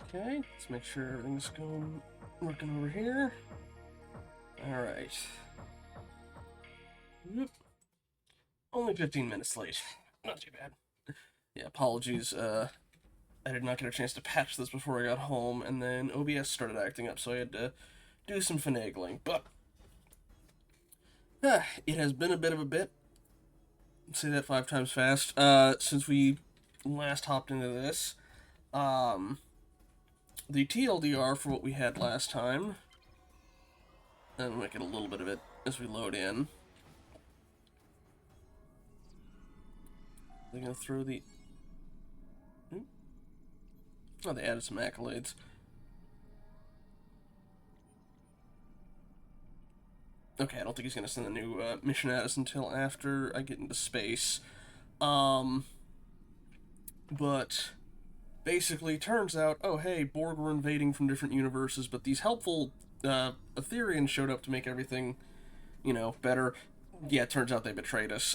Okay, let's make sure everything's working over here. Alright. Only 15 minutes late. Not too bad. Yeah, apologies. I did not get a chance to patch this before I got home, and then OBS started acting up, so I had to do some finagling. But it has been a bit of a bit. Say that 5 times fast. Since we last hopped into this, um, the TLDR for what we had last time, and we'll make it a little bit of it as we load in. They're gonna throw the. Oh, they added some accolades. Okay, I don't think he's gonna send a new mission at us until after I get into space. Um, but basically, turns out, oh hey, Borg were invading from different universes, but these helpful Aetherians showed up to make everything, better. Yeah, it turns out they betrayed us.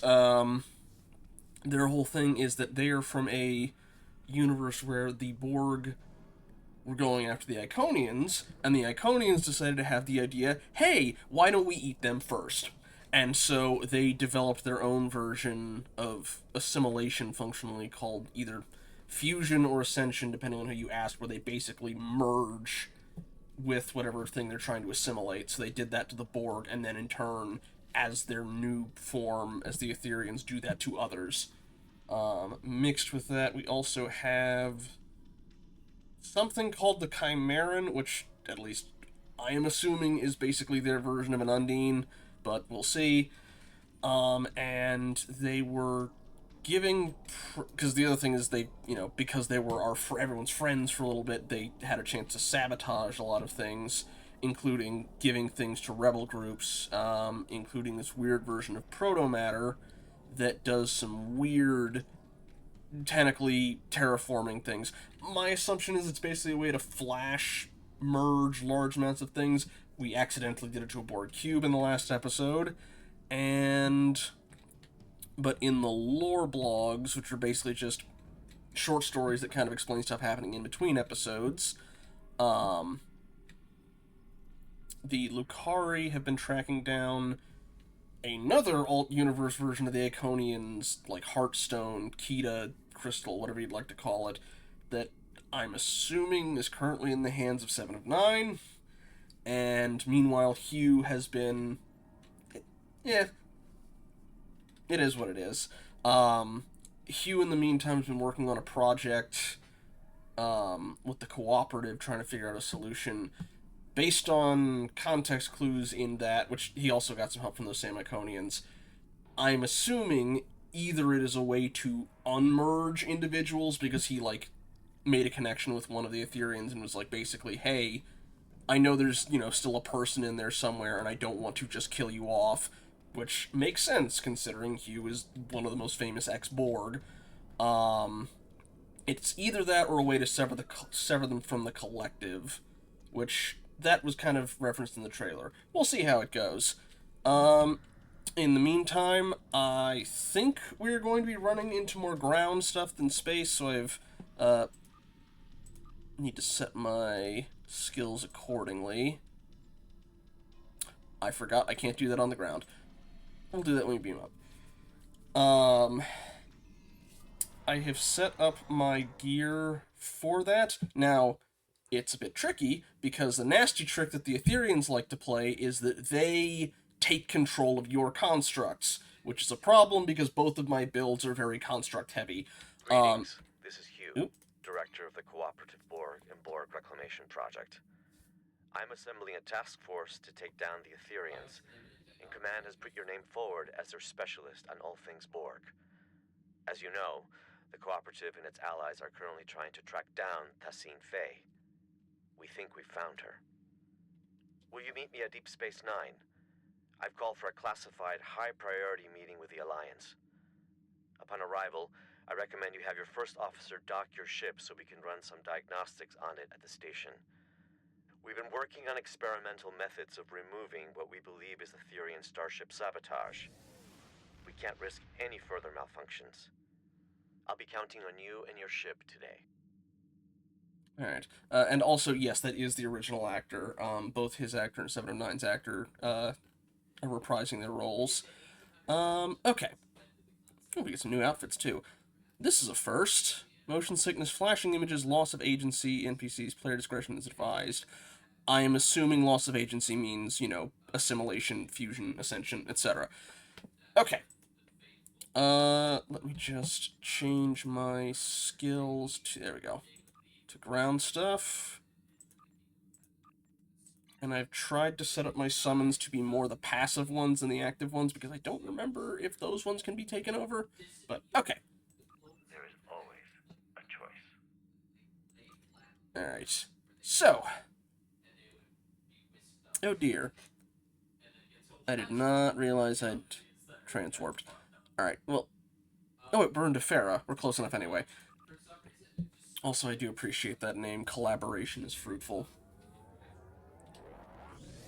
Their whole thing is that they are from a universe where the Borg were going after the Iconians, and the Iconians decided to have the idea, hey, why don't we eat them first? And so they developed their own version of assimilation, functionally called either fusion or ascension, depending on who you ask, where they basically merge with whatever thing they're trying to assimilate. So they did that to the Borg, and then in turn, as their new form, as the Aetherians do that to others. Mixed with that, we also have something called the Chimeran, which at least I am assuming is basically their version of an Undine, but we'll see. And they were giving, because the other thing is they, because they were everyone's friends for a little bit, they had a chance to sabotage a lot of things, including giving things to rebel groups, including this weird version of proto matter that does some weird technically terraforming things. My assumption is it's basically a way to flash merge large amounts of things. We accidentally did it to a Borg cube in the last episode, and but in the lore blogs, which are basically just short stories that kind of explain stuff happening in between episodes, the Lucari have been tracking down another alt universe version of the Iconians, like Heartstone, Kita, Crystal, whatever you'd like to call it, that I'm assuming is currently in the hands of Seven of Nine. And meanwhile, Hugh has been. Yeah, it is what it is. Hugh, in the meantime, has been working on a project with the cooperative, trying to figure out a solution based on context clues in that, which he also got some help from those same Iconians. I'm assuming either it is a way to unmerge individuals because he made a connection with one of the Aetherians and was like basically, hey, I know there's still a person in there somewhere and I don't want to just kill you off, which makes sense considering Hugh is one of the most famous ex-Borg. It's either that or a way to sever them from the collective, which that was kind of referenced in the trailer. We'll see how it goes. In the meantime, I think we're going to be running into more ground stuff than space, so I've need to set my skills accordingly. I forgot I can't do that on the ground. We'll do that when we beam up. I have set up my gear for that. Now, it's a bit tricky because the nasty trick that the Aetherians like to play is that they take control of your constructs, which is a problem because both of my builds are very construct heavy. Greetings. This is Hugh, Director of the Cooperative Borg and Borg Reclamation Project. I'm assembling a task force to take down the Aetherians, and Command has put your name forward as their specialist on all things Borg. As you know, the Cooperative and its allies are currently trying to track down Tassine Faye. We think we've found her. Will you meet me at Deep Space Nine? I've called for a classified, high-priority meeting with the Alliance. Upon arrival, I recommend you have your first officer dock your ship so we can run some diagnostics on it at the station. We've been working on experimental methods of removing what we believe is Aetherian starship sabotage. We can't risk any further malfunctions. I'll be counting on you and your ship today. Alright. And also, yes, that is the original actor. Both his actor and 709's actor are reprising their roles. Okay. Oh, we get some new outfits, too. This is a first. Motion sickness, flashing images, loss of agency, NPCs, player discretion is advised. I am assuming loss of agency means, assimilation, fusion, ascension, etc. Okay. Let me just change my skills to, there we go, to ground stuff. And I've tried to set up my summons to be more the passive ones than the active ones, because I don't remember if those ones can be taken over. But, okay. There is always a choice. Alright. So. Oh dear. I did not realize I'd transwarped. Alright, well. Oh, it burned to Farah. We're close enough anyway. Also, I do appreciate that name. Collaboration is fruitful.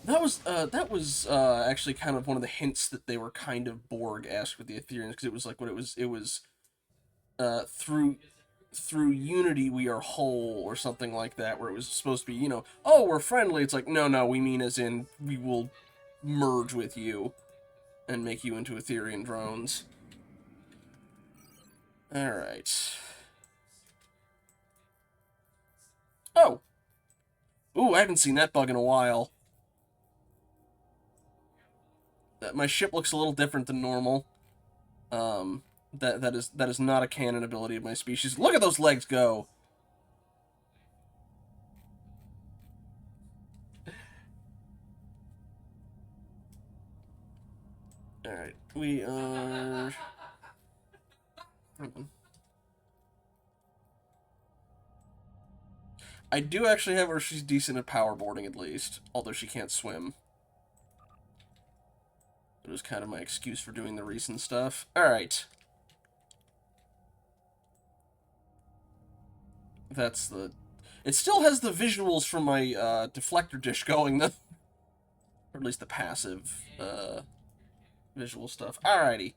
That was actually kind of one of the hints that they were kind of Borg-esque with the Aetherians, because it was like what it was through unity we are whole, or something like that, where it was supposed to be, oh, we're friendly. It's like, no, we mean as in we will merge with you and make you into Aetherian drones. Alright. Oh! Ooh, I haven't seen that bug in a while. My ship looks a little different than normal. That is not a canon ability of my species. Look at those legs go! Alright, we are... I do actually have her, she's decent at powerboarding at least, although she can't swim. It was kind of my excuse for doing the recent stuff. Alright. That's the... It still has the visuals from my deflector dish going, though. Or at least the passive visual stuff. Alrighty.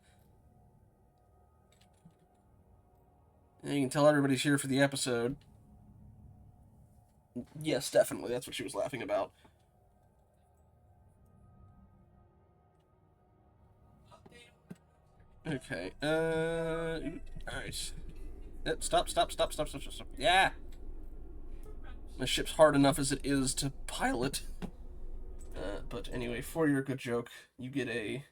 And you can tell everybody's here for the episode. Yes, definitely. That's what she was laughing about. Okay. Alright. Stop. Yeah! My ship's hard enough as it is to pilot. But anyway, for your good joke, you get a...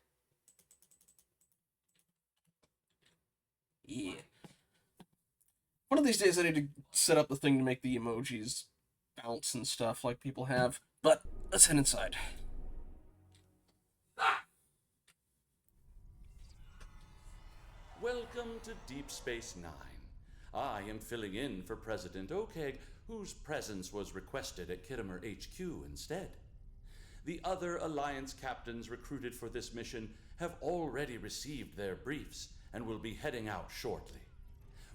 Yeah. One of these days I need to set up the thing to make the emojis bounce and stuff like people have. But let's head inside. Welcome to Deep Space Nine. I am filling in for President Okeg, whose presence was requested at Kittimer HQ instead. The other Alliance captains recruited for this mission have already received their briefs and will be heading out shortly.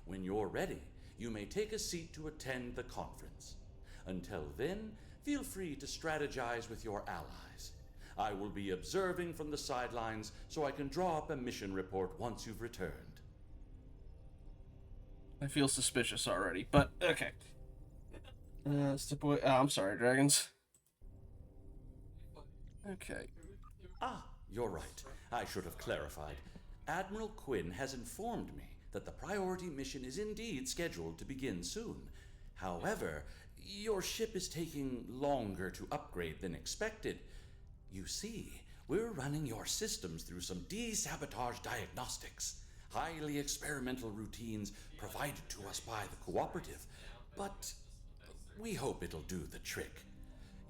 When you're ready, you may take a seat to attend the conference. Until then, feel free to strategize with your allies. I will be observing from the sidelines so I can draw up a mission report once you've returned. I feel suspicious already, but okay. Step away. Oh, I'm sorry, dragons. Okay. Ah, you're right. I should have clarified. Admiral Quinn has informed me that the priority mission is indeed scheduled to begin soon. However, your ship is taking longer to upgrade than expected. You see, we're running your systems through some desabotage diagnostics. Highly experimental routines provided to us by the cooperative. But we hope it'll do the trick.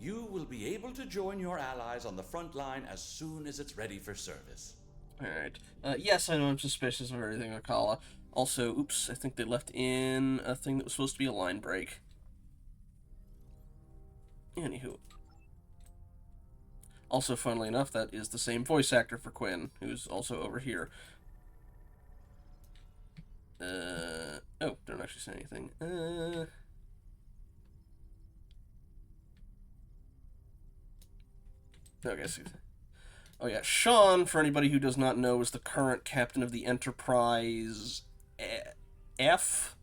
You will be able to join your allies on the front line as soon as it's ready for service. Alright. Yes, I know I'm suspicious of everything, Akala. Also, oops, I think they left in a thing that was supposed to be a line break. Anywho. Also, funnily enough, that is the same voice actor for Quinn, who's also over here. Oh, don't actually say anything. Okay, oh yeah, Sean, for anybody who does not know, is the current captain of the Enterprise F,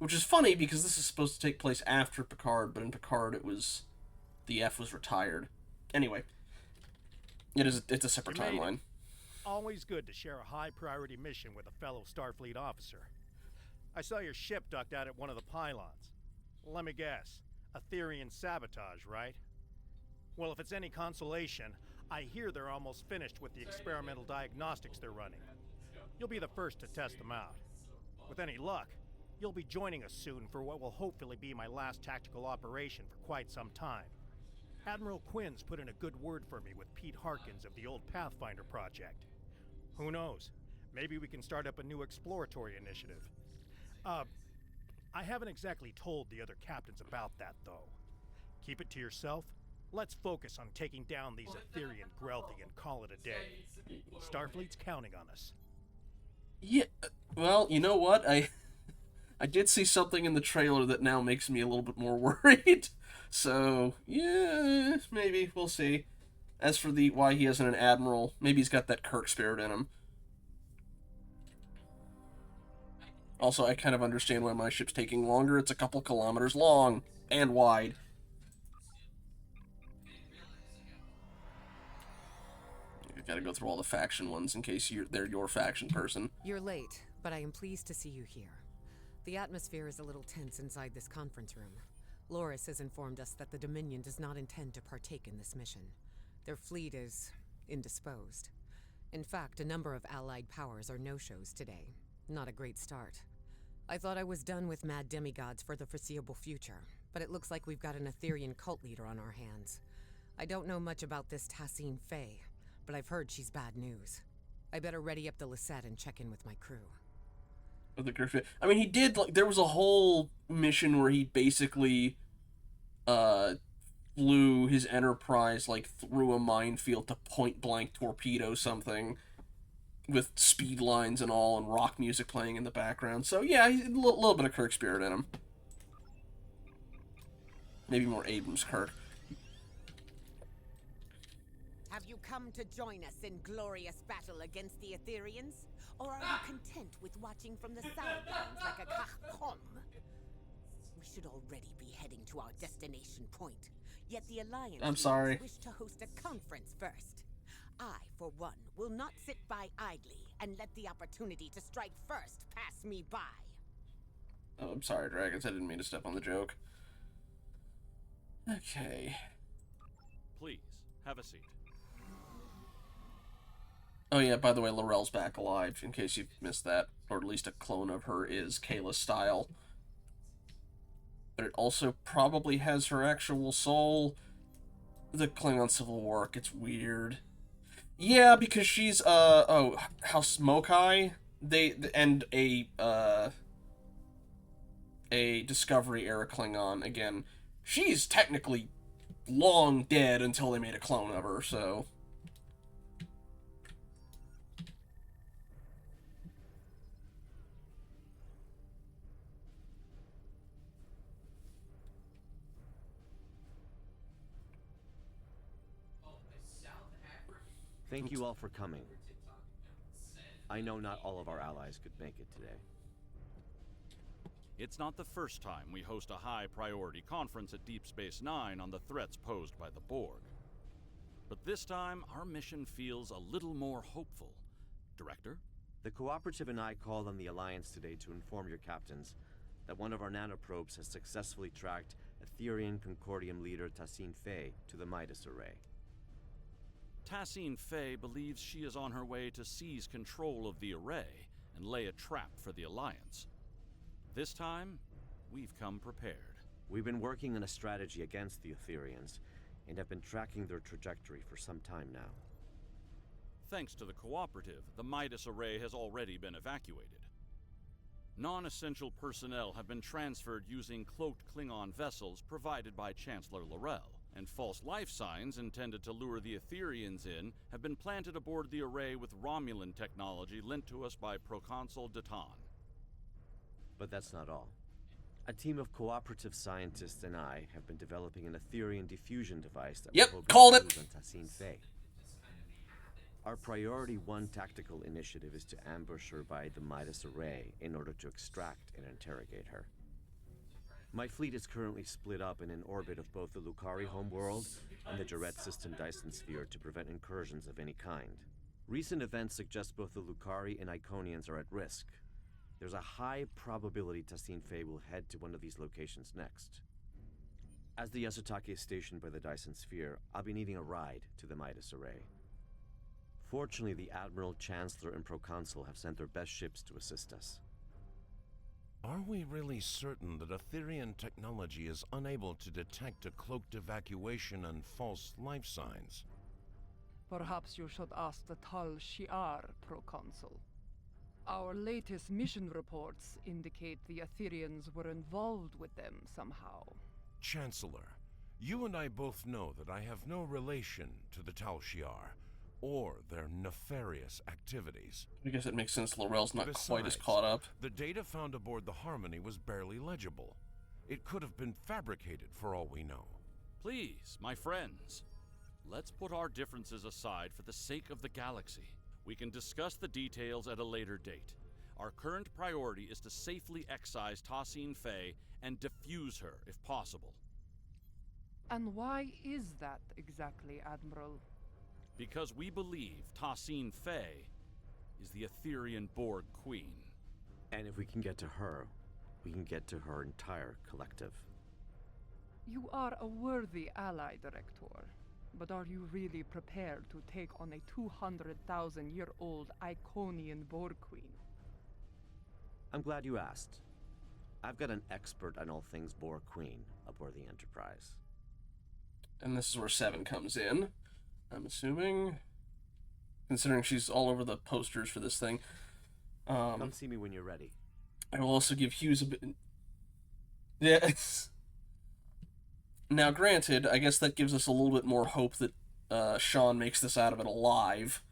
Which is funny because this is supposed to take place after Picard, but in Picard the F was retired. Anyway, it's a separate timeline. Always good to share a high-priority mission with a fellow Starfleet officer. I saw your ship docked out at one of the pylons. Let me guess, Aetherian sabotage, right? Well, if it's any consolation, I hear they're almost finished with the experimental diagnostics they're running. You'll be the first to test them out. With any luck, you'll be joining us soon for what will hopefully be my last tactical operation for quite some time. Admiral Quinn's put in a good word for me with Pete Harkins of the old Pathfinder project. Who knows? Maybe we can start up a new exploratory initiative. I haven't exactly told the other captains about that, though. Keep it to yourself. Let's focus on taking down these Aetherian Grelthi and call it a day. Starfleet's counting on us. Yeah, well, you know what? I did see something in the trailer that now makes me a little bit more worried. So, yeah, maybe. We'll see. As for why he isn't an admiral, maybe he's got that Kirk spirit in him. Also, I kind of understand why my ship's taking longer. It's a couple kilometers long and wide. I've got to go through all the faction ones in case they're your faction person. You're late, but I am pleased to see you here. The atmosphere is a little tense inside this conference room. Loris has informed us that the Dominion does not intend to partake in this mission. Their fleet is indisposed. In fact, a number of allied powers are no-shows today. Not a great start. I thought I was done with mad demigods for the foreseeable future, but it looks like we've got an Aetherian cult leader on our hands. I don't know much about this Tassine Faye, but I've heard she's bad news. I better ready up the Lisette and check in with my crew. I mean, he did, like, there was a whole mission where he basically, flew his Enterprise, like, through a minefield to point-blank torpedo something, with speed lines and all, and rock music playing in the background. So, yeah, he's a little bit of Kirk spirit in him. Maybe more Abrams Kirk. Have you come to join us in glorious battle against the Aetherians? Or are you content with watching from the sidelines like a cachcom? We should already be heading to our destination point. Yet the Alliance wish to host a conference first. I, for one, will not sit by idly and let the opportunity to strike first pass me by. Oh, I'm sorry, Dragons. I didn't mean to step on the joke. Okay. Please, have a seat. Oh yeah, by the way, Laurel's back alive, in case you've missed that. Or at least a clone of her is Kayla's style. But it also probably has her actual soul. The Klingon Civil War gets weird. Yeah, because she's, House Mokai, and a Discovery-era Klingon, again. She's technically long dead until they made a clone of her, so... Thank you all for coming. I know not all of our allies could make it today. It's not the first time we host a high-priority conference at Deep Space Nine on the threats posed by the Borg. But this time, our mission feels a little more hopeful. Director? The Cooperative and I called on the Alliance today to inform your captains that one of our nanoprobes has successfully tracked Aetherian Concordium leader Tassine Faye to the Midas Array. Tassine Faye believes she is on her way to seize control of the array and lay a trap for the Alliance. This time, we've come prepared. We've been working on a strategy against the Aetherians and have been tracking their trajectory for some time now. Thanks to the Cooperative, the Midas Array has already been evacuated. Non-essential personnel have been transferred using cloaked Klingon vessels provided by Chancellor Laurel, and false life signs intended to lure the Aetherians in have been planted aboard the array with Romulan technology lent to us by Proconsul Datan. But that's not all. A team of cooperative scientists and I have been developing an Aetherian diffusion device that Yep, will called it. on Tassine Faye. Our Priority 1 tactical initiative is to ambush her by the Midas Array in order to extract and interrogate her. My fleet is currently split up and in orbit of both the Lucari homeworld and the Jarret system Dyson Sphere to prevent incursions of any kind. Recent events suggest both the Lucari and Iconians are at risk. There's a high probability Tassine Faye will head to one of these locations next. As the Yasutake is stationed by the Dyson Sphere, I'll be needing a ride to the Midas Array. Fortunately, the Admiral, Chancellor, and Proconsul have sent their best ships to assist us. Are we really certain that Aetherian technology is unable to detect a cloaked evacuation and false life signs? Perhaps you should ask the Tal Shi'ar, Proconsul. Our latest mission reports indicate the Aetherians were involved with them somehow. Chancellor, you and I both know that I have no relation to the Tal Shi'ar, or their nefarious activities. I guess it makes sense Laurel's not Besides, quite as caught up. the data found aboard the Harmony was barely legible. It could have been fabricated for all we know. Please, my friends, let's put our differences aside for the sake of the galaxy. We can discuss the details at a later date. Our current priority is to safely excise Tassine Faye and defuse her, if possible. And why is that exactly, Admiral? Because we believe Tassine Faye is the Aetherian Borg Queen. And if we can get to her, we can get to her entire collective. You are a worthy ally, Director. But are you really prepared to take on a 200,000-year-old Iconian Borg Queen? I'm glad you asked. I've got an expert on all things Borg Queen aboard the Enterprise. And this is where 7 comes in, I'm assuming. Considering she's all over the posters for this thing. Come see me when you're ready. I will also give Hughes a bit... Yeah. Now, granted, I guess that gives us a little bit more hope that Sean makes this out of it alive,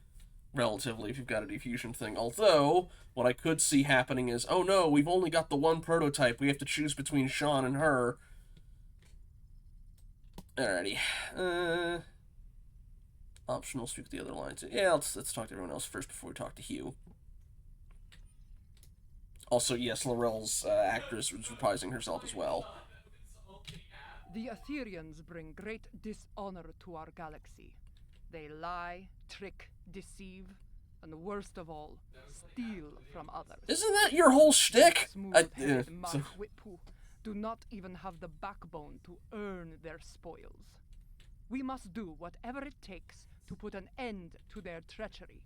relatively, if you've got a diffusion thing. Although, what I could see happening is, oh no, we've only got the one prototype, we have to choose between Sean and her. Alrighty. Optional, speak the other lines. Yeah, let's talk to everyone else first before we talk to Hugh. Also, yes, Laurel's actress was reprising herself as well. The Aetherians bring great dishonor to our galaxy. They lie, trick, deceive, and worst of all, steal from others. Isn't that your whole shtick? Smooth-headed Mark-Whippu do not even have the backbone to earn their spoils. We must do whatever it takes to put an end to their treachery.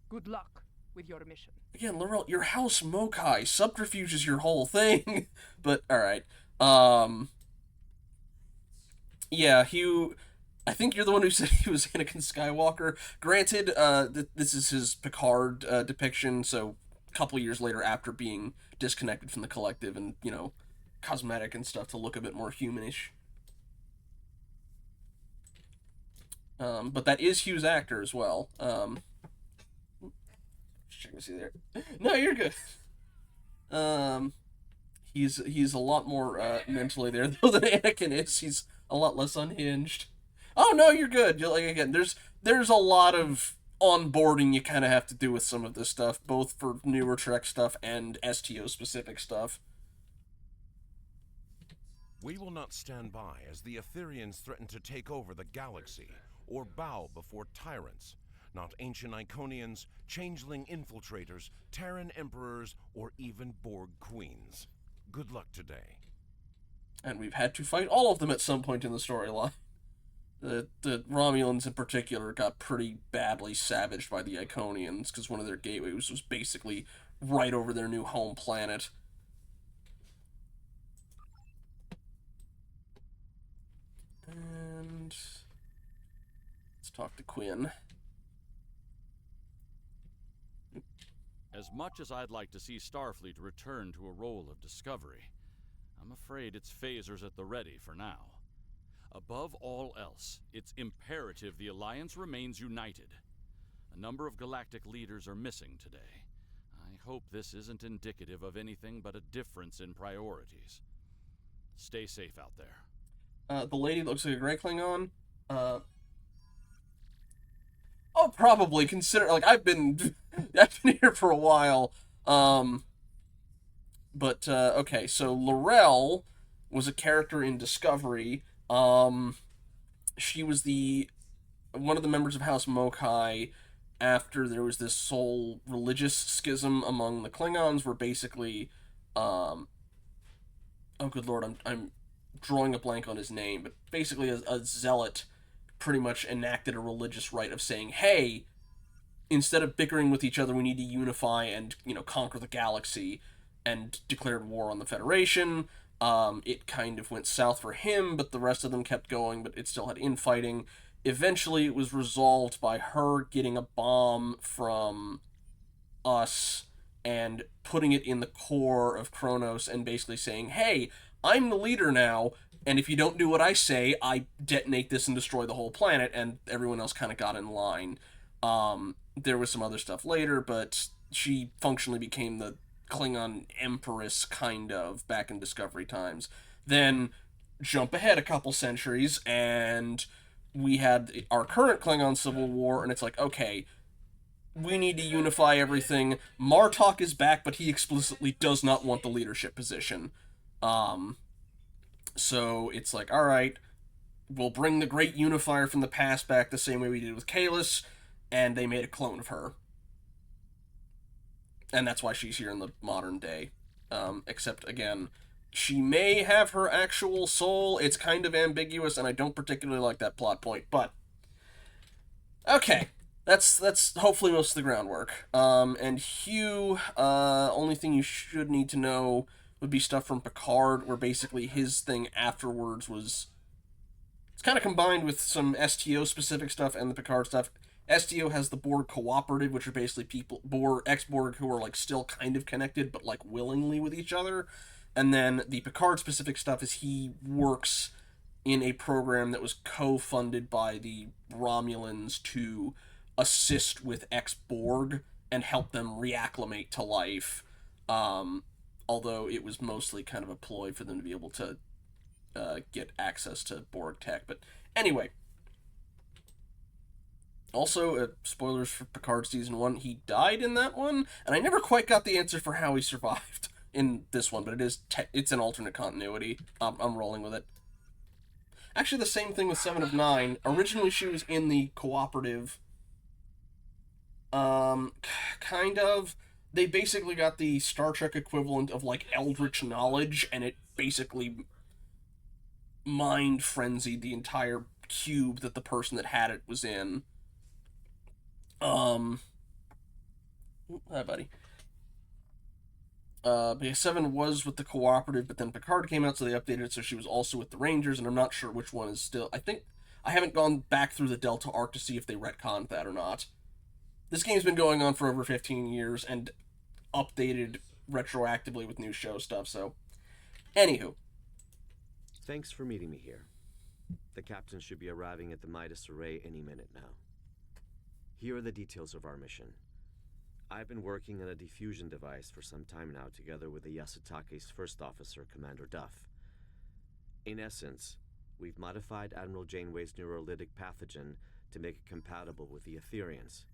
Good luck with your mission. Again, Laurel, your house Mokai. Subterfuge is your whole thing. But, alright. Yeah, Hugh, I think you're the one who said he was Anakin Skywalker. Granted, this is his Picard depiction, so a couple years later after being disconnected from the collective and, you know, cosmetic and stuff to look a bit more humanish. But that is Hugh's actor as well. Just checking to see there. No, you're good. He's a lot more mentally there though than Anakin is. He's a lot less unhinged. Oh no, you're good. You're, like, again, there's a lot of onboarding you kind of have to do with some of this stuff, both for newer Trek stuff and STO specific stuff. We will not stand by as the Aetherians threaten to take over the galaxy, or bow before tyrants, not ancient Iconians, changeling infiltrators, Terran emperors, or even Borg queens. Good luck today. And we've had to fight all of them at some point in the storyline. The Romulans in particular got pretty badly savaged by the Iconians, because one of their gateways was basically right over their new home planet. And let's talk to Quinn. As much as I'd like to see Starfleet return to a role of discovery, I'm afraid its phasers at the ready for now. Above all else, it's imperative the Alliance remains united. A number of galactic leaders are missing today. I hope this isn't indicative of anything but a difference in priorities. Stay safe out there. The lady looks like a Grey Klingon. Oh, probably consider, like, I've been here for a while. But okay, so Laurel was a character in Discovery. She was one of the members of House Mokai after there was this whole religious schism among the Klingons, where basically, oh good lord, I'm drawing a blank on his name, but basically a zealot pretty much enacted a religious rite of saying, hey, instead of bickering with each other, we need to unify and, conquer the galaxy, and declared war on the Federation. It kind of went south for him, but the rest of them kept going, but it still had infighting. Eventually, it was resolved by her getting a bomb from us and putting it in the core of Kronos and basically saying, hey, I'm the leader now, and if you don't do what I say, I detonate this and destroy the whole planet, and everyone else kind of got in line. There was some other stuff later, but she functionally became the Klingon Empress, kind of, back in Discovery times. Then, jump ahead a couple centuries, and we had our current Klingon Civil War, and it's like, okay, we need to unify everything. Martok is back, but he explicitly does not want the leadership position. So it's like, alright, we'll bring the Great Unifier from the past back the same way we did with Kalis, and they made a clone of her. And that's why she's here in the modern day. Except, again, she may have her actual soul. It's kind of ambiguous, and I don't particularly like that plot point, but... okay. That's hopefully most of the groundwork. And Hugh, only thing you should need to know would be stuff from Picard, where basically his thing afterwards was... it's kind of combined with some STO-specific stuff and the Picard stuff. STO has the Borg Cooperative, which are basically people, ex-Borg who are, still kind of connected, but, willingly with each other. And then the Picard-specific stuff is he works in a program that was co-funded by the Romulans to assist with ex-Borg and help them reacclimate to life. Although it was mostly kind of a ploy for them to be able to get access to Borg tech. But anyway... also, spoilers for Picard Season 1, he died in that one, and I never quite got the answer for how he survived in this one, but it's an alternate continuity. I'm rolling with it. Actually, the same thing with 7 of 9. Originally, she was in the Cooperative. Kind of. They basically got the Star Trek equivalent of, Eldritch Knowledge, and it basically mind-frenzied the entire cube that the person that had it was in. Hi, buddy. But yeah, 7 was with the Cooperative, but then Picard came out, so they updated it, so she was also with the Rangers, and I'm not sure which one is still... I think... I haven't gone back through the Delta Arc to see if they retconned that or not. This game's been going on for over 15 years, and updated retroactively with new show stuff, so... anywho. Thanks for meeting me here. The captain should be arriving at the Midas Array any minute now. Here are the details of our mission. I've been working on a diffusion device for some time now, together with the Yasutake's first officer, Commander Duff. In essence, we've modified Admiral Janeway's neurolytic pathogen to make it compatible with the Aetherians.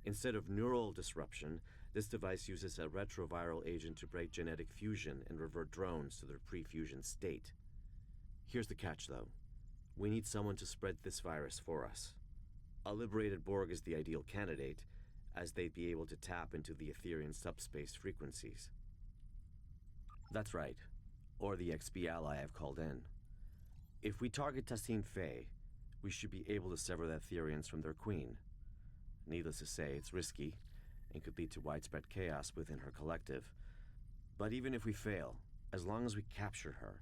Instead of neural disruption, this device uses a retroviral agent to break genetic fusion and revert drones to their pre-fusion state. Here's the catch, though. We need someone to spread this virus for us. A liberated Borg is the ideal candidate, as they'd be able to tap into the Aetherian subspace frequencies. That's right, or the XB ally I've called in. If we target Tassine Faye, we should be able to sever the Aetherians from their queen. Needless to say, it's risky, and could lead to widespread chaos within her collective. But even if we fail, as long as we capture her,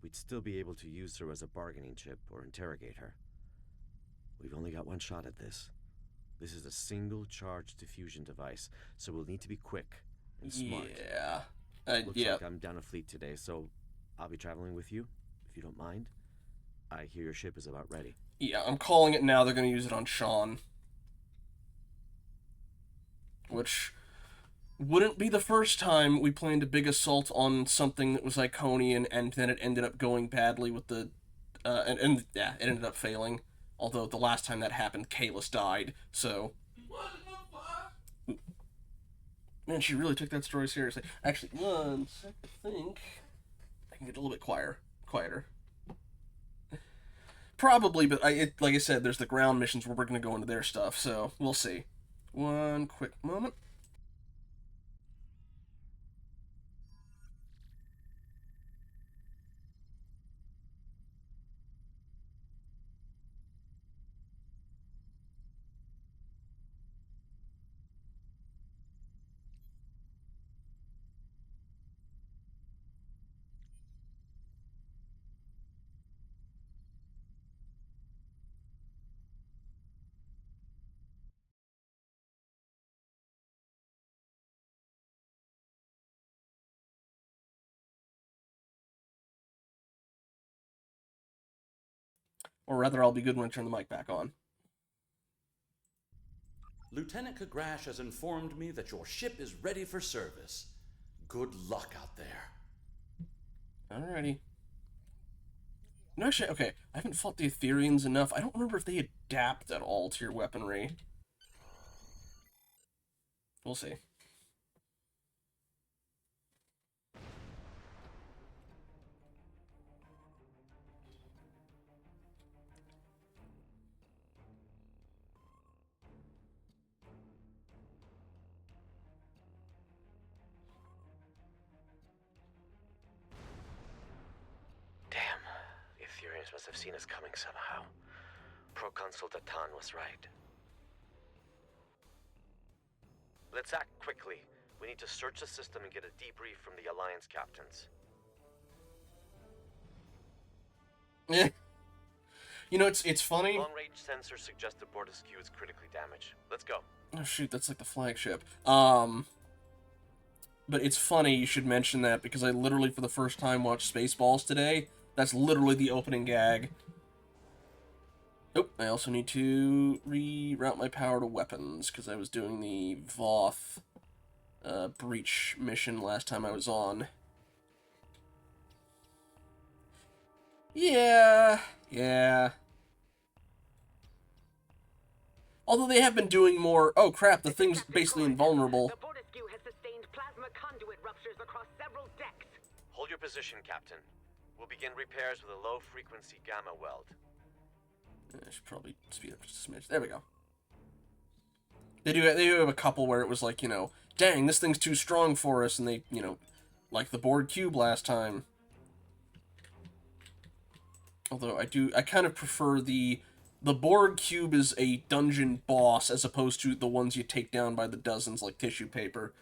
we'd still be able to use her as a bargaining chip or interrogate her. We've only got one shot at this. This is a single-charge diffusion device, so we'll need to be quick and smart. Yeah. Looks like I'm down a fleet today, so I'll be traveling with you, if you don't mind. I hear your ship is about ready. Yeah, I'm calling it now. They're going to use it on Sean. Which wouldn't be the first time we planned a big assault on something that was Iconian, and then it ended up going badly with the... it ended up failing. Although the last time that happened, Kalis died, so... Man, she really took that story seriously. Actually, one sec, I think... I can get a little bit quieter. quieter. Probably, but like I said, there's the ground missions where we're going to go into their stuff, so we'll see. One quick moment. Or rather, I'll be good when I turn the mic back on. Lieutenant Kagrash has informed me that your ship is ready for service. Good luck out there. Alrighty. No, actually, okay, I haven't fought the Aetherians enough. I don't remember if they adapt at all to your weaponry. We'll see. Damn. The Aetherians must have seen us coming somehow. Proconsul Datan was right. Let's act quickly. We need to search the system and get a debrief from the Alliance captains. Yeah. You know, it's funny. Long-range sensors suggest the Bortesque is critically damaged. Let's go. Oh shoot, that's like the flagship. But it's funny you should mention that because I literally for the first time watched Spaceballs today. That's literally the opening gag. Oh, I also need to reroute my power to weapons because I was doing the Voth breach mission last time I was on. Yeah. Although they have been doing more. Oh crap! The thing's basically invulnerable. The Bortesque has sustained plasma conduit ruptures across several decks. Hold your position, Captain. We'll begin repairs with a low-frequency gamma weld. I should probably speed up just a smidge. There we go. They do have a couple where it was like, you know, dang, this thing's too strong for us, and they, you know, like the Borg cube last time. Although I kind of prefer the Borg cube is a dungeon boss as opposed to the ones you take down by the dozens like tissue paper.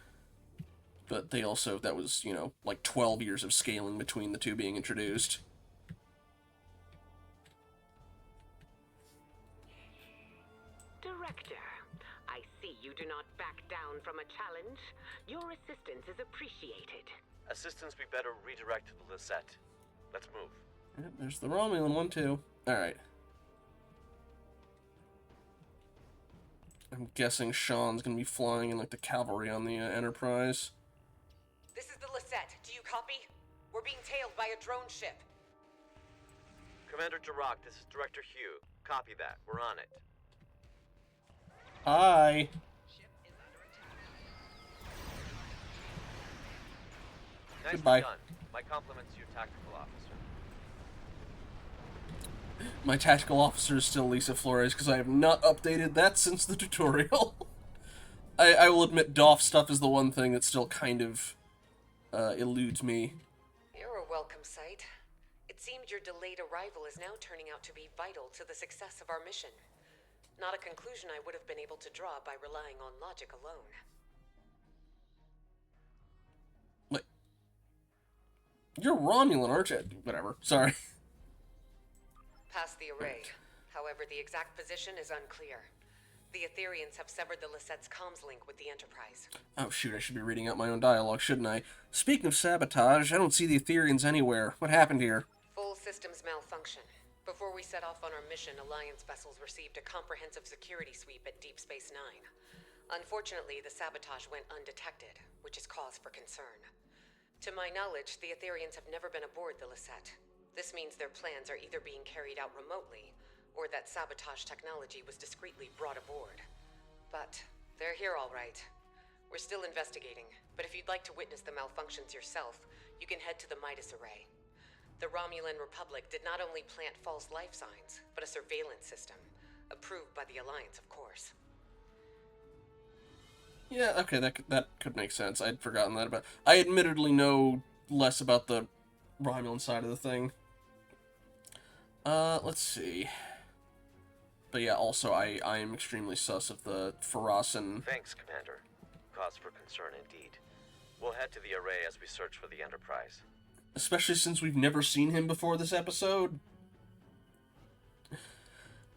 But they also, that was, you know, like 12 years of scaling between the two being introduced. Director, I see you do not back down from a challenge. Your assistance is appreciated. Assistance be better redirect to the Lisette. Let's move. Yep, there's the Romulan one, too. Alright. I'm guessing Sean's gonna be flying in, like, the cavalry on the Enterprise. This is the Lisette. Do you copy? We're being tailed by a drone ship. Commander Jirok, this is Director Hugh. Copy that. We're on it. Hi. Nicely Goodbye. done. My compliments to your tactical officer. My tactical officer is still Lisa Flores because I have not updated that since the tutorial. I will admit DOF stuff is the one thing that still kind of eludes me. You're a welcome sight. It seemed your delayed arrival is now turning out to be vital to the success of our mission. Not a conclusion I would have been able to draw by relying on logic alone. Wait. You're Romulan, aren't you? Whatever. Sorry. Past the array. However, the exact position is unclear. The Aetherians have severed the Lisette's comms link with the Enterprise. Oh shoot, I should be reading out my own dialogue, shouldn't I? Speaking of sabotage, I don't see the Aetherians anywhere. What happened here? Full systems malfunction. Before we set off on our mission, Alliance vessels received a comprehensive security sweep at Deep Space Nine. Unfortunately, the sabotage went undetected, which is cause for concern. To my knowledge, the Aetherians have never been aboard the Lisette. This means their plans are either being carried out remotely, or that sabotage technology was discreetly brought aboard. But they're here all right. We're still investigating, but if you'd like to witness the malfunctions yourself, you can head to the Midas Array. The Romulan Republic did not only plant false life signs, but a surveillance system. Approved by the Alliance, of course. Yeah, okay, that could make sense. I'd forgotten that about... I admittedly know less about the Romulan side of the thing. Let's see. But yeah, also, I am extremely sus of the Farasan... Thanks, Commander. Cause for concern indeed. We'll head to the array as we search for the Enterprise. Especially since we've never seen him before this episode.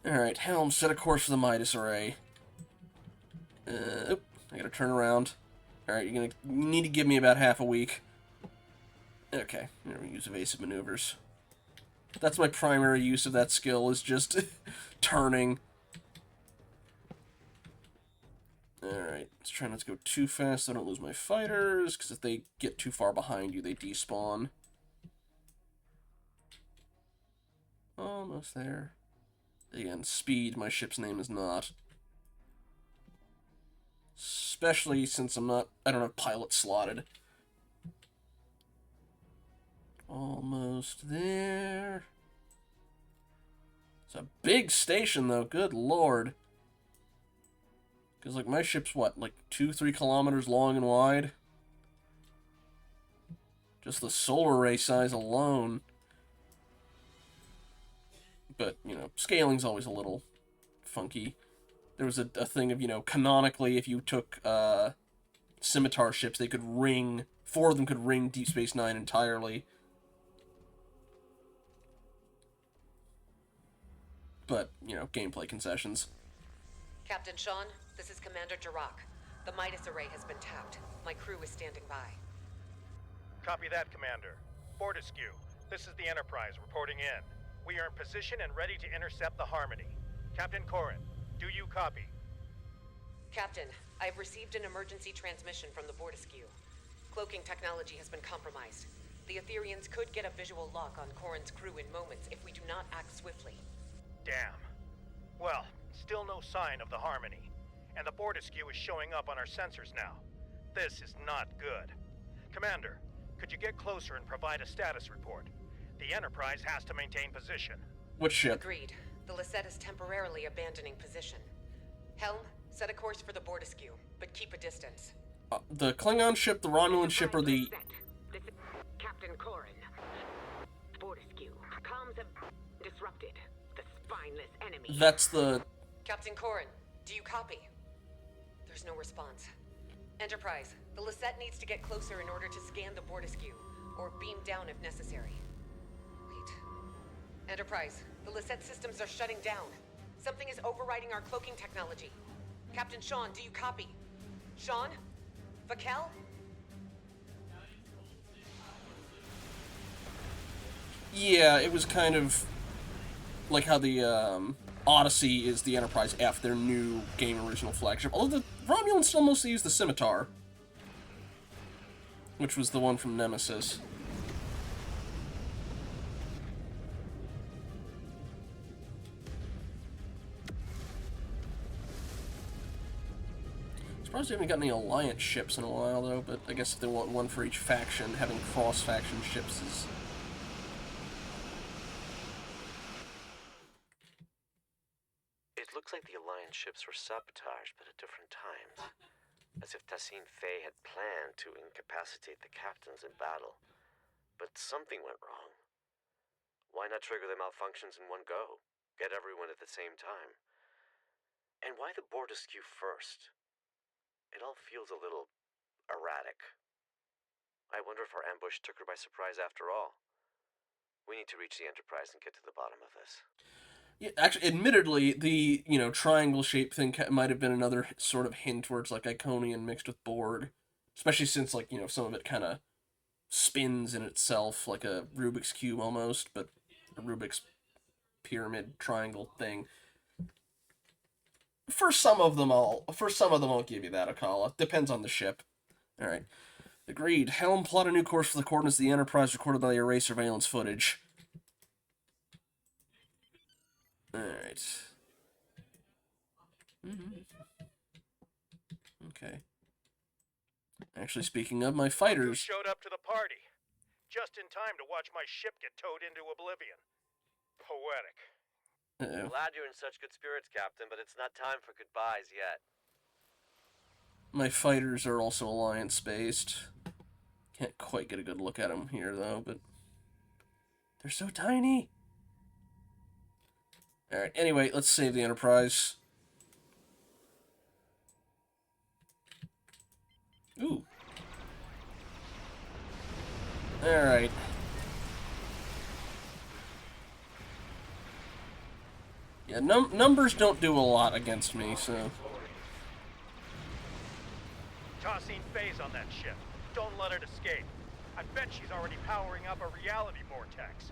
Alright, Helm, set a course for the Midas array. I gotta turn around. Alright, you're gonna need to give me about half a week. Okay, I'm gonna use evasive maneuvers. That's my primary use of that skill, is just turning. Alright, let's try not to go too fast so I don't lose my fighters, because if they get too far behind you, they despawn. Almost there. Again, speed, my ship's name is not. Especially since I don't have pilot slotted. Almost there. It's a big station, though. Good lord. Because, like, my ship's, what, like 2-3 kilometers long and wide? Just the solar array size alone. But, you know, scaling's always a little funky. There was a thing of, you know, canonically, if you took scimitar ships, they could ring, 4 of them could ring Deep Space Nine entirely. But, you know, gameplay concessions. Captain Sean, this is Commander Jirok. The Midas array has been tapped. My crew is standing by. Copy that, Commander. Fortescue, this is the Enterprise reporting in. We are in position and ready to intercept the Harmony. Captain Corrin, do you copy? Captain, I have received an emergency transmission from the Fortescue. Cloaking technology has been compromised. The Aetherians could get a visual lock on Corrin's crew in moments if we do not act swiftly. Damn. Well, still no sign of the Harmony. And the Fortescue is showing up on our sensors now. This is not good. Commander, could you get closer and provide a status report? The Enterprise has to maintain position. What ship? Agreed. The Lisette is temporarily abandoning position. Helm, set a course for the Fortescue, but keep a distance. The Klingon ship, the Romulan ship, or the... This is Captain Corrin. Fortescue. Comms have disrupted. The spineless enemy. That's the... Captain Corrin, do you copy? There's no response. Enterprise, the Lisette needs to get closer in order to scan the Fortescue, or beam down if necessary. Wait. Enterprise, the Lisette systems are shutting down. Something is overriding our cloaking technology. Captain Sean, do you copy? Sean? Vakel? Yeah, it was kind of like how the Odyssey is the Enterprise F, their new game original flagship. Although the Romulans still mostly use the Scimitar, which was the one from Nemesis. Surprised we haven't got any Alliance ships in a while, though, but I guess if they want one for each faction, having cross-faction ships is... It looks like the Alliance ships were sabotaged, but at different times. As if Tassine Fey had planned to incapacitate the captains in battle. But something went wrong. Why not trigger the malfunctions in one go? Get everyone at the same time. And why the Fortescue first? It all feels a little erratic. I wonder if our ambush took her by surprise after all. We need to reach the Enterprise and get to the bottom of this. Yeah, actually, admittedly, the, you know, triangle-shaped thing might have been another sort of hint towards, like, Iconian mixed with Borg. Especially since, like, you know, some of it kind of spins in itself, like a Rubik's Cube almost, but a Rubik's pyramid triangle thing. For some of them, I'll give you that, Akala. Depends on the ship. Alright. Agreed. Helm, plot a new course for the coordinates of the Enterprise recorded by the array surveillance footage. Alright. Okay. Actually, speaking of my fighters... Who showed up to the party? Just in time to watch my ship get towed into oblivion. Poetic. Uh-oh. Glad you're in such good spirits, Captain, but it's not time for goodbyes yet. My fighters are also alliance-based. Can't quite get a good look at them here, though, but... they're so tiny! Alright, anyway, let's save the Enterprise. Ooh. Alright. Yeah, numbers don't do a lot against me, so... Tossing phase on that ship. Don't let it escape. I bet she's already powering up a reality vortex.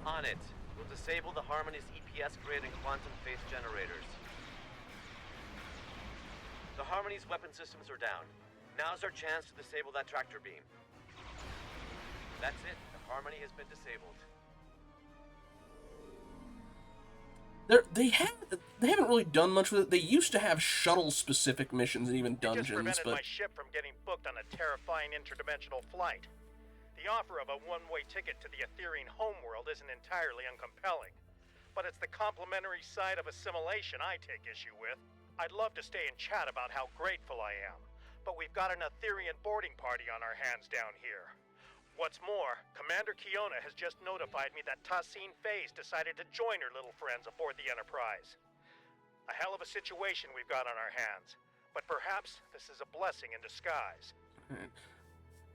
On it. We'll disable the Harmony's EPS grid and quantum phase generators. The Harmony's weapon systems are down. Now's our chance to disable that tractor beam. That's it. The Harmony has been disabled. They haven't really done much with it. They used to have shuttle-specific missions and even It just dungeons, prevented but... my ship from getting booked on a terrifying interdimensional flight. The offer of a one-way ticket to the Aetherian homeworld isn't entirely uncompelling, but it's the complementary side of assimilation I take issue with. I'd love to stay and chat about how grateful I am, but we've got an Aetherian boarding party on our hands down here. What's more, Commander Kiona has just notified me that Tassine Phase decided to join her little friends aboard the Enterprise. A hell of a situation we've got on our hands, but perhaps this is a blessing in disguise.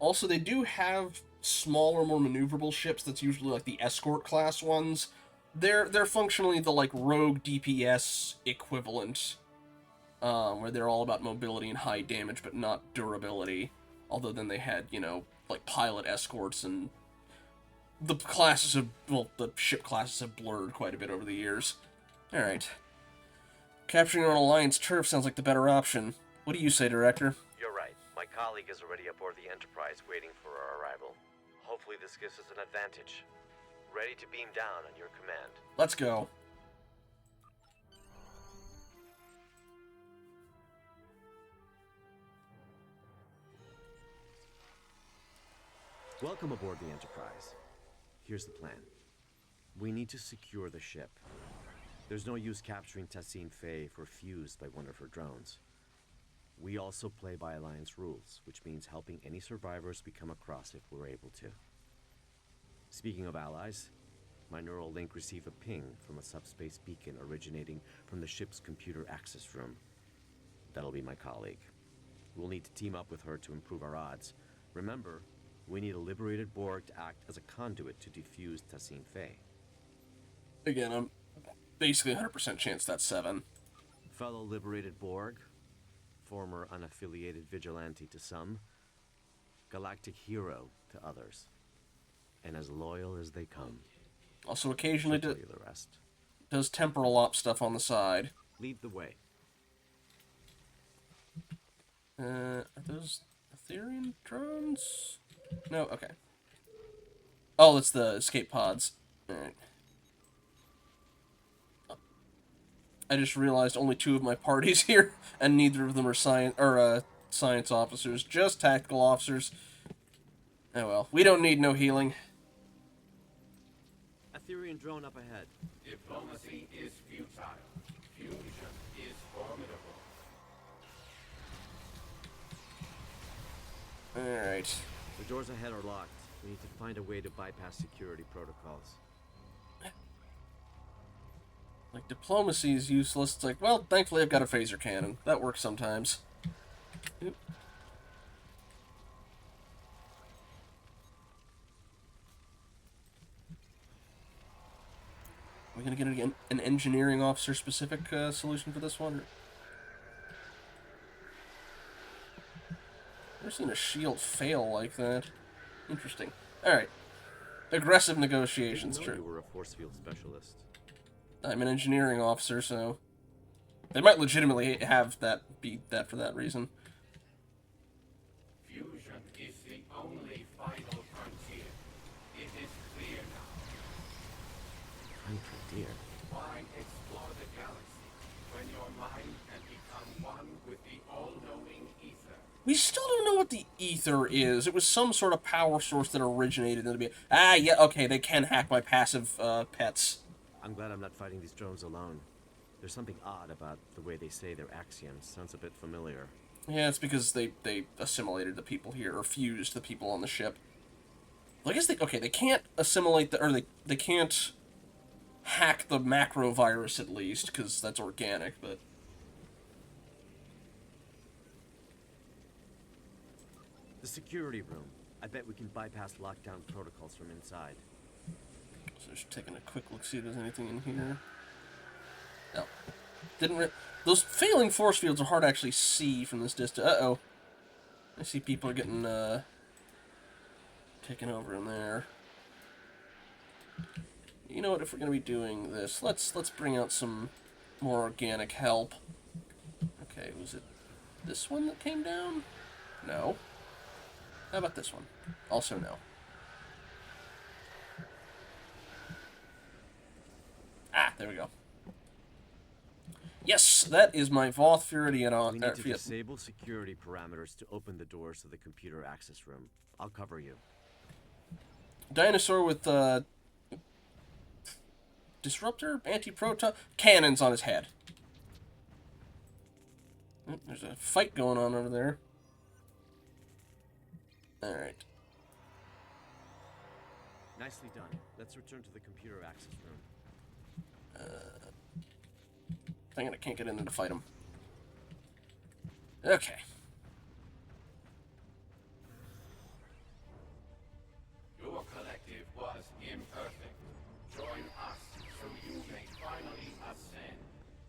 Also, they do have smaller, more maneuverable ships that's usually like the escort class ones. They're functionally the like rogue DPS equivalent, where they're all about mobility and high damage, but not durability. Although then they had, you know, like pilot escorts, and the classes of, well, the ship classes have blurred quite a bit over the years. Alright. Capturing on Alliance turf sounds like the better option. What do you say, Director? You're right. My colleague is already aboard the Enterprise waiting for our arrival. Hopefully this gives us an advantage. Ready to beam down on your command. Let's go. Welcome aboard the Enterprise. Here's the plan. We need to secure the ship. There's no use capturing Tassine Faye if we're fused by one of her drones. We also play by Alliance rules, which means helping any survivors we come across if we're able to. Speaking of allies, my neural link received a ping from a subspace beacon originating from the ship's computer access room. That'll be my colleague. We'll need to team up with her to improve our odds. Remember, we need a liberated Borg to act as a conduit to defuse Tassine Faye. Again, I'm basically 100% chance that's 7. Fellow liberated Borg, former unaffiliated vigilante to some, galactic hero to others, and as loyal as they come. Also occasionally I'll tell you the rest. does temporal op stuff on the side. Lead the way. Are those Aetherian drones? No? Okay. Oh, it's the escape pods. Alright. I just realized only 2 of my party's here, and neither of them are science officers, just tactical officers. Oh well, we don't need no healing. Aetherian drone up ahead. Diplomacy is futile. Fusion is formidable. Alright. The doors ahead are locked. We need to find a way to bypass security protocols. Like, diplomacy is useless. It's like, well, thankfully I've got a phaser cannon. That works sometimes. Oop. Are we gonna get an engineering officer specific solution for this one? Never seen a shield fail like that. Interesting. Alright. Aggressive negotiations, I didn't know true. you were a force field specialist. I'm an engineering officer, so they might legitimately have that be that for that reason. Fusion is the only final frontier. It is clear now. Frontier. Why explore the galaxy when your mind can become one with the all-knowing ether? We still don't know what the ether is. It was some sort of power source that originated in the beginning. Ah, yeah, okay, they can hack my passive pets. I'm glad I'm not fighting these drones alone. There's something odd about the way they say their axioms. Sounds a bit familiar. Yeah, it's because they assimilated the people here, or fused the people on the ship. Well, I guess they can't assimilate or they can't hack the macro virus at least, because that's organic, but... The security room. I bet we can bypass lockdown protocols from inside. So just taking a quick look, see if there's anything in here. No. Those failing force fields are hard to actually see from this distance. Uh-oh. I see people are getting, taken over in there. You know what, if we're going to be doing this, let's bring out some more organic help. Okay, was it this one that came down? No. How about this one? Also no. Ah, there we go. Yes, that is my Voth Furidian on. We need to disable security parameters to open the doors to the computer access room. I'll cover you. Dinosaur with disruptor, anti-proton, cannons on his head. Oh, there's a fight going on over there. Alright. Nicely done. Let's return to the computer access room. I can't get in there to fight him. Okay. Your collective was imperfect. Join us so you may finally ascend.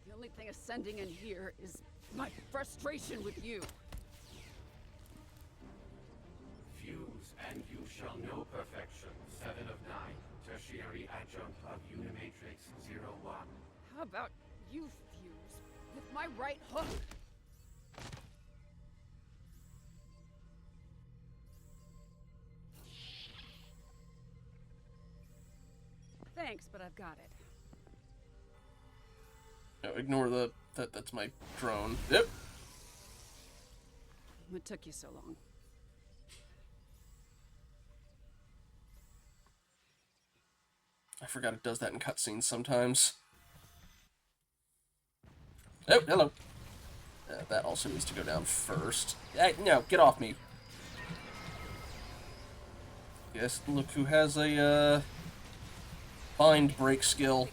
The only thing ascending in here is my frustration with you. Fuse and you shall know perfection. 7 of 9. Tertiary adjunct of Unimatrix 01. How about you fuse with my right hook? Thanks, but I've got it. No, ignore that's my drone. Yep. What took you so long? I forgot it does that in cutscenes sometimes. Oh, hello. That also needs to go down first. No, get off me. Yes, look who has a, bind break skill.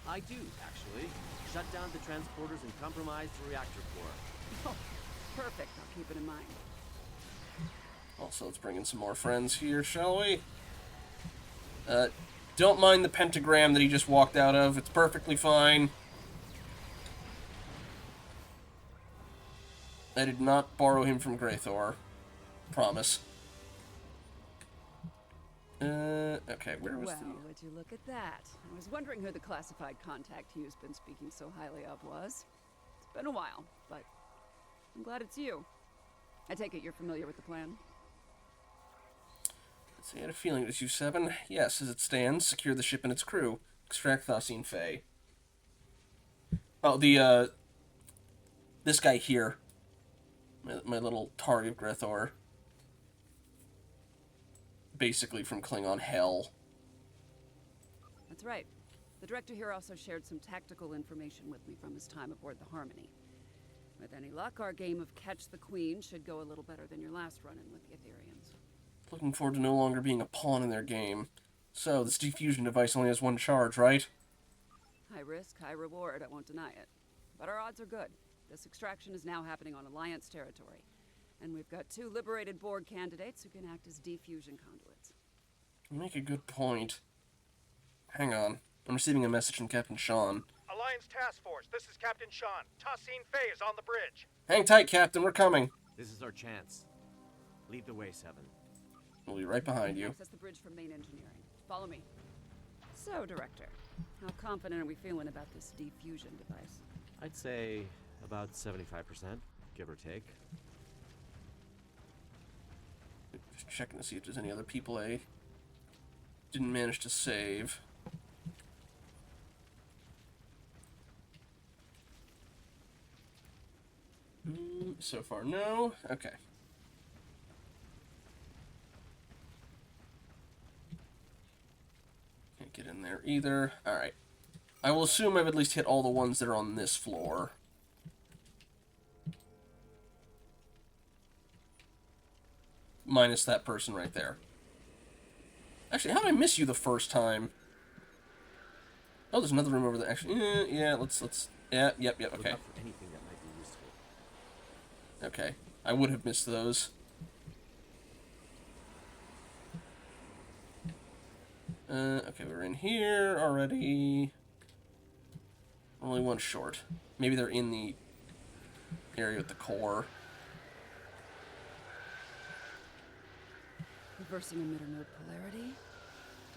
I do, actually. Shut down the transporters and compromise the reactor core. Oh, perfect. I'll keep it in mind. Also, let's bring in some more friends here, shall we? Don't mind the pentagram that he just walked out of. It's perfectly fine. I did not borrow him from Greythor. Promise. Okay, where was would you look at that? I was wondering who the classified contact Hugh's been speaking so highly of was. It's been a while, but I'm glad it's you. I take it you're familiar with the plan? I had a feeling it was you, 7. Yes, as it stands, secure the ship and its crew. Extract Thasine Faye. Oh, this guy here. My little target of Grethor. Basically from Klingon hell. That's right. The director here also shared some tactical information with me from his time aboard the Harmony. With any luck, our game of Catch the Queen should go a little better than your last run-in with the Aetherians. Looking forward to no longer being a pawn in their game. So, this diffusion device only has one charge, right? High risk, high reward, I won't deny it. But our odds are good. This extraction is now happening on Alliance territory. And we've got 2 liberated Borg candidates who can act as diffusion conduits. You make a good point. Hang on. I'm receiving a message from Captain Sean. Alliance Task Force, this is Captain Sean. Thasine Faye is on the bridge. Hang tight, Captain. We're coming. This is our chance. Lead the way, 7. We'll be right behind you. Access the bridge from main engineering. Follow me. So, Director, how confident are we feeling about this diffusion device? I'd say about 75%, give or take. Just checking to see if there's any other people I didn't manage to save. So far, no. Okay. Can't get in there either. Alright. I will assume I've at least hit all the ones that are on this floor. Minus that person right there. Actually, how did I miss you the first time? Oh, there's another room over there. Actually, yeah, let's... Yeah, yep, okay. Look out for anything that might be useful. Okay. I would have missed those. Okay, we're in here already. Only one short. Maybe they're in the area with the core. Reversing emitter node polarity.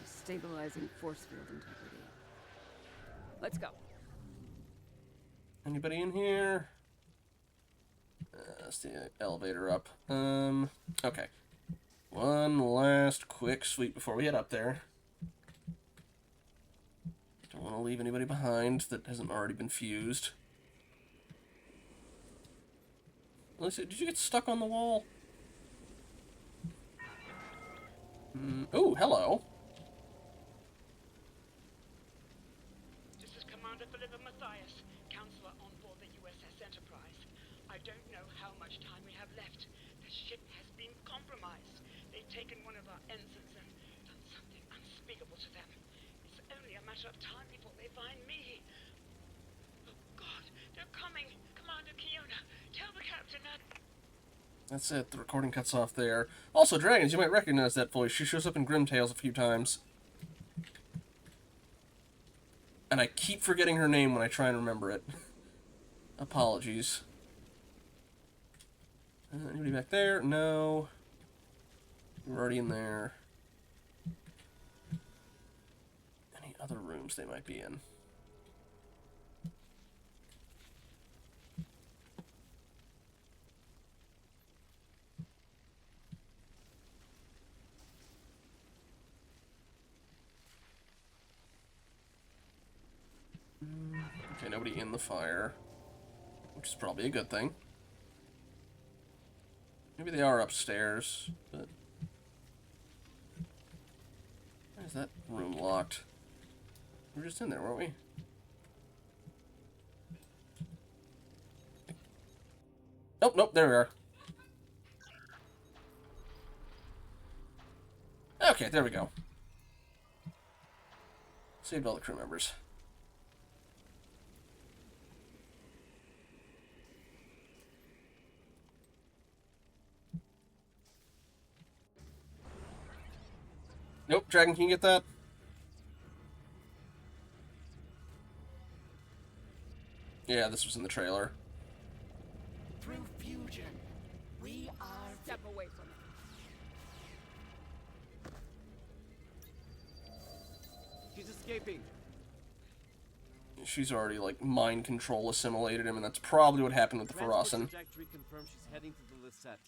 Destabilizing force field integrity. Let's go. Anybody in here? That's the elevator up. Okay. One last quick sweep before we head up there. Don't want to leave anybody behind that hasn't already been fused. Lisa, did you get stuck on the wall? Oh, hello. This is Commander Philippa Matthias, counselor on board the USS Enterprise. I don't know how much time we have left. The ship has been compromised. They've taken one of our ensigns and done something unspeakable to them. It's only a matter of time before they find me. Oh God, they're coming. Commander Kiona, tell the captain that... That's it. The recording cuts off there. Also, Dragons, you might recognize that voice. She shows up in Grim Tales a few times. And I keep forgetting her name when I try and remember it. Apologies. Anybody back there? No. We're already in there. Any other rooms they might be in? Okay, nobody in the fire, which is probably a good thing. Maybe they are upstairs, but... Why is that room locked? We were just in there, weren't we? Oh, nope, there we are. Okay, there we go. Saved all the crew members. Nope, Dragon, can you get that? Yeah, this was in the trailer. Through fusion, we are... Step away from it. She's escaping. She's already, like, mind control assimilated him, and that's probably what happened with the Farasan. Trajectory confirms she's heading to the Lisette.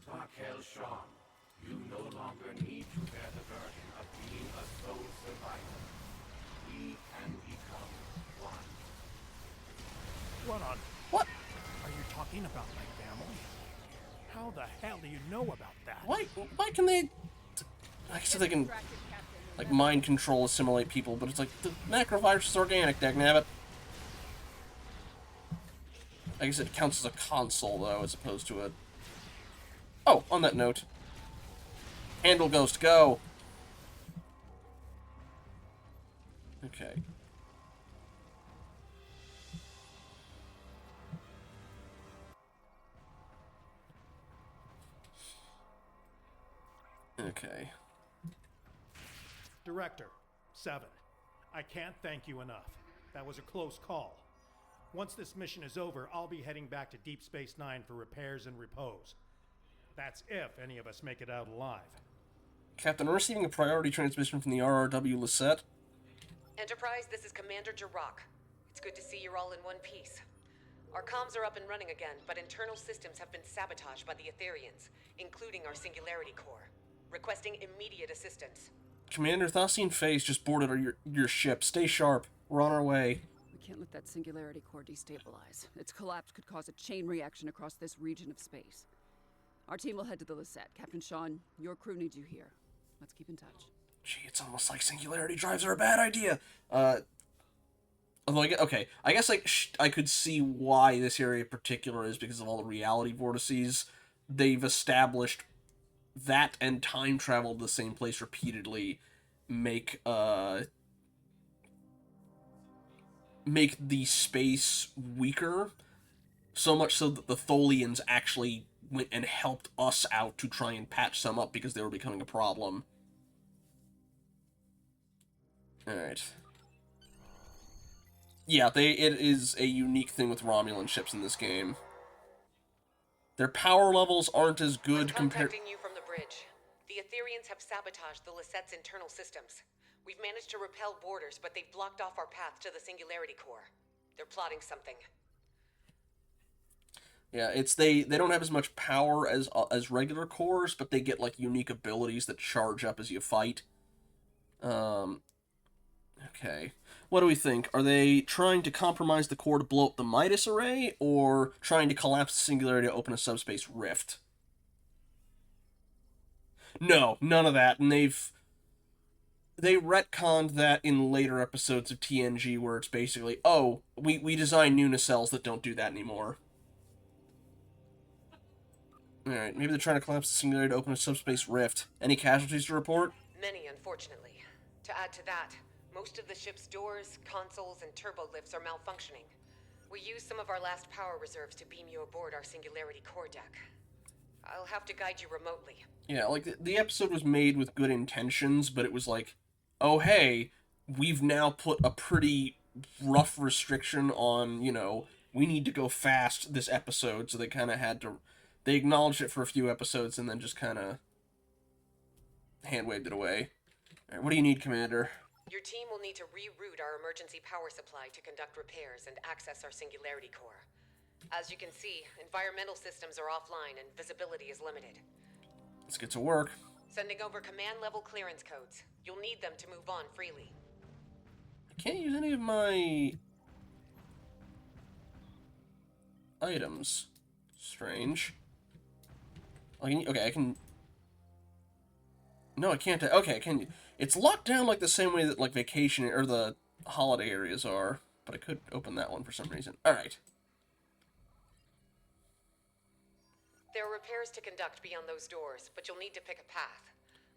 Raquel Shawn, you no longer need to bear the burden of being a sole survivor. We can become one. Run on. What? Are you talking about my family? How the hell do you know about that? Why can they... I guess they can, like, mind control assimilate people, but it's like, the macrovirus is organic, dagnabbit. I guess it counts as a console, though, as opposed to a... Oh, on that note. Handle Ghost, go! Okay. Okay. Director, 7. I can't thank you enough. That was a close call. Once this mission is over, I'll be heading back to Deep Space Nine for repairs and repose. That's if any of us make it out alive. Captain, I'm receiving a priority transmission from the RRW Lisette. Enterprise, this is Commander Jirok. It's good to see you're all in one piece. Our comms are up and running again, but internal systems have been sabotaged by the Aetherians, including our Singularity Core. Requesting immediate assistance. Commander, Thasian Phase just boarded your ship. Stay sharp. We're on our way. We can't let that singularity core destabilize. Its collapse could cause a chain reaction across this region of space. Our team will head to the Lisette. Captain Sean, your crew needs you here. Let's keep in touch. Gee, it's almost like singularity drives are a bad idea. Although, I guess I could see why this area in particular is because of all the reality vortices. They've established that and time travel to the same place repeatedly make the space weaker, so much so that the Tholians actually went and helped us out to try and patch some up because they were becoming a problem. Alright. Yeah, it is a unique thing with Romulan ships in this game. Their power levels aren't as good compared... Contacting you from the bridge. The Aetherians have sabotaged the Lisette's internal systems. We've managed to repel boarders, but they've blocked off our path to the Singularity Core. They're plotting something. Yeah, they don't have as much power as regular cores, but they get, like, unique abilities that charge up as you fight. Okay. What do we think? Are they trying to compromise the core to blow up the Midas Array, or trying to collapse the Singularity to open a subspace rift? No, none of that, and they retconned that in later episodes of TNG, where it's basically, oh, we designed new nacelles that don't do that anymore. Alright, maybe they're trying to collapse the Singularity to open a subspace rift. Any casualties to report? Many, unfortunately. To add to that, most of the ship's doors, consoles, and turbo lifts are malfunctioning. We used some of our last power reserves to beam you aboard our Singularity core deck. I'll have to guide you remotely. Yeah, like, the episode was made with good intentions, but it was like, oh hey, we've now put a pretty rough restriction on, we need to go fast this episode, so they kind of had to... They acknowledged it for a few episodes, and then just kind of hand-waved it away. Alright, what do you need, Commander? Your team will need to reroute our emergency power supply to conduct repairs and access our Singularity Core. As you can see, environmental systems are offline and visibility is limited. Let's get to work. Sending over command-level clearance codes. You'll need them to move on freely. I can't use any of my items. Strange. Okay, I can... No, I can't... Okay, I can... It's locked down like the same way that, like, vacation or the holiday areas are, but I could open that one for some reason. Alright. There are repairs to conduct beyond those doors, but you'll need to pick a path.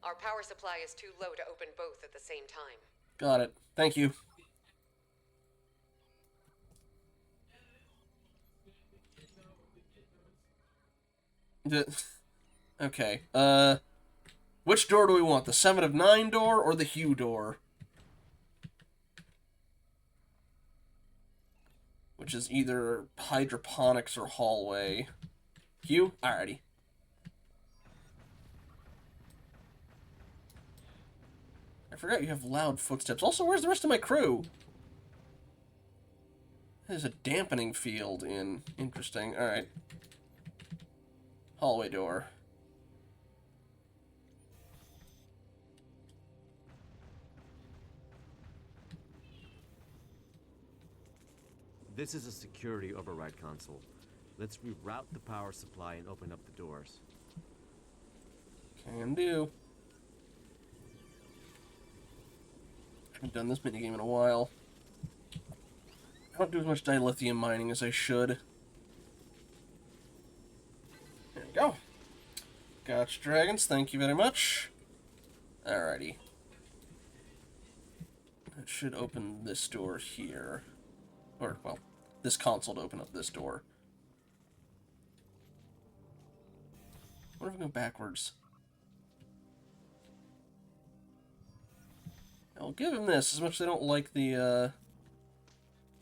Our power supply is too low to open both at the same time. Got it. Thank you. Okay, which door do we want? The 7 of 9 door or the Hue door? Which is either hydroponics or hallway. Hue? Alrighty. I forgot you have loud footsteps. Also, where's the rest of my crew? There's a dampening field in. Interesting. Alright. Hallway door. This is a security override console. Let's reroute the power supply and open up the doors. Can do. Haven't done this minigame in a while. I don't do as much dilithium mining as I should. There we go. Gotcha, dragons. Thank you very much. Alrighty. That should open this door here. Or, well, this console to open up this door. What if we go backwards? I'll give him this, as much as I don't like the, as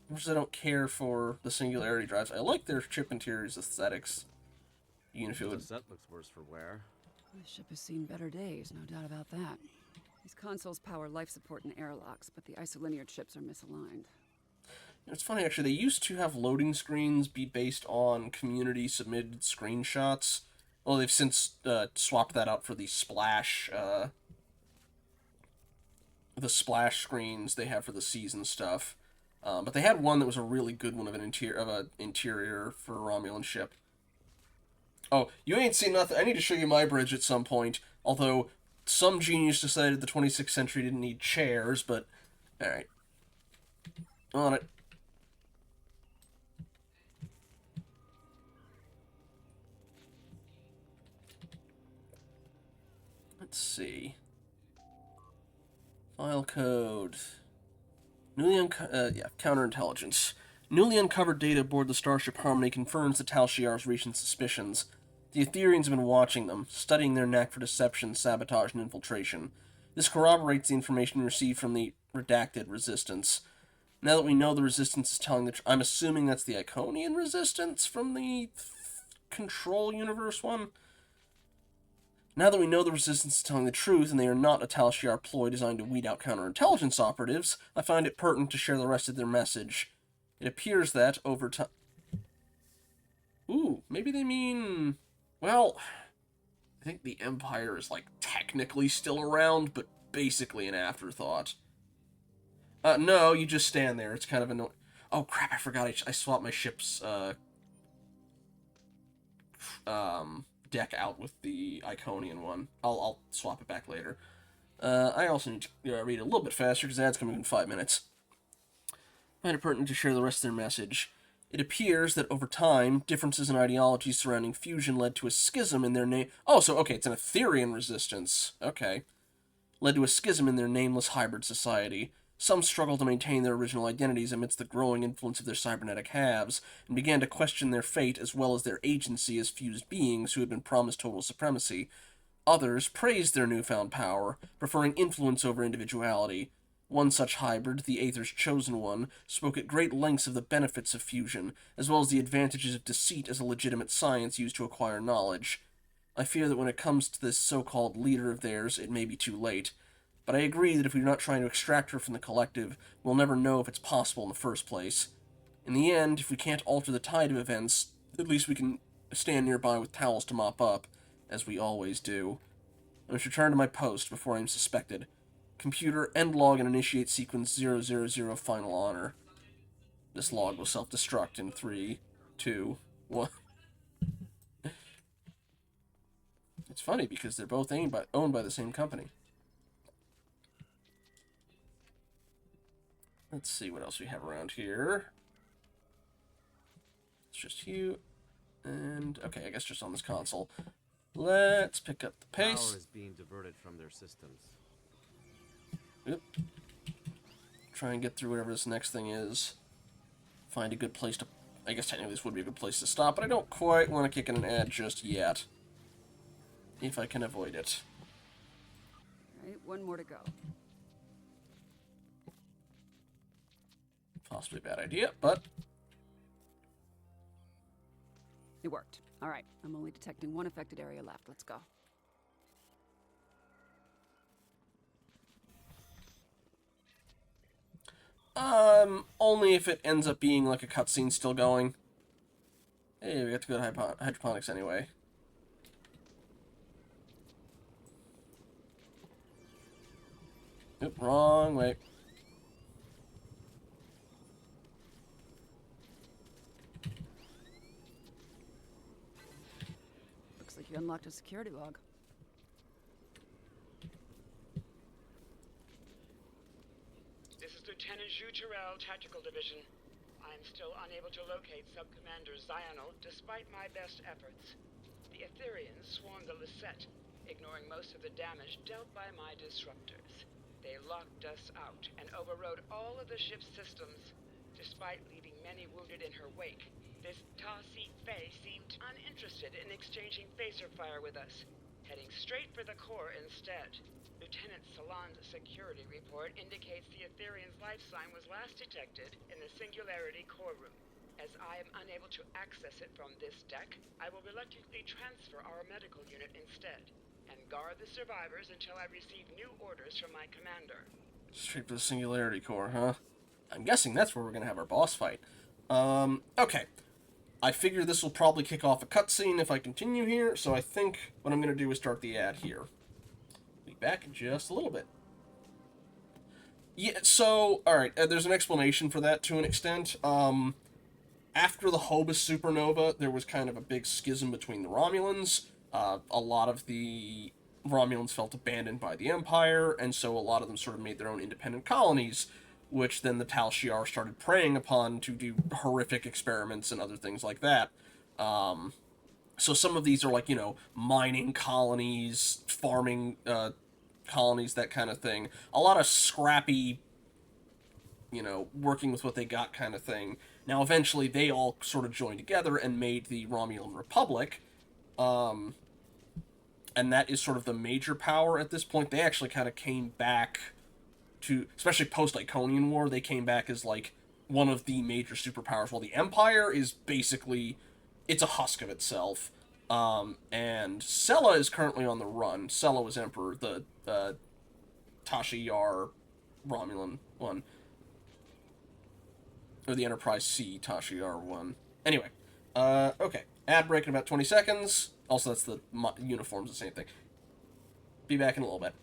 much as I don't care for the Singularity drives. I like their chip interiors aesthetics. Even if it would... The set looks worse for wear. The ship has seen better days, no doubt about that. These consoles power life support and airlocks, but the isolinear chips are misaligned. It's funny, actually, they used to have loading screens be based on community-submitted screenshots. Well, they've since swapped that out for the Splash the splash screens they have for the season stuff. But they had one that was a really good one of an interior for a Romulan ship. Oh, you ain't seen nothing. I need to show you my bridge at some point. Although some genius decided the 26th century didn't need chairs, but all right, on it. Let's see. File code. Counterintelligence. Newly uncovered data aboard the starship Harmony confirms the Tal Shiar's recent suspicions. The Aetherians have been watching them, studying their knack for deception, sabotage, and infiltration. This corroborates the information received from the redacted Resistance. Now that we know the Resistance is telling the truth, I'm assuming that's the Iconian Resistance from the Control Universe one? Now that we know the Resistance is telling the truth, and they are not a Tal Shiar ploy designed to weed out counterintelligence operatives, I find it pertinent to share the rest of their message. It appears that, over time... Ooh, maybe they mean... Well, I think the Empire is, like, technically still around, but basically an afterthought. No, you just stand there. It's kind of annoying. Oh, crap, I forgot I swapped my ship's, deck out with the Iconian one. I'll swap it back later. I also need to read a little bit faster, because that's coming in 5 minutes. I find it pertinent to share the rest of their message. It appears that over time, differences in ideologies surrounding fusion led to a schism in their name. Oh, so, okay, it's an Aetherian resistance. Okay. Led to a schism in their nameless hybrid society. Some struggled to maintain their original identities amidst the growing influence of their cybernetic halves, and began to question their fate as well as their agency as fused beings who had been promised total supremacy. Others praised their newfound power, preferring influence over individuality. One such hybrid, the Aether's Chosen One, spoke at great lengths of the benefits of fusion, as well as the advantages of deceit as a legitimate science used to acquire knowledge. I fear that when it comes to this so-called leader of theirs, it may be too late. But I agree that if we're not trying to extract her from the collective, we'll never know if it's possible in the first place. In the end, if we can't alter the tide of events, at least we can stand nearby with towels to mop up, as we always do. I must return to my post before I am suspected. Computer, end log and initiate sequence 000 final honor. This log will self-destruct in 3, 2, 1. It's funny because they're both owned by the same company. Let's see what else we have around here. It's just you. And, okay, I guess just on this console. Let's pick up the pace. Power is being diverted from their systems. Oop. Try and get through whatever this next thing is. Find a good place to... I guess technically this would be a good place to stop, but I don't quite want to kick in an ad just yet. If I can avoid it. Alright, one more to go. Possibly a bad idea, but... It worked. Alright, I'm only detecting one affected area left. Let's go. Only if it ends up being like a cutscene still going. Hey, we got to go to hydroponics anyway. Oop, wrong way. Looks like you unlocked a security log. This is Lieutenant Zhu Terrell, Tactical Division. I am still unable to locate Sub-Commander Zional despite my best efforts. The Aetherians swarmed the Lisette, ignoring most of the damage dealt by my disruptors. They locked us out and overrode all of the ship's systems, despite leaving many wounded in her wake. This Ta-Si Fei seemed uninterested in exchanging phaser fire with us, heading straight for the core instead. Lieutenant Salon's security report indicates the Aetherian's life sign was last detected in the Singularity core room. As I am unable to access it from this deck, I will reluctantly transfer our medical unit instead, and guard the survivors until I receive new orders from my commander. Straight to the Singularity core, huh? I'm guessing that's where we're gonna have our boss fight. Okay. I figure this will probably kick off a cutscene if I continue here, so I think what I'm gonna do is start the ad here. Back in just a little bit. Yeah, so, alright, there's an explanation for that to an extent. After the Hobus supernova, there was kind of a big schism between the Romulans. A lot of the Romulans felt abandoned by the Empire, and so a lot of them sort of made their own independent colonies, which then the Tal Shiar started preying upon to do horrific experiments and other things like that. So some of these are like, mining colonies, farming colonies, that kind of thing. A lot of scrappy, working with what they got kind of thing. Now, eventually, they all sort of joined together and made the Romulan Republic, and that is sort of the major power at this point. They actually kind of came back to, especially post-Iconian War, they came back as, like, one of the major superpowers, while the Empire is basically, it's a husk of itself. And Sela is currently on the run. Sela was Emperor, the Tasha Yar Romulan one. Or the Enterprise C Tasha Yar one. Anyway, okay. Ad break in about 20 seconds. Also, that's the uniforms, the same thing. Be back in a little bit.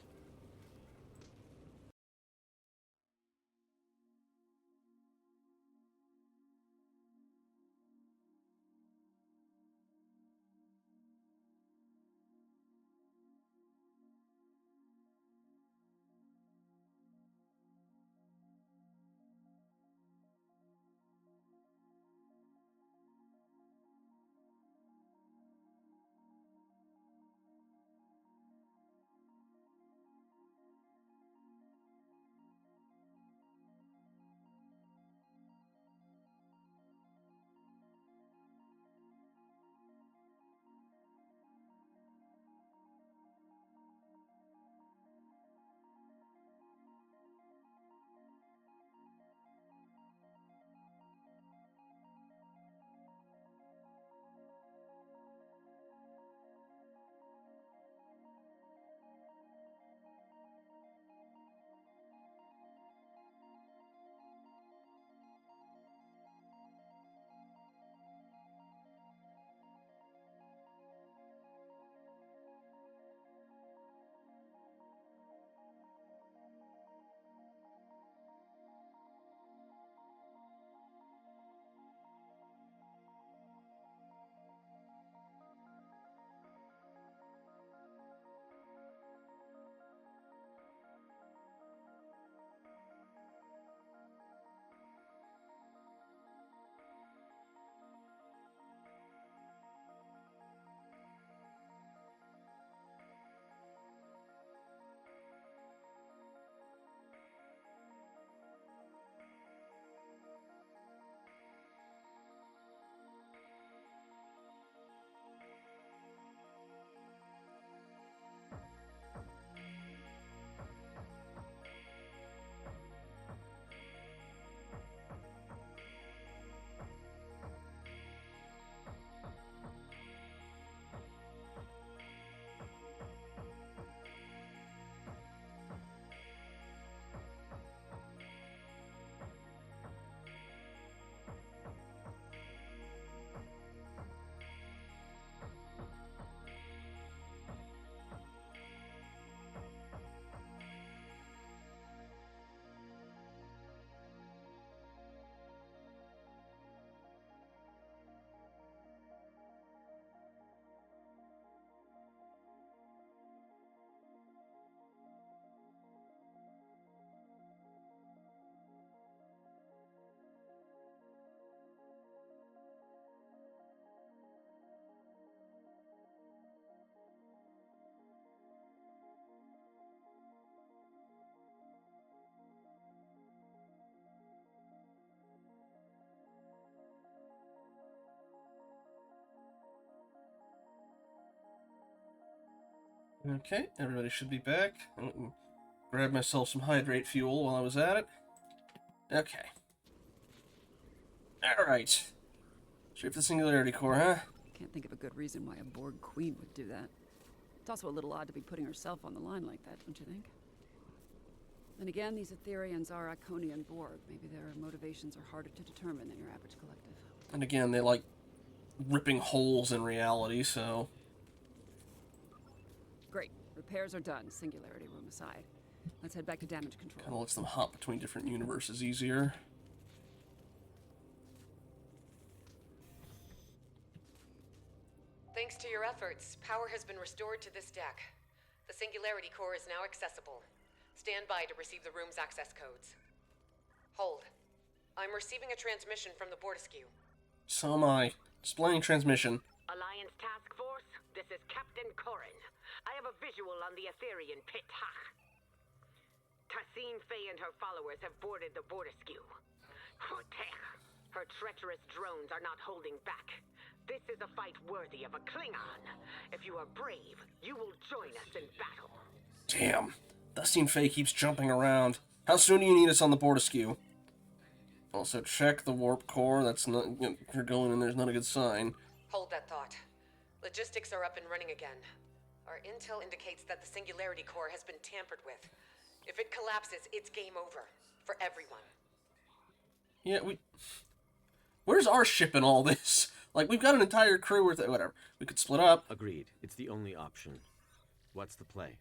Okay, everybody should be back. Grab myself some hydrate fuel while I was at it. Okay. Alright. Straight for the Singularity Core, huh? Can't think of a good reason why a Borg queen would do that. It's also a little odd to be putting herself on the line like that, don't you think? Then again, these Aetherians are Iconian Borg. Maybe their motivations are harder to determine than your average collective. And again, they like ripping holes in reality, so... Great. Repairs are done, Singularity room aside. Let's head back to damage control. Kind of lets them hop between different universes easier. Thanks to your efforts, power has been restored to this deck. The Singularity Core is now accessible. Stand by to receive the room's access codes. Hold. I'm receiving a transmission from the Bortiskew. So am I. Displaying transmission. Alliance Task Force, this is Captain Corin. I have a visual on the Aetherian pit. Tassine Faye and her followers have boarded the Bortiskew. Her treacherous drones are not holding back. This is a fight worthy of a Klingon. If you are brave, you will join us in battle. Damn. Tassine Faye keeps jumping around. How soon do you need us on the Bortiskew? Also, check the warp core. That's not... If you're going in, there's not a good sign. Hold that thought. Logistics are up and running again. Our intel indicates that the Singularity Core has been tampered with. If it collapses, it's game over. For everyone. Yeah, Where's our ship in all this? Like, we've got an entire crew worth... Whatever. We could split up. Agreed. It's the only option. What's the play?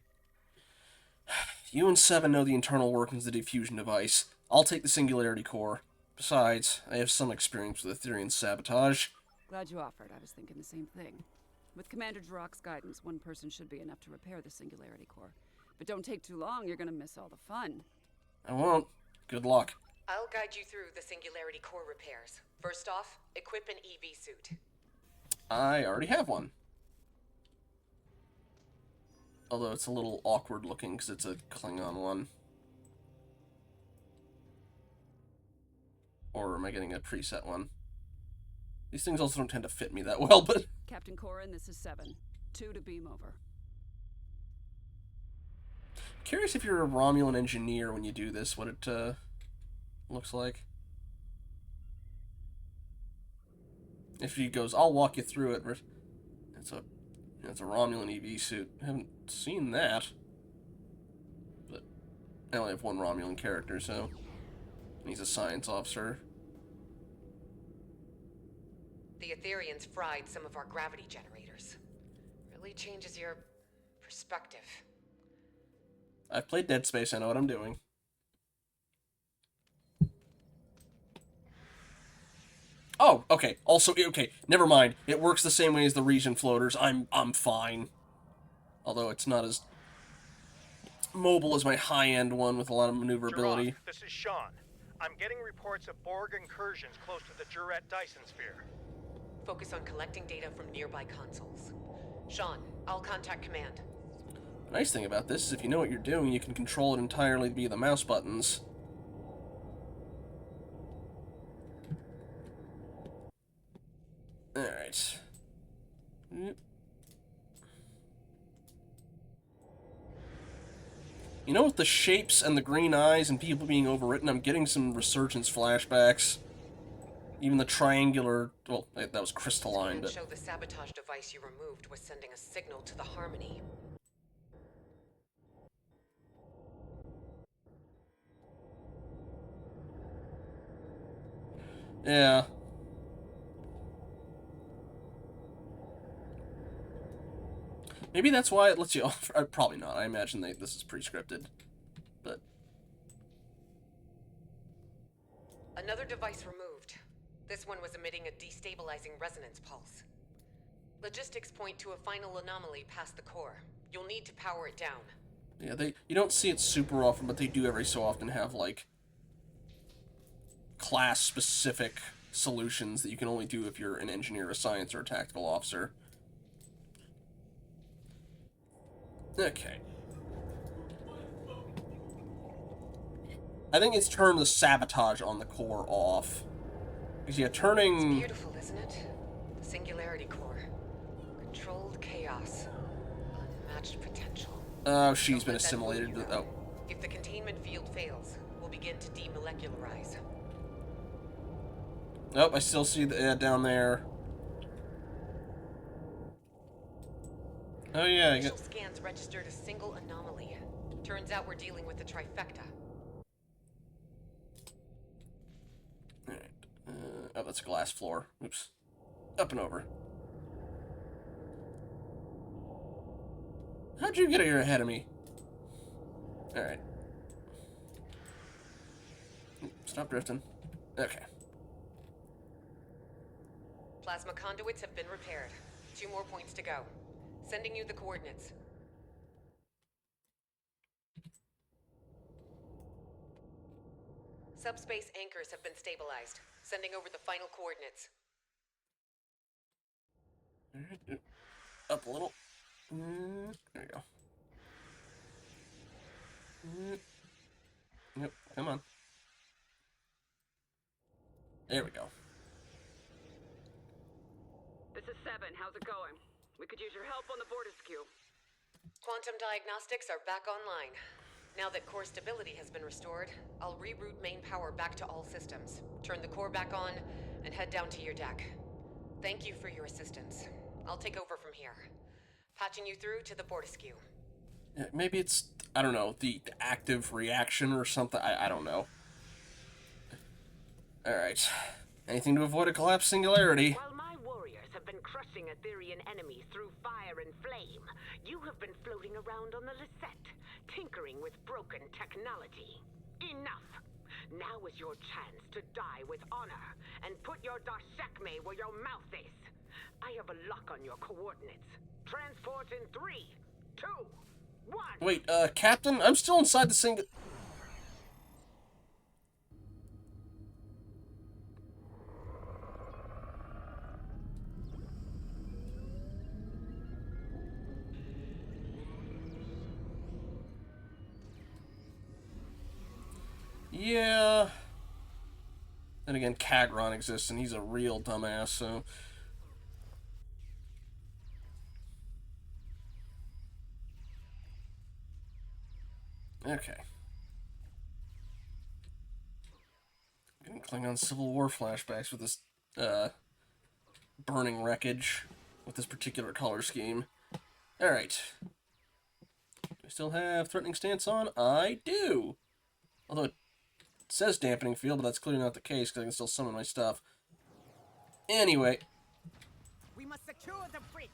You and Seven know the internal workings of the diffusion device. I'll take the Singularity Core. Besides, I have some experience with Aetherian sabotage. Glad you offered. I was thinking the same thing. With Commander Jirok's guidance, one person should be enough to repair the Singularity Core. But don't take too long, you're gonna miss all the fun. I won't. Good luck. I'll guide you through the Singularity Core repairs. First off, equip an EV suit. I already have one. Although it's a little awkward looking because it's a Klingon one. Or am I getting a preset one? These things also don't tend to fit me that well, but... Captain Corin, this is 7. 2 to beam over. Curious if you're a Romulan engineer when you do this, what it looks like. If he goes, I'll walk you through it. It's a Romulan EV suit. I haven't seen that. But I only have one Romulan character, so... He's a science officer. The Aetherians fried some of our gravity generators. Really changes your perspective. I've played Dead Space, I know what I'm doing. Oh, okay. Also, okay, never mind. It works the same way as the region floaters. I'm fine. Although it's not as mobile as my high-end one with a lot of maneuverability. Jirok, this is Sean. I'm getting reports of Borg incursions close to the Juret Dyson sphere. Focus on collecting data from nearby consoles. Sean, I'll contact command. The nice thing about this is if you know what you're doing, you can control it entirely via the mouse buttons. Alright. You know, with the shapes and the green eyes and people being overwritten, I'm getting some Resurgence flashbacks. Even the triangular... Well, that was crystalline, but... Show the sabotage device you removed was sending a signal to the Harmony. Yeah. Maybe that's why it lets you off. Probably not. I imagine this is pre-scripted. But... Another device removed. This one was emitting a destabilizing resonance pulse. Logistics point to a final anomaly past the core. You'll need to power it down. Yeah, you don't see it super often, but they do every so often have, like, class-specific solutions that you can only do if you're an engineer, a science, or a tactical officer. Okay. I think it's turned the sabotage on the core off. Because, yeah, turning... It's beautiful, isn't it? The Singularity Core. Controlled chaos. Unmatched potential. Oh, she's been assimilated. Oh. If the containment field fails, we'll begin to demolecularize. Nope, I still see the down there. Oh yeah, Initial scans registered a single anomaly. Turns out we're dealing with the trifecta. Alright. Oh, that's a glass floor. Oops. Up and over. How'd you get here ahead of me? Alright. Stop drifting. Okay. Plasma conduits have been repaired. 2 more points to go. Sending you the coordinates. Subspace anchors have been stabilized. Sending over the final coordinates. Alright, up a little. There you go. Yep, come on. There we go. This is 7. How's it going? We could use your help on the Bortisque. Quantum diagnostics are back online. Now that core stability has been restored, I'll reroute main power back to all systems, turn the core back on, and head down to your deck. Thank you for your assistance. I'll take over from here. Patching you through to the Bortisque. Yeah, maybe it's, I don't know, the active reaction or something. I don't know. Alright. Anything to avoid a collapsed singularity. While my warriors have been crushing Aetherian enemies through fire and flame, you have been floating around on the Lisette, tinkering with broken technology. Enough! Now is your chance to die with honor, and put your Darshekme where your mouth is. I have a lock on your coordinates. Transport in 3, 2, 1. Wait, Captain? I'm still inside the single... Yeah. Then again, Kagron exists, and he's a real dumbass, so... Okay. Getting Klingon Civil War flashbacks with this, burning wreckage with this particular color scheme. Alright. Do I still have Threatening Stance on? I do! Although it says Dampening Field, but that's clearly not the case, because I can still summon my stuff. Anyway. We must secure the bridge.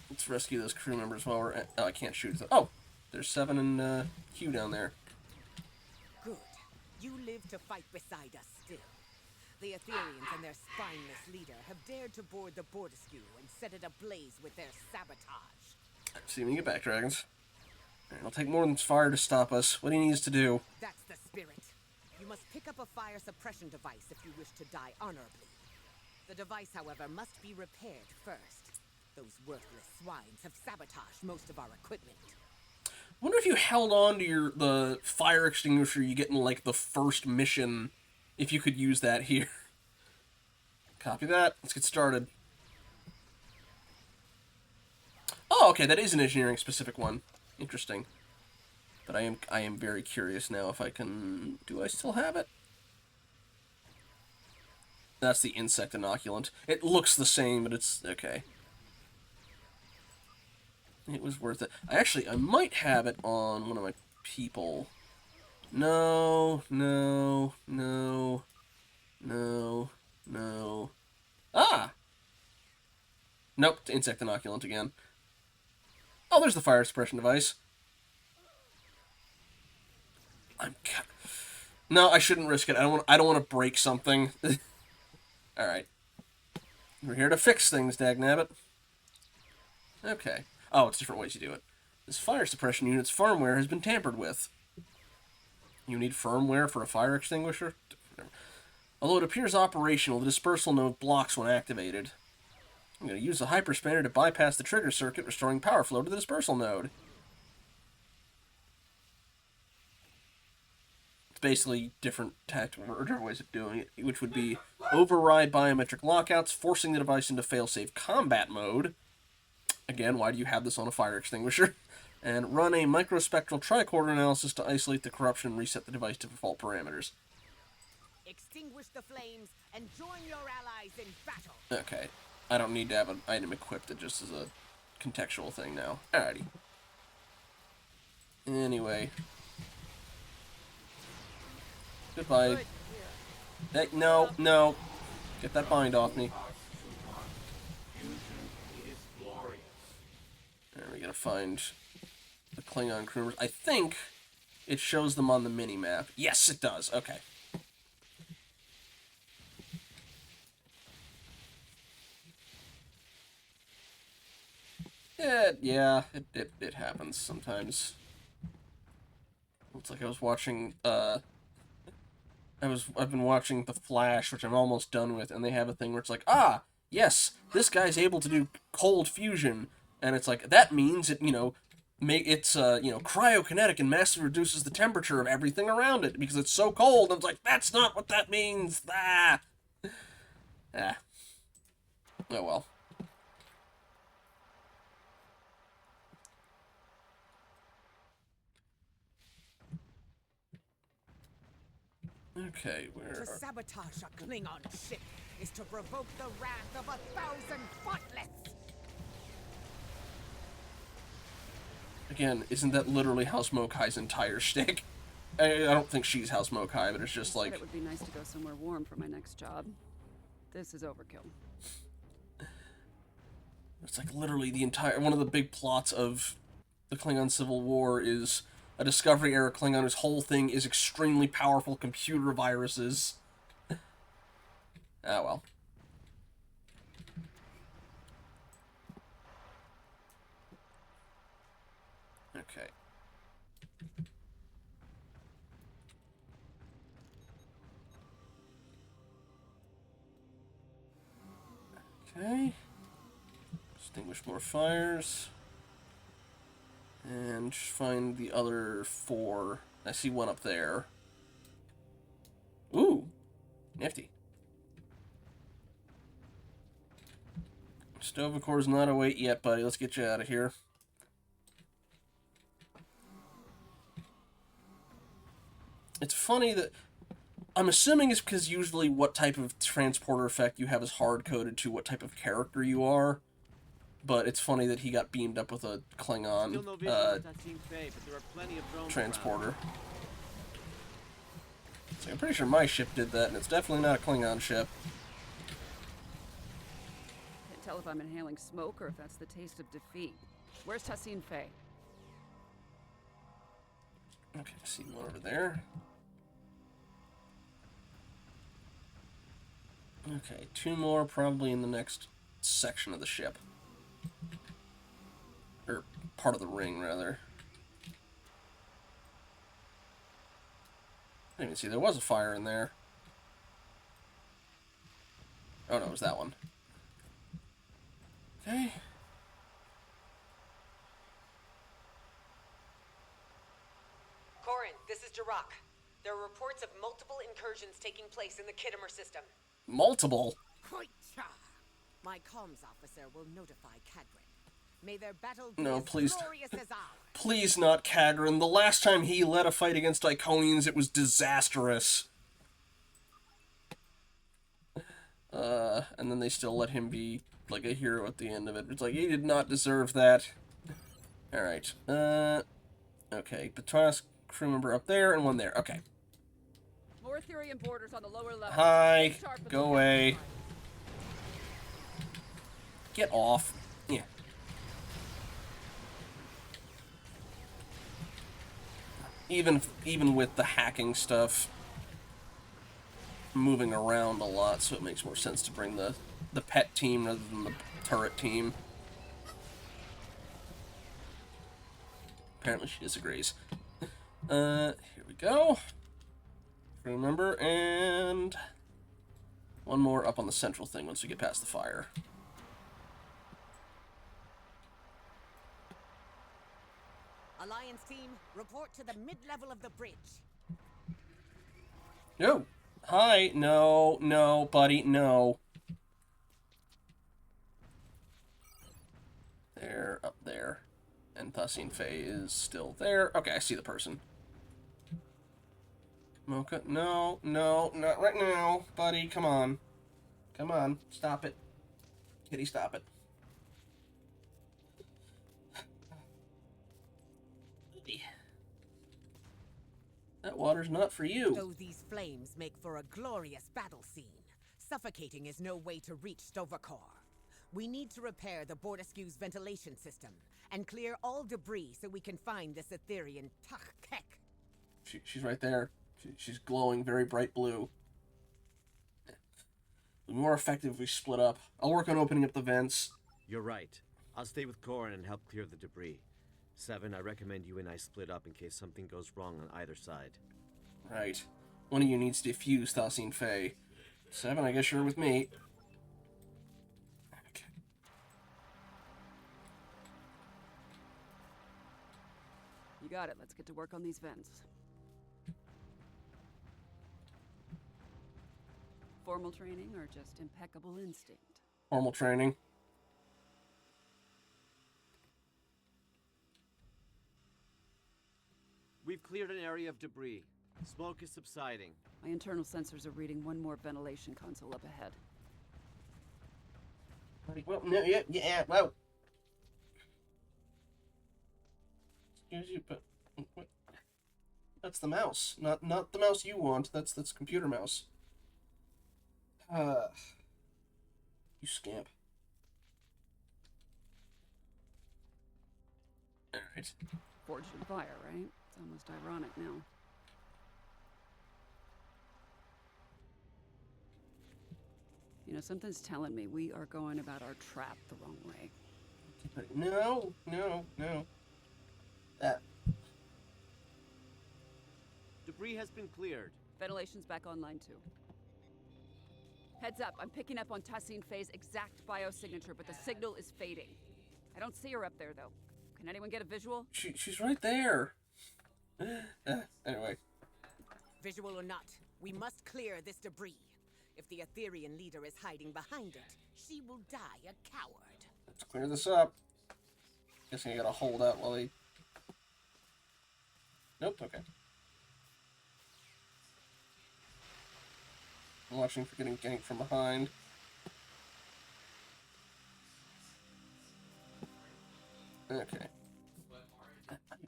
Let's rescue those crew members while we're at... Oh, I can't shoot. Oh! There's 7 and Q down there. Good. You live to fight beside us still. The Aetherians and their spineless leader have dared to board the Bortisque and set it ablaze with their sabotage. See when you get back, dragons. Alright, it'll take more than fire to stop us. What he needs to do... That's the spirit. You must pick up a fire suppression device if you wish to die honorably. The device, however, must be repaired first. Those worthless swines have sabotaged most of our equipment. I wonder if you held on to the fire extinguisher you get in, like, the first mission, if you could use that here. Copy that. Let's get started. Oh, okay, that is an engineering-specific one. Interesting. But I am very curious now if I can... Do I still have it? That's the insect inoculant. It looks the same, but it's... Okay. It was worth it. I might have it on one of my people. No. Ah! Nope, it's insect inoculant again. Oh, there's the fire suppression device. No, I shouldn't risk it. I don't want to break something. Alright. We're here to fix things, dagnabbit. Okay. Oh, it's different ways you do it. This fire suppression unit's firmware has been tampered with. You need firmware for a fire extinguisher? Although it appears operational, the dispersal node blocks when activated. I'm going to use the hyperspanner to bypass the trigger circuit, restoring power flow to the dispersal node. It's basically different tactical or different ways of doing it, which would be override biometric lockouts, forcing the device into failsafe combat mode. Again, why do you have this on a fire extinguisher? And run a microspectral tricorder analysis to isolate the corruption and reset the device to default parameters. Extinguish the flames and join your allies in battle. Okay. I don't need to have an item equipped, it just is a contextual thing now. Alrighty. Anyway. Goodbye. Hey, no. Get that bind off me. There, we gotta find the Klingon crew members. I think it shows them on the mini-map. Yes, it does. Okay. It happens sometimes. Looks like I was watching, I've been watching The Flash, which I'm almost done with, and they have a thing where it's like, yes, this guy's able to do cold fusion, and it's like, that means it, it's, cryokinetic and massively reduces the temperature of everything around it, because it's so cold, and it's like, that's not what that means, Oh well. Okay, To sabotage a Klingon ship is to provoke the wrath of 1,000 Footlets! Again, isn't that literally House Mokai's entire shtick? I don't think she's House Mokai, but it's just like... It would be nice to go somewhere warm for my next job. This is overkill. It's like literally the entire... One of the big plots of the Klingon Civil War is a Discovery-era Klingon whose whole thing is extremely powerful computer viruses. Well. Okay. Okay. Extinguish more fires. And find the other 4. I see one up there. Ooh. Nifty. Stovacore's not awake yet, buddy. Let's get you out of here. It's funny that... I'm assuming it's because usually what type of transporter effect you have is hard-coded to what type of character you are. But it's funny that he got beamed up with a Klingon transporter. So I'm pretty sure my ship did that, and it's definitely not a Klingon ship. Can't tell if I'm inhaling smoke or if that's the taste of defeat. Where's Tassine Faye? Okay, I see one over there. Okay, 2 more probably in the next section of the ship. Or part of the ring, rather. I didn't even see there was a fire in there. Oh no, it was that one. Okay. Corin, this is Jirok. There are reports of multiple incursions taking place in the Kittimer system. Multiple? Hoitcha! My comms officer will notify Kadrin. May their battle be No, as please. glorious as ours. Please not Kadrin. The last time he led a fight against Iconians, it was disastrous. And then they still let him be, like, a hero at the end of it. It's like, he did not deserve that. Alright. Okay. Batas crew member up there, and one there. Okay. More Aetherian boarders on the lower level. Hi. Go away. Get off. Yeah. Even with the hacking stuff moving around a lot, so it makes more sense to bring the pet team rather than the turret team. Apparently she disagrees. Here we go. Remember, and one more up on the central thing once we get past the fire. Alliance team, report to the mid-level of the bridge. No. Hi. No, no, buddy, no. There, up there. And Tassine Faye is still there. Okay, I see the person. Mocha, no, no, not right now. Buddy, come on. Come on, stop it. Kitty, stop it. That water's not for you. Though these flames make for a glorious battle scene, suffocating is no way to reach Stovacore. We need to repair the Bordaskew's ventilation system and clear all debris so we can find this Aetherian Tachkek. She's right there. She's glowing very bright blue. It'll be more effective if we split up. I'll work on opening up the vents. You're right. I'll stay with Corin and help clear the debris. 7, I recommend you and I split up in case something goes wrong on either side. Right. One of you needs to defuse Tassine Faye. 7, I guess you're with me. Okay. You got it. Let's get to work on these vents. Formal training or just impeccable instinct? Formal training. We've cleared an area of debris. Smoke is subsiding. My internal sensors are reading one more ventilation console up ahead. Well, no, yeah, well. Excuse you, but what? That's the mouse, not the mouse you want. That's computer mouse. You scamp. All right. Forged in fire, right? It's almost ironic now. You know, something's telling me we are going about our trap the wrong way. No. That. Debris has been cleared. Ventilation's back online too. Heads up, I'm picking up on Tassine Faye's exact biosignature, but the signal is fading. I don't see her up there though. Can anyone get a visual? She's right there. Anyway. Visual or not, we must clear this debris. If the Aetherian leader is hiding behind it, she will die a coward. Let's clear this up. Guessing I gotta hold out while they... Nope, okay. I'm watching for getting ganked from behind. Okay.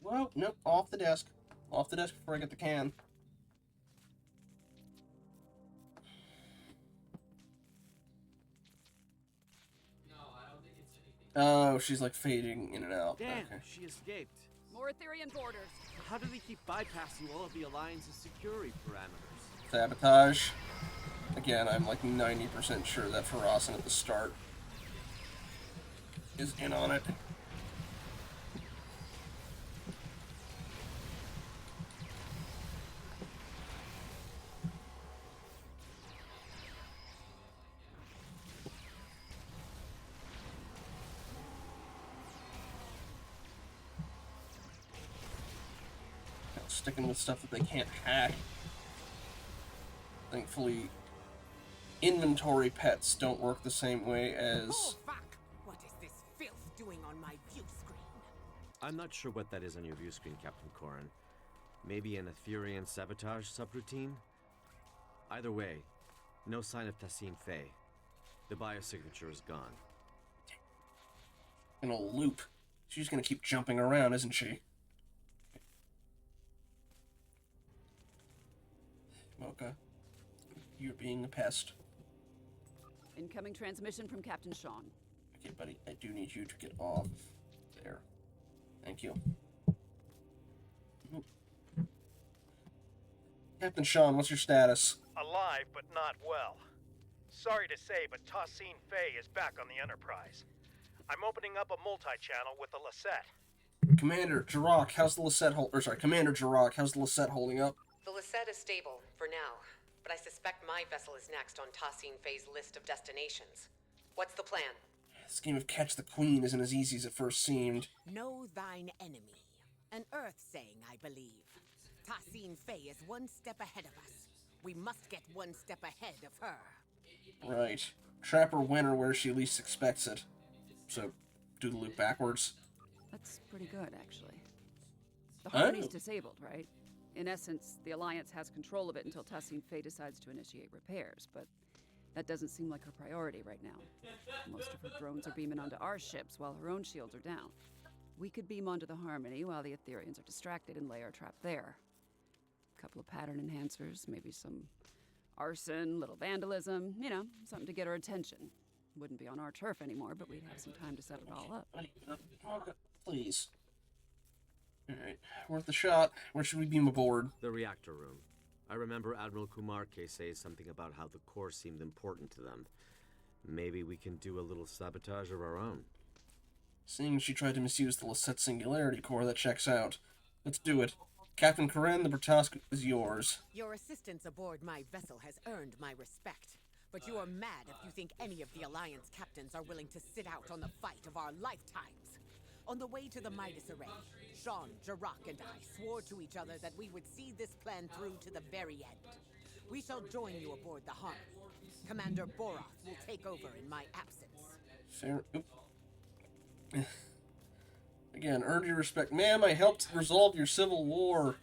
Well, nope, off the desk. Off the desk before I get the can. Oh, she's like fading in and out. Damn, okay. she escaped. More Aetherian boarders. How do they keep bypassing all of the Alliance's security parameters? Sabotage. Again, I'm like 90% sure that Farasin at the start is in on it. Sticking with stuff that they can't hack. Thankfully, inventory pets don't work the same way as... Oh, fuck! What is this filth doing on my view screen? I'm not sure what that is on your view screen, Captain Corin. Maybe an Aetherian sabotage subroutine? Either way, no sign of Tassine Faye. The biosignature is gone. In a loop. She's gonna keep jumping around, isn't she? Mocha, you're being a pest. Incoming transmission from Captain Sean. Okay, buddy, I do need you to get off there. Thank you. Captain Sean, what's your status? Alive, but not well. Sorry to say, but Tassine Faye is back on the Enterprise. I'm opening up a multi-channel with the Lisette. Commander Jirok, how's the Lisette Commander Jirok, how's the Lisette holding up? The Lisette is stable, for now. But I suspect my vessel is next on Tassine Faye's list of destinations. What's the plan? This game of Catch the Queen isn't as easy as it first seemed. Know thine enemy. An Earth saying, I believe. Tassine Faye is one step ahead of us. We must get one step ahead of her. Right. Trap her when or where she least expects it. So, do the loop backwards. That's pretty good, actually. The Harmony's disabled, right? In essence, the Alliance has control of it until Tassine Faye decides to initiate repairs, but that doesn't seem like her priority right now. Most of her drones are beaming onto our ships while her own shields are down. We could beam onto the Harmony while the Aetherians are distracted and lay our trap there. A couple of pattern enhancers, maybe some arson, little vandalism, you know, something to get her attention. Wouldn't be on our turf anymore, but we'd have some time to set it all up. Please. Alright, worth a shot. Where should we beam aboard? The reactor room. I remember Admiral Kumarke say something about how the core seemed important to them. Maybe we can do a little sabotage of our own. Seeing she tried to misuse the Lasset Singularity Core, that checks out. Let's do it. Captain Karen, the task is yours. Your assistance aboard my vessel has earned my respect. But you are mad if you think any of the Alliance captains are willing to sit out on the fight of our lifetimes. On the way to the Midas Array, Sean, Jarak, and I swore to each other that we would see this plan through to the very end. We shall join you aboard the Harmony. Commander Boroth will take over in my absence. Fair. Again, earned your respect. Ma'am, I helped resolve your civil war.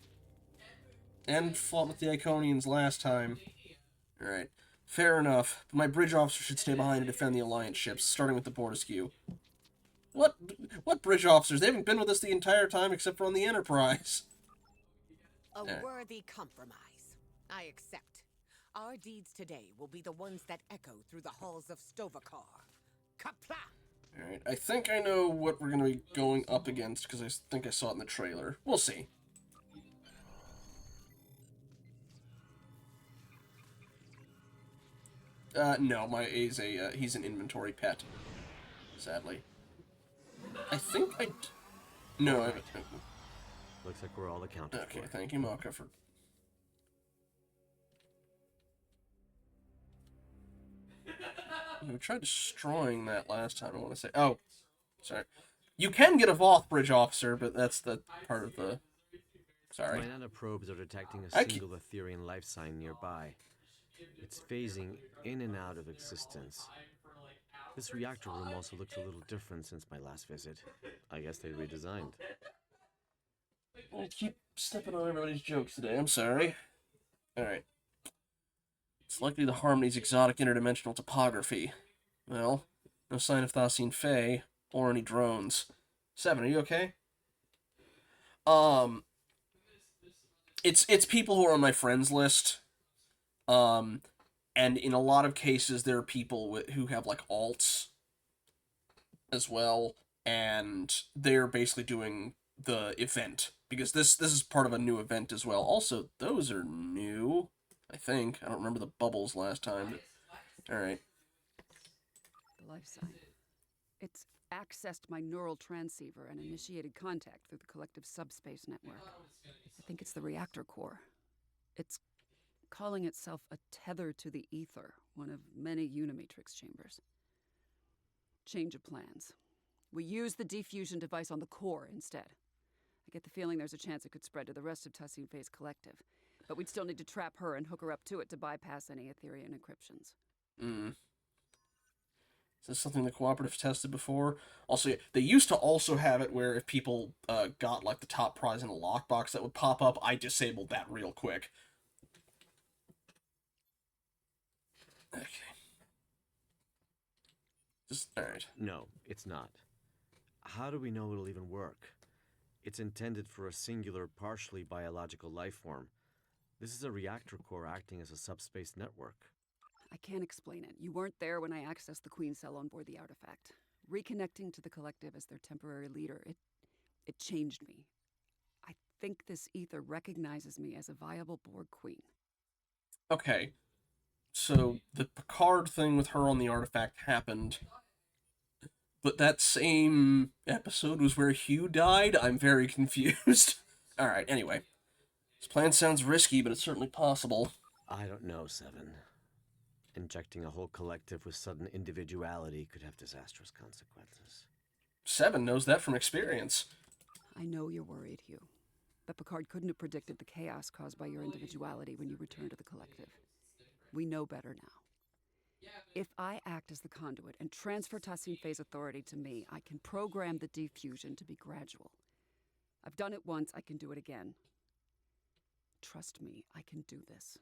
And fought with the Iconians last time. Alright. Fair enough. But my bridge officer should stay behind to defend the Alliance ships, starting with the Bornescu. What bridge officers? They haven't been with us the entire time except for on the Enterprise. A worthy compromise. I accept. Our deeds today will be the ones that echo through the halls of Stovakar. Kapla! Alright, I think I know what we're going to be going up against, because I think I saw it in the trailer. We'll see. No, he's an inventory pet. Sadly. I think I... No, I... Looks like we're all accounted for. Okay, thank you, Maka, for... We tried destroying that last time, I want to say. Oh, sorry. You can get a Voth bridge officer, but that's the part of the... Sorry. My nanoprobes are detecting a single Aetherian life sign nearby. It's phasing in and out of existence. This reactor room also looks a little different since my last visit. I guess they redesigned. I keep stepping on everybody's jokes today, I'm sorry. Alright. It's likely the Harmony's exotic interdimensional topography. Well, no sign of Thassin Fae, or any drones. 7, are you okay? It's people who are on my friends list. And in a lot of cases, there are people who have, like, alts as well, and they're basically doing the event, because this is part of a new event as well. Also, those are new, I think. I don't remember the bubbles last time, but... Alright. The life sign. It's accessed my neural transceiver and initiated contact through the collective subspace network. I think it's the reactor core. It's calling itself a tether to the ether, one of many Unimatrix chambers. Change of plans. We use the defusion device on the core instead. I get the feeling there's a chance it could spread to the rest of Thassin Fae's collective, but we'd still need to trap her and hook her up to it to bypass any Aetherian encryptions. Is this something the Cooperative tested before? Also, they used to also have it where if people got, like, the top prize in a lockbox that would pop up, I disabled that real quick. Okay. Alright. No, it's not. How do we know it'll even work? It's intended for a singular, partially biological life form. This is a reactor core acting as a subspace network. I can't explain it. You weren't there when I accessed the Queen cell on board the artifact. Reconnecting to the collective as their temporary leader, it changed me. I think this ether recognizes me as a viable Borg Queen. Okay. So, the Picard thing with her on the artifact happened, but that same episode was where Hugh died? I'm very confused. Alright, anyway. This plan sounds risky, but it's certainly possible. I don't know, Seven. Injecting a whole collective with sudden individuality could have disastrous consequences. 7 knows that from experience. I know you're worried, Hugh. But Picard couldn't have predicted the chaos caused by your individuality when you return to the collective. We know better now. If I act as the conduit and transfer Thassin Fae's authority to me, I can program the defusion to be gradual. I've done it once, I can do it again. Trust me, I can do this.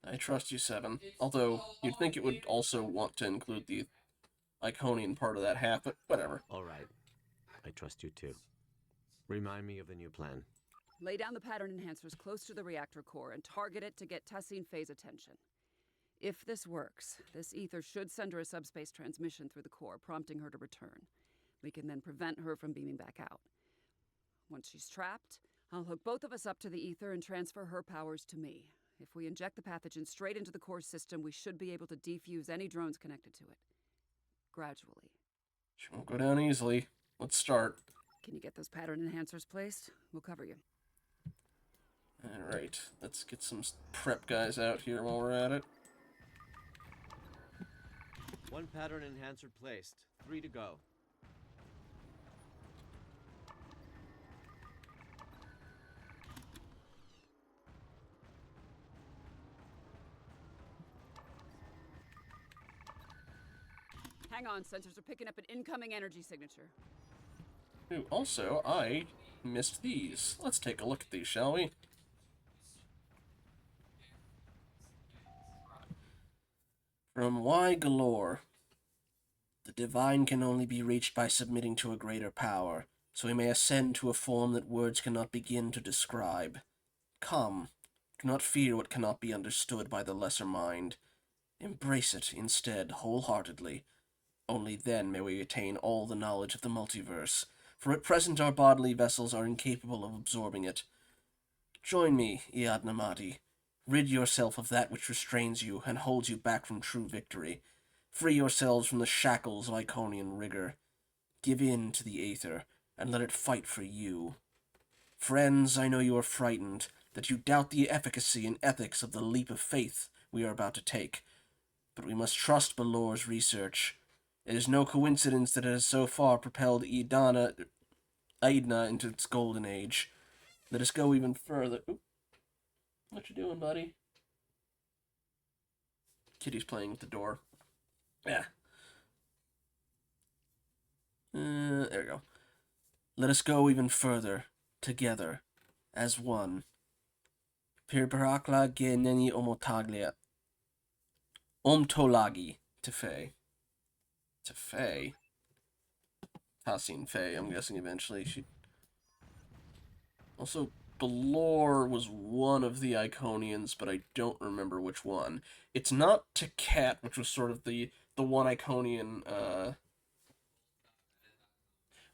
I trust you, 7. Although, you'd think it would also want to include the Iconian part of that half, but whatever. Alright. I trust you too. Remind me of the new plan. Lay down the pattern enhancers close to the reactor core and target it to get Thassin Fae's attention. If this works, this ether should send her a subspace transmission through the core, prompting her to return. We can then prevent her from beaming back out. Once she's trapped, I'll hook both of us up to the ether and transfer her powers to me. If we inject the pathogen straight into the core system, we should be able to defuse any drones connected to it. Gradually. She won't go down easily. Let's start. Can you get those pattern enhancers placed? We'll cover you. Alright, let's get some prep guys out here while we're at it. One pattern enhancer placed. 3 to go. Hang on, sensors are picking up an incoming energy signature. Ooh, also, I missed these. Let's take a look at these, shall we? From Y Galore. The divine can only be reached by submitting to a greater power, so we may ascend to a form that words cannot begin to describe. Come, do not fear what cannot be understood by the lesser mind. Embrace it, instead, wholeheartedly. Only then may we attain all the knowledge of the multiverse, for at present our bodily vessels are incapable of absorbing it. Join me, Iadnamati. Rid yourself of that which restrains you and holds you back from true victory. Free yourselves from the shackles of Iconian rigor. Give in to the Aether, and let it fight for you. Friends, I know you are frightened, that you doubt the efficacy and ethics of the leap of faith we are about to take. But we must trust Balore's research. It is no coincidence that it has so far propelled Aidna into its golden age. Let us go even further. Oop. What you doing, buddy? Kitty's playing with the door. Yeah. There we go. Let us go even further, together, as one. Per parakla ge neni omotaglia. Omtolagi, Tefei. Tefei? Hassin Fei, I'm guessing eventually she... Also, Balor was one of the Iconians, but I don't remember which one. It's not Takat, which was sort of the one Iconian, Well,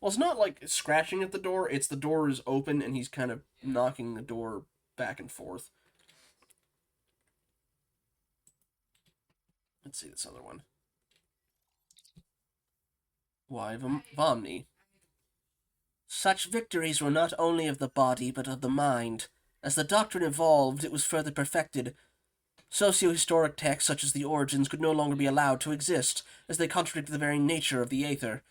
it's not like scratching at the door, it's the door is open and he's kind of knocking the door back and forth. Let's see this other one. Why, Vomni. Such victories were not only of the body, but of the mind. As the doctrine evolved, it was further perfected. Socio-historic texts such as the Origins could no longer be allowed to exist, as they contradicted the very nature of the Aether.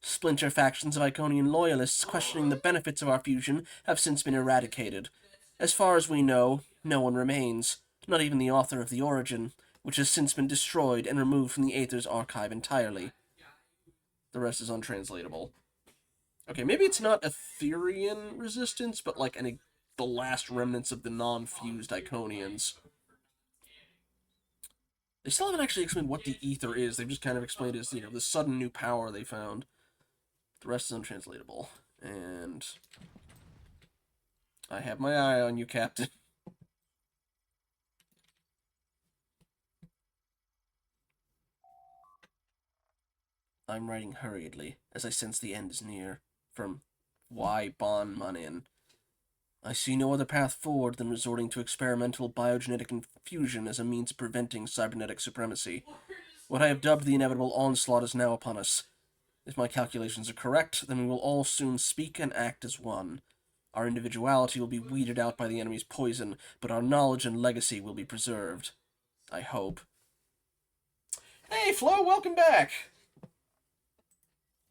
Splinter factions of Iconian loyalists questioning the benefits of our fusion have since been eradicated. As far as we know, no one remains, not even the author of the Origin, which has since been destroyed and removed from the Aether's archive entirely. The rest is untranslatable. Okay, maybe it's not Aetherian resistance, but like the last remnants of the non-fused Iconians. They still haven't actually explained what the Ether is. They've just kind of explained it as, the sudden new power they found. The rest is untranslatable. And I have my eye on you, Captain. I'm writing hurriedly, as I sense the end is near. From Y. Bon Manin. I see no other path forward than resorting to experimental biogenetic infusion as a means of preventing cybernetic supremacy. What I have dubbed the inevitable onslaught is now upon us. If my calculations are correct, then we will all soon speak and act as one. Our individuality will be weeded out by the enemy's poison, but our knowledge and legacy will be preserved. I hope. Hey, Flo, welcome back!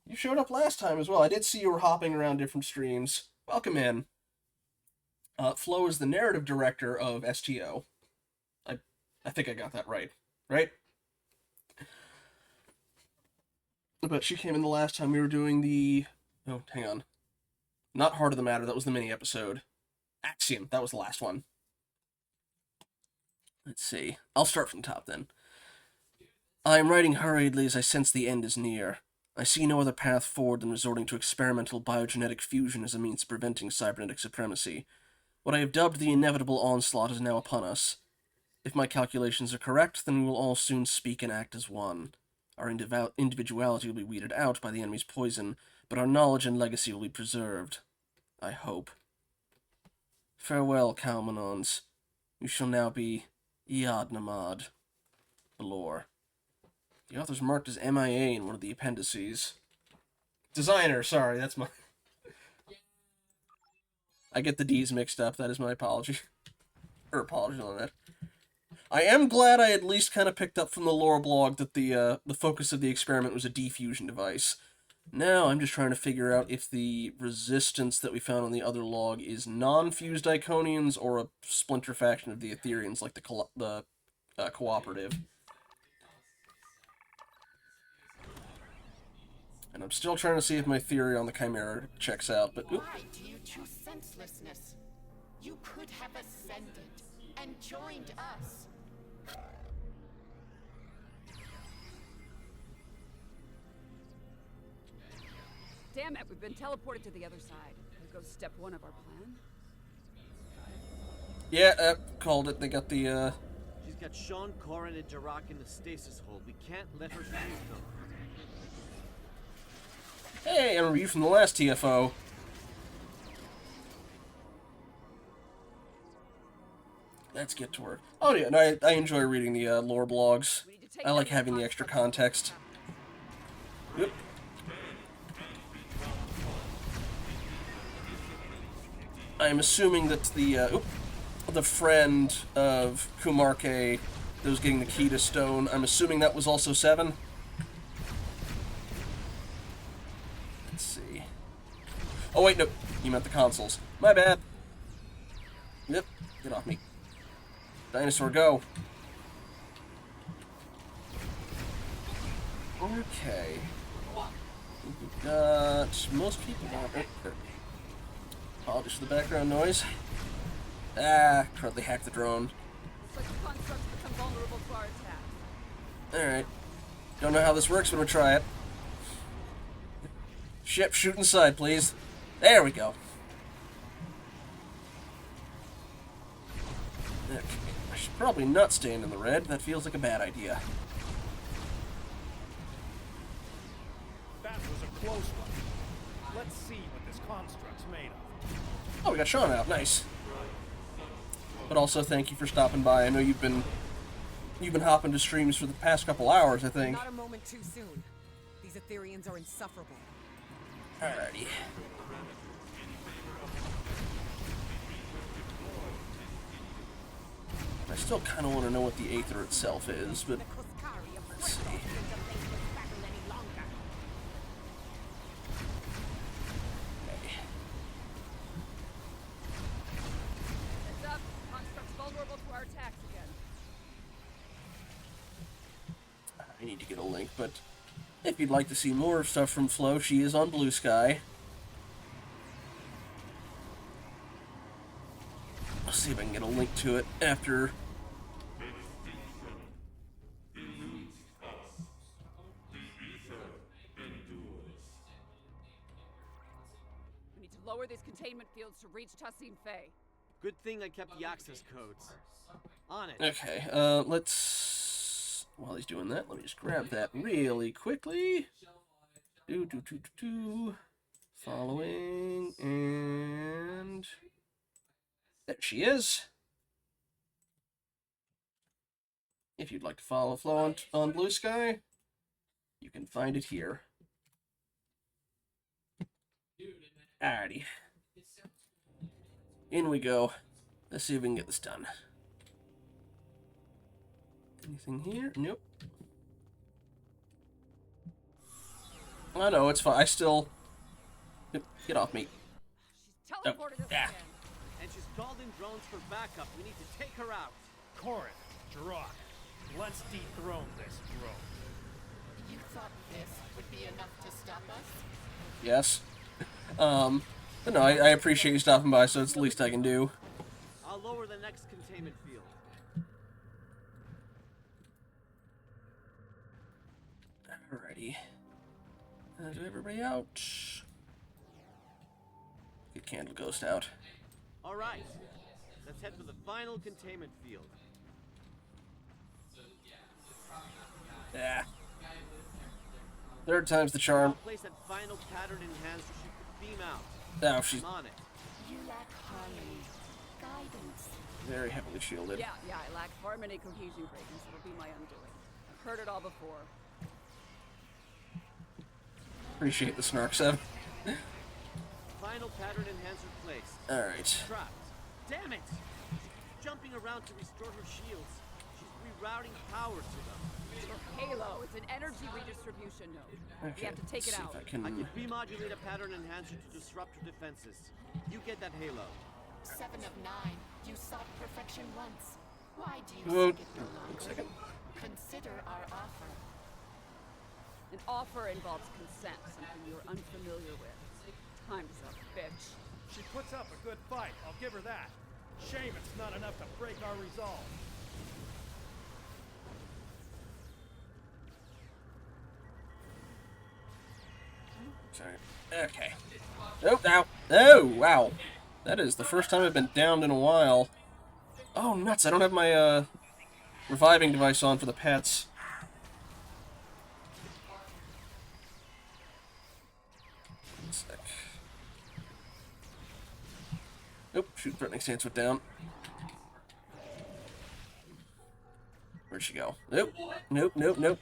You showed up last time as well. I did see you were hopping around different streams. Welcome in. Flo is the narrative director of STO. I think I got that right. Right? But she came in the last time we were doing the... Oh, hang on. Not Heart of the Matter, that was the mini-episode. Axiom, that was the last one. Let's see. I'll start from the top then. I am writing hurriedly as I sense the end is near. I see no other path forward than resorting to experimental biogenetic fusion as a means of preventing cybernetic supremacy. What I have dubbed the inevitable onslaught is now upon us. If my calculations are correct, then we will all soon speak and act as one. Our individuality will be weeded out by the enemy's poison, but our knowledge and legacy will be preserved. I hope. Farewell, Kalmanons. You shall now be Yadnamad. Belor. The author's marked as MIA in one of the appendices. Designer, sorry, that's my... I get the D's mixed up, that is my apology. Or apology on that. I am glad I at least kind of picked up from the lore blog that the focus of the experiment was a defusion device. Now I'm just trying to figure out if the resistance that we found on the other log is non-fused Iconians or a splinter faction of the Aetherians, like the cooperative. And I'm still trying to see if my theory on the Chimera checks out, but... Oop. Why do you choose senselessness? You could have ascended and joined us. Damn it, we've been teleported to the other side. There goes step one of our plan. Yeah, called it. They got the, She's got Sean, Corin, and Jarak in the stasis hold. We can't let her fuse them. Hey, a review from the last TFO. Let's get to work. Oh yeah, no, I enjoy reading the lore blogs. I like having the extra context. Yep. I'm assuming that the friend of Kumarke that was getting the key to stone, I'm assuming that was also 7. Let's see. Oh wait, no, you meant the consoles. My bad. Yep, get off me. Dinosaur, go. Okay. We've got most people on it. Apologies for the background noise. Ah, currently hacked the drone. Looks like the constructs become vulnerable to our attack. Alright. Don't know how this works, but we'll try it. Ship, shoot inside, please. There we go. Okay. I should probably not stand in the red. That feels like a bad idea. That was a close one. Let's see what this construct's made of. Oh, we got Sean out. Nice. But also, thank you for stopping by. I know you've been hopping to streams for the past couple hours, I think. Not a moment too soon. These Aetherians are insufferable. Alrighty. I still kind of want to know what the Aether itself is, but let's see. I need to get a link, but if you'd like to see more stuff from Flo, she is on Blue Sky. I'll see if I can get a link to it after. We need to lower these containment fields to reach Tassin Fey. Good thing I kept the access codes. On it. Okay, let's... While he's doing that, let me just grab that really quickly. Following, and... There she is. If you'd like to follow Flo on Blue Sky, you can find it here. Alrighty. In we go. Let's see if we can get this done. Anything here? Nope. Oh no, it's fine. I still... Get off me. She's teleported us again. And she's called in drones for backup. We need to take her out. Corin, Jarak, let's dethrone this drone. You thought this would be enough to stop us? Yes. But no, I appreciate you stopping by, so it's the least I can do. I'll lower the next containment field. Alrighty. Do everybody out. Get Candle Ghost out. Alright. Let's head for the final containment field. Yeah. Third time's the charm. Place that final pattern enhancer she could beam out. Oh, she's... I'm on it. harmony, guidance. Very heavily shielded. Yeah, I lack harmony, cohesion, greatness. It'll be my undoing. I've heard it all before. Appreciate the snark, Sev. Final pattern enhancer placed. Alright. Trapped. Damn it! She's jumping around to restore her shields. She's rerouting power to them. Your halo is an energy redistribution node. Okay, We have to take it see out. if I can... I can remodulate a pattern enhancer to disrupt her defenses. You get that halo. 7 of 9. You sought perfection once. Why do you Well, seek it no longer? Consider our offer. An offer involves consent, something you're unfamiliar with. Time's up, bitch. She puts up a good fight, I'll give her that. Shame it's not enough to break our resolve. Sorry. Okay. Oh, ow. Oh, wow. That is the first time I've been downed in a while. Oh, nuts. I don't have my, reviving device on for the pets. One sec. Nope. Shoot, threatening stance went down. Where'd she go? Nope. Nope, nope, nope.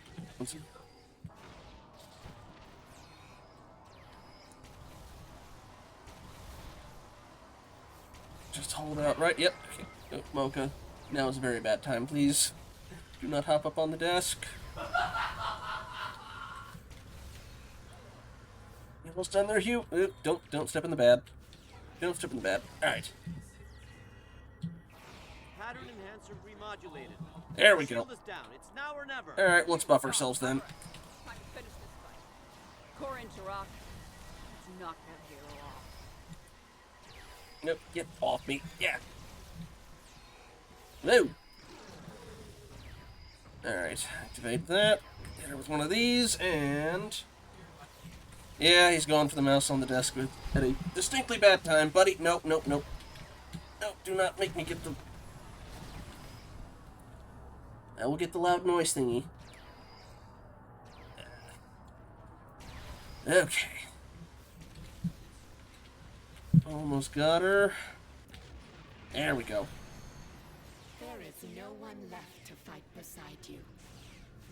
Just hold out, right? Yep. Okay. Oh, Mocha. Now is a very bad time, please. Do not hop up on the desk. You almost done there, Hugh? Don't step in the bad. Don't step in the bad. Alright. Pattern enhancer remodulated. There we go. Shield is down. It's now or never. Alright, let's buff ourselves then. Time to finish this fight. Corin Jirok, let's knock that hero off. Nope, get off me. Yeah. Whoa. Alright, activate that. Hit her with one of these, and... yeah, he's going for the mouse on the desk at a distinctly bad time. Buddy, nope, nope, nope. Nope, do not make me get the... I will get the loud noise thingy. Okay. Almost got her. There we go. There is no one left to fight beside you.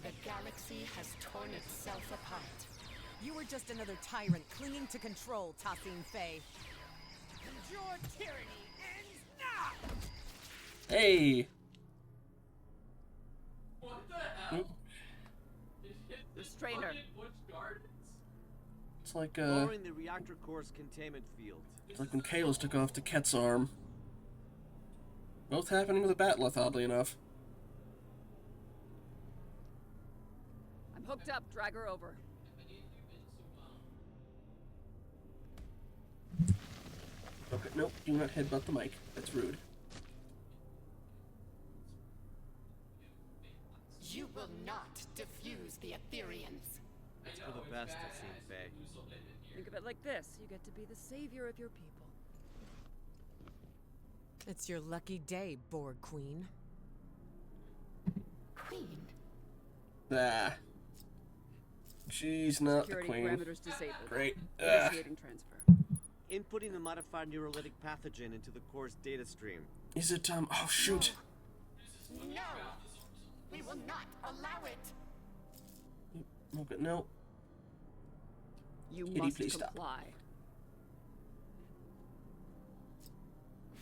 The galaxy has torn itself apart. You were just another tyrant clinging to control, Tassim Faye. And your tyranny ends now! Hey! What the hell? Restrainer. It's like, Lowering the reactor core's containment field. it's like when Kalos took off the Ket's arm. Both happening with a Batleth, oddly enough. I'm hooked up. Drag her over. Okay, nope, do not headbutt the mic. That's rude. You will not defuse the Aetherians. It's for the best, it seems, Faye. Think of it like this. You get to be the savior of your people. It's your lucky day, Borg Queen. Queen? Ah. She's not Security the queen. parameters disabled. Great. Initiating transfer. Inputting the modified neurolytic pathogen into the core's data stream. Is it, oh shoot. No! We will not allow it! Okay, no. You Kitty, must please stop. comply.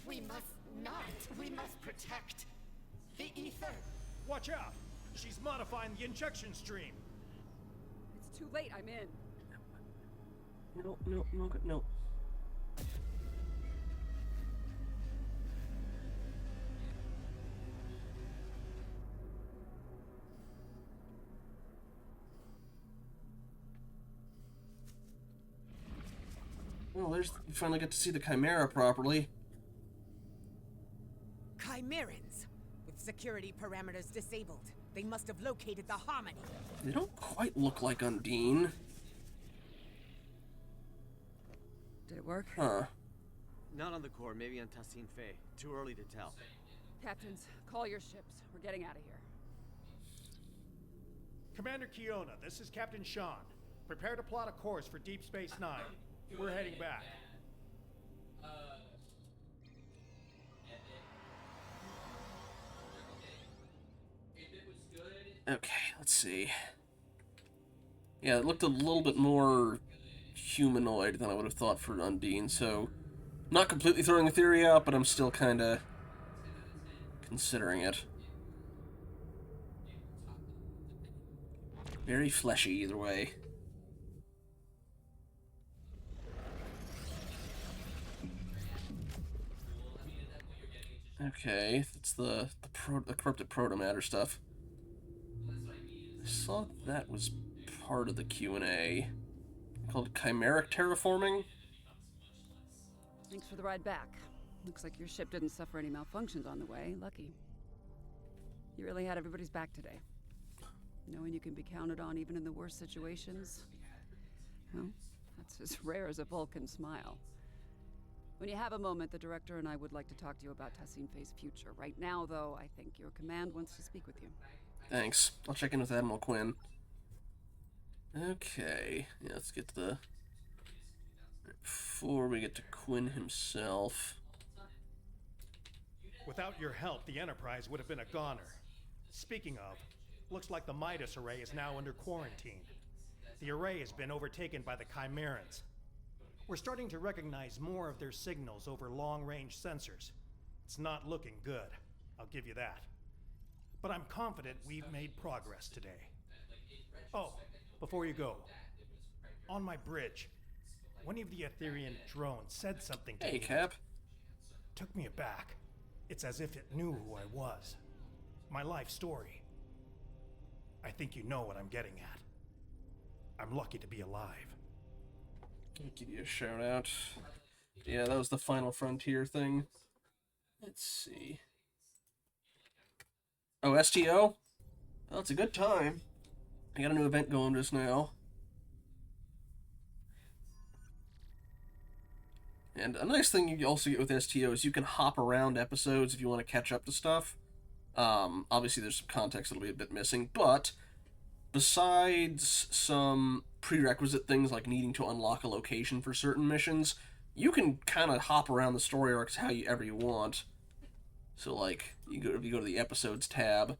We must not. We must protect the ether. Watch out! She's modifying the injection stream. It's too late. I'm in. No, no, no, no. Well, there's... you finally get to see the Chimera properly. Chimerans! With security parameters disabled, they must have located the Harmony. They don't quite look like Undine. Did it work? Huh. Not on the core, maybe on Tassim Faye. Too early to tell. Captains, call your ships. We're getting out of here. Commander Kiona, this is Captain Sean. Prepare to plot a course for Deep Space Nine. We're heading back. Okay, let's see. Yeah, it looked a little bit more humanoid than I would have thought for Undine, so not completely throwing the theory out, but I'm still kind of considering it. Very fleshy either way. Okay, that's the corrupted protomatter stuff. I saw that was part of the Q&A. Called chimeric terraforming? Thanks for the ride back. Looks like your ship didn't suffer any malfunctions on the way. Lucky. You really had everybody's back today. Knowing you can be counted on even in the worst situations. Well, that's as rare as a Vulcan smile. When you have a moment, the director and I would like to talk to you about Tassim Faye's future. Right now, though, I think your command wants to speak with you. Thanks. I'll check in with Admiral Quinn. Okay, yeah, let's get to the... Before we get to Quinn himself... Without your help, the Enterprise would have been a goner. Speaking of, looks like the Midas array is now under quarantine. The array has been overtaken by the Chimerans. We're starting to recognize more of their signals over long-range sensors. It's not looking good, I'll give you that. But I'm confident we've made progress today. Oh, before you go, on my bridge, one of the Aetherian drones said something to me. Hey, Cap. Took me aback. It's as if it knew who I was. My life story. I think you know what I'm getting at. I'm lucky to be alive. I'll give you a shout out. Yeah, that was the Final Frontier thing. Let's see. Oh, STO? Well, it's a good time. I got a new event going just now. And a nice thing you also get with STO is you can hop around episodes if you want to catch up to stuff. Obviously there's some context that'll be a bit missing, but besides some prerequisite things like needing to unlock a location for certain missions, you can kind of hop around the story arcs however you want. So, like, if you go to the episodes tab,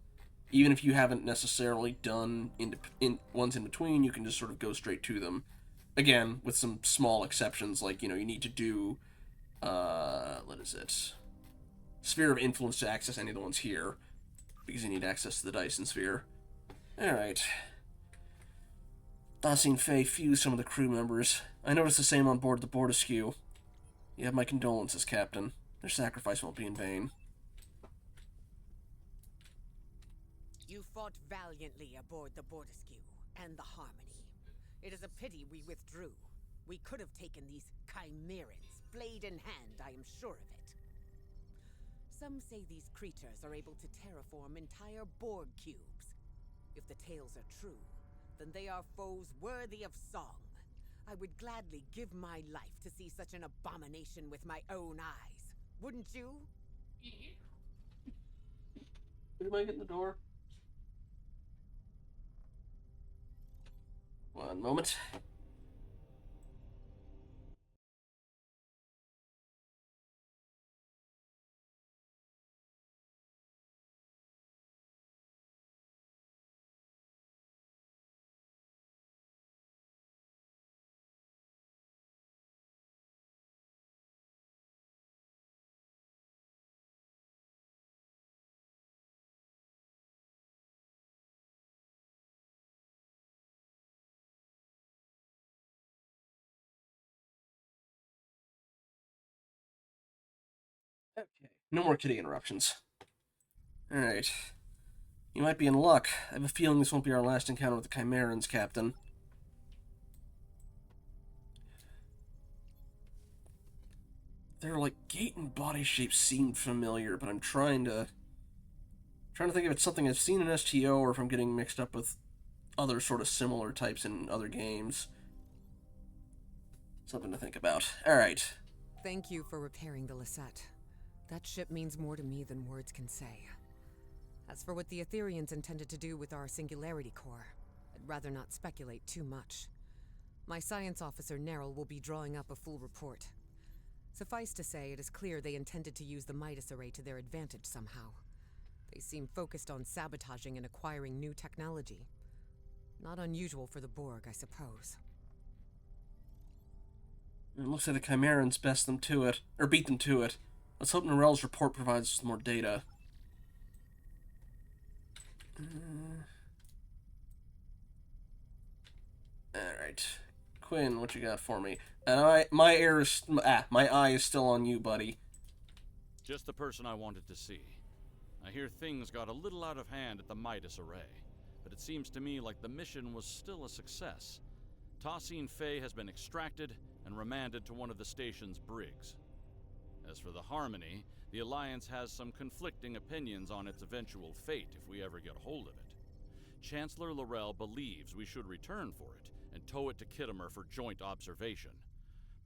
even if you haven't necessarily done ones in between, you can just sort of go straight to them. Again, with some small exceptions, like, you know, you need to do, what is it? Sphere of Influence to access any of the ones here, because you need access to the Dyson Sphere. Alright. Tassim Faye fused some of the crew members. I noticed the same on board the Bortaskew. You have my condolences, Captain. Their sacrifice won't be in vain. You fought valiantly aboard the Bortaskew and the Harmony. It is a pity we withdrew. We could have taken these Chimerans, blade in hand, I am sure of it. Some say these creatures are able to terraform entire Borg cubes. If the tales are true, then they are foes worthy of song. I would gladly give my life to see such an abomination with my own eyes. Wouldn't you? Did I get in the door? One moment. Okay. No more kitty interruptions. Alright. You might be in luck. I have a feeling this won't be our last encounter with the Chimerans, Captain. Their, like, gait and body shapes seem familiar, but I'm trying to think if it's something I've seen in STO or if I'm getting mixed up with other sort of similar types in other games. Something to think about. Alright. Thank you for repairing the Lisette. That ship means more to me than words can say. As for what the Aetherians intended to do with our Singularity Core, I'd rather not speculate too much. My science officer, Neril, will be drawing up a full report. Suffice to say, it is clear they intended to use the Midas array to their advantage somehow. They seem focused on sabotaging and acquiring new technology. Not unusual for the Borg, I suppose. It looks like the Chimerans best them to it, or beat them to it. Let's hope Norell's report provides us with more data. Alright. Quinn, what you got for me? And my eye is still on you, buddy. Just the person I wanted to see. I hear things got a little out of hand at the Midas Array, but it seems to me like the mission was still a success. Tassine Fey has been extracted and remanded to one of the station's brigs. As for the Harmony, the Alliance has some conflicting opinions on its eventual fate if we ever get hold of it. Chancellor Laurel believes we should return for it and tow it to Kittimer for joint observation.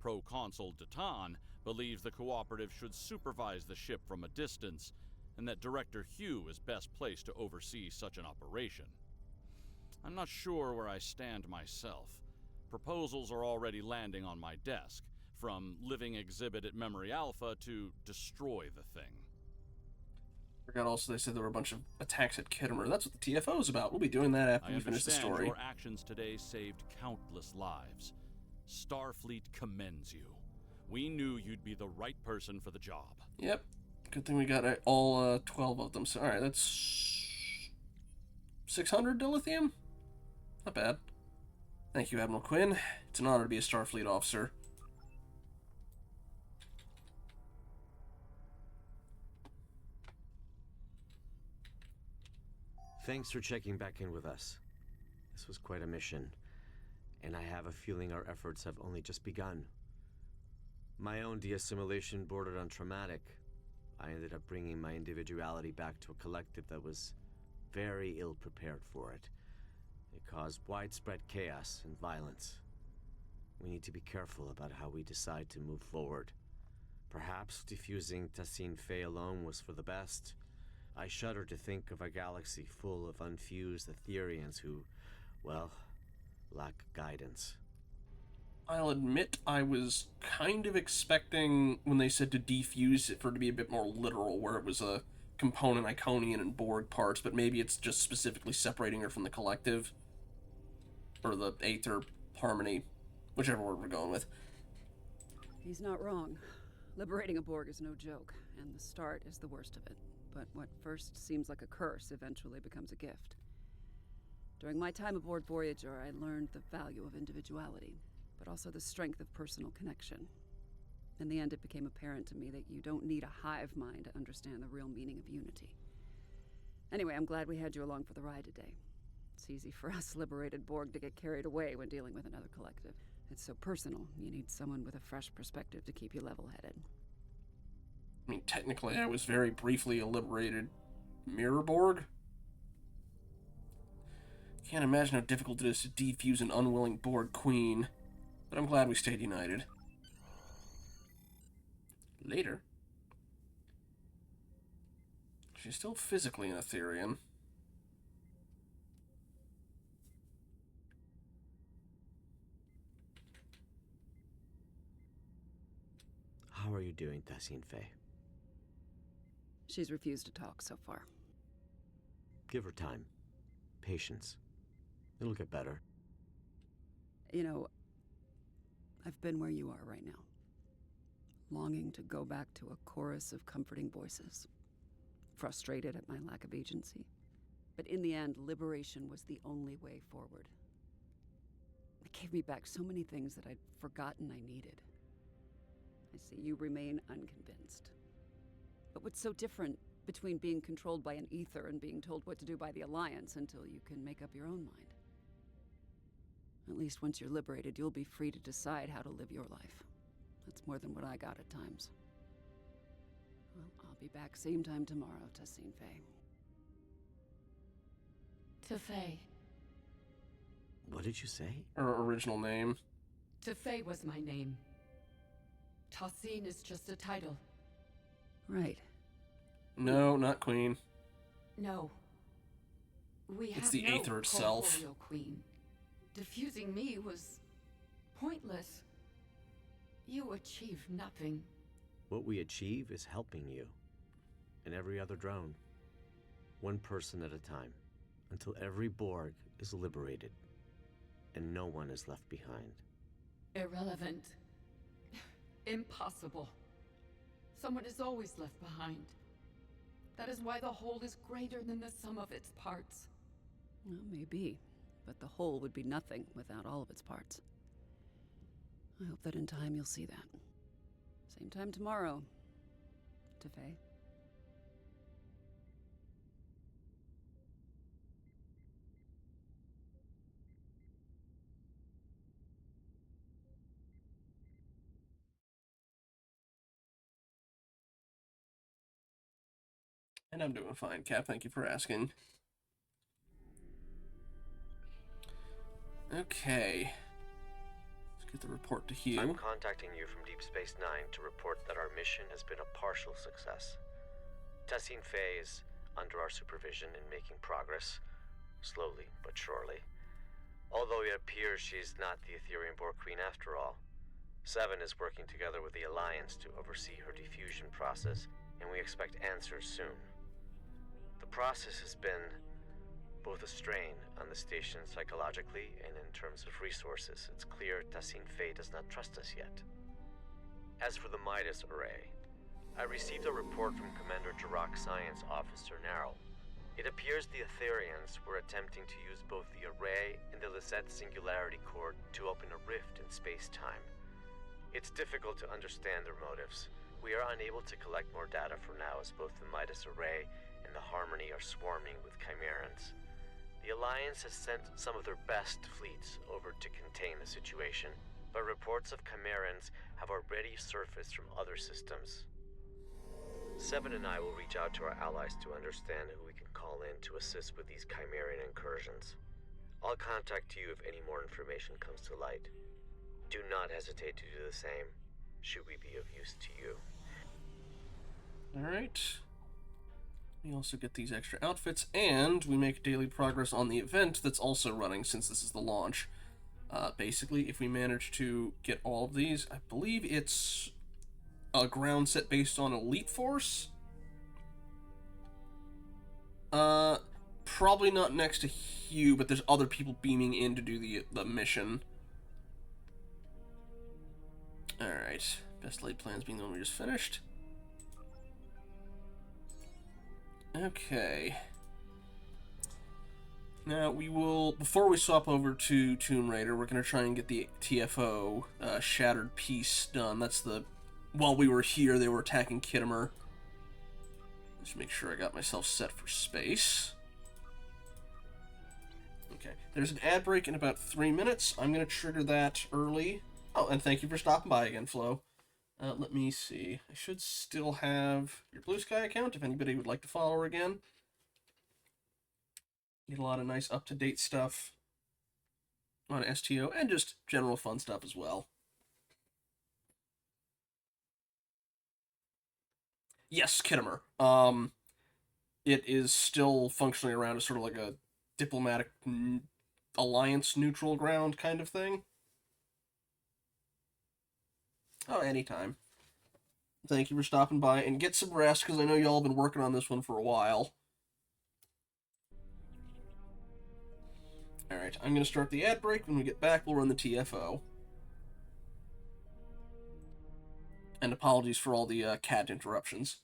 Proconsul Datan believes the Cooperative should supervise the ship from a distance, and that Director Hugh is best placed to oversee such an operation. I'm not sure where I stand myself. Proposals are already landing on my desk, from living exhibit at Memory Alpha to destroy the thing. Forgot also they said there were a bunch of attacks at Kittimer. That's what the TFO is about. We'll be doing that after we finish the story. I understand your actions today saved countless lives. Starfleet commends you. We knew you'd be the right person for the job. Yep. Good thing we got all 12 of them. So, alright, that's 600 dilithium? Not bad. Thank you, Admiral Quinn. It's an honor to be a Starfleet officer. Thanks for checking back in with us. This was quite a mission, and I have a feeling our efforts have only just begun. My own de-assimilation bordered on traumatic. I ended up bringing my individuality back to a collective that was very ill-prepared for it. It caused widespread chaos and violence. We need to be careful about how we decide to move forward. Perhaps defusing Tassine Fey alone was for the best. I shudder to think of a galaxy full of unfused Aetherians who, well, lack guidance. I'll admit I was kind of expecting, when they said to defuse it, for it to be a bit more literal, where it was a component Iconian and Borg parts, but maybe it's just specifically separating her from the collective. Or the Aether Harmony, whichever word we're going with. He's not wrong. Liberating a Borg is no joke, and the start is the worst of it. But what first seems like a curse eventually becomes a gift. During my time aboard Voyager, I learned the value of individuality, but also the strength of personal connection. In the end, it became apparent to me that you don't need a hive mind to understand the real meaning of unity. Anyway, I'm glad we had you along for the ride today. It's easy for us liberated Borg to get carried away when dealing with another collective. It's so personal, you need someone with a fresh perspective to keep you level-headed. I mean, technically, I was very briefly a liberated Mirror Borg. Can't imagine how difficult it is to defuse an unwilling Borg queen, but I'm glad we stayed united. Later. She's still physically an Aetherian. How are you doing, Tassine Fey? She's refused to talk so far. Give her time. Patience. It'll get better. You know, I've been where you are right now. Longing to go back to a chorus of comforting voices. Frustrated at my lack of agency. But in the end, liberation was the only way forward. It gave me back so many things that I'd forgotten I needed. I see you remain unconvinced. But what's so different between being controlled by an ether and being told what to do by the Alliance until you can make up your own mind? At least once you're liberated, you'll be free to decide how to live your life. That's more than what I got at times. Well, I'll be back same time tomorrow, Tassine Fey. Tefay. What did you say? Her original name. Tefay was my name. Tassine is just a title. Right. No, not queen. No. We It's have the no Aether itself. corporeal queen. Diffusing me was pointless. You achieve nothing. What we achieve is helping you. And every other drone. one person at a time, until every Borg is liberated, and no one is left behind. Irrelevant. Impossible. Someone is always left behind. That is why the whole is greater than the sum of its parts. Well, maybe, but the whole would be nothing without all of its parts. I hope that in time you'll see that. Same time tomorrow, Tefei. And I'm doing fine, Cap. Thank you for asking. Okay. Let's get the report to Hugh. I'm contacting you from Deep Space Nine to report that our mission has been a partial success. Tessine Faye is under our supervision and making progress, slowly but surely. Although it appears she's not the Aetherian Borg Queen after all. Seven is working together with the Alliance to oversee her diffusion process, and we expect answers soon. The process has been both a strain on the station psychologically and in terms of resources. It's clear Tessine Faye does not trust us yet. As for the Midas Array, I received a report from Commander Jirok Science Officer Narrow. It appears the Aetherians were attempting to use both the array and the Lisette Singularity Core to open a rift in space-time. It's difficult to understand their motives. We are unable to collect more data for now, as both the Midas Array and the Harmony are swarming with Chimerans. The Alliance has sent some of their best fleets over to contain the situation, but reports of Chimerans have already surfaced from other systems. Seven and I will reach out to our allies to understand who we can call in to assist with these Chimeran incursions. I'll contact you if any more information comes to light. Do not hesitate to do the same, should we be of use to you. Alright. We also get these extra outfits, and we make daily progress on the event that's also running since this is the launch. Basically, if we manage to get all of these, I believe it's a ground set based on Elite Force. Probably not next to Hugh, but there's other people beaming in to do the mission. Alright. Best laid plans being the one we just finished. Okay. Now, we will, before we swap over to Tomb Raider, we're going to try and get the TFO, Shattered Piece, done. That's the, while we were here, they were attacking Kittimer. Just make sure I got myself set for space. Okay, there's an ad break in about 3 minutes. I'm going to trigger that early. Oh, and thank you for stopping by again, Flo. Let me see. I should still have your Blue Sky account if anybody would like to follow her again. Get a lot of nice up-to-date stuff on STO and just general fun stuff as well. Yes, Kittimer. It is still functioning around as sort of like a diplomatic alliance neutral ground kind of thing. Oh, anytime. Thank you for stopping by, and get some rest, because I know y'all have been working on this one for a while. Alright, I'm going to start the ad break. When we get back, we'll run the TFO. And apologies for all the cat interruptions.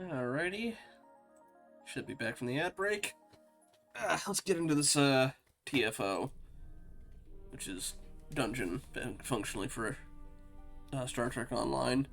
Alrighty. Should be back from the ad break. Let's get into this TFO, which is dungeon, functionally for Star Trek Online.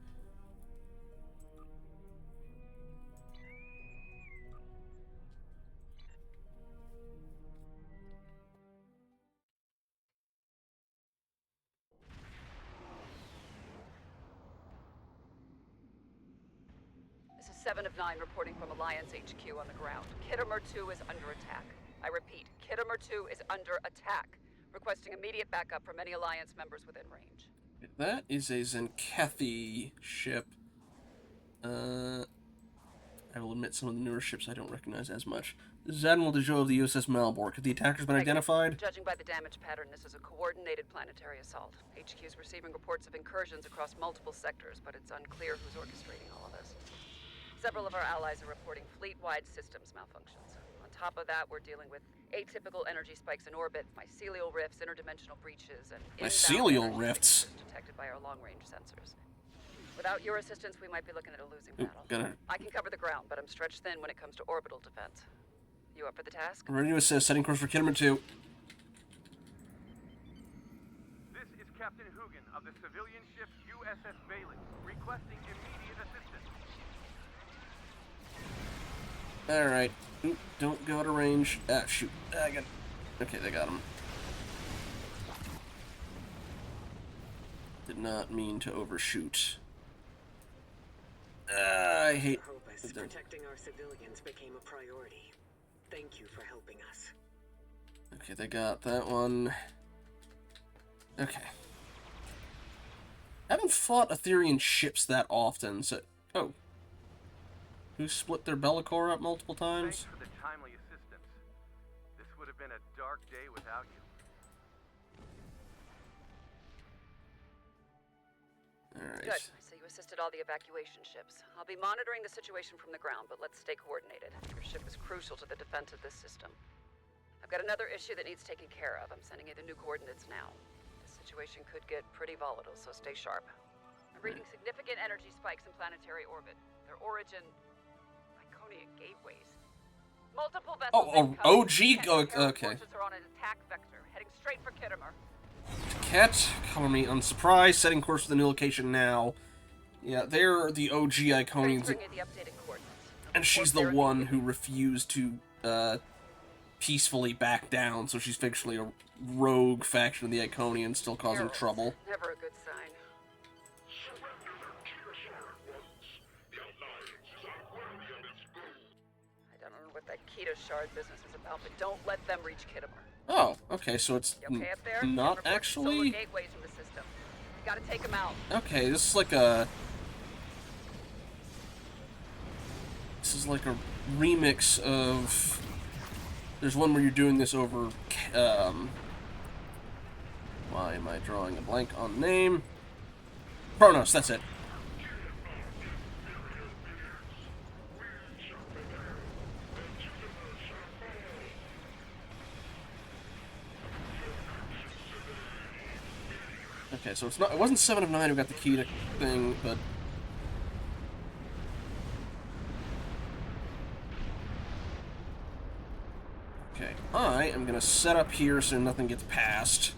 This is 7 of 9 reporting from Alliance HQ on the ground. Kittimer 2 is under attack. I repeat, Kittimer 2 is under attack. Requesting immediate backup from any Alliance members within range. That is a Zenkethi ship. I will admit some of the newer ships I don't recognize as much. This is Admiral Dejoux of the USS Malbork. Have the attackers been identified? Judging by the damage pattern, this is a coordinated planetary assault. HQ is receiving reports of incursions across multiple sectors, but it's unclear who's orchestrating all of this. Several of our allies are reporting fleet-wide systems malfunctions. On top of that, we're dealing with atypical energy spikes in orbit, mycelial rifts, interdimensional breaches, and mycelial rifts detected by our long-range sensors. Without your assistance, we might be looking at a losing battle. I can cover the ground, but I'm stretched thin when it comes to orbital defense. You up for the task? Ready to assist. Setting course for Kittimer 2. This is Captain Hugin of the civilian ship USS Bailey, requesting immediate assistance. Alright. Oop, don't go out of range. Ah, shoot. Okay, they got him. Did not mean to overshoot. I hate... Protecting our civilians became a priority. Thank you for helping us. Okay, they got that one. Okay. I haven't fought Aetherian ships that often, so... Oh. Who split their Bellicor up multiple times? Thanks for the timely assistance. This would have been a dark day without you. Alright. Good. So you assisted all the evacuation ships. I'll be monitoring the situation from the ground, but let's stay coordinated. Your ship is crucial to the defense of this system. I've got another issue that needs taken care of. I'm sending you the new coordinates now. The situation could get pretty volatile, so stay sharp. I'm reading significant energy spikes in planetary orbit. Their origin... Iconian gateways. Multiple vessels. Oh, OG? Okay. Forces are on an attack vector, heading straight for Kittimer. Cat, color me unsurprised. Setting course for the new location now. Yeah, they're the OG Iconians. And she's the one who refused to peacefully back down, so she's fictionally a rogue faction of the Iconians, still causing trouble. Never a good sign. I don't know what that Keto Shard business is about, but don't let them reach Kittimer. Oh, okay, so it's okay up there? Not actually... gateways in the system. You gotta take them out. Okay, this is like a... This is like a remix of... There's one where you're doing this over... Why am I drawing a blank on the name? Kronos, that's it. Okay, so it's not. It wasn't 7 of 9 who got the key to thing, but okay. I am gonna set up here so nothing gets past.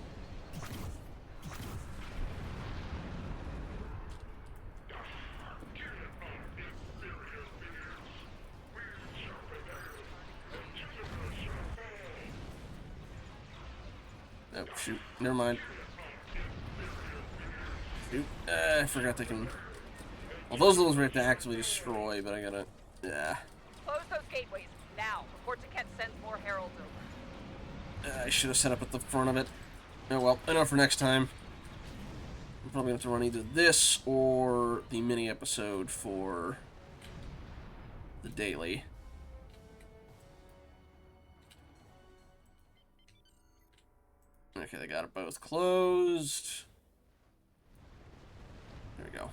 Oh shoot! Never mind. I forgot they can... Well, those are the ones we have to actively destroy, but I gotta... Yeah. Close those gateways, now. Report to Kent sends more heralds over. I should have set up at the front of it. Oh well, enough for next time. I'm probably going to have to run either this or the mini-episode for the daily. Okay, they got it both closed. There we go.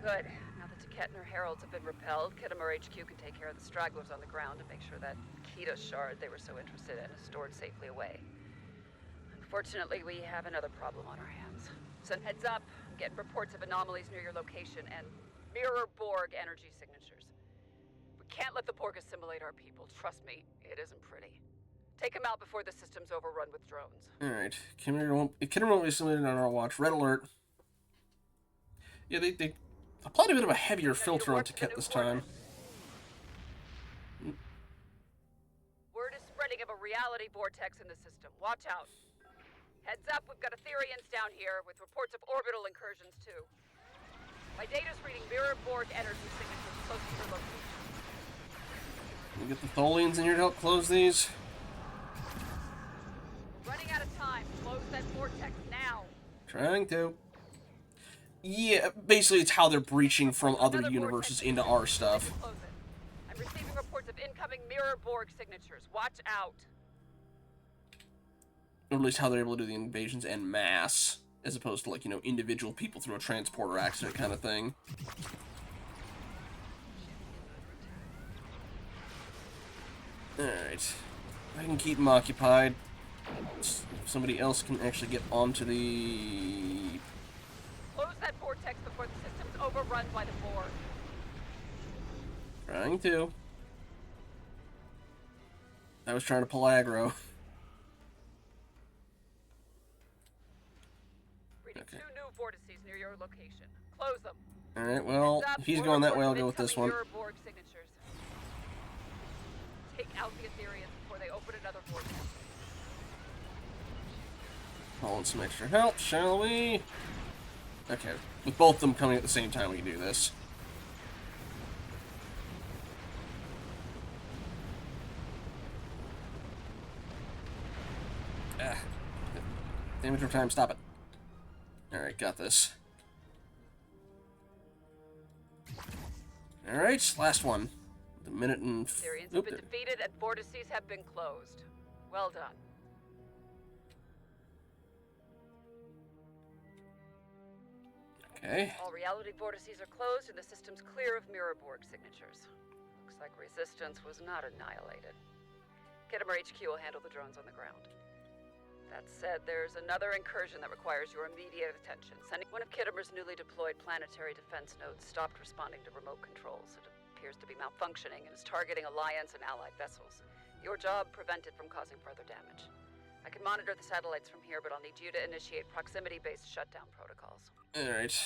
Good. Now that Taket and her heralds have been repelled, Kittimer HQ can take care of the stragglers on the ground and make sure that Keto Shard they were so interested in is stored safely away. Fortunately, we have another problem on our hands. So heads up, I'm getting reports of anomalies near your location and mirror Borg energy signatures. We can't let the Borg assimilate our people. Trust me, it isn't pretty. Take them out before the system's overrun with drones. Alright. Kidder won't be assimilated on our watch. Red alert. Yeah, they applied a bit of a heavier filter on Taket this time. Word is spreading of a reality vortex in the system. Watch out. Heads up, we've got Aetherians down here with reports of orbital incursions too. My data's reading mirror Borg energy signatures close to your location. You get the Tholians in here to help close these. Running out of time. Close that vortex now. Trying to. Yeah, basically it's how they're breaching from other universes into our stuff. I'm receiving reports of incoming mirror Borg signatures. Watch out. Or at least how they're able to do the invasions en masse, as opposed to, like, you know, individual people through a transporter accident kind of thing. Alright. I can keep them occupied. Somebody else can actually get onto the... Close that vortex before the system's overrun by the Borg. Trying to. I was trying to pull aggro. Reading 2 new vortices near your location. Close them. Alright, well, if he's going that way, I'll go with this one. Mirror Borg signatures. Take out the Aetherians before they open another vortex. Call in some extra help, shall we? Okay, with both of them coming at the same time, we can do this. Damage over time, stop it. Alright, got this. Alright, last one. The minute and... Aetherians have been defeated and vortices have been closed. Well done. Okay. All reality vortices are closed and the system's clear of mirror Borg signatures. Looks like resistance was not annihilated. Kittimer HQ will handle the drones on the ground. That said, there's another incursion that requires your immediate attention. One of Kittimer's newly deployed planetary defense nodes stopped responding to remote controls. It appears to be malfunctioning and is targeting Alliance and Allied vessels. Your job, prevent it from causing further damage. I can monitor the satellites from here, but I'll need you to initiate proximity-based shutdown protocols. Alright.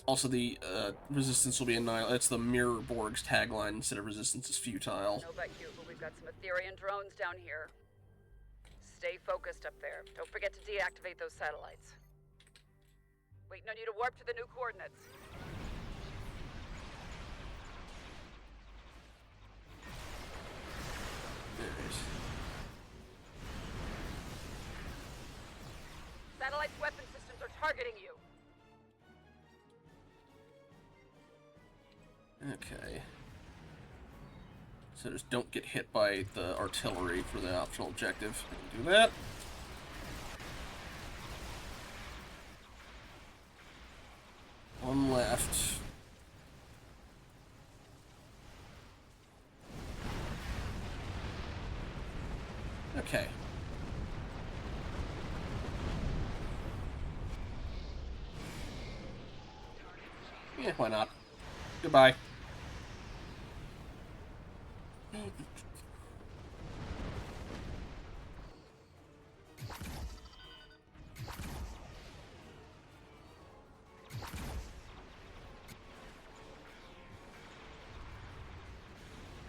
Also, the resistance will be annihilated. It's the Mirror Borg's tagline instead of resistance is futile. No, but we've got some Aetherian drones down here. Stay focused up there. Don't forget to deactivate those satellites. Waiting on you to warp to the new coordinates. Satellite's weapon systems are targeting you. Okay. So just don't get hit by the artillery for the optional objective. I can do that. One left. Okay. Yeah, why not? Goodbye.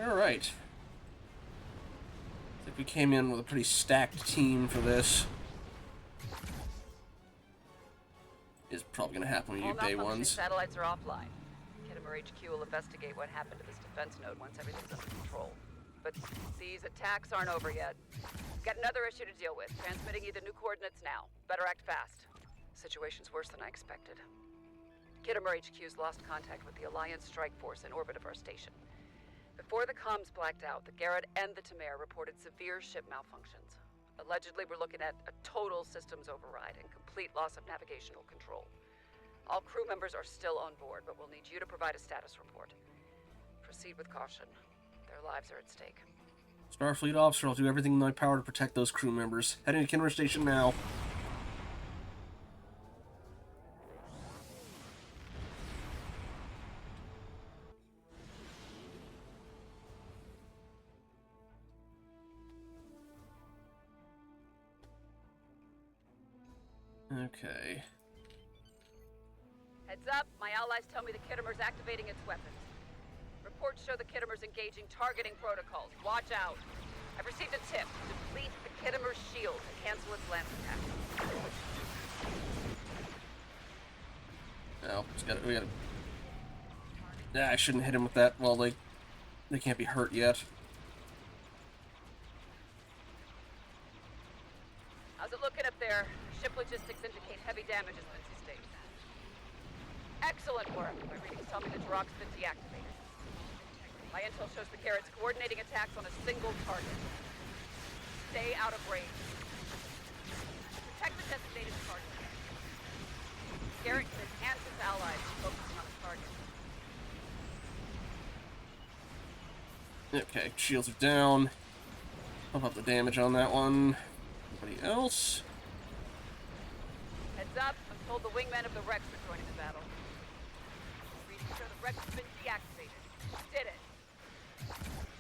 Alright. I think we came in with a pretty stacked team for this. Is probably going to happen when you do day ones. Satellites are offline. Kittimer HQ will investigate what happened to this defense node once everything's under control. But these attacks aren't over yet. We've got another issue to deal with. Transmitting you the new coordinates now. Better act fast. Situation's worse than I expected. Kittimer HQ's lost contact with the Alliance strike force in orbit of our station. Before the comms blacked out, the Garrett and the Tamir reported severe ship malfunctions. Allegedly, we're looking at a total systems override and complete loss of navigational control. All crew members are still on board, but we'll need you to provide a status report. Proceed with caution. Their lives are at stake. Starfleet officer, I'll do everything in my power to protect those crew members. Heading to Kenner Station now. Okay. Heads up, my allies tell me the Kittimer's activating its weapons. Reports show the Kittimer's engaging targeting protocols. Watch out. I've received a tip. Deplete the Kittimer's shield and cancel its lance attack. No, we gotta. Yeah, I shouldn't hit him with that. Well, they can't be hurt yet. How's it looking up there? Ship logistics indicate heavy damage has been sustained. Excellent work. My readings tell me the Drock's been deactivated. My intel shows the Garrett's coordinating attacks on a single target. Stay out of range. Protect the designated target. Garrett can enhance his allies focusing on the target. Okay, shields are down. Pump up the damage on that one. Anybody else? Heads up, I'm told the wingmen of the Rex are joining the battle. Reading show the Rex has been deactivated. Did it.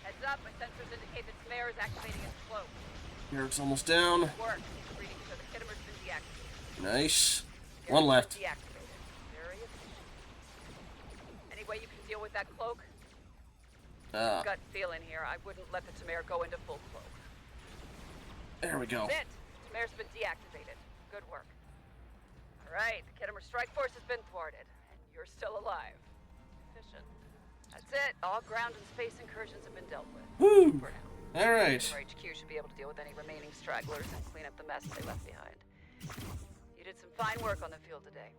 Heads up, my sensors indicate that Smear is activating its cloak. Garrett's almost down. Work. Reading show the Kittimer's been deactivated. Nice. One left. Deactivated. Very efficient. Any way you can deal with that cloak? Gut feeling here. I wouldn't let the Tamir go into full cloak. There we go. That's it. Tamir's been deactivated. Good work. Alright, the Kittimer strike force has been thwarted, and you're still alive. Efficient. That's it. All ground and space incursions have been dealt with. Woo! For now. Alright. HQ should be able to deal with any remaining stragglers and clean up the mess they left behind. You did some fine work on the field today.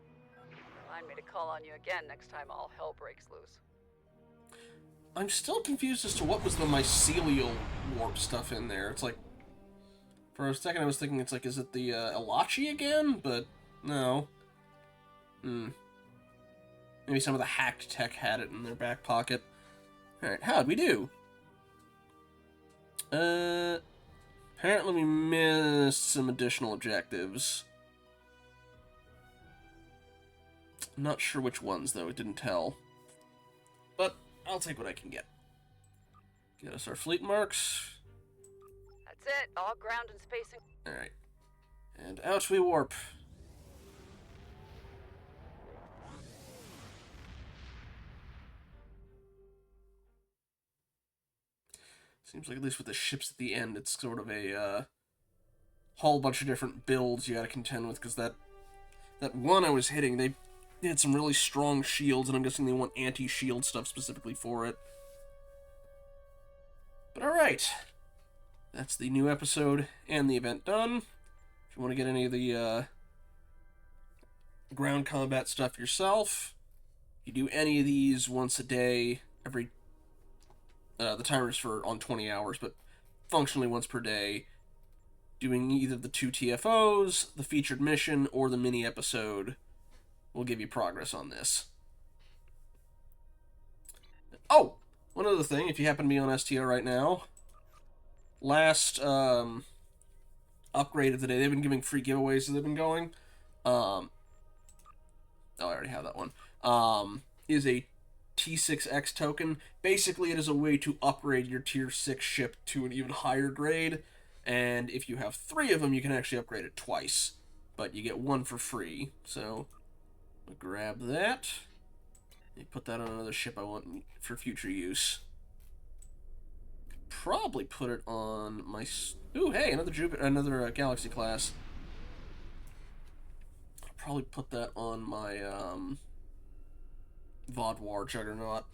Remind me to call on you again next time all hell breaks loose. I'm still confused as to what was the mycelial warp stuff in there. It's like, for a second I was thinking it's like, is it the Elachi again? But no. Maybe some of the hacked tech had it in their back pocket. Alright, how'd we do? Apparently we missed some additional objectives. I'm not sure which ones, though. It didn't tell. But I'll take what I can get. Get us our fleet marks. That's it. All ground and space. Alright. And out we warp. Seems like, at least with the ships at the end, it's sort of a whole bunch of different builds you gotta contend with, because that one I was hitting, they had some really strong shields, and I'm guessing they want anti-shield stuff specifically for it. But alright. That's the new episode and the event done. If you want to get any of the ground combat stuff yourself, you do any of these once a day, every... the timer's for on 20 hours, but functionally once per day, doing either the 2 TFOs, the featured mission, or the mini episode will give you progress on this. Oh! One other thing, if you happen to be on STO right now, last upgrade of the day, they've been giving free giveaways that they've been going. Oh, I already have that one. Is a T6X token. Basically, it is a way to upgrade your tier 6 ship to an even higher grade, and if you have 3 of them, you can actually upgrade it twice, but you get 1 for free. So I'll grab that and put that on another ship I want for future use. Probably put it on my... Ooh, hey, another Galaxy class. I'll probably put that on my Vodwar Juggernaut.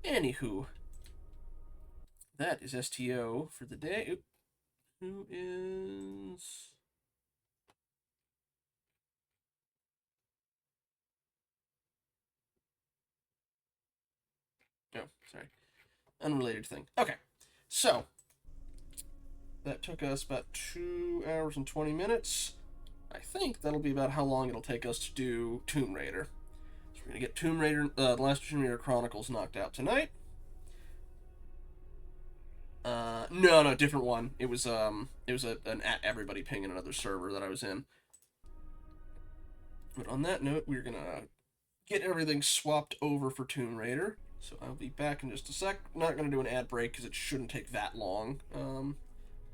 Anywho, that is STO for the day. Oop. Who is... Oh, sorry. Unrelated thing. Okay, so that took us about 2 hours and 20 minutes. I think that'll be about how long it'll take us to do Tomb Raider. So we're going to get Tomb Raider, the last Tomb Raider Chronicles knocked out tonight. No, different one. It was an at everybody ping in another server that I was in. But on that note, we're gonna get everything swapped over for Tomb Raider. So I'll be back in just a sec. Not gonna do an ad break because it shouldn't take that long.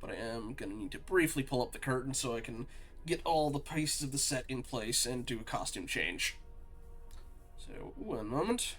But I am gonna need to briefly pull up the curtain so I can get all the pieces of the set in place and do a costume change. So, one moment.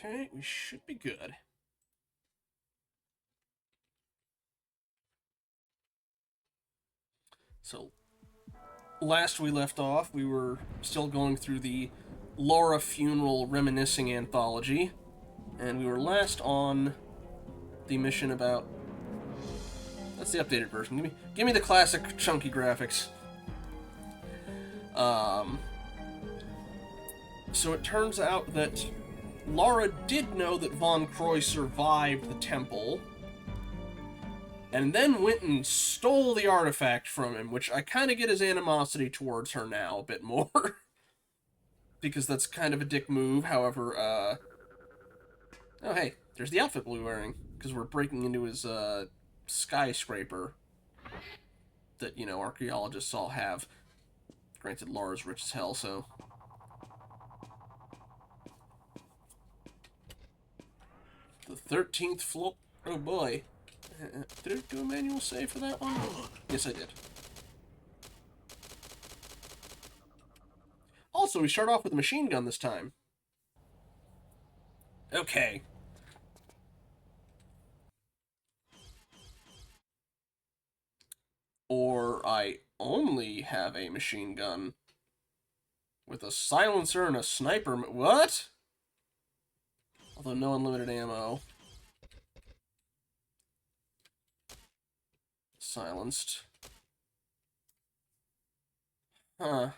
Okay, we should be good. So, last we left off, we were still going through the Laura Funeral Reminiscing Anthology, and we were last on the mission about... That's the updated version. Give me the classic chunky graphics. So it turns out that Laura did know that Von Croy survived the temple, and then went and stole the artifact from him, which I kind of get his animosity towards her now a bit more. Because that's kind of a dick move, however, Oh, hey, there's the outfit we're wearing, because we're breaking into his, skyscraper that, you know, archaeologists all have. Granted, Laura's rich as hell, so... The 13th floor... Oh, boy. Did I do a manual save for that one? Yes, I did. Also, we start off with a machine gun this time. Okay. Or I only have a machine gun with a silencer and a sniper... What? Although no unlimited ammo. Silenced. Huh.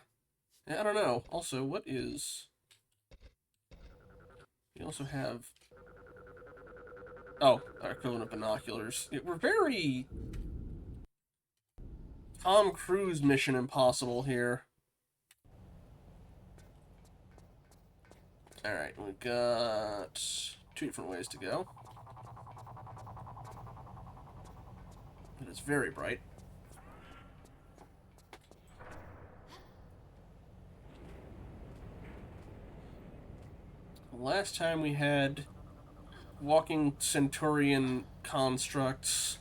Yeah, I don't know. Also, what is... We also have... Oh, our equivalent of binoculars. We're very... Tom Cruise Mission Impossible here. Alright, we've got 2 different ways to go. It is very bright. Last time we had walking Centurion constructs,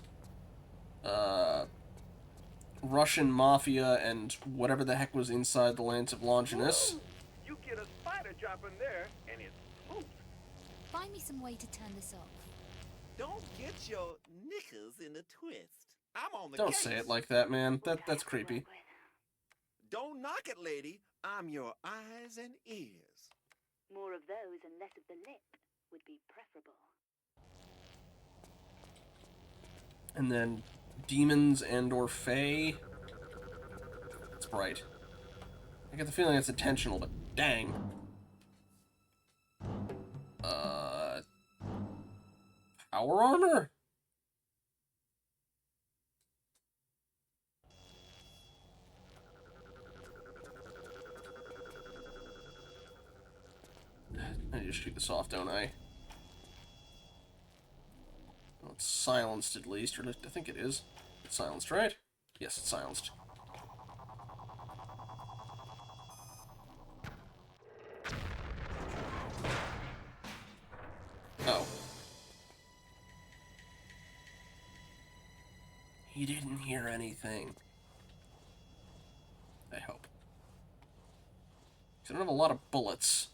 Russian mafia, and whatever the heck was inside the lands of Longinus. You get a spider drop in there, and it's poof. Find me some way to turn this off. Don't get your knickers in a twist. I'm on the Don't case. say it like that, man. That's creepy. Don't knock it, lady. I'm your eyes and ears. More of those and less of the lip would be preferable. And then demons and or fae. It's bright. I get the feeling it's intentional, but dang. Power armor? I just shoot this off, don't I? Well, it's silenced at least, or I think it is. It's silenced, right? Yes, it's silenced. Oh. He didn't hear anything. I hope. 'Cause I don't have a lot of bullets.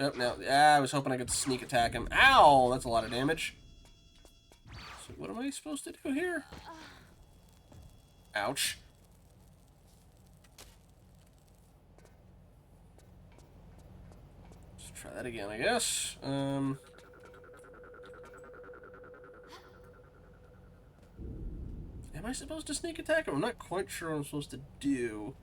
Oh, no. I was hoping I could sneak attack him. Ow! That's a lot of damage. So what am I supposed to do here? Ouch. Let's try that again, I guess. Am I supposed to sneak attack him? I'm not quite sure what I'm supposed to do.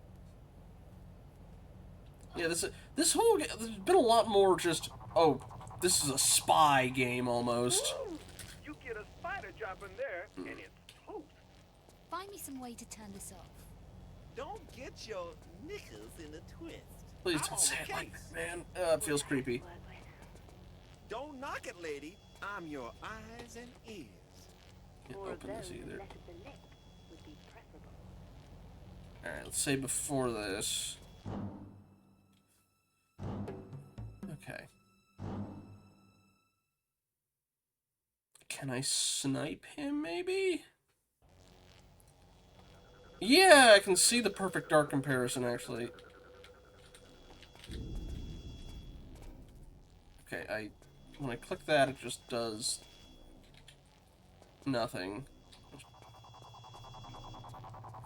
Yeah, this whole game, there's been a lot more just, oh, this is a spy game almost. Woo! You get a spider drop in there, and it's toast. Find me some way to turn this off. Don't get your knickers in a twist. Please I'm don't on say the it like case. that, man. It feels creepy. Don't knock it, lady. I'm your eyes and ears. Can't Or open this those either. left of the lip would be preferable. Alright, let's say before this. Okay. Can I snipe him, maybe? Yeah, I can see the perfect dark comparison, actually. Okay, when I click that, it just does nothing.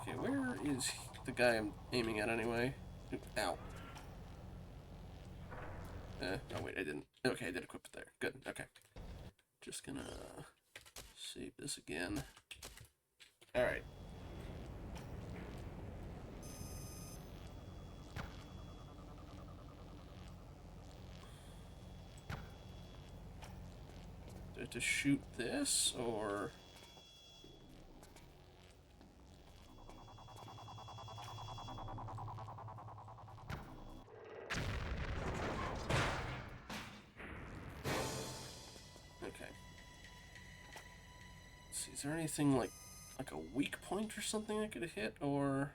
Okay, where is the guy I'm aiming at anyway? Ow. Oh wait, I didn't. Okay, I did equip it there. Good, okay. Just gonna save this again. Alright. Do I have to shoot this, or... Okay. Let's see, is there anything like a weak point or something I could hit, or...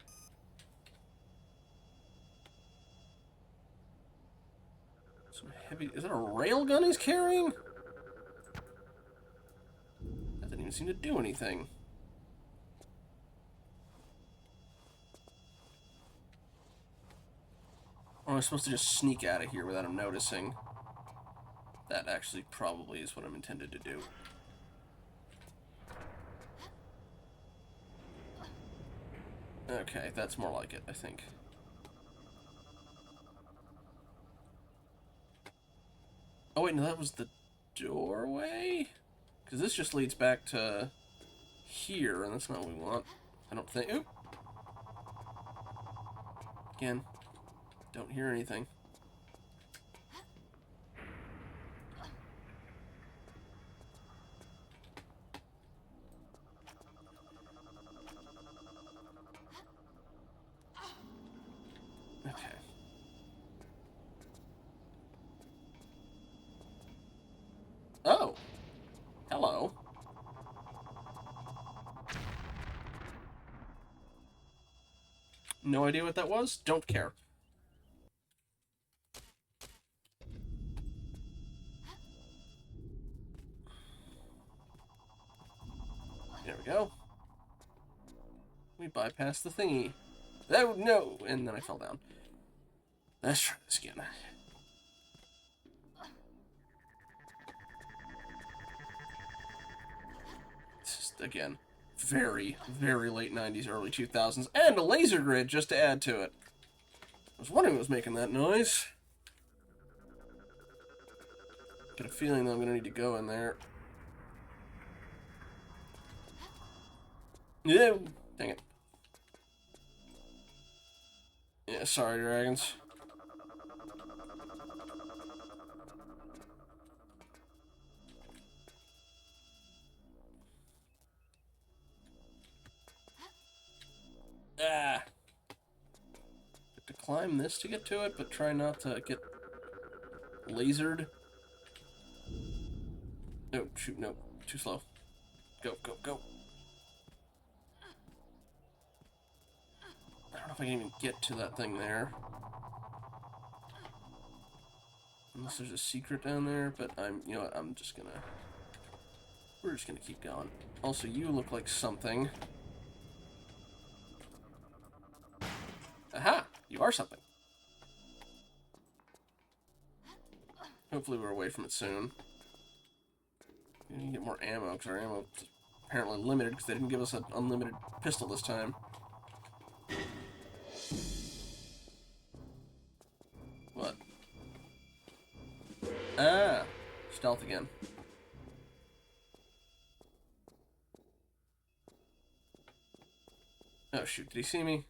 Some heavy... Is that a railgun he's carrying? That didn't even seem to do anything. Or am I supposed to just sneak out of here without him noticing? That actually probably is what I'm intended to do. Okay, that's more like it, I think. Oh wait, no, that was the doorway? Because this just leads back to here, and that's not what we want. I don't think... Oop! Again, don't hear anything. Okay. Oh! Hello. No idea what that was? Don't care. There we go. We bypassed the thingy. Oh, no! And then I fell down. Let's try this again. This is, again, very, very late 90s, early 2000s. And a laser grid just to add to it. I was wondering what was making that noise. Get a feeling that I'm going to need to go in there. Yeah, dang it. Yeah, sorry, dragons. Ah! Have to climb this to get to it, but try not to get lasered. Oh, shoot, no. Too slow. Go, go, go. I don't know if I can even get to that thing there. Unless there's a secret down there, but you know what, we're just gonna keep going. Also, you look like something. Or something. Hopefully we're away from it soon. We need to get more ammo, because our ammo is apparently limited, because they didn't give us an unlimited pistol this time. What? Ah! Stealth again. Oh shoot, did he see me?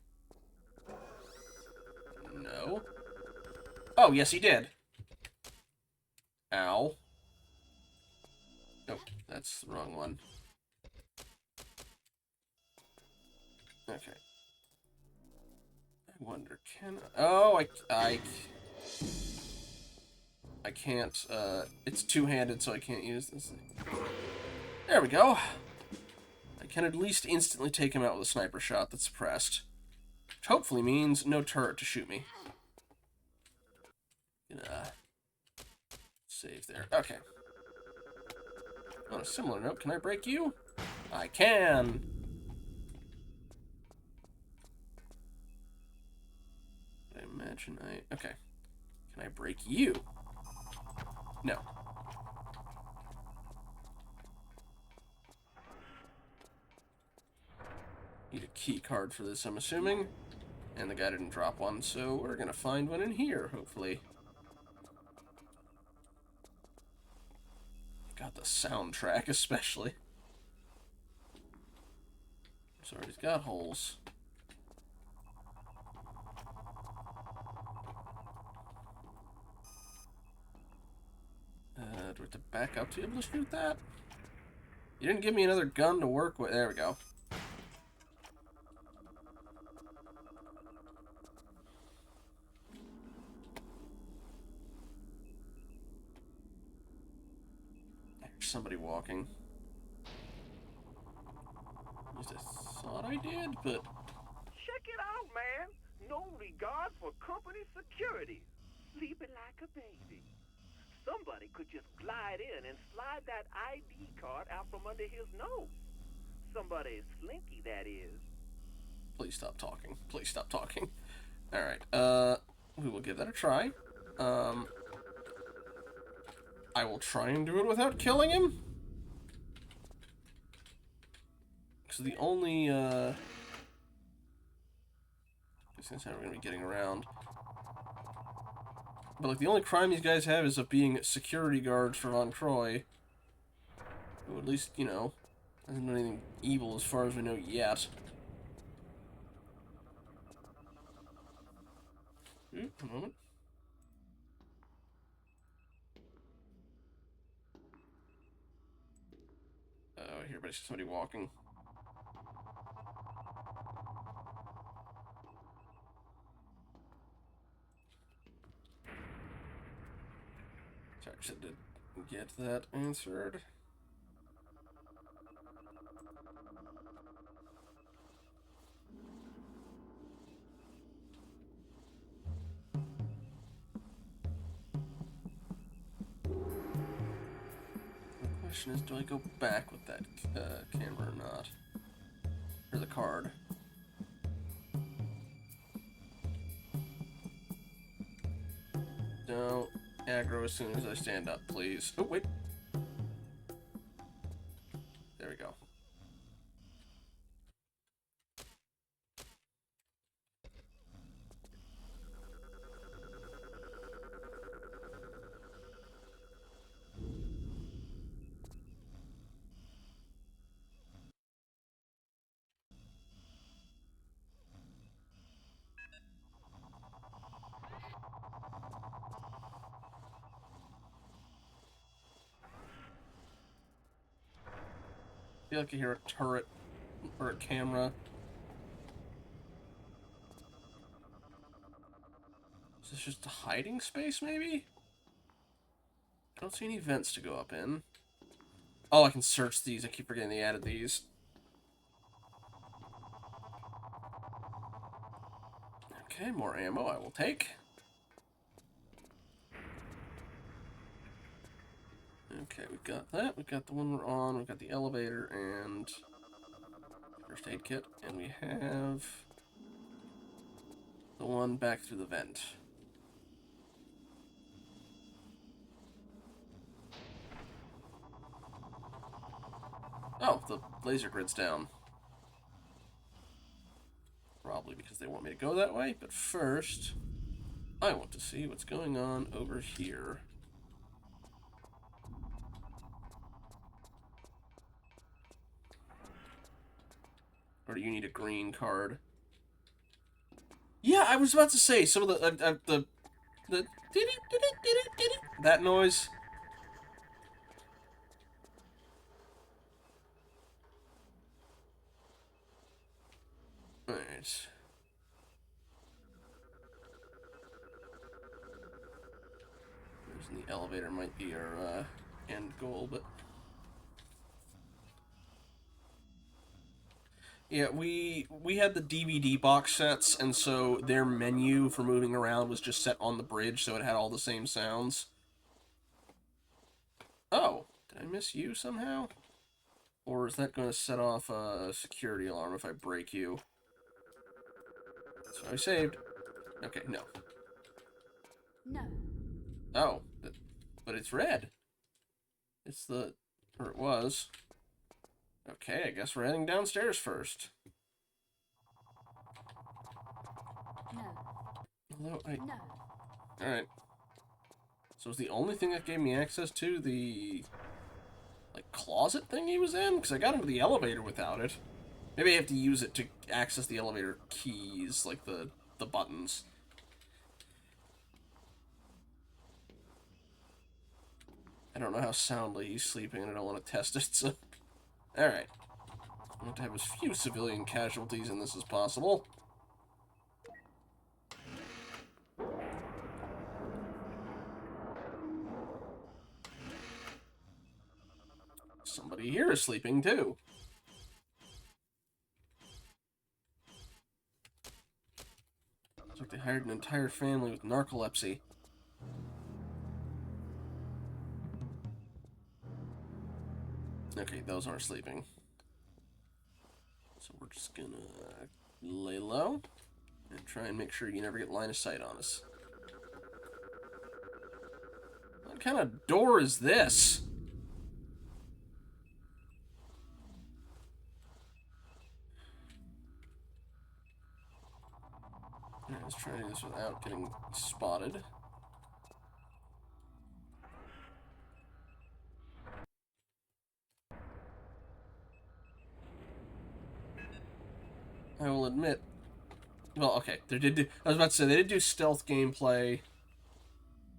No. Oh, yes he did. Ow. Nope, that's the wrong one. Okay. I wonder, can I... Oh, I can't, it's two-handed, so I can't use this thing. There we go. I can at least instantly take him out with a sniper shot that's suppressed. Which hopefully means no turret to shoot me. Gonna save there. Okay. On a similar note, can I break you? I can! I imagine okay. Can I break you? No. Need a key card for this, I'm assuming. And the guy didn't drop one, so we're gonna find one in here, hopefully. Got the soundtrack, especially. Sorry, he's got holes. Do we have to back up to be able to shoot that? You didn't give me another gun to work with. There we go. There's somebody walking. At least I thought I did, but... Check it out, man. No regard for company security. Sleeping like a baby. Somebody could just glide in and slide that ID card out from under his nose. Somebody slinky, that is. Please stop talking. Please stop talking. Alright, we will give that a try. I will try and do it without killing him. Because the only, I guess that's how we're going to be getting around. But, like, the only crime these guys have is of being security guards for Von Croy. Who at least, you know, hasn't done anything evil as far as we know yet. Ooh, a moment. Oh, I hear somebody walking. Sorry, I did get that answered. The question is, do I go back with that camera or not? Or the card? Don't aggro as soon as I stand up, please. Oh, wait. There we go. I feel like I hear a turret or a camera. Is this just a hiding space, maybe? I don't see any vents to go up in. Oh, I can search these. I keep forgetting they added these. Okay, more ammo I will take. Okay, we've got that. We've got the one we're on. We've got the elevator and first aid kit. And we have Go on back through the vent. Oh, the laser grid's down. Probably because they want me to go that way, but first, I want to see what's going on over here. Or do you need a green card? Yeah, I was about to say some of the that noise. All right. Using the elevator might be our end goal, but yeah, we had the DVD box sets, and so their menu for moving around was just set on the bridge, so it had all the same sounds. Oh, did I miss you somehow? Or is that going to set off a security alarm if I break you? So I saved. Okay, no. No. Oh, but it's red. It's the... or it was. Okay, I guess we're heading downstairs first. No. Although I... No. Alright. So is the only thing that gave me access to the... like, closet thing he was in? Because I got into the elevator without it. Maybe I have to use it to access the elevator keys, like the buttons. I don't know how soundly he's sleeping, and I don't want to test it, so... Alright. I want to have as few civilian casualties in this as possible. Somebody here is sleeping, too. Looks like they hired an entire family with narcolepsy. Okay, those aren't sleeping. So we're just gonna lay low and try and make sure you never get line of sight on us. What kind of door is this? Alright, let's try to do this without getting spotted. I will admit, well, okay, I was about to say, they did do stealth gameplay,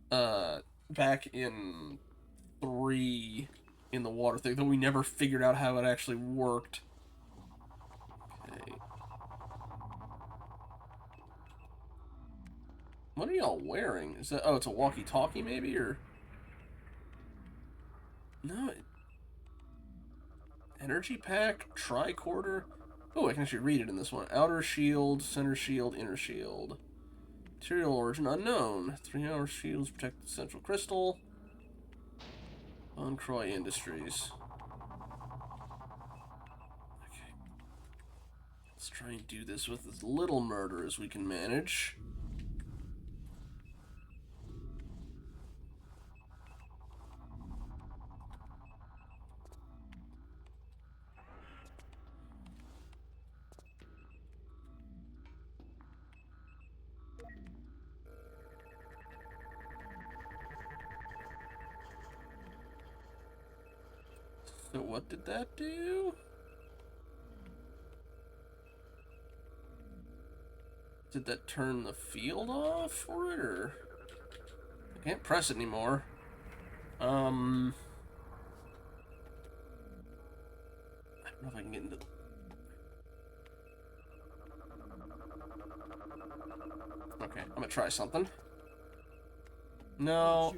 back in 3 in the water thing, though we never figured out how it actually worked. Okay. What are y'all wearing? Is that, oh, it's a walkie-talkie maybe, or? No, energy pack, tricorder. Oh, I can actually read it in this one. Outer shield, center shield, inner shield. Material origin unknown. 3-hour shields protect the central crystal. On Croy Industries. Okay. Let's try and do this with as little murder as we can manage. So what did that do? Did that turn the field off for it, or? I can't press it anymore. I don't know if I can get into... Okay, I'm gonna try something. No.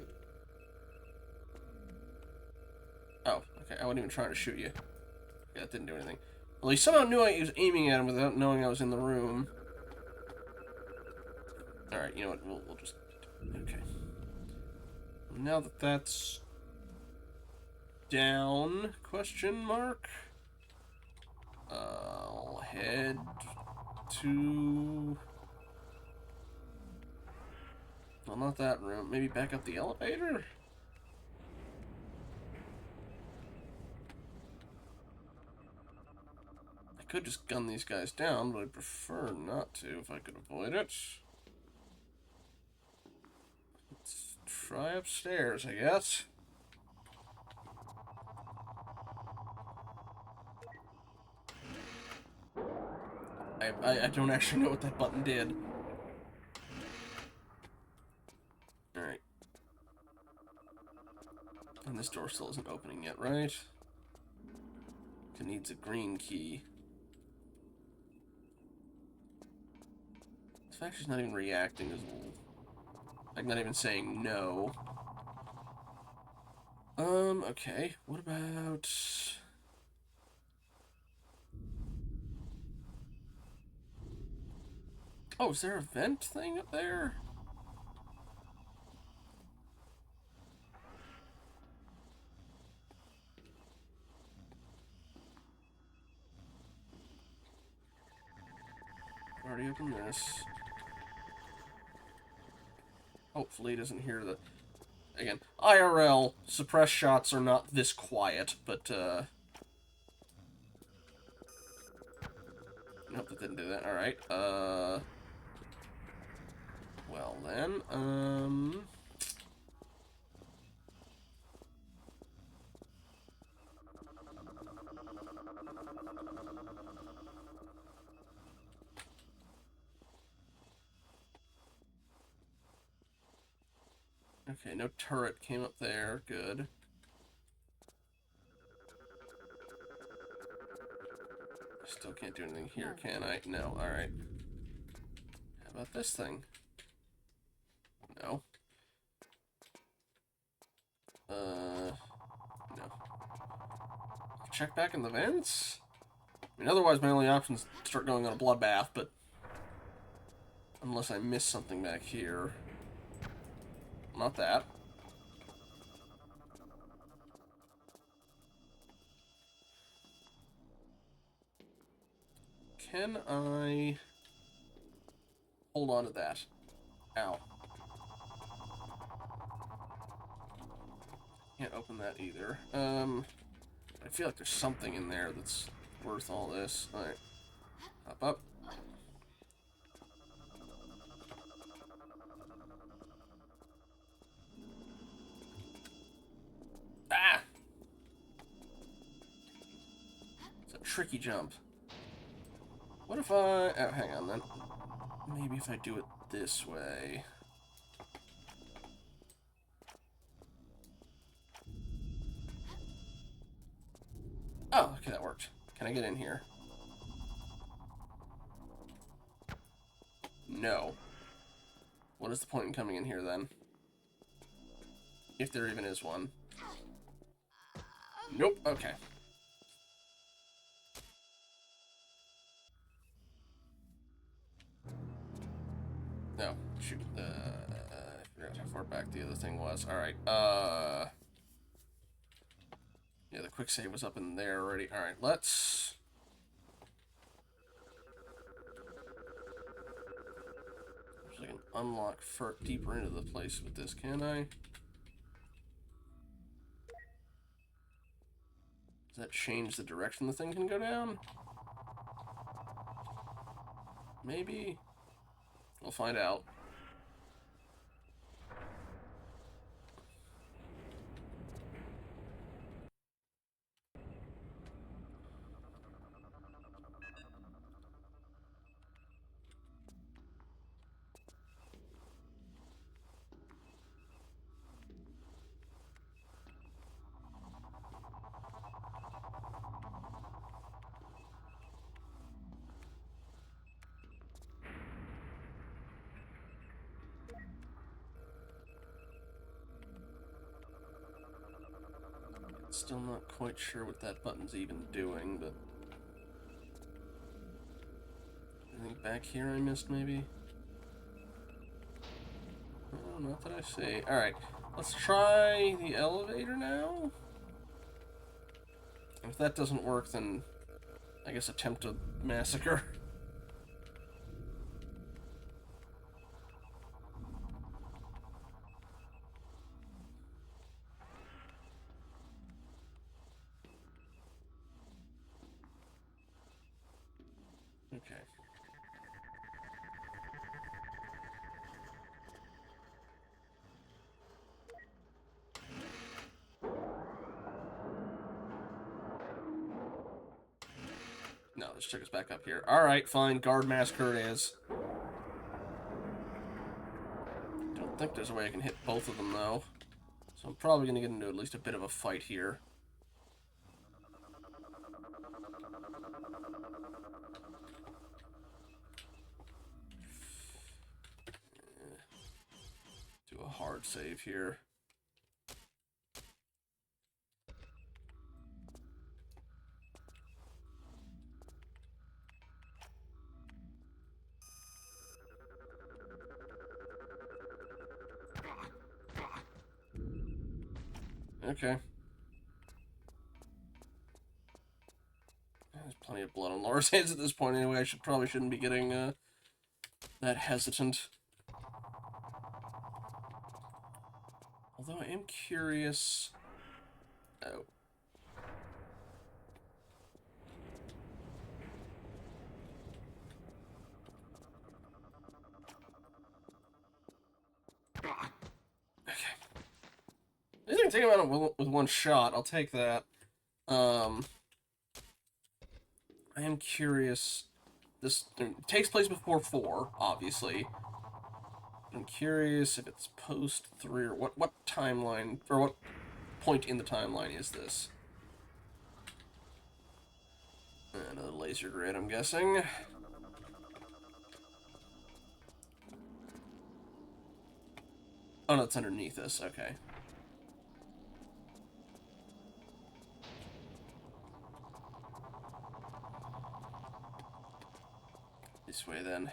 Oh, okay, I wasn't even trying to shoot you. Okay, that didn't do anything. Well, he somehow knew I was aiming at him without knowing I was in the room. Alright, you know what, we'll just... Okay. Now that that's... down, question mark? I'll head to... Well, not that room. Maybe back up the elevator? I could just gun these guys down, but I'd prefer not to if I could avoid it. Let's try upstairs, I guess. I don't actually know what that button did. Alright. And this door still isn't opening yet, right? It needs a green key. The fact she's not even reacting is a little... like, not even saying no. Okay. What about... oh, is there a vent thing up there? Already opened this. Hopefully he doesn't hear the... again, IRL, suppressed shots are not this quiet, but, nope, that didn't do that. Alright, well then, okay, no turret came up there. Good. Still can't do anything here, can I? No. Alright. How about this thing? No. No. Check back in the vents? I mean, otherwise my only option is to start going on a bloodbath, but... unless I miss something back here. Not that. Can I hold on to that? Ow. Can't open that either. I feel like there's something in there that's worth all this. Alright. Hop up. Ah! It's a tricky jump. What if I... oh, hang on then. Maybe if I do it this way. Oh, okay, that worked. Can I get in here? No. What is the point in coming in here then? If there even is one. Nope, okay. No, shoot. I forgot how far back the other thing was. Alright, yeah, the quick save was up in there already. Alright, let's... I can unlock deeper into the place with this, can I? Does that change the direction the thing can go down? Maybe? We'll find out. Still not quite sure what that button's even doing, but... anything back here I missed, maybe? Oh, not that I see. Alright, let's try the elevator now? If that doesn't work, then I guess attempt a massacre. Okay. No, let's check us back up here. Alright, fine. Guard massacre it is. Don't think there's a way I can hit both of them, though. So I'm probably going to get into at least a bit of a fight here. Do a hard save here. Okay. There's plenty of blood on Laura's hands at this point anyway. I probably shouldn't be getting that hesitant. Although I am curious... Oh. Okay. I think I can take him out with one shot. I'll take that. I am curious. This takes place before 4, obviously. I'm curious if it's post 3 or what timeline, or what point in the timeline is this? Another laser grid, I'm guessing. Oh no, it's underneath us, okay. This way then.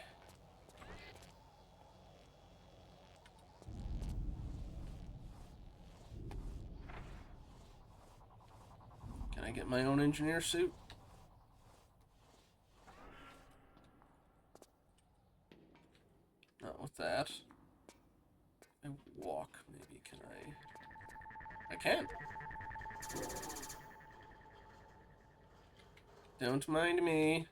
Can I get my own engineer suit? Not with that. I walk, maybe. Can I? I can. Don't mind me.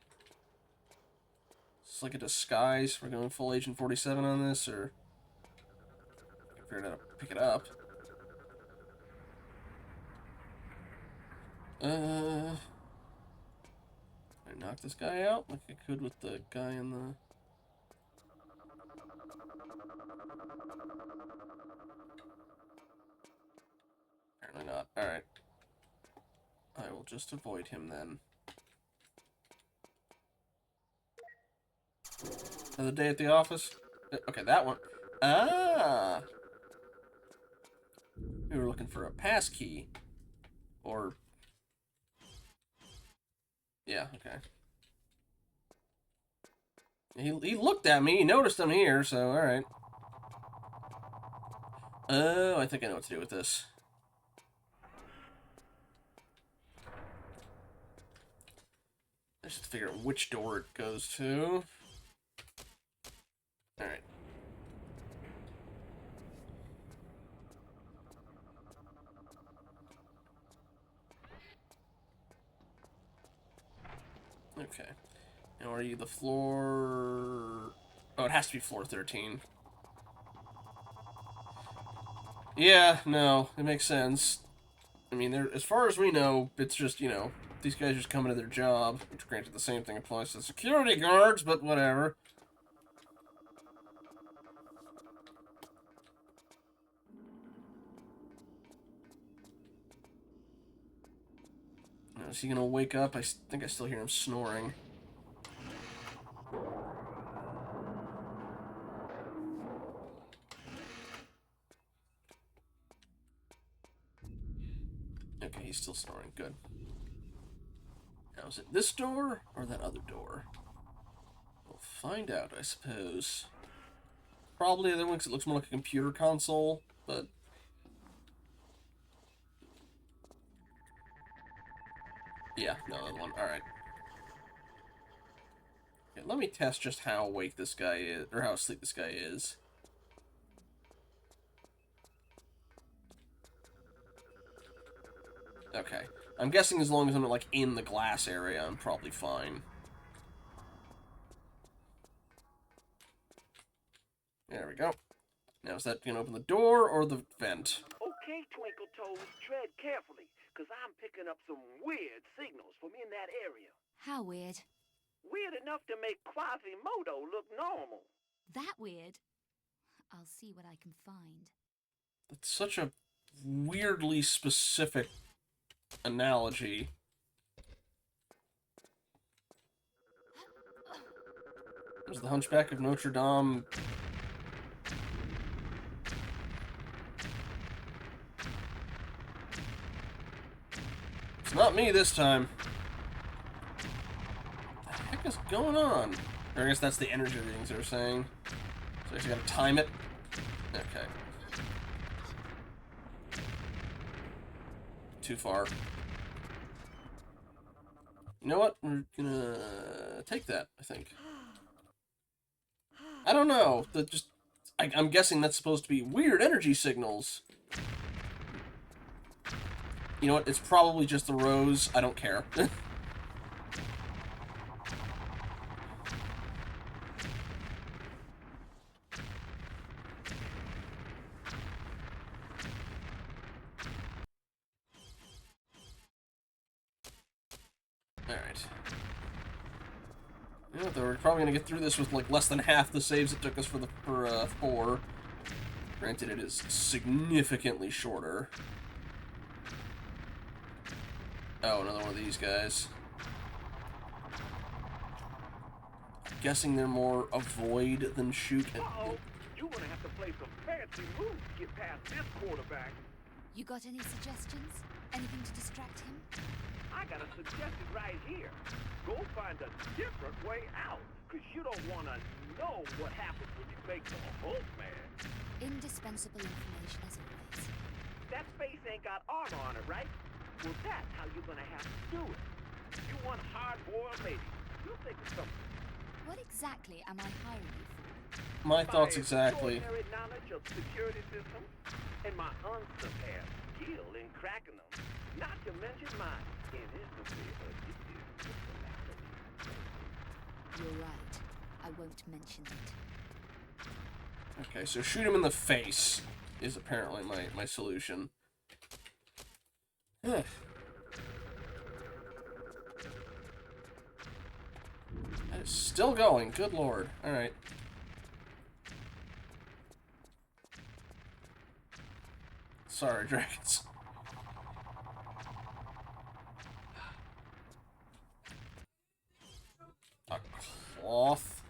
It's like a disguise. We're going full Agent 47 on this, or I figured out how to pick it up. I knock this guy out like I could with the guy in the... Apparently not. Alright. I will just avoid him then. Another day at the office? Okay, that one. Ah! We were looking for a pass key. Or... Yeah, okay. He looked at me, he noticed I'm here, so alright. Oh, I think I know what to do with this. I just have to figure out which door it goes to. Alright. Okay. Now are you the floor... Oh, it has to be floor 13. Yeah, no, it makes sense. I mean, as far as we know, it's just, you know, these guys just come into their job. Which, granted, the same thing applies to security guards, but whatever. Now, is he gonna wake up? I think I still hear him snoring. Okay, he's still snoring. Good. Now, is it this door or that other door? We'll find out, I suppose. Probably the other one because it looks more like a computer console, but... Yeah, no, that one. Alright. Okay, let me test just how awake this guy is, or how asleep this guy is. Okay. I'm guessing as long as I'm, like, in the glass area, I'm probably fine. There we go. Now, is that going to open the door or the vent? Okay, Twinkle Toes, tread carefully, because I'm picking up some weird signals from in that area. How weird? Weird enough to make Quasimodo look normal. That weird? I'll see what I can find. That's such a weirdly specific analogy. There's the Hunchback of Notre Dame. It's not me this time. What the heck is going on? Or I guess that's the energy readings they were saying. So I actually gotta time it. Okay. Too far. You know what? We're gonna take that, I think. I don't know. I'm guessing that's supposed to be weird energy signals. You know what? It's probably just the rose. I don't care. Alright. You know what, though, we're probably gonna get through this with, like, less than half the saves it took us for 4. Granted, it is significantly shorter. Oh, another one of these guys. I'm guessing they're more avoid than shoot. Uh-oh, you're gonna have to play some fancy moves to get past this quarterback. You got any suggestions? Anything to distract him? I got a suggestion right here. Go find a different way out, because you don't want to know what happens when you make the Hulkman. Indispensable information as always. That space ain't got armor on it, right? Well, that's how you're gonna have to do it. You want hard-boiled lady. You'll think of something. What exactly am I hiring you for? My thoughts exactly. My extraordinary knowledge of security systems and my unsurpassed skill in cracking them. Not to mention my initially addictive personality. You're right. I won't mention it. Okay, so shoot him in the face is apparently my solution. That is still going. Good lord. Alright. Sorry, dragons. A cloth.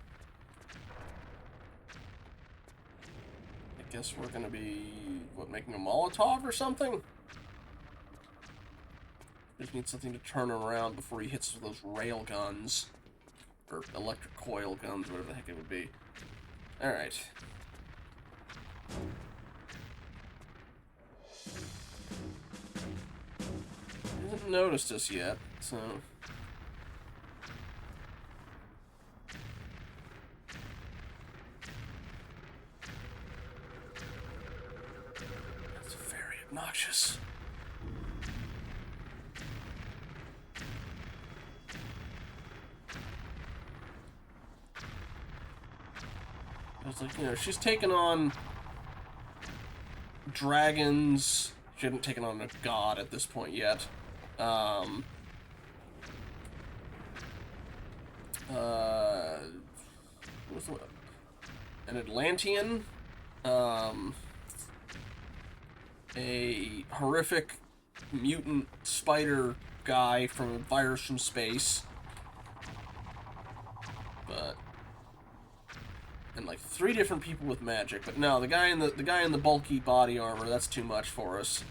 I guess we're gonna be, what, making a Molotov or something? Just need something to turn him around before he hits those rail guns. Or electric coil guns, whatever the heck it would be. Alright. He hasn't noticed us yet, so... That's very obnoxious. It's like, you know, she's taken on dragons. She hasn't taken on a god at this point yet. What's the, an Atlantean, a horrific mutant spider guy from a virus from space, but and like 3 different people with magic. But no, the guy in the bulky body armor, that's too much for us.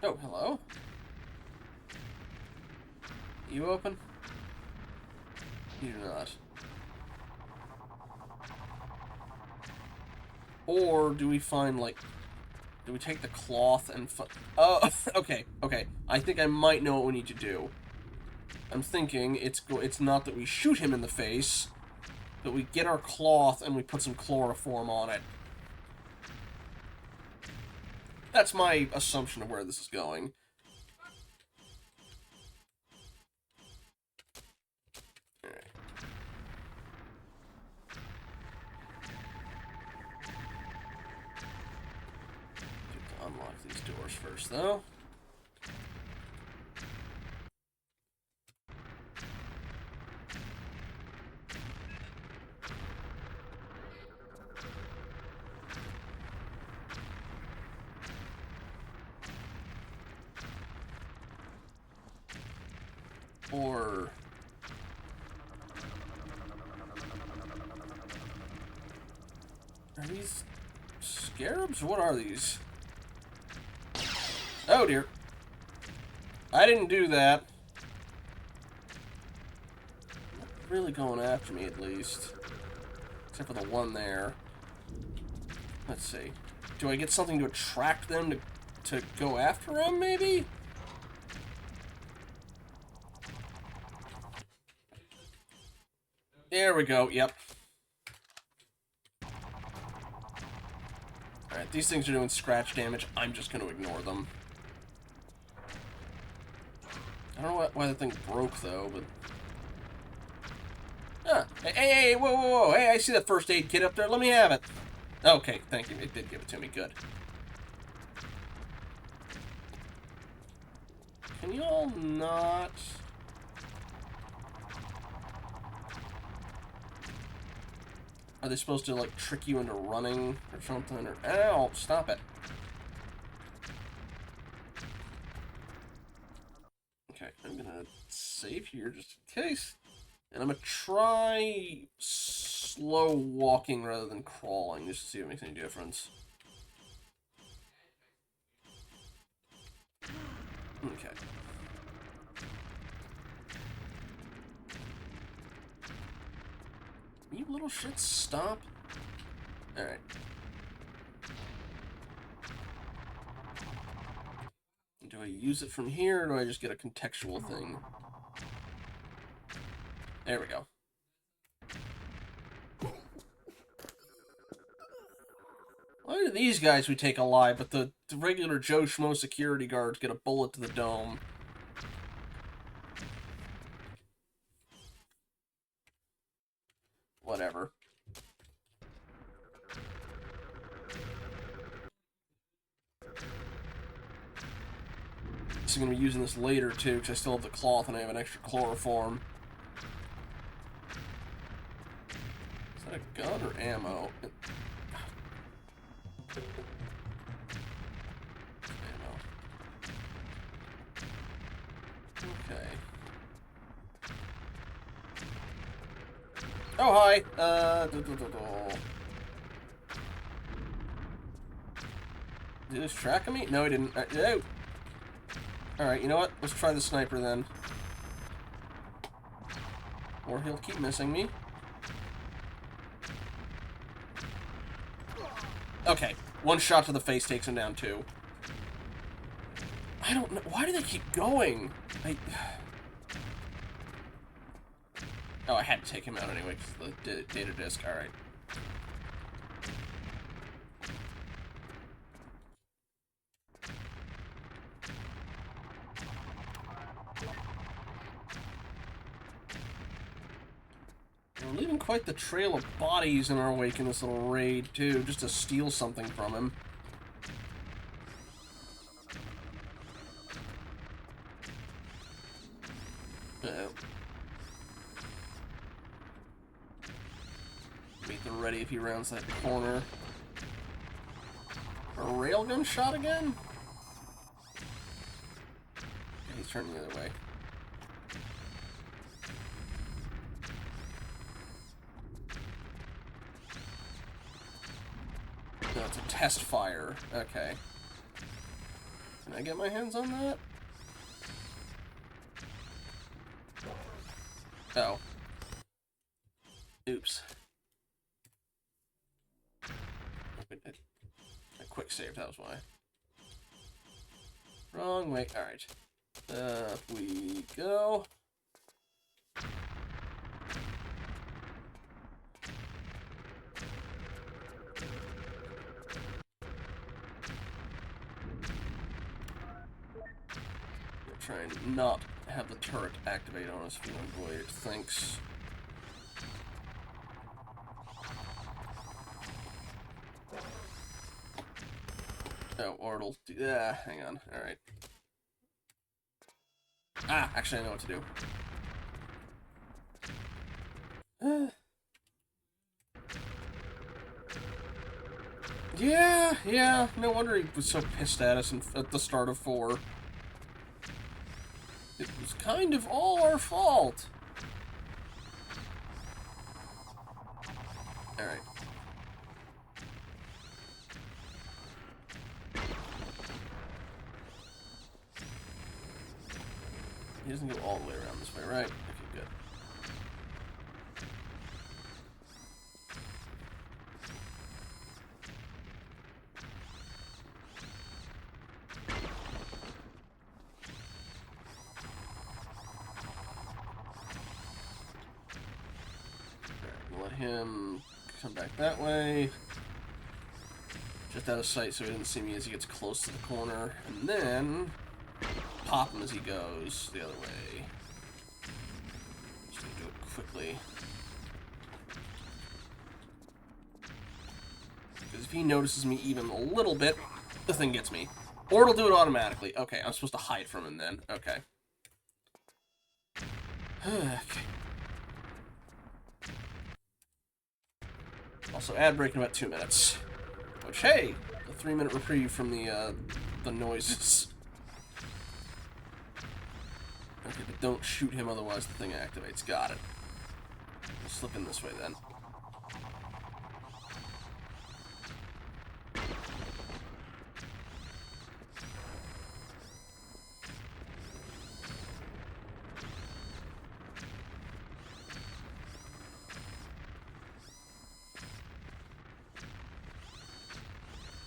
Oh, hello. You open? You do not. Or do we find, like, do we take the cloth and oh, okay. I think I might know what we need to do. I'm thinking it's not that we shoot him in the face, but we get our cloth and we put some chloroform on it. That's my assumption of where this is going. These doors first, though. Or... Are these scarabs? What are these? Oh dear. I didn't do that. Not really going after me, at least. Except for the one there. Let's see. Do I get something to attract them to go after him, maybe? There we go, yep. Alright, these things are doing scratch damage. I'm just going to ignore them. I don't know why the thing broke, though, but... Ah, hey, whoa, whoa, whoa, hey, I see that first aid kit up there. Let me have it. Okay, thank you. It did give it to me. Good. Can you all not... Are they supposed to, like, trick you into running or something? Or... Ow! Stop it. Okay, I'm gonna save here just in case. And I'm gonna try slow walking rather than crawling, just to see if it makes any difference. Okay. You little shits, stop. Alright. Do I use it from here, or do I just get a contextual thing? There we go. Why do these guys we take alive, but the regular Joe Schmo security guards get a bullet to the dome? Whatever. I'm going to be using this later, too, because I still have the cloth and I have an extra chloroform. Is that a gun or ammo? Ammo. Okay. Oh, hi! Did he just track me? No, he didn't. No! Alright, you know what? Let's try the sniper then. Or he'll keep missing me. Okay, one shot to the face takes him down too. I don't know. Why do they keep going? Oh, I had to take him out anyway because of the data disk. Alright. We're leaving quite the trail of bodies in our wake in this little raid, too, just to steal something from him. Uh-oh. Meet the ready if he rounds that corner. A railgun shot again? Okay, he's turning the other way. No, it's a test fire. Okay. Can I get my hands on that? Oh. Oops. A quick save, that was why. Wrong way. Alright. Up we go. Try and not have the turret activate on us if you avoid it. Thanks. Oh, Ort'll do... Yeah, hang on. Alright. Ah, actually I know what to do. Yeah, no wonder he was so pissed at us at the start of 4. It was kind of all our fault. Alright. He doesn't go all the way around this way, right? Okay, good. Let him come back that way. Just out of sight so he doesn't see me as he gets close to the corner. And then pop him as he goes the other way. Just gonna do it quickly. Because if he notices me even a little bit, the thing gets me. Or it'll do it automatically. Okay, I'm supposed to hide from him then. Okay. Okay. Also, ad break in about 2 minutes. Which, hey, a 3-minute reprieve from the noises. Okay, but don't shoot him, otherwise the thing activates. Got it. We'll slip in this way then.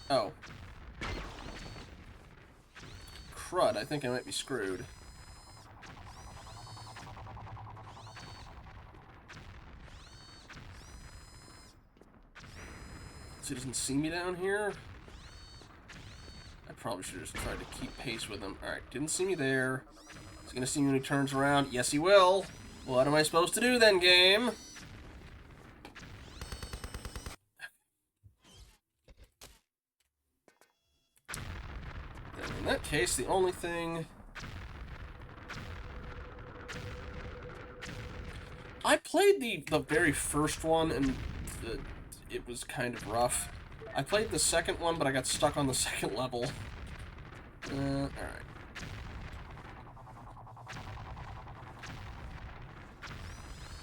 Oh. Crud, I think I might be screwed. So he doesn't see me down here? I probably should have just tried to keep pace with him. Alright, didn't see me there. Is he gonna see me when he turns around? Yes, he will. What am I supposed to do then, game? In that case, the only thing... I played the very first one, and it was kind of rough. I played the second one, but I got stuck on the second level. Alright.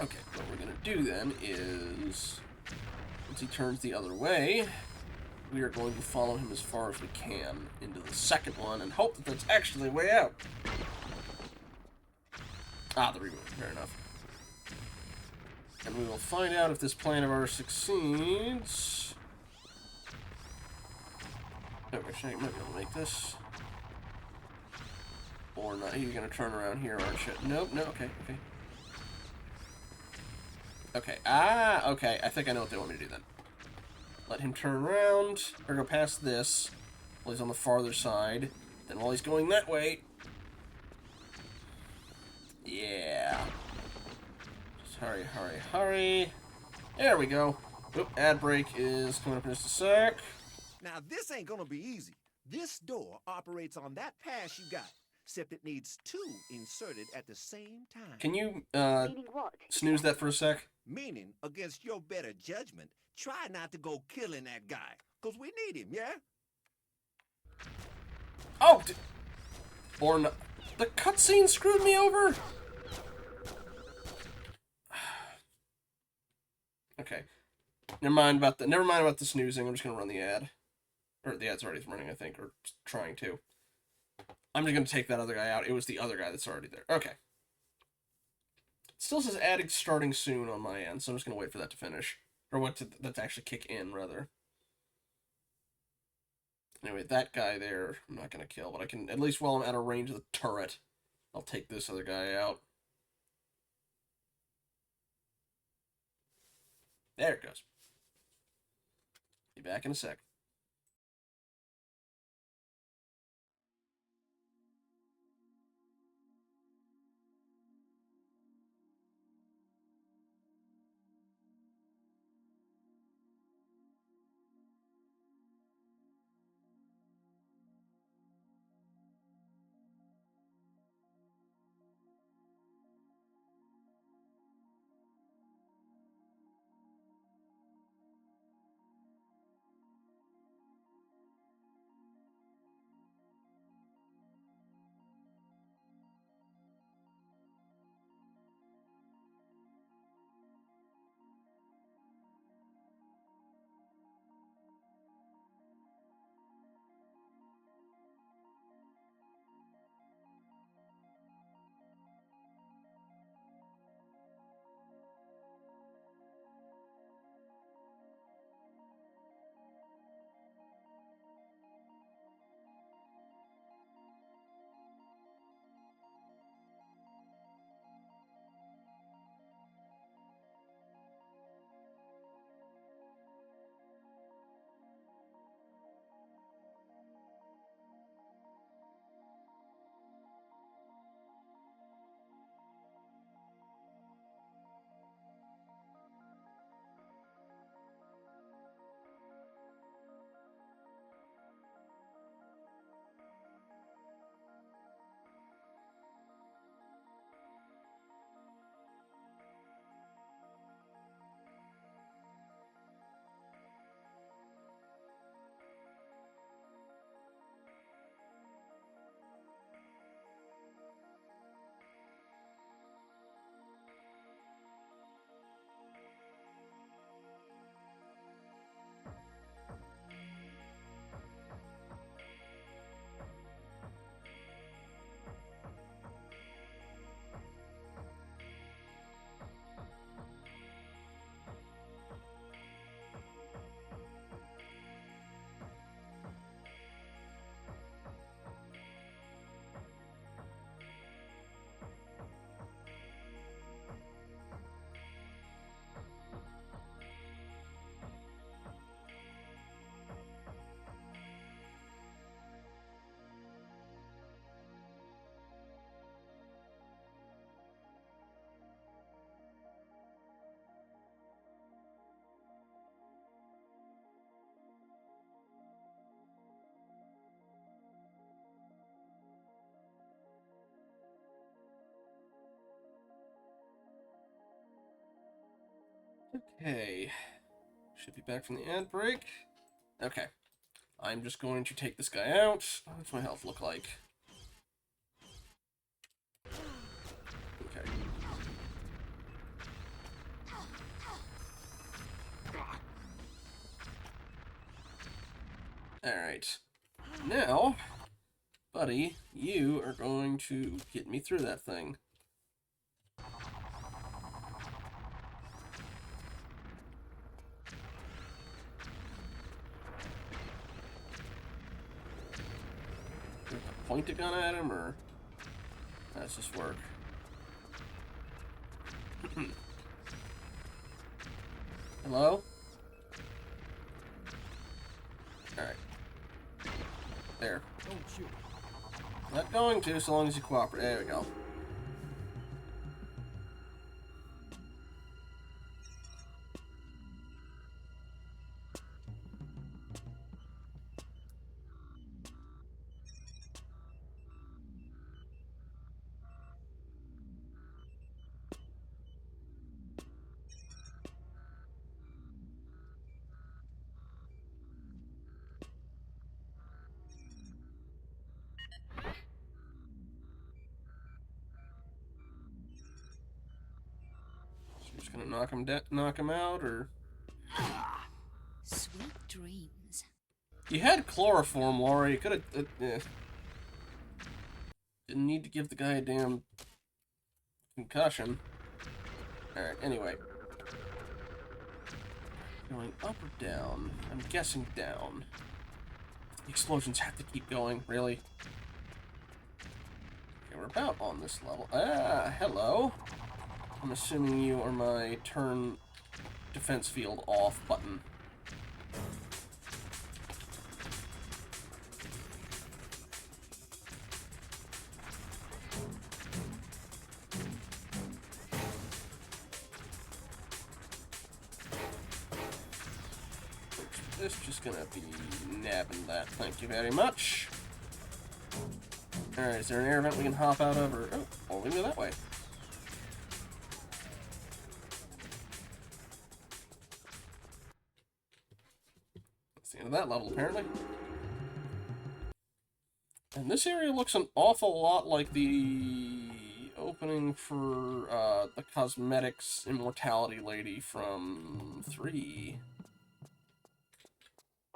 Okay, what we're gonna do then is... once he turns the other way... we are going to follow him as far as we can into the second one and hope that that's actually the way out. Ah, the reboot. Fair enough. And we will find out if this plan of ours succeeds. Oh, actually, I might be able to make this. Or not. You're going to turn around here, aren't you? Nope, no, okay, okay. Okay, okay. I think I know what they want me to do then. Let him turn around, or go past this, while he's on the farther side. Then while he's going that way... yeah. Just hurry, hurry, hurry. There we go. Oop, ad break is coming up in just a sec. Now, this ain't gonna be easy. This door operates on that pass you got, except it needs 2 inserted at the same time. Can you, snooze that for a sec? Meaning, against your better judgment, try not to go killing that guy, because we need him, yeah? Oh! Or no. The cutscene screwed me over? Okay. Never mind about the snoozing. I'm just gonna run the ad. Or the ad's already running, I think, or trying to. I'm just gonna take that other guy out. It was the other guy that's already there. Okay. It still says ad starting soon on my end, so I'm just gonna wait for that to finish. Or that to actually kick in, rather. Anyway, that guy there, I'm not going to kill, but I can, at least while I'm out of range of the turret, I'll take this other guy out. There it goes. Be back in a sec. Okay. Should be back from the ad break. Okay. I'm just going to take this guy out. What's my health look like? Okay. Alright. Now, buddy, you are going to get me through that thing. Point a gun at him, or how does this work? Hello? Alright. There. Don't shoot. Not going to, so long as you cooperate. There we go. Just gonna knock him out, or Sweet dreams. you had chloroform, Laura. You could have. Didn't need to give the guy a damn concussion. All right. Anyway, going up or down? I'm guessing down. The explosions have to keep going. Really? Okay, we're about on this level. Ah, hello. I'm assuming you are my turn defense field off button. This just gonna be nabbing that. Thank you very much. Alright, is there an air vent we can hop out of, or... Oh, we can go that way. Of that level, apparently. And this area looks an awful lot like the opening for the cosmetics immortality lady from 3.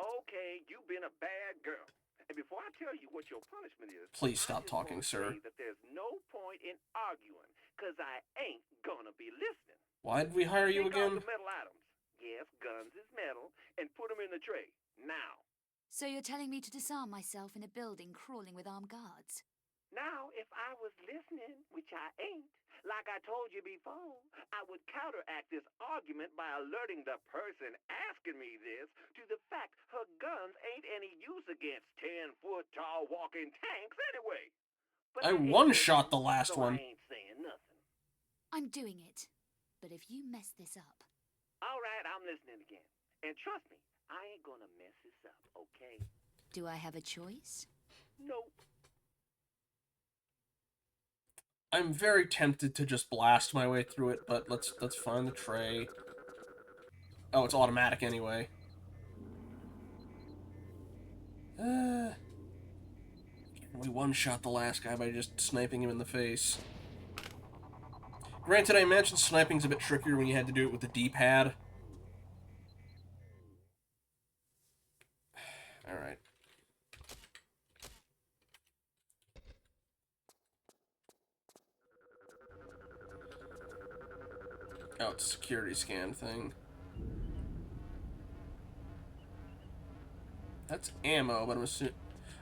Okay, you've been a bad girl. And before I tell you what your punishment is, Please stop talking, sir. that there's no point in arguing, because I ain't gonna be listening. Why did we hire you Take all again? the metal items. Yes, guns is metal, and put them in the tray. Now. So you're telling me to disarm myself in a building crawling with armed guards? Now, if I was listening, which I ain't, like I told you before, I would counteract this argument by alerting the person asking me this to the fact her guns ain't any use against 10-foot-tall walking tanks anyway. But I one-shot the last so one. I ain't saying nothing. I'm doing it. But if you mess this up... All right, I'm listening again. And trust me, I ain't gonna mess this up, okay? Do I have a choice? Nope. I'm very tempted to just blast my way through it, but let's find the tray. Oh, it's automatic anyway. We one-shot the last guy by just sniping him in the face. Granted, I imagine sniping's a bit trickier when you had to do it with the D-pad. Alright. Oh, it's a security scan thing. That's ammo, but I'm assuming...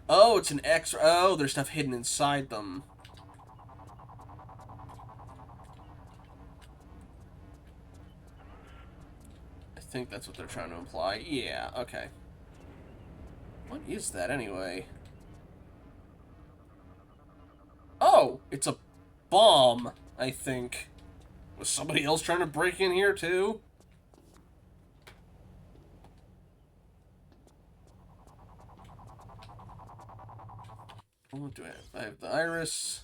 Oh, it's an extra... Oh, there's stuff hidden inside them. I think that's what they're trying to imply. Yeah, okay. What is that, anyway? Oh! It's a bomb, I think. Was somebody else trying to break in here, too? What do I have? I have the iris.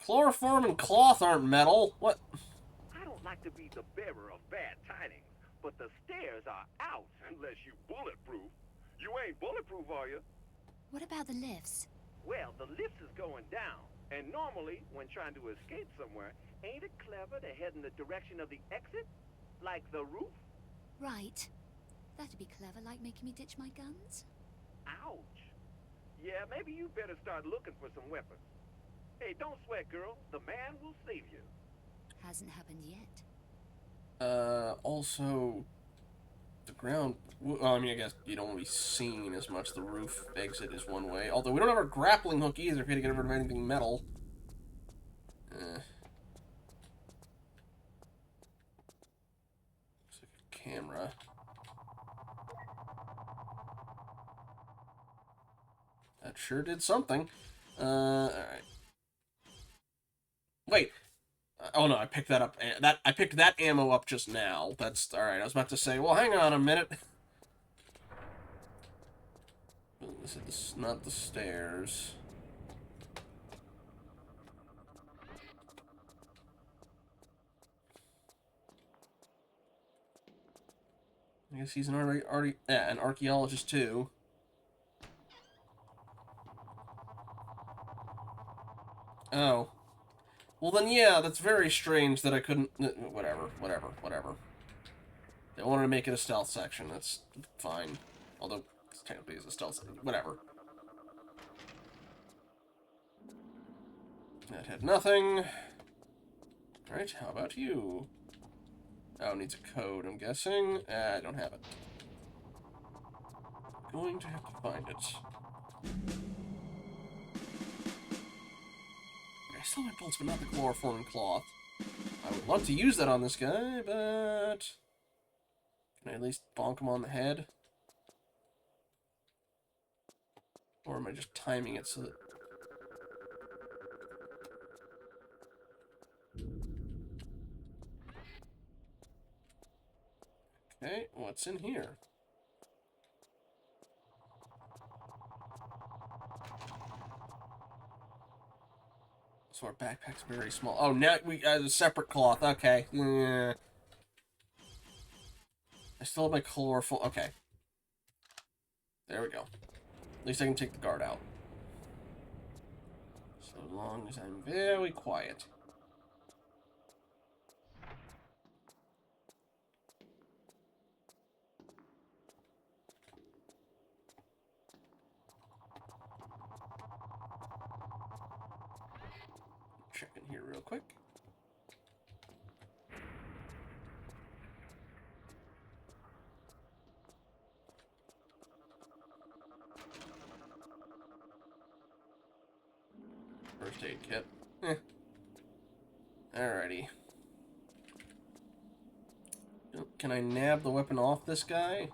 Chloroform and cloth aren't metal. What? I don't like to be the bearer of bad tidings, but the stairs are out unless you bulletproof. You ain't bulletproof, are you? What about the lifts? Well, the lift is going down, and normally, when trying to escape somewhere, ain't it clever to head in the direction of the exit? Like the roof? Right. That'd be clever, like making me ditch my guns. Ouch. Yeah, maybe you better start looking for some weapons. Hey, don't sweat, girl. The man will save you. Hasn't happened yet. Also, the ground... Well, I mean, I guess you don't want to be seen as much. The roof exit is one way. Although we don't have a grappling hook either if you had to get rid of anything metal. Looks like a camera. That sure did something. Alright. Wait. Oh no, I picked that up. I picked that ammo up just now. That's alright. I was about to say, well, hang on a minute. This is not the stairs. I guess he's an an archaeologist too. Oh. Well then, yeah, that's very strange that I couldn't... Whatever. They wanted to make it a stealth section. That's fine. Although, technically it's a stealth section. Whatever. That had nothing. Alright, how about you? Oh, it needs a code, I'm guessing. I don't have it. Going to have to find it. I still have bolts, but not the chloroform cloth. I would love to use that on this guy, but... Can I at least bonk him on the head? Or am I just timing it so that... Okay, what's in here? So our backpack's very small. Oh, now we a separate cloth. Okay. I still have my chlorophyll. Okay. There we go. At least I can take the guard out. So long as I'm very quiet. Check in here real quick. First aid kit. Alrighty. Can I nab the weapon off this guy?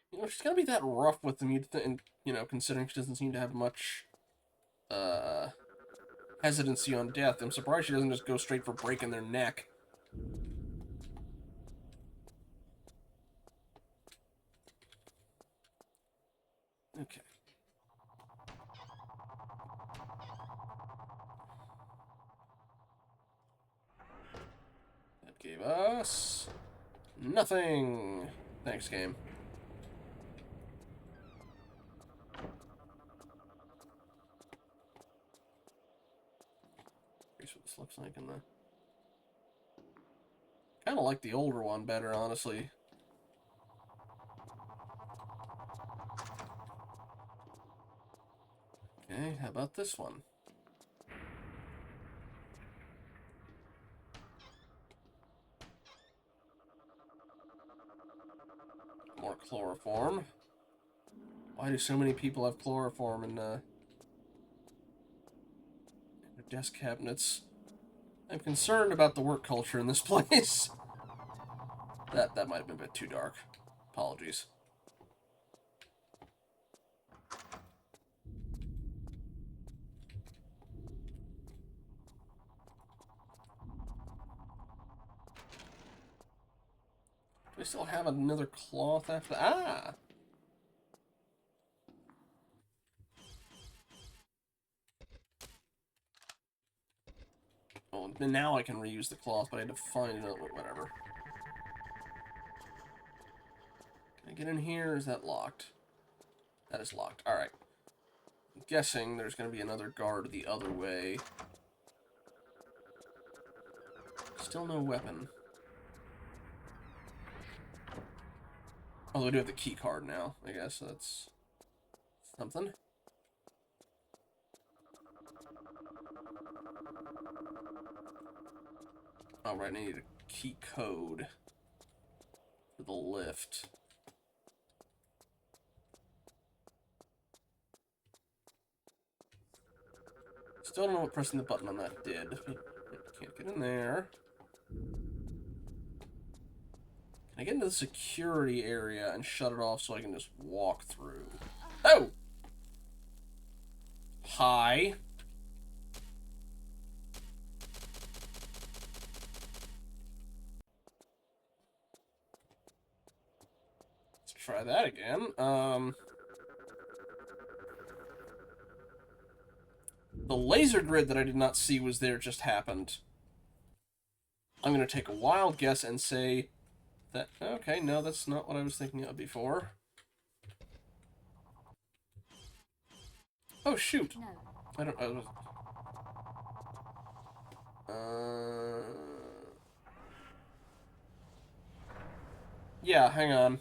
You know, she's gonna be that rough with them, considering she doesn't seem to have much, hesitancy on death. I'm surprised she doesn't just go straight for breaking their neck. Okay. That gave us... nothing! Thanks, game. Here's what this looks like in the... Kinda like the older one better, honestly. Okay, how about this one? More chloroform. Why do so many people have chloroform in their desk cabinets? I'm concerned about the work culture in this place. That might have been a bit too dark. Apologies. Do I still have another cloth after that? Ah! Oh, and now I can reuse the cloth, but I had to find it. Whatever. Can I get in here? Is that locked? That is locked. Alright. I'm guessing there's going to be another guard the other way. Still no weapon. Although I do have the key card now, I guess that's something. Alright, I need a key code for the lift. Still don't know what pressing the button on that did. Can't get in there. Can I get into the security area and shut it off so I can just walk through? Oh! Hi. Let's try that again. The laser grid that I did not see was there just happened. I'm going to take a wild guess and say that... Okay, no, that's not what I was thinking of before. Oh, shoot. No. I don't... Yeah, hang on.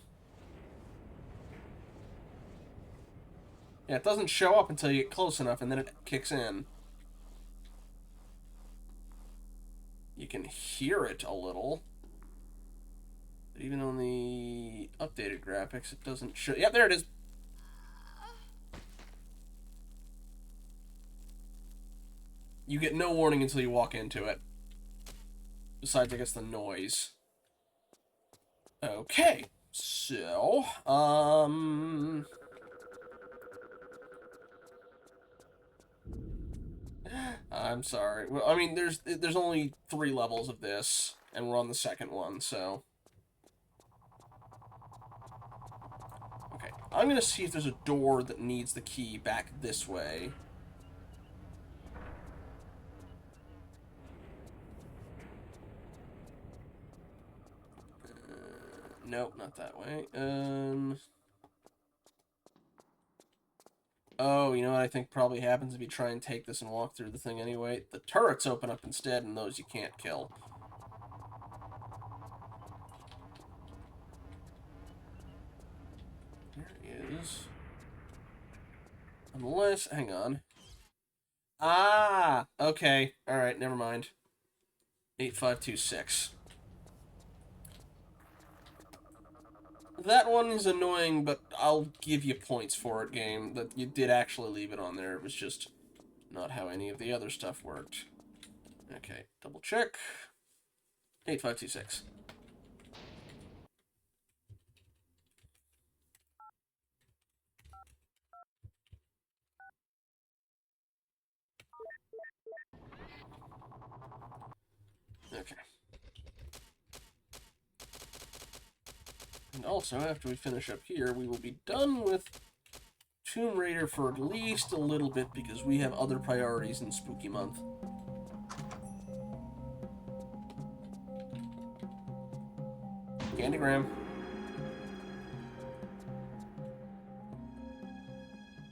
Yeah, it doesn't show up until you get close enough, and then it kicks in. You can hear it a little. But even on the updated graphics, it doesn't show... Yep, there it is. You get no warning until you walk into it. Besides, I guess, the noise. Okay. So, I'm sorry. Well, I mean, there's only 3 levels of this, and we're on the second one, so... Okay, I'm gonna see if there's a door that needs the key back this way. Nope, not that way. Oh, you know what I think probably happens if you try and take this and walk through the thing anyway? The turrets open up instead, and those you can't kill. There he is. Unless... Hang on. Ah! Okay. Alright, never mind. 8526. That one is annoying, but I'll give you points for it, game. That you did actually leave it on there. It was just not how any of the other stuff worked. Okay, double check. 8526. Okay. And also, after we finish up here, we will be done with Tomb Raider for at least a little bit, because we have other priorities in Spooky Month. Candygram.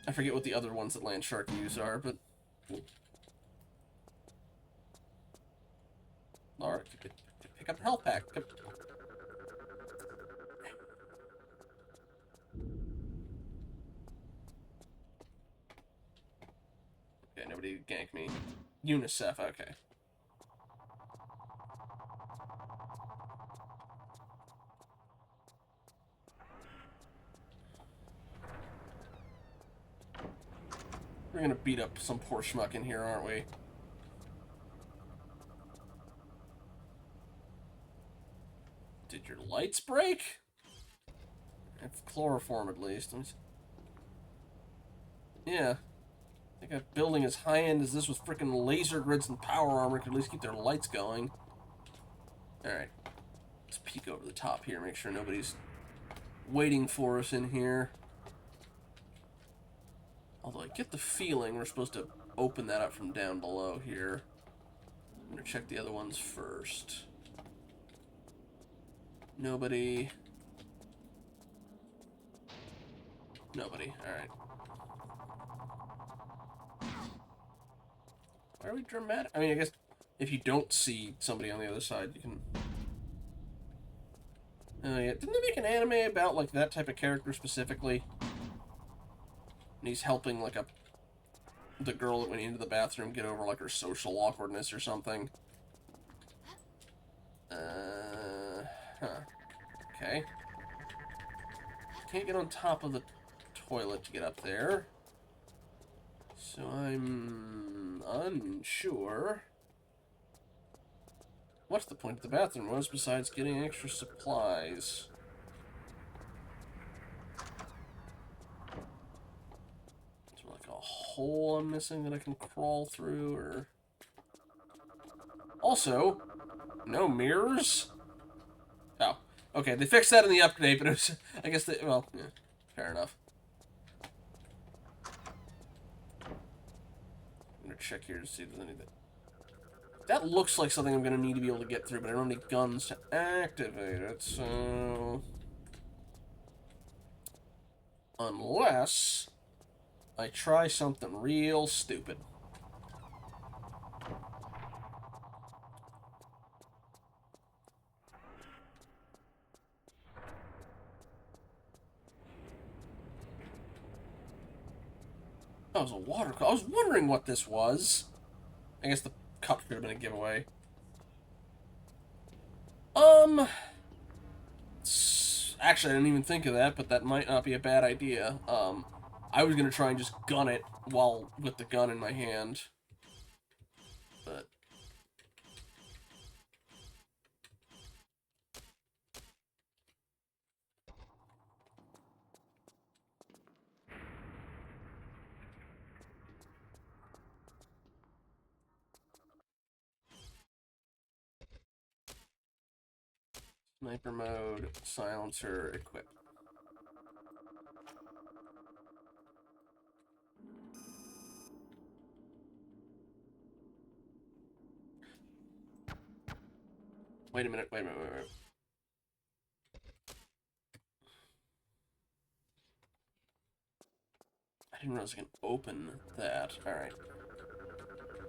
I forget what the other ones that Land Shark use are, but... Laura, pick up the health pack. Okay, nobody ganked me. UNICEF, okay. We're gonna beat up some poor schmuck in here, aren't we? Did your lights break? I have chloroform at least. Yeah. I think a building as high-end as this with frickin' laser grids and power armor could at least keep their lights going. Alright. Let's peek over the top here, make sure nobody's waiting for us in here. Although I get the feeling we're supposed to open that up from down below here. I'm gonna check the other ones first. Nobody. Nobody. Alright. Why are we dramatic? I mean, I guess if you don't see somebody on the other side, you can... Oh, yeah. Didn't they make an anime about, like, that type of character specifically? And he's helping, like, the girl that went into the bathroom get over, like, her social awkwardness or something. Okay. Can't get on top of the toilet to get up there. So I'm unsure what the point of the bathroom was besides getting extra supplies. Is there like a hole I'm missing that I can crawl through, or... Also, no mirrors? Oh, okay, they fixed that in the update, but it was, I guess they, well, yeah, fair enough. I'm gonna check here to see if there's anything. That looks like something I'm gonna need to be able to get through, but I don't have any guns to activate it, so... Unless I try something real stupid. That was a water cup. I was wondering what this was. I guess the cup could have been a giveaway. Actually, I didn't even think of that, but that might not be a bad idea. I was gonna try and just gun it while with the gun in my hand. But... Sniper mode, silencer, equip. Wait a minute, wait a minute, wait a minute. I didn't realize I can open that. Alright.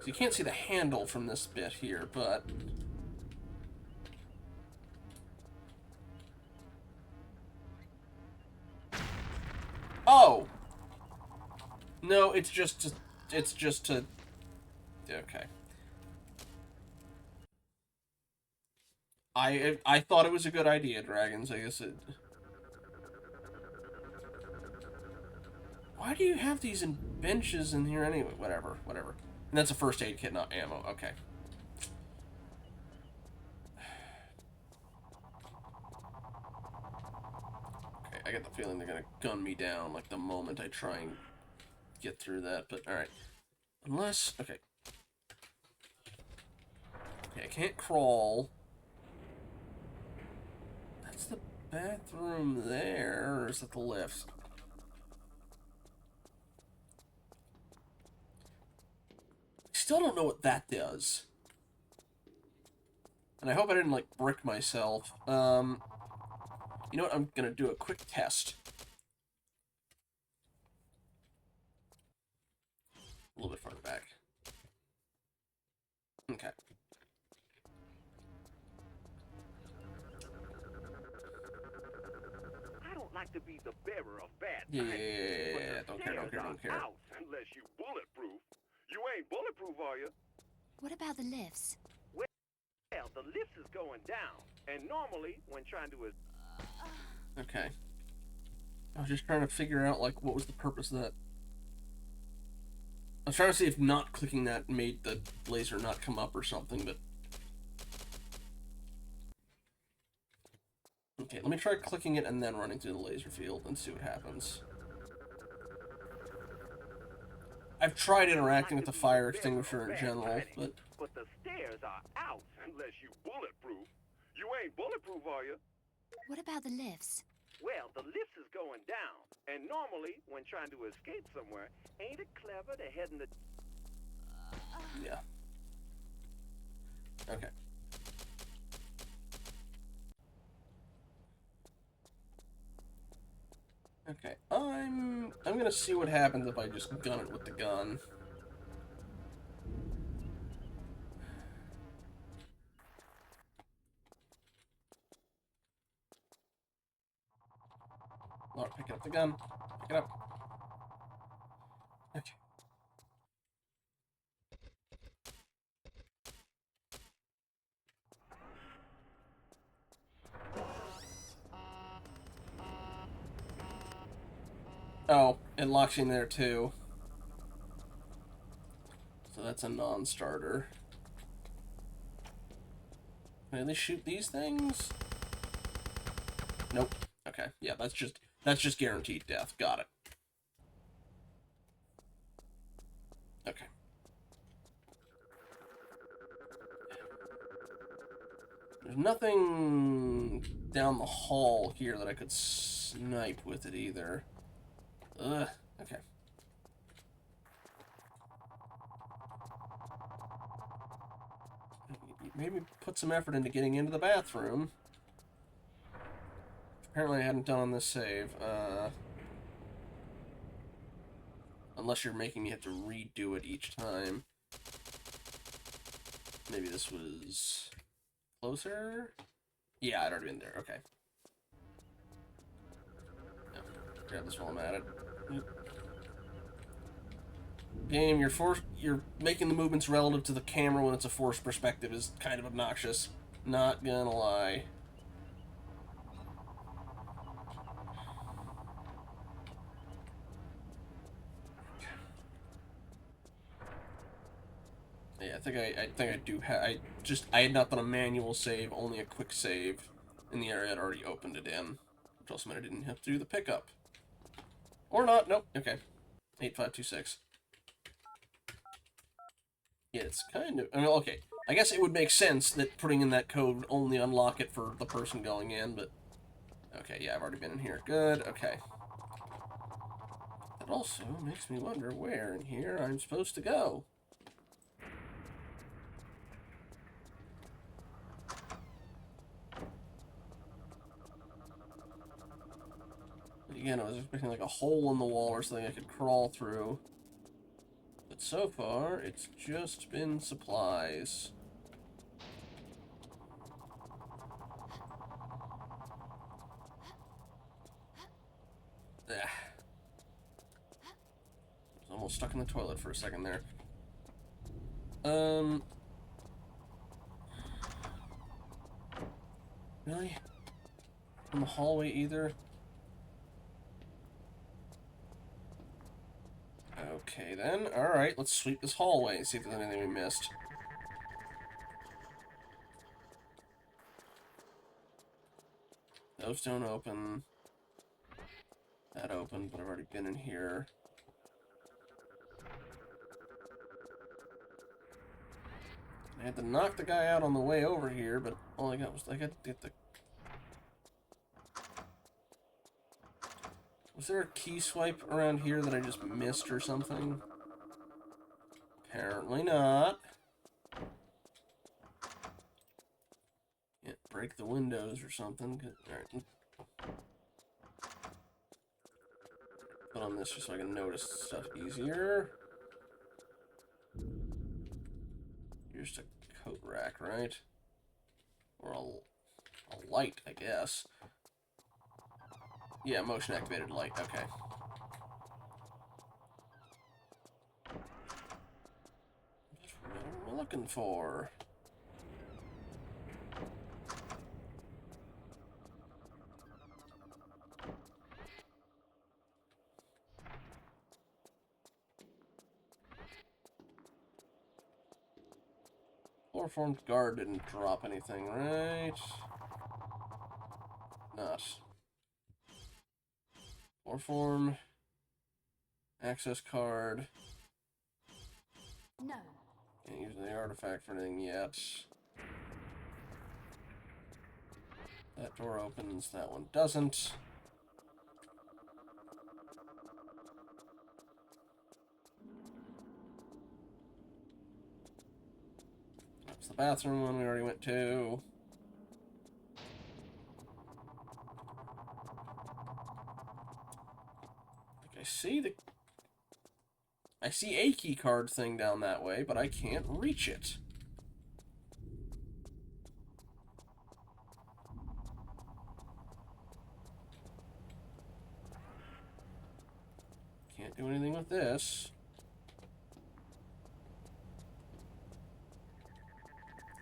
So you can't see the handle from this bit here, but... Oh! No, it's just to... Okay. I thought it was a good idea, Dragons. I guess it... Why do you have these in benches in here anyway? Whatever, whatever. And that's a first aid kit, not ammo. Okay. Okay, I get the feeling they're gonna gun me down like the moment I try and get through that, but alright. Unless... Okay. Okay, I can't crawl. That's the bathroom there, or is that the lift? Still don't know what that does. And I hope I didn't, like, brick myself. You know what? I'm gonna do a quick test. A little bit farther back. Okay. I don't like to be the bearer of bad Yeah, tidings, don't care, don't care, don't care. out unless you bulletproof. You ain't bulletproof, are you? What about the lifts? Well, the lift is going down, and normally, when trying to... Okay. I was just trying to figure out, like, what was the purpose of that. I was trying to see if not clicking that made the laser not come up or something, but... Okay, let me try clicking it and then running through the laser field and see what happens. I've tried interacting with the fire extinguisher in general, but... But the stairs are out unless you bulletproof. You ain't bulletproof, are you? What about the lifts? Well, the lift is going down. And normally, when trying to escape somewhere, ain't it clever to head in the... Yeah. Okay. Okay, I'm gonna see what happens if I just gun it with the gun. Lord, pick up the gun. Pick it up. Okay. Oh, it locks you in there too. So that's a non-starter. Can I at least shoot these things? Nope. Okay, yeah, that's just guaranteed death. Got it. Okay. There's nothing down the hall here that I could snipe with it either. Ugh. Okay. Maybe put some effort into getting into the bathroom. Apparently I hadn't done on this save. Unless you're making me have to redo it each time. Maybe this was closer? Yeah, I'd already been there. Okay. No. Grab this while I'm at it. Game, you're making the movements relative to the camera when it's a forced perspective is kind of obnoxious. Not gonna lie. Yeah, I think I do have. I had not done a manual save, only a quick save in the area I'd already opened it in, which also meant I didn't have to do the pickup. Or not. Nope. Okay. 8526. Yeah, it's kind of... I mean, okay. I guess it would make sense that putting in that code would only unlock it for the person going in, but... Okay, yeah, I've already been in here. Good, okay. That also makes me wonder where in here I'm supposed to go. Again, I was expecting like a hole in the wall or something I could crawl through. But so far, it's just been supplies. Ugh. I was almost stuck in the toilet for a second there. Really? In the hallway either? Okay then, alright, let's sweep this hallway and see if there's anything we missed. Those don't open. That opened, but I've already been in here. I had to knock the guy out on the way over here, but all I got was I got to get the... Was there a key swipe around here that I just missed or something? Apparently not. Can't break the windows or something. Alright. Put on this just so I can notice stuff easier. Here's a coat rack, right? Or a light, I guess. Yeah, motion activated light, okay. What am I looking for? Chloroformed guard didn't drop anything, right? Not. Chloroform. Access card. No. Can't use the artifact for anything yet. That door opens, that one doesn't. That's the bathroom one we already went to. I see a key card thing down that way, but I can't reach it. Can't do anything with this.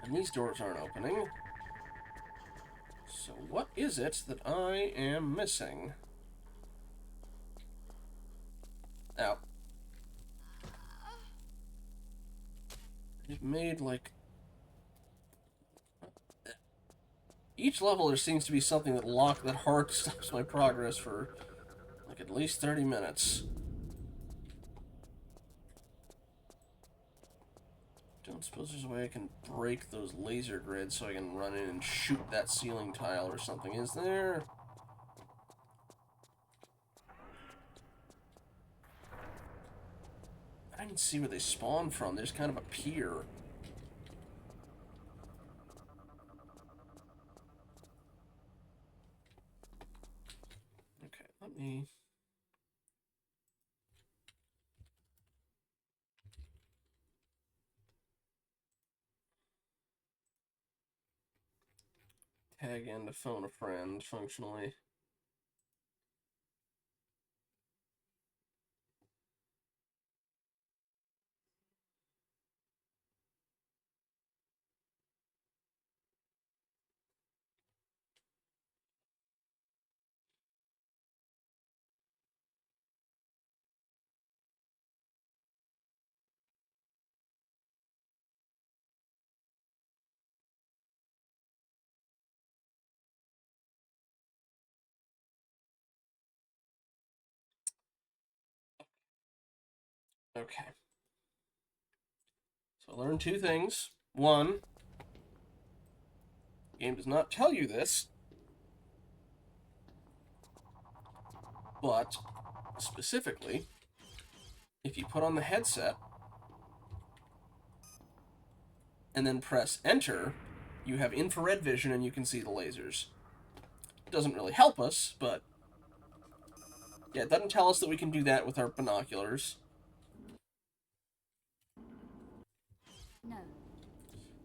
And these doors aren't opening. So what is it that I am missing? Ow. It made, like... Each level there seems to be something that hard stops my progress for, like, at least 30 minutes. Don't suppose there's a way I can break those laser grids so I can run in and shoot that ceiling tile or something, is there? I didn't see where they spawn from. They just kind of appear. Okay, let me... tag in to phone a friend, functionally. Okay. So I learned two things. One, the game does not tell you this, but specifically, if you put on the headset and then press enter, you have infrared vision and you can see the lasers. It doesn't really help us, but yeah, it doesn't tell us that we can do that with our binoculars. No.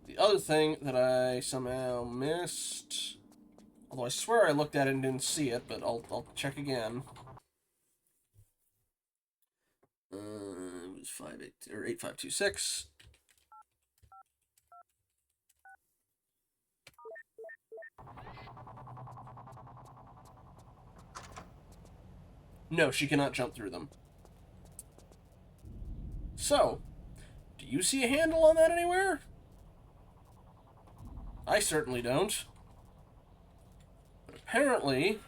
The other thing that I somehow missed, although I swear I looked at it and didn't see it, but I'll check again. It was 8526. No, she cannot jump through them. So, do you see a handle on that anywhere? I certainly don't. But apparently,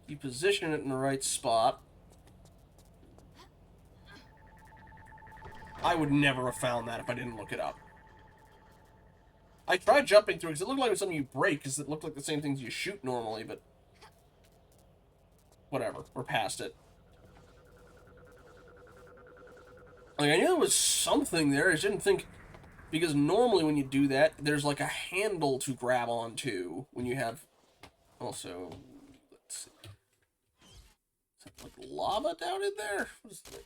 you position it in the right spot. I would never have found that if I didn't look it up. I tried jumping through because it looked like it was something you break, because it looked like the same things you shoot normally, but whatever, we're past it. Like, I knew there was something there, I just didn't think, because normally when you do that, there's like a handle to grab onto when you have, also, let's see, is that like lava down in there? What is that?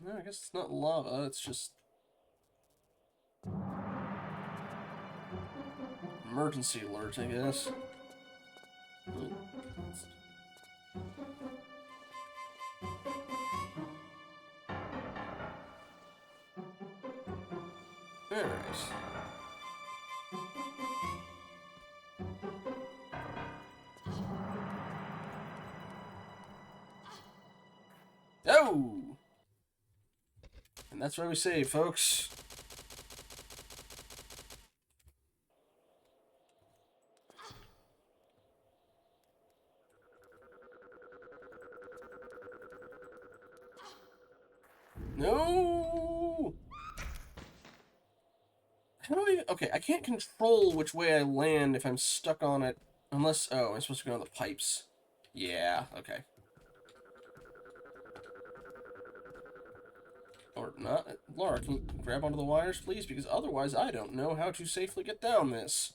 No, I guess it's not lava, it's just emergency alert, I guess. Alright. Oh! And that's why we save, folks. No! How do I... Okay, I can't control which way I land if I'm stuck on it. Unless... Oh, I'm supposed to go on the pipes. Yeah, okay. Or not. Laura, can you grab onto the wires, please? Because otherwise I don't know how to safely get down this.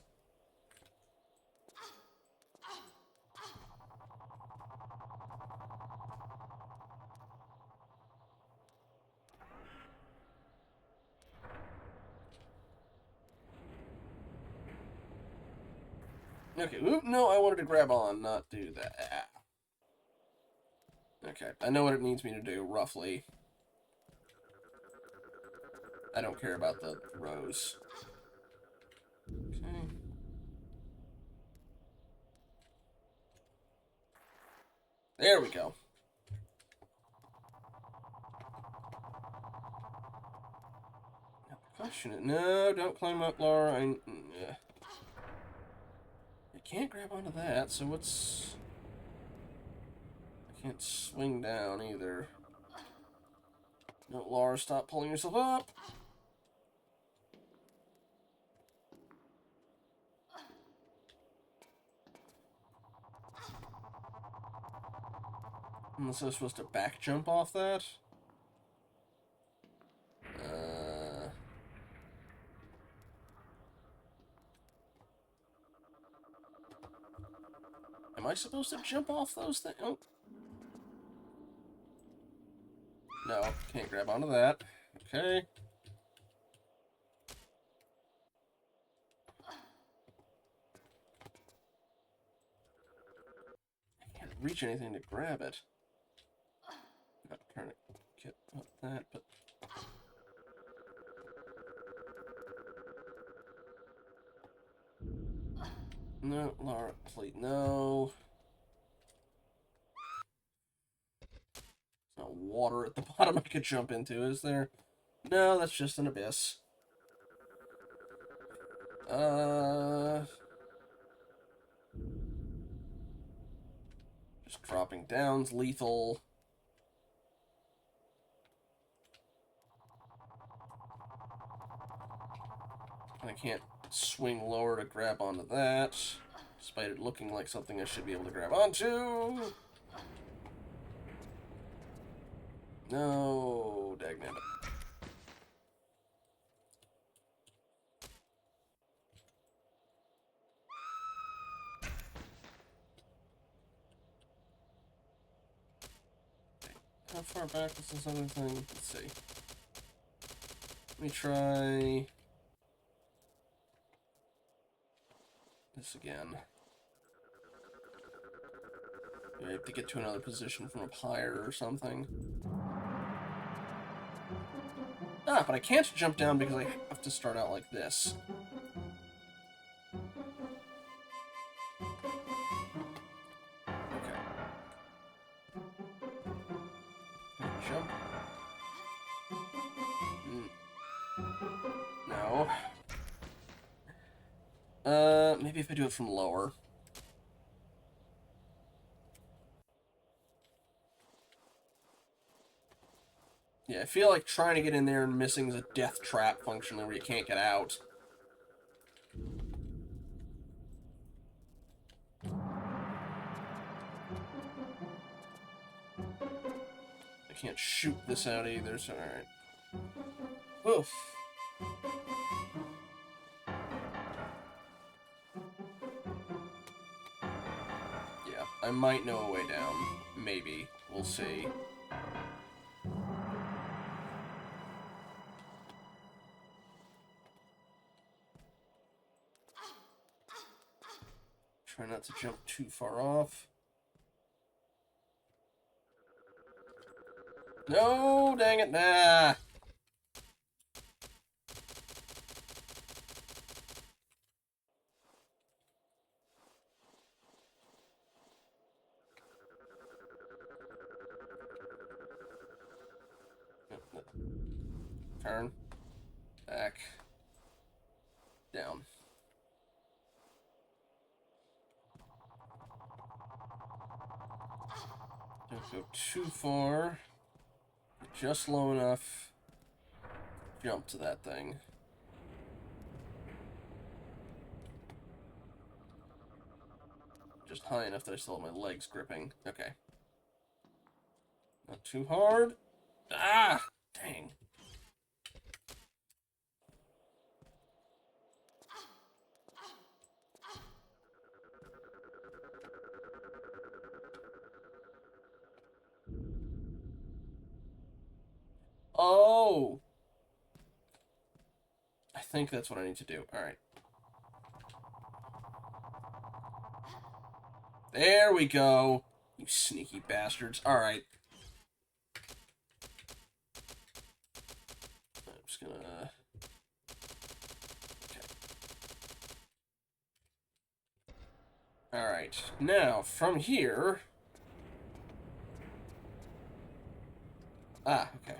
Okay, oop, no, I wanted to grab on, not do that. Okay, I know what it needs me to do, roughly. I don't care about the rows. Okay. There we go. Question it. No, don't climb up, Laura. I can't grab onto that, so what's... I can't swing down either. No, Laura, stop pulling yourself up. Unless I was supposed to back jump off that. Am I supposed to jump off those things? Oh. No, can't grab onto that. Okay. I can't reach anything to grab it. Not trying to get up that, but... No, Laura, please, no. There's not water at the bottom I could jump into, is there? No, that's just an abyss. Just dropping down's lethal. I can't swing lower to grab onto that, despite it looking like something I should be able to grab onto. No, dagnabbit. How far back is this other thing? Let's see. Let me try this again. I have to get to another position from up higher or something. Ah, but I can't jump down because I have to start out like this. Okay. Jump. No. Maybe if I do it from lower. Yeah, I feel like trying to get in there and missing is a death trap functionally where you can't get out. I can't shoot this out either, so alright. Oof. Yeah, I might know a way down. Maybe. We'll see. Try not to jump too far off. No, dang it, nah. Turn. Back. Down. Don't go too far. just low enough. Jump to that thing. Just high enough that I still have my legs gripping. Okay. Not too hard. Ah! Dang. Oh! I think that's what I need to do. Alright. There we go. You sneaky bastards. Alright. I'm just gonna... Okay. Alright. Now, from here... Ah, okay.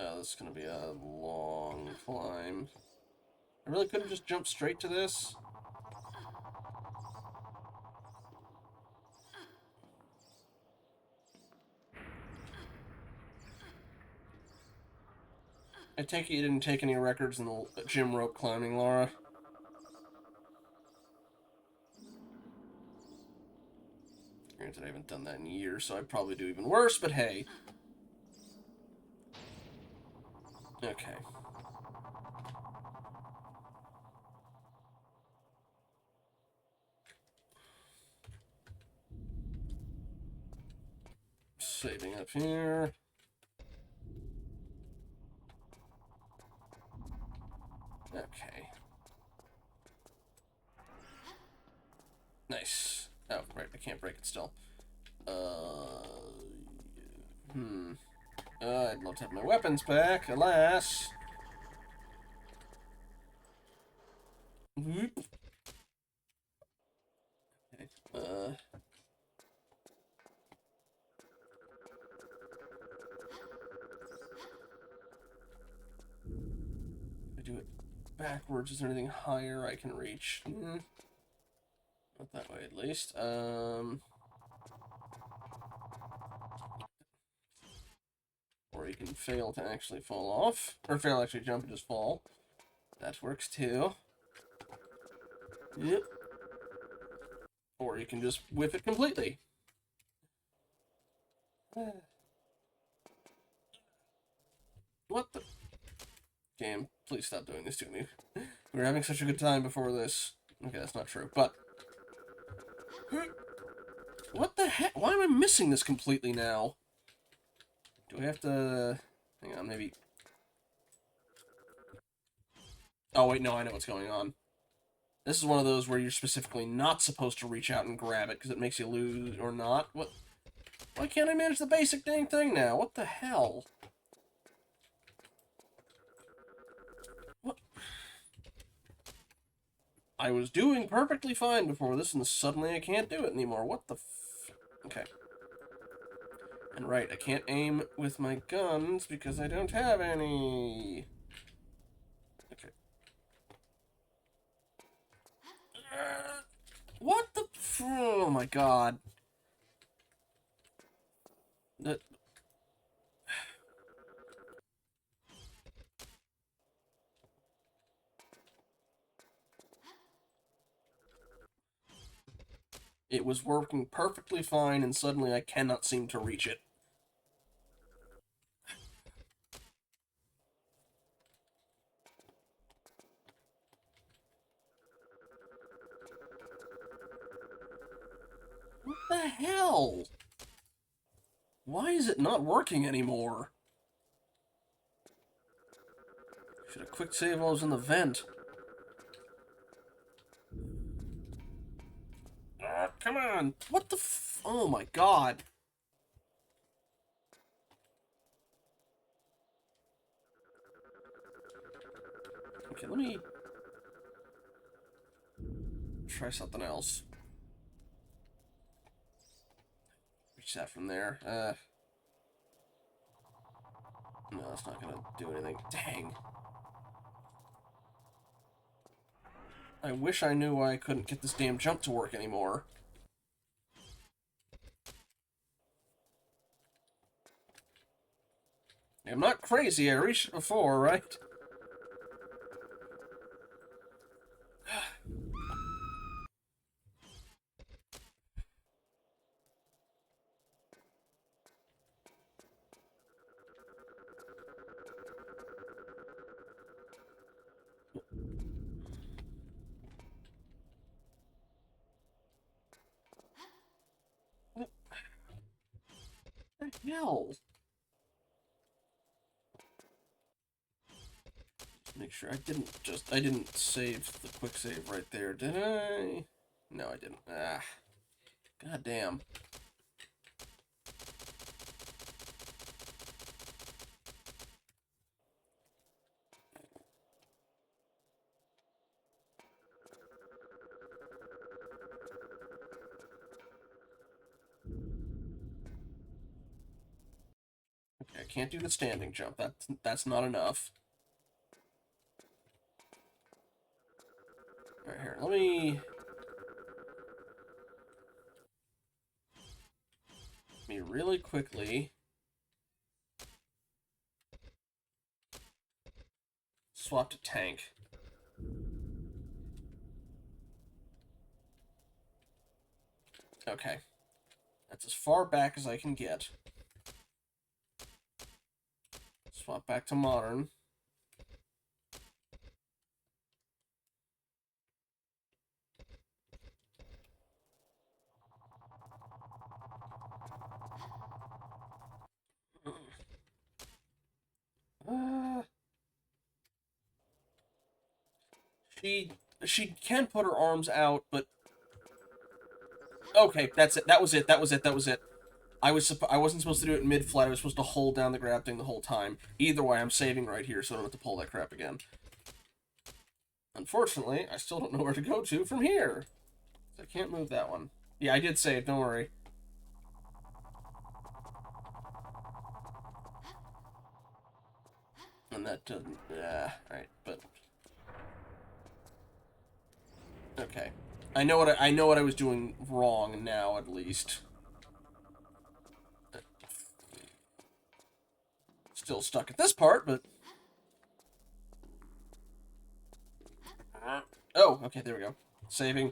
Oh, this is gonna be a long climb. I really could have just jumped straight to this. I take it you didn't take any records in the gym rope climbing, Laura. Granted, I haven't done that in years, so I'd probably do even worse, but hey. Okay. Saving up here. Okay. Nice. Oh, right, I can't break it still. I'd love to have my weapons back, alas. Whoop. Okay, if I do it backwards, is there anything higher I can reach? Not that way, at least. Or you can fail to actually fall off. Or fail to actually jump and just fall. That works too. Yep. Or you can just whiff it completely. What the... Game, please stop doing this to me. We were having such a good time before this. Okay, that's not true, but... What the heck? Why am I missing this completely now? Do I have to... Hang on, maybe... Oh, wait, no, I know what's going on. This is one of those where you're specifically not supposed to reach out and grab it, because it makes you lose, or not. What? Why can't I manage the basic dang thing now? What the hell? What? I was doing perfectly fine before this, and suddenly I can't do it anymore. What the f... Okay. And right, I can't aim with my guns because I don't have any. Okay. What the... Oh my god. That... It was working perfectly fine, and suddenly I cannot seem to reach it. What the hell? Why is it not working anymore? Should have quick save while I was in the vent. Come on! What the f... Oh my god! Okay, let me... try something else. Reach that from there. No, that's not gonna do anything. Dang. I wish I knew why I couldn't get this damn jump to work anymore. I'm not crazy, I reached it before, right? What the hell? Make sure I didn't save the quick save right there, did I? No, I didn't. Ah. God damn. Okay, I can't do the standing jump. That's not enough. Alright, here, let me really quickly swap to tank. Okay. That's as far back as I can get. Swap back to modern. She can put her arms out, but okay, that's it. That was it. I wasn't supposed to do it mid-flight. I was supposed to hold down the grab thing the whole time. Either way, I'm saving right here, so I don't have to pull that crap again. Unfortunately, I still don't know where to go to from here. I can't move that one. Yeah, I did save. Don't worry. And that doesn't... Yeah, right, but... Okay. I know what I was doing wrong now, at least. Still stuck at this part, but... Oh, okay, there we go. Saving.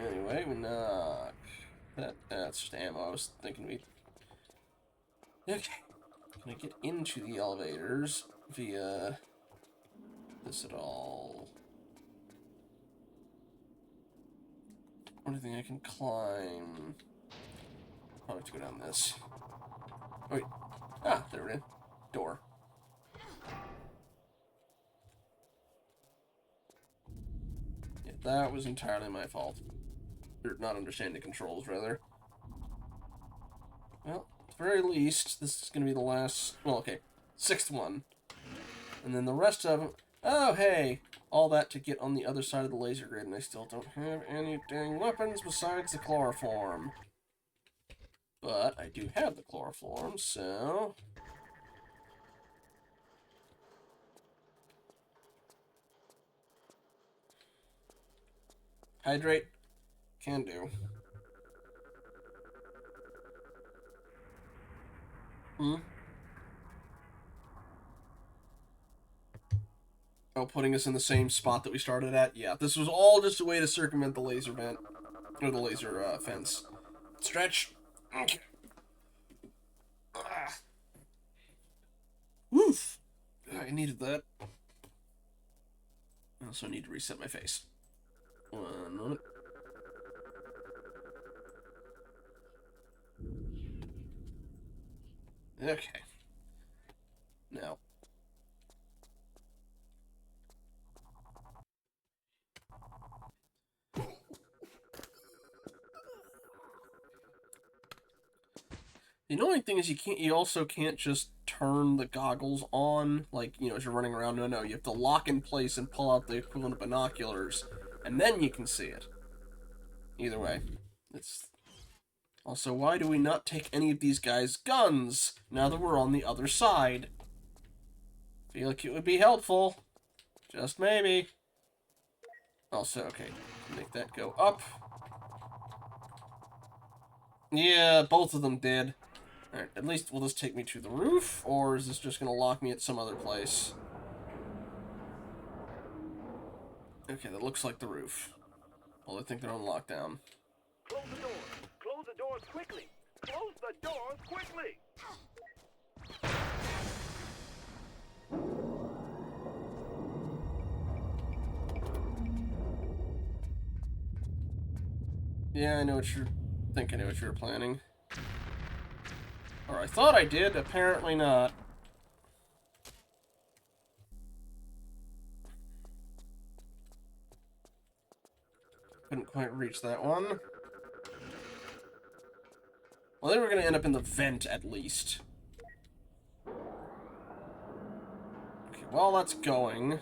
Anyway, we knock... That's just ammo. I was thinking we... Okay. Can I get into the elevators via this at all? Only thing I can climb... I'll have to go down this. Oh, wait. Ah, there it is. Door. Yeah, that was entirely my fault. Or not understanding controls, rather. Well, at the very least, this is going to be the last... Well, okay. 6th one. And then the rest of them... Oh, hey! All that to get on the other side of the laser grid, and I still don't have any dang weapons besides the chloroform. But I do have the chloroform, so... Hydrate. Can do. Oh, putting us in the same spot that we started at? Yeah, this was all just a way to circumvent the laser vent. Or the laser fence. Stretch. Okay. Woof! I needed that. I also need to reset my face. 1 moment. Okay. Now. The annoying thing is you also can't just turn the goggles on, like, you know, as you're running around. No, you have to lock in place and pull out the equivalent of binoculars, and then you can see it. Either way, Also, why do we not take any of these guys' guns now that we're on the other side? Feel like it would be helpful. Just maybe. Also, okay, make that go up. Yeah, both of them did. Alright, at least will this take me to the roof, or is this just going to lock me at some other place? Okay, that looks like the roof. Well, I think they're on lockdown. Close the doors. Close the doors quickly. Close the doors quickly. Yeah, I know what you're... I think I know what you were planning. Or I thought I did, apparently not. Couldn't quite reach that one. Well, they were going to end up in the vent, at least. Okay, while that's going...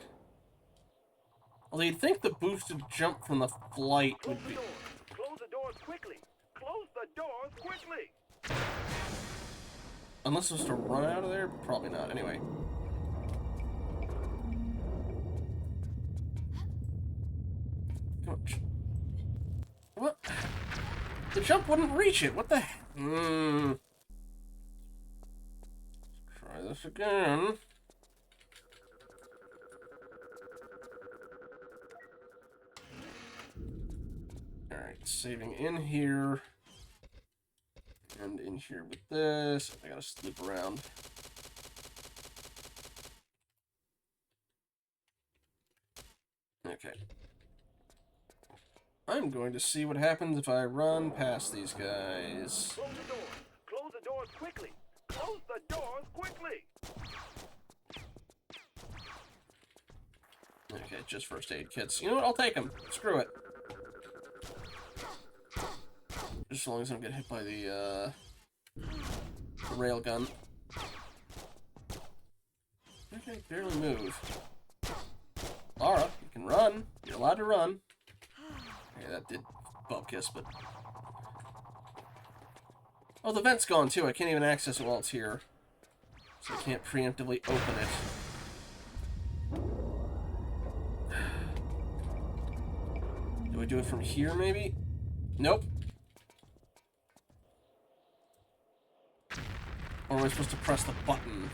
Well, you'd think the boosted jump from the flight would be... Close the doors quickly. Close the doors quickly. Unless it was to run out of there? Probably not. Anyway. Come on. What? The jump wouldn't reach it. What the heck? Try this again. Alright, saving in here. And in here with this. I gotta slip around. Okay. I'm going to see what happens if I run past these guys. Close the doors. Close the doors quickly. Close the doors quickly. Okay, just first aid kits. You know what? I'll take them. Screw it. Just as long as I don't get hit by the rail gun. Okay, barely move. Laura, you can run. You're allowed to run. Okay, that did butt kiss, but... Oh, the vent's gone, too. I can't even access it while it's here. So I can't preemptively open it. Do I do it from here, maybe? Nope. Or am I supposed to press the button?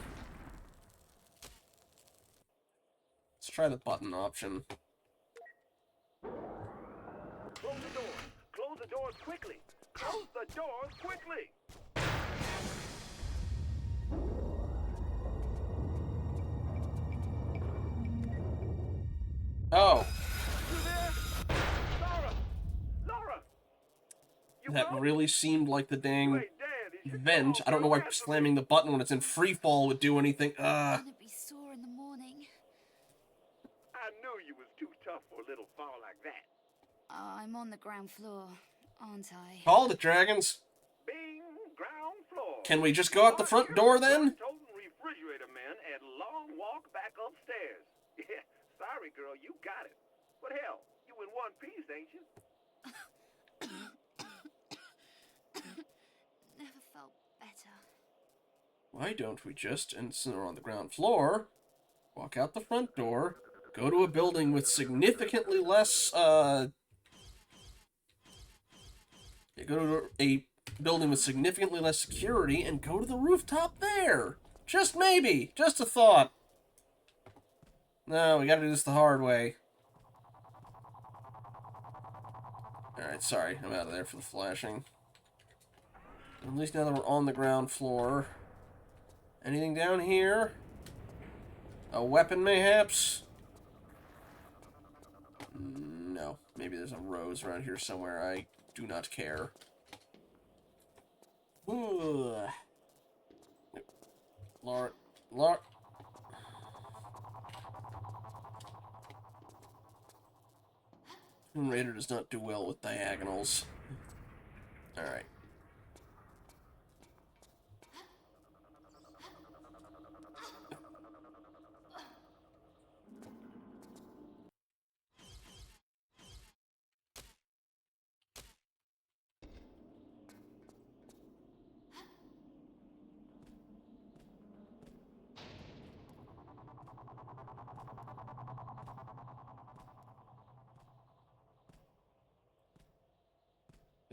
Let's try the button option. Close the doors. Close the doors quickly. Close the doors quickly. Oh. You there? Laura! Laura! That really seemed like the dang vent. I don't know why slamming the button when it's in free fall would do anything. Gonna be sore in the morning. I knew you was too tough for a little fall like that. I'm on the ground floor, aren't I? Called it, dragons. Bing, ground floor. Can we just go out the front door then? Toting refrigerator man and long walk back upstairs. Yeah, sorry girl, you got it. But hell, you in one piece, ain't you? Never felt better. Why don't we just, and since we're on the ground floor, walk out the front door, go to a building with significantly less, go to a building with significantly less security and go to the rooftop there. Just maybe. Just a thought. No, we gotta do this the hard way. Alright, sorry. I'm out of there for the flashing. At least now that we're on the ground floor. Anything down here? A weapon, mayhaps? No. Maybe there's a rose around here somewhere. I do not care. Ugh. Laura. Tomb Raider does not do well with diagonals. Alright.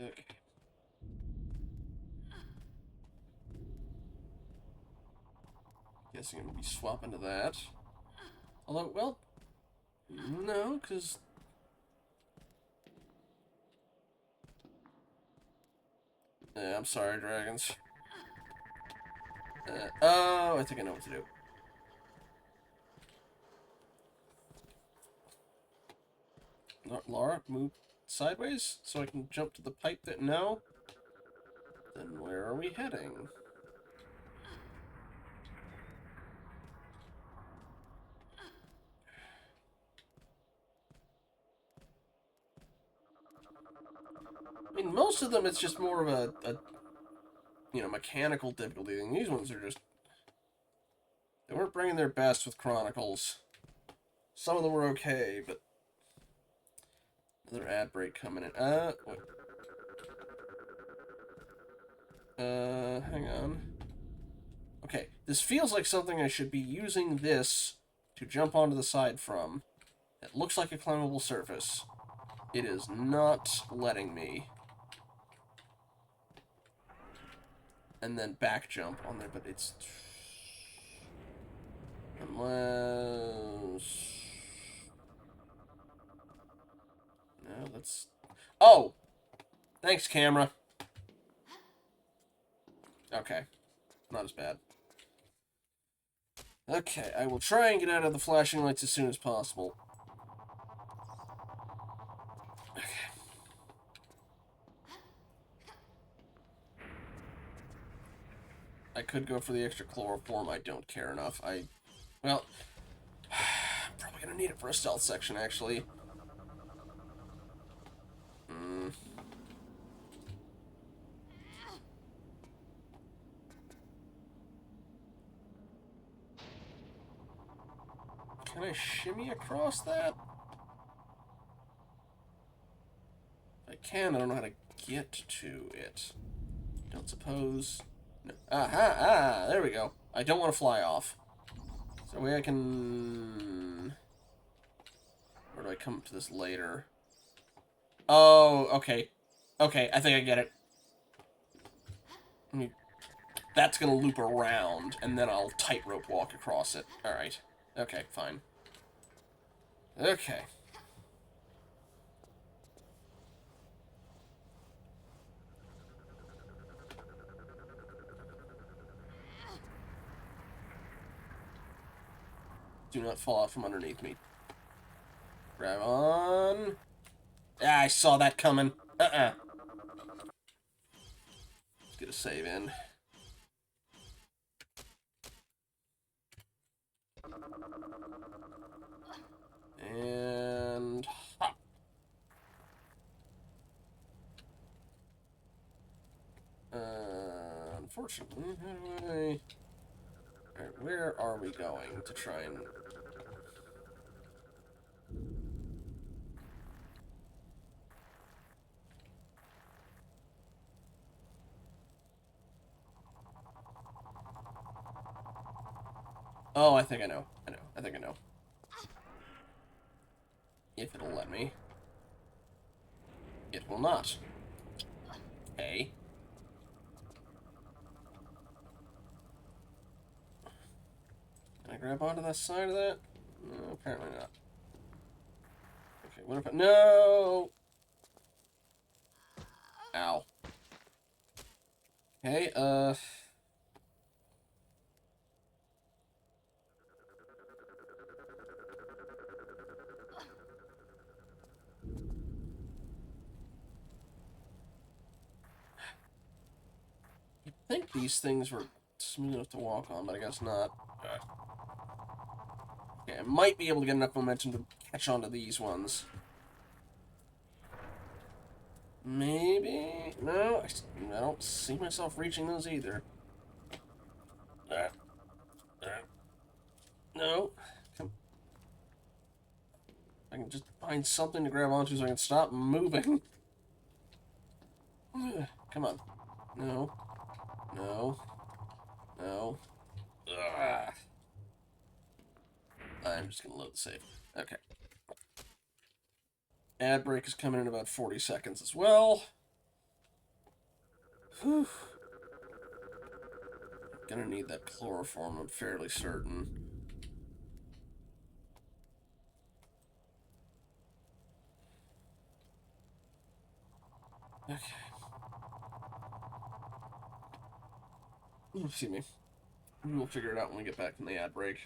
Okay. Guessing I'm gonna be swapping to that. Although, well, no, because... I'm sorry, dragons. Oh, I think I know what to do. Laura, move sideways so I can jump to the pipe that... No? Then where are we heading? I mean, most of them it's just more of a you know, mechanical difficulty, and these ones are just... They weren't bringing their best with Chronicles. Some of them were okay, but... Another ad break coming in. Wait. Hang on. Okay, this feels like something I should be using this to jump onto the side from. It looks like a climbable surface. It is not letting me. And then back jump on there, but it's... Unless... No, that's... Oh! Thanks, camera. Okay. Not as bad. Okay, I will try and get out of the flashing lights as soon as possible. Okay. I could go for the extra chloroform. I don't care enough. Well, I'm probably gonna need it for a stealth section, actually. Can I shimmy across that? If I can, I don't know how to get to it. Don't suppose... No. Aha! There we go. I don't want to fly off. Is there a way I can... Or do I come to this later? Oh, okay. Okay, I think I get it. That's gonna loop around, and then I'll tightrope walk across it. Alright. Okay, fine. Okay. Do not fall out from underneath me. Grab on. Ah, I saw that coming. Let's get a save in. And hop. Unfortunately, how do I... Alright, where are we going to try and... Oh, I think I know. I think I know. If it'll let me. It will not. Okay. Can I grab onto that side of that? No, apparently not. Okay, what if I... No! Ow. Okay, I think these things were smooth enough to walk on, but I guess not. Okay, I might be able to get enough momentum to catch onto these ones. Maybe? No, I don't see myself reaching those either. No. Come. I can just find something to grab onto so I can stop moving. Come on. No. No. No. Ugh. I'm just going to load the save. Okay. Ad break is coming in about 40 seconds as well. Whew. Gonna need that chloroform, I'm fairly certain. Okay. See me. We'll figure it out when we get back from the ad break.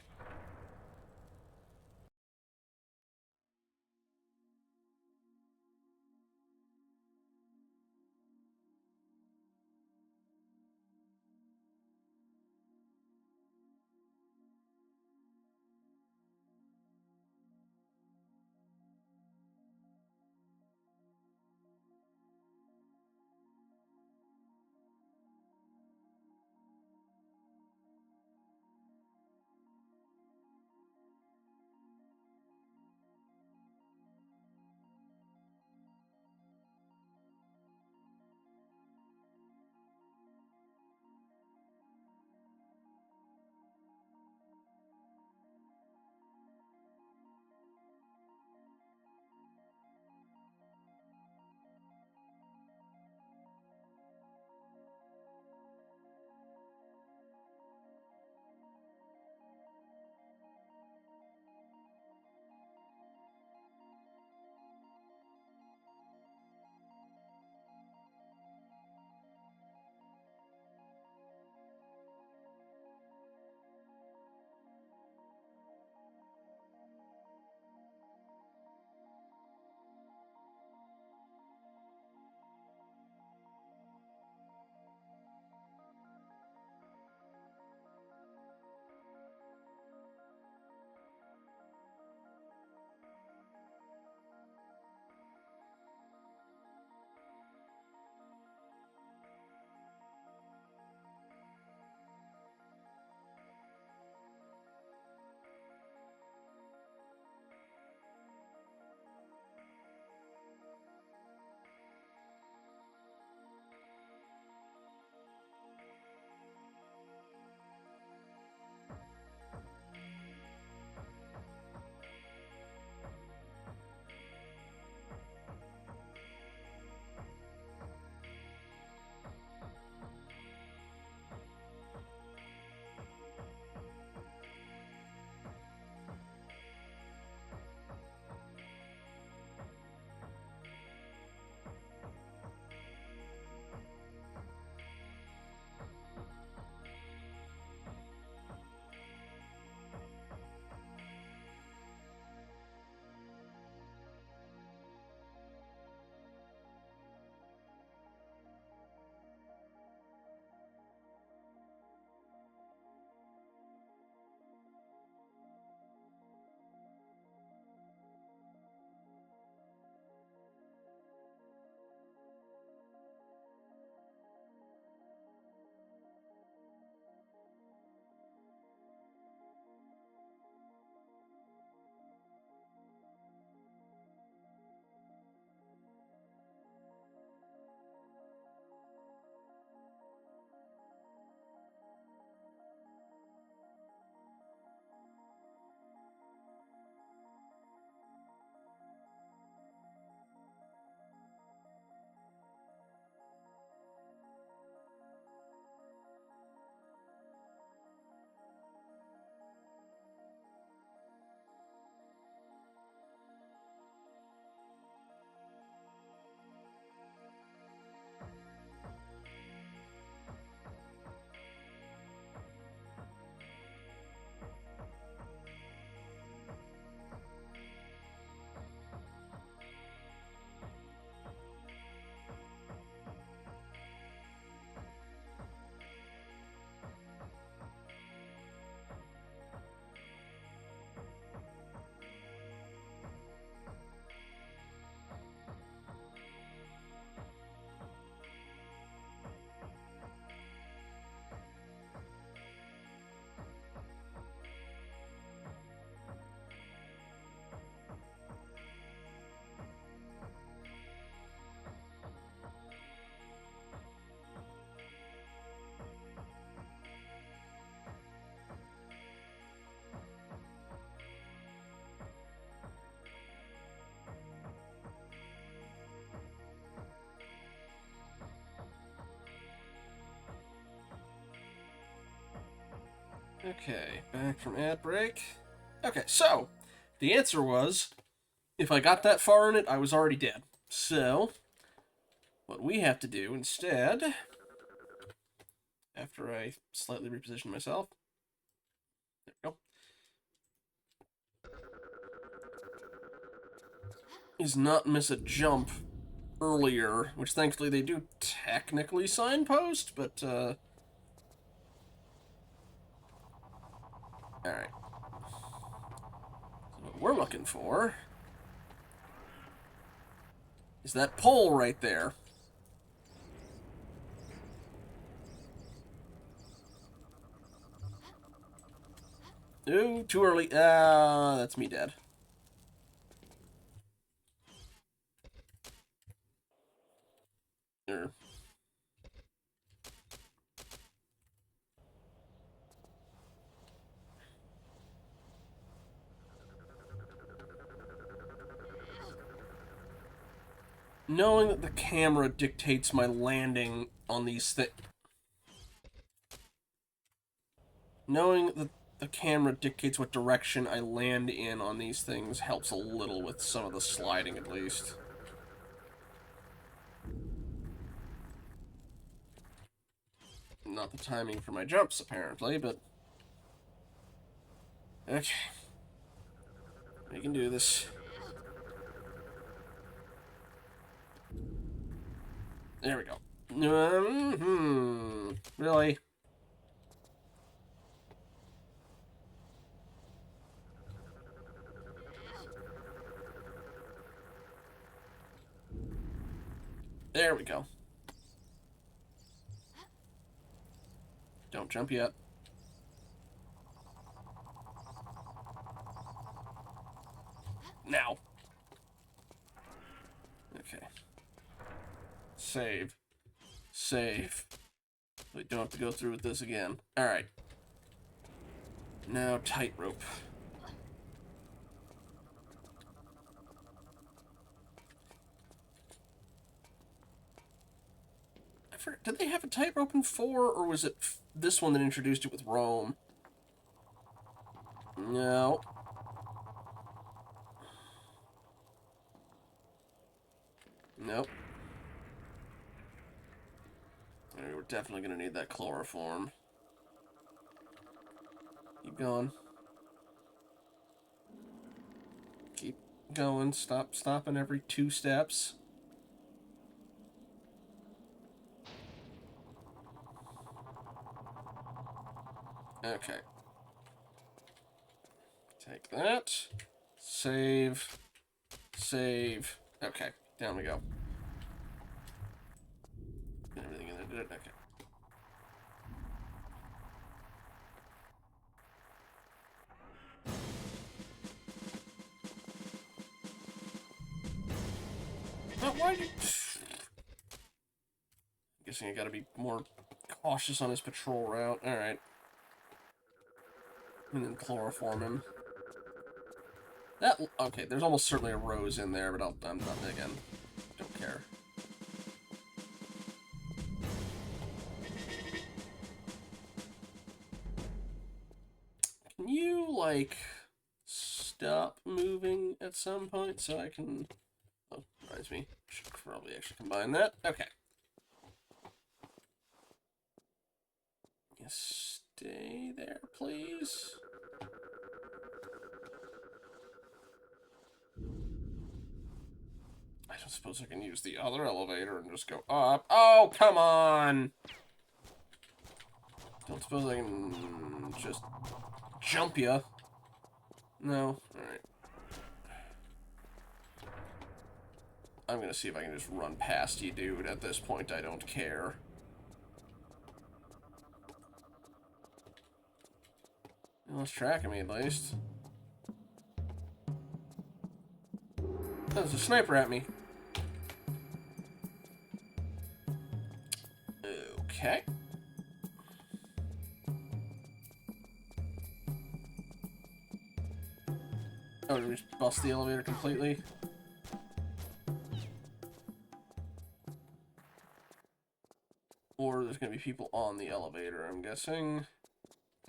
Okay, back from ad break. Okay, so, the answer was, if I got that far in it, I was already dead. So, what we have to do instead, after I slightly reposition myself, there we go, is not miss a jump earlier, which thankfully they do technically signpost, but, alright. So what we're looking for is that pole right there. Ooh, too early. That's me dead. Er. Knowing that the camera dictates my landing on these things. Knowing that the camera dictates what direction I land in on these things helps a little with some of the sliding, at least. Not the timing for my jumps, apparently, but... Okay. We can do this. There we go. Really? There we go. Don't jump yet. Now. Okay. Save. Save. We don't have to go through with this again. Alright. Now tightrope. Did they have a tightrope in 4, or was it this one that introduced it with Rome? No. Nope. Alright, we're definitely going to need that chloroform. Keep going. Keep going. Stopping every 2 steps. Okay. Take that. Save. Save. Okay, down we go. Everything in there. Okay. But why do... I'm guessing I gotta be more cautious on his patrol route. Alright. And then chloroform him. That... Okay, there's almost certainly a rose in there, but I'm not again. Don't care. Can you, like, stop moving at some point so I can... Oh, reminds me. Should probably actually combine that. Okay. Yes, stay there, please. I don't suppose I can use the other elevator and just go up. Oh, come on! Don't suppose I can just jump ya. No? Alright. I'm gonna see if I can just run past you, dude. At this point, I don't care. It was tracking me, at least. There's a sniper at me. Okay. Oh, did we just bust the elevator completely? Or there's gonna be people on the elevator, I'm guessing.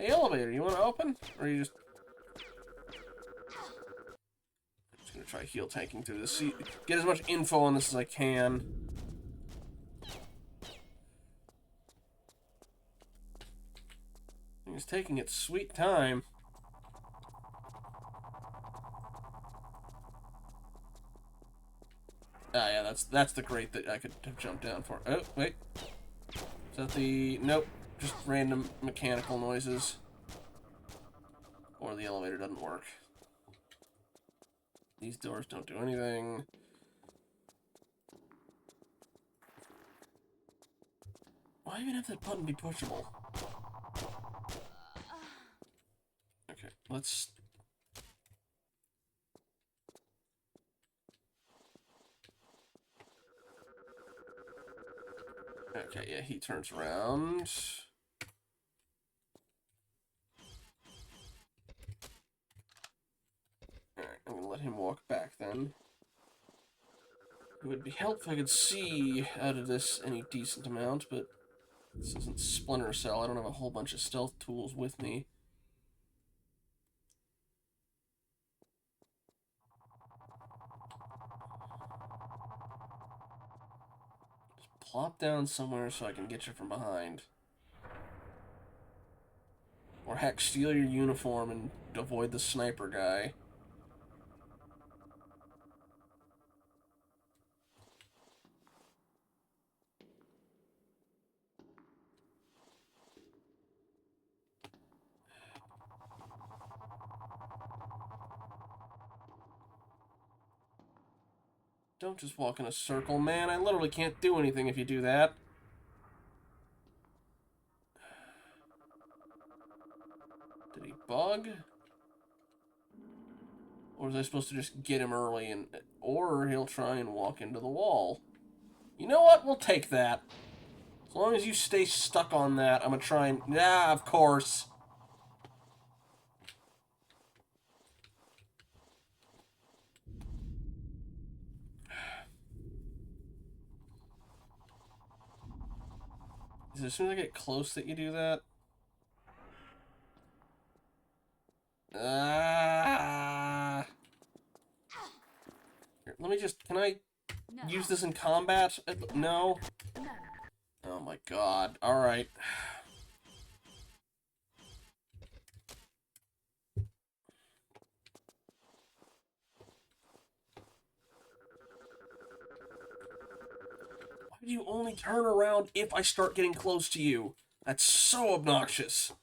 Hey, elevator, you want to open? Or are you just... I'm just going to try heal tanking through this. See, get as much info on this as I can. He's taking its sweet time. Ah, yeah, that's the grate that I could have jumped down for. Oh, wait. Is that the... Nope. Just random mechanical noises. Or the elevator doesn't work. These doors don't do anything. Why even have that button be pushable? Okay, let's... Okay, yeah, he turns around. Alright, I'm gonna let him walk back then. It would be helpful if I could see out of this any decent amount, but this isn't Splinter Cell. I don't have a whole bunch of stealth tools with me. Just plop down somewhere so I can get you from behind. Or heck, steal your uniform and avoid the sniper guy. Don't just walk in a circle, man. I literally can't do anything if you do that. Did he bug? Or was I supposed to just get him early and... Or he'll try and walk into the wall. You know what? We'll take that. As long as you stay stuck on that, I'm gonna try and... Yeah, of course. Is it as soon as I get close that you do that? Here, let me just... Can I use this in combat? No? Oh my god. Alright. Why do you only turn around if I start getting close to you? That's so obnoxious.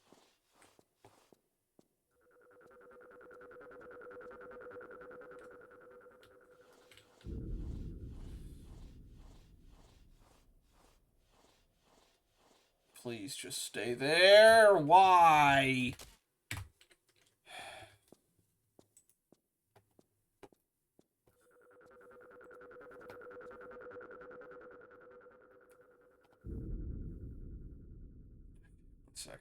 Please just stay there. Why? One sec.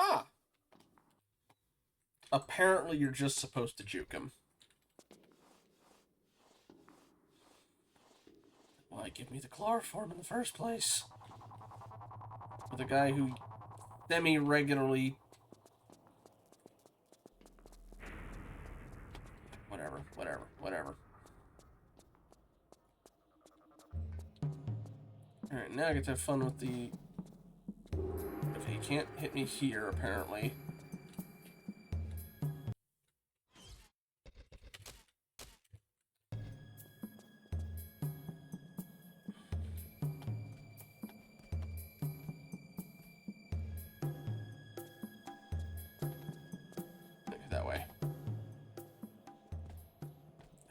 Ah! Apparently you're just supposed to juke him. Why give me the chloroform in the first place? With a guy who semi-regularly... Whatever. Alright, now I get to have fun with the... If he can't hit me here, apparently. That way.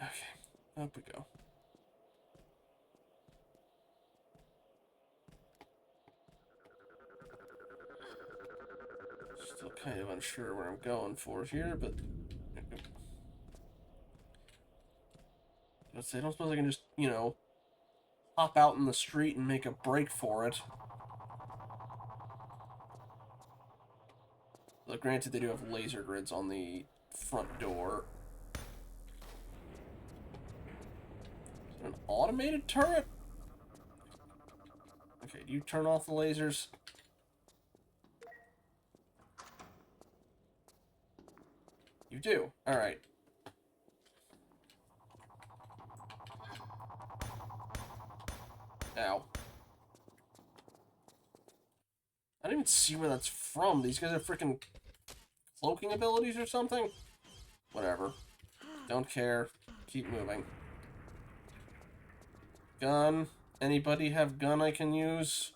Okay, up we go. Still kind of unsure where I'm going for here, but... Let's say, I don't suppose I can just, you know, hop out in the street and make a break for it. But granted, they do have laser grids on the front door. Is there an automated turret? Okay, do you turn off the lasers? You do. Alright. Ow. I don't even see where that's from. These guys have freaking cloaking abilities or something? Whatever. Don't care. Keep moving. Gun. Anybody have gun I can use?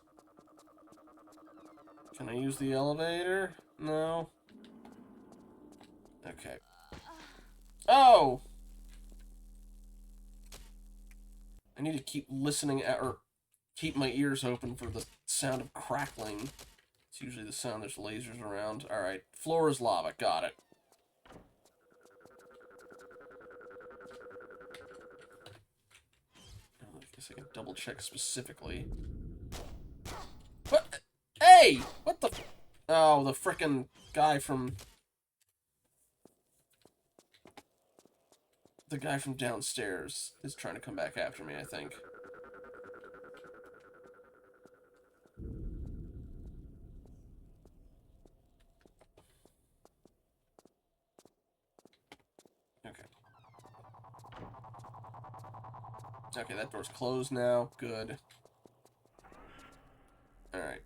Can I use the elevator? No. Okay. Oh! I need to keep listening at, or keep my ears open for the sound of crackling. It's usually the sound there's lasers around. Alright. Floor is lava. Got it. I guess I can double check specifically. What? Hey! What the? Oh, the frickin' guy from... The guy from downstairs is trying to come back after me, I think. Okay. Okay, that door's closed now. Good. Alright.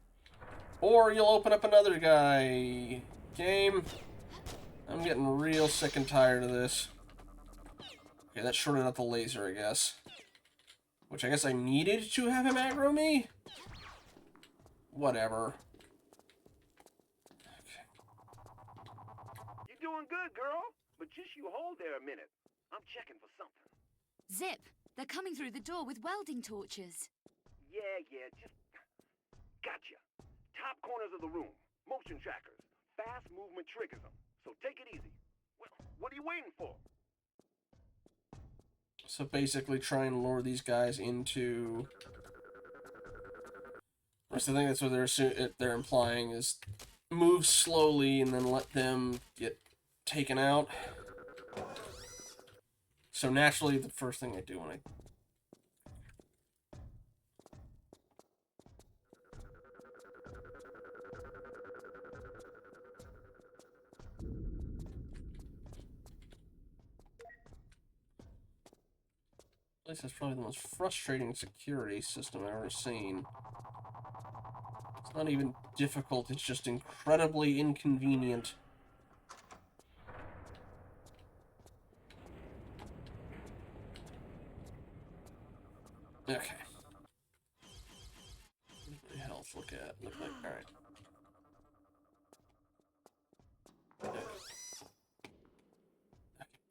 Or you'll open up another guy. Game. I'm getting real sick and tired of this. Okay, that shorted out the laser, I guess. Which I guess I needed to have him aggro me? Whatever. Okay. You're doing good, girl. But just you hold there a minute. I'm checking for something. Zip, they're coming through the door with welding torches. Yeah, just... Gotcha. Top corners of the room. Motion trackers. Fast movement triggers them. So take it easy. Well, what are you waiting for? So basically try and lure these guys into... I think that's what they're implying is move slowly and then let them get taken out. So naturally, the first thing I do when I... This is probably the most frustrating security system I've ever seen. It's not even difficult, it's just incredibly inconvenient. Okay. What the health look like, alright. Okay.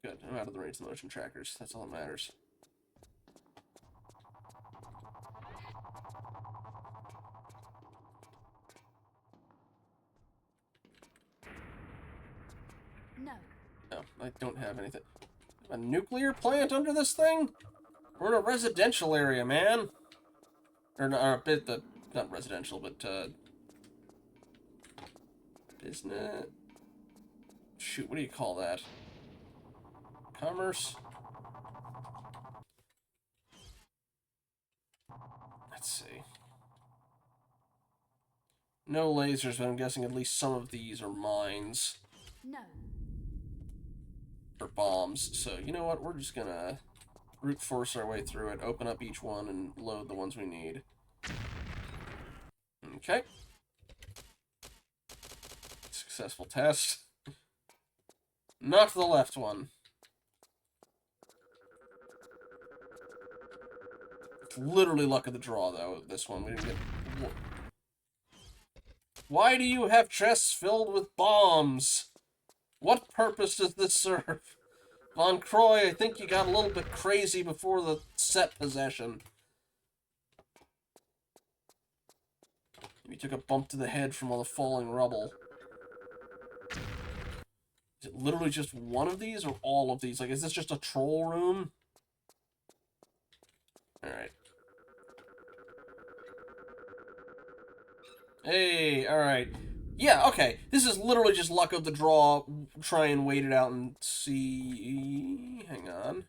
Good, I'm out of the range of the motion trackers. That's all that matters. No. No, I don't have anything. A nuclear plant under this thing? We're in a residential area, man. Or a bit, not residential, but, business... Shoot, what do you call that? Commerce? Let's see. No lasers, but I'm guessing at least some of these are mines. No. Or bombs. So, you know what? We're just gonna brute force our way through it, open up each one, and load the ones we need. Okay. Successful test. Not the left one. It's literally luck of the draw, though, this one. We didn't get... Why do you have chests filled with bombs? What purpose does this serve? Von Croy, I think you got a little bit crazy before the set possession. You took a bump to the head from all the falling rubble. Is it literally just one of these or all of these? Like, is this just a troll room? Alright. Hey, alright. Yeah, okay. This is literally just luck of the draw. Try and wait it out and see... Hang on.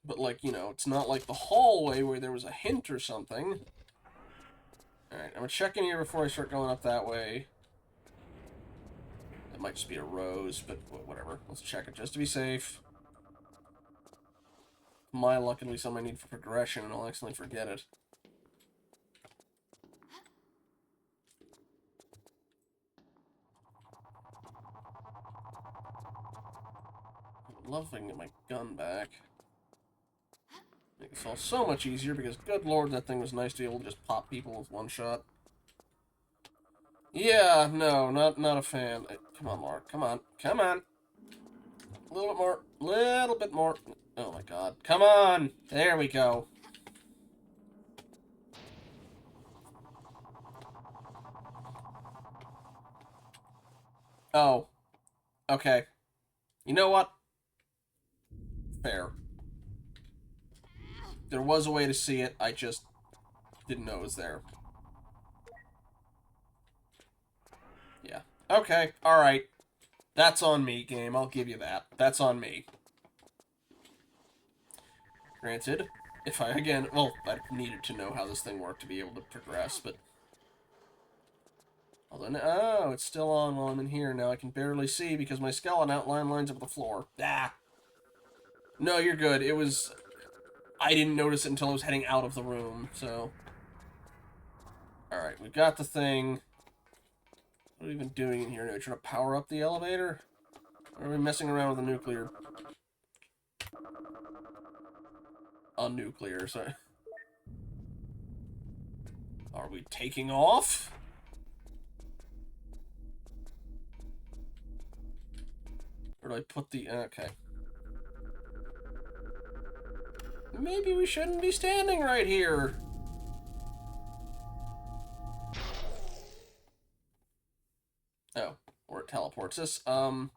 But, like, you know, it's not like the hallway where there was a hint or something. Alright, I'm gonna check in here before I start going up that way. It might just be a rose, but whatever. Let's check it just to be safe. My luck, it'll be something I need for progression, and I'll accidentally forget it. I'd love if I can get my gun back. Make this all so much easier, because good lord, that thing was nice to be able to just pop people with one shot. Yeah, no, not a fan. Come on, Laura. Come on. Come on. A little bit more. Little bit more. Oh my god. Come on! There we go. Oh. Okay. You know what? Fair. There was a way to see it, I just didn't know it was there. Yeah. Okay, alright. That's on me, game. I'll give you that. That's on me. Granted, if I, again, well, I needed to know how this thing worked to be able to progress, but... Although, oh, it's still on while I'm in here. Now I can barely see because my skeleton outline lines up with the floor. Ah! No, you're good. It was... I didn't notice it until I was heading out of the room, so... Alright, we got the thing. What are we even doing in here now? Trying to power up the elevator? Or are we messing around with a nuclear? A nuclear, sorry. Are we taking off? Where do I put the... Okay. Maybe we shouldn't be standing right here. Oh, or it teleports us. I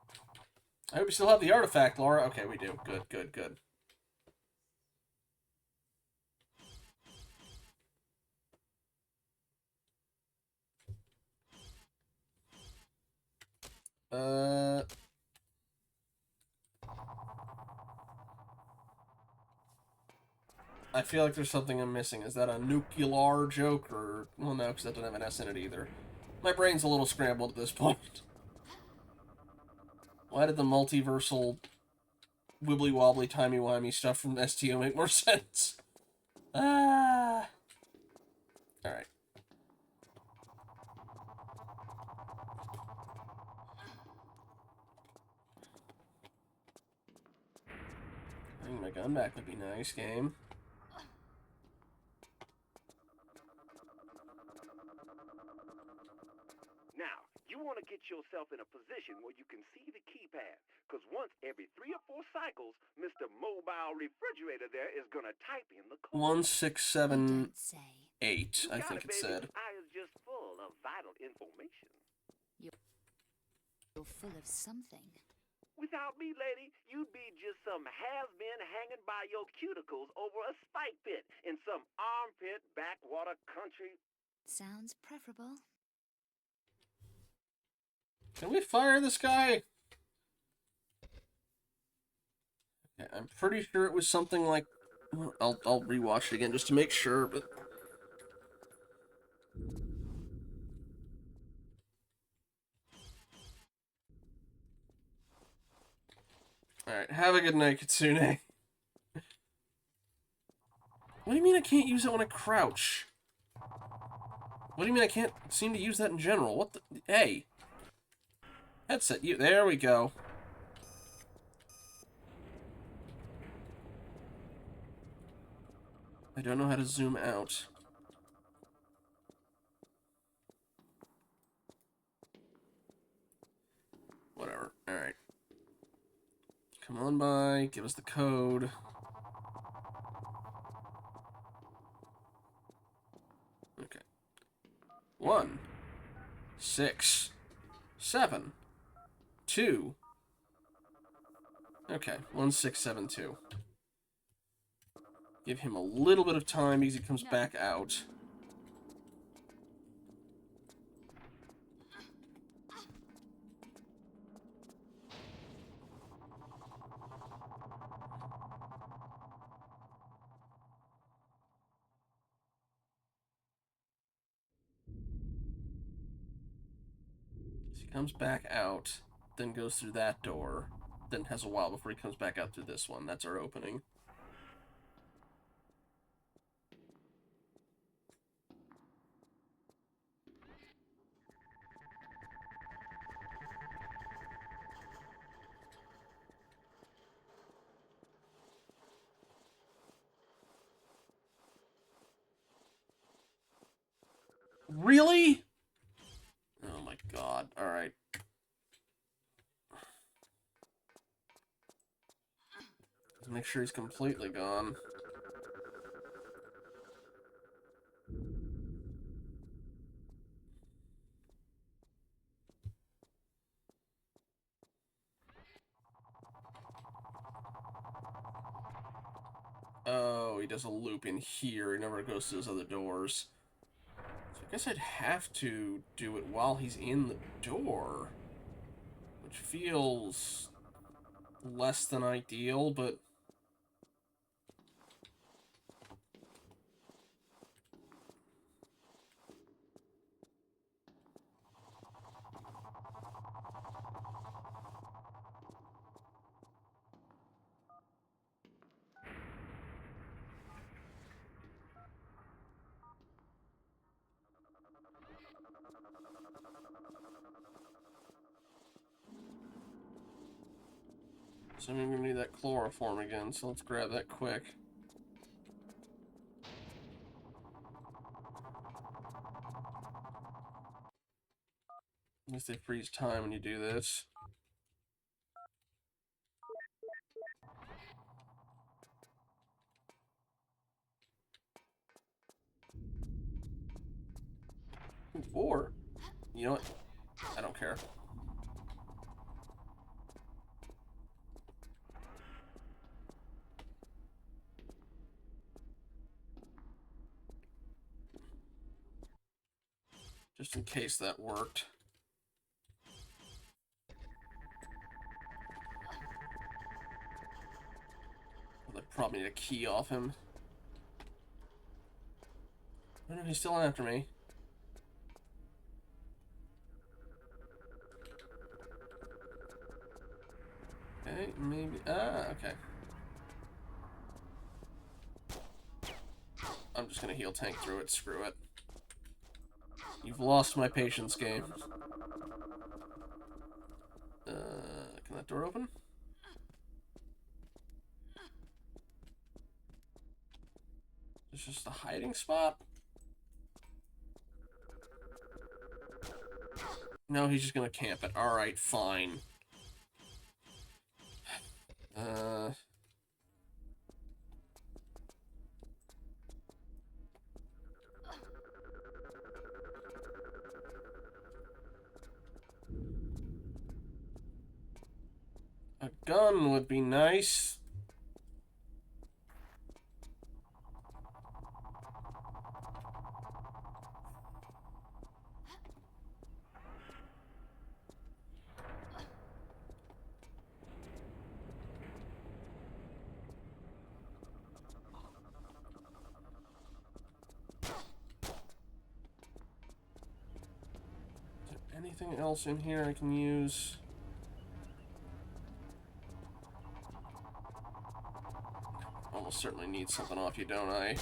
hope we still have the artifact, Laura. Okay, we do. Good, good, good. I feel like there's something I'm missing. Is that a nuclear joke, or... Well, no, because that doesn't have an S in it either. My brain's a little scrambled at this point. Why did the multiversal wibbly-wobbly, timey-wimey stuff from STO make more sense? Ah... Alright. Bring my gun back would be nice, game. Now, you want to get yourself in a position where you can see the keypad, because once every 3 or 4 cycles, Mr. Mobile Refrigerator there is going to type in the code. 1678, I think it said. I is just full of vital information. You're full of something. Without me, lady, you'd be just some has-been hanging by your cuticles over a spike pit in some armpit backwater country. Sounds preferable. Can we fire this guy? Okay, I'm pretty sure it was something like... I'll rewatch it again just to make sure, but... Alright, have a good night, Kitsune. What do you mean I can't use it when I crouch? What do you mean I can't seem to use that in general? What the... Hey! Headset, you... There we go. I don't know how to zoom out. Whatever. Alright. Come on by. Give us the code. Okay. 1, 6, 7, 2, Okay, 1672. Give him a little bit of time because he comes back out. He comes back out, then goes through that door, then has a while before he comes back out through this one. That's our opening. Really? Oh my god. Alright. Make sure he's completely gone. Oh, he does a loop in here. He never goes to those other doors. So I guess I'd have to do it while he's in the door. Which feels less than ideal, but... So I'm gonna need that chloroform again, so let's grab that quick. At least they freeze time when you do this. Or, you know what? I don't care. Just in case that worked. Well, they probably need a key off him. Oh no, he's still after me. Okay, maybe... okay. I'm just gonna heal tank through it, screw it. You've lost my patience, game. Can that door open? It's just a hiding spot? No, he's just gonna camp it. Alright, fine. A gun would be nice. Is there anything else in here I can use? Almost certainly need something off you, don't I? You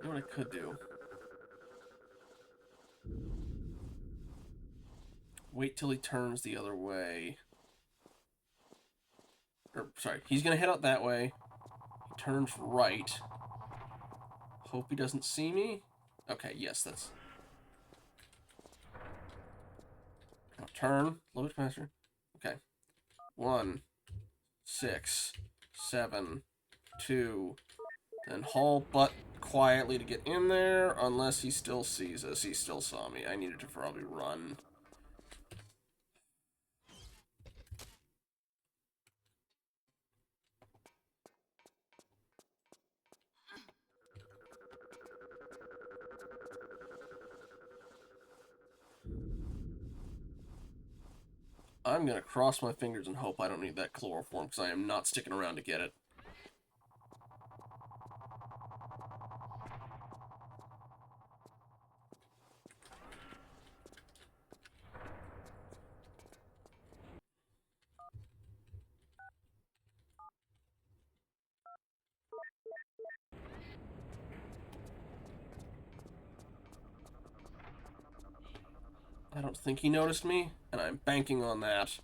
know what I could do? Wait till he turns the other way. Or, sorry, he's gonna head out that way. He turns right. Hope he doesn't see me. Okay, yes, that's... Now turn. A little bit faster. Okay. 1, 6, 7, 2, then haul butt quietly to get in there, unless he still sees us. He still saw me. I needed to probably run. I'm gonna cross my fingers and hope I don't need that chloroform, because I am not sticking around to get it. I don't think he noticed me, and I'm banking on that.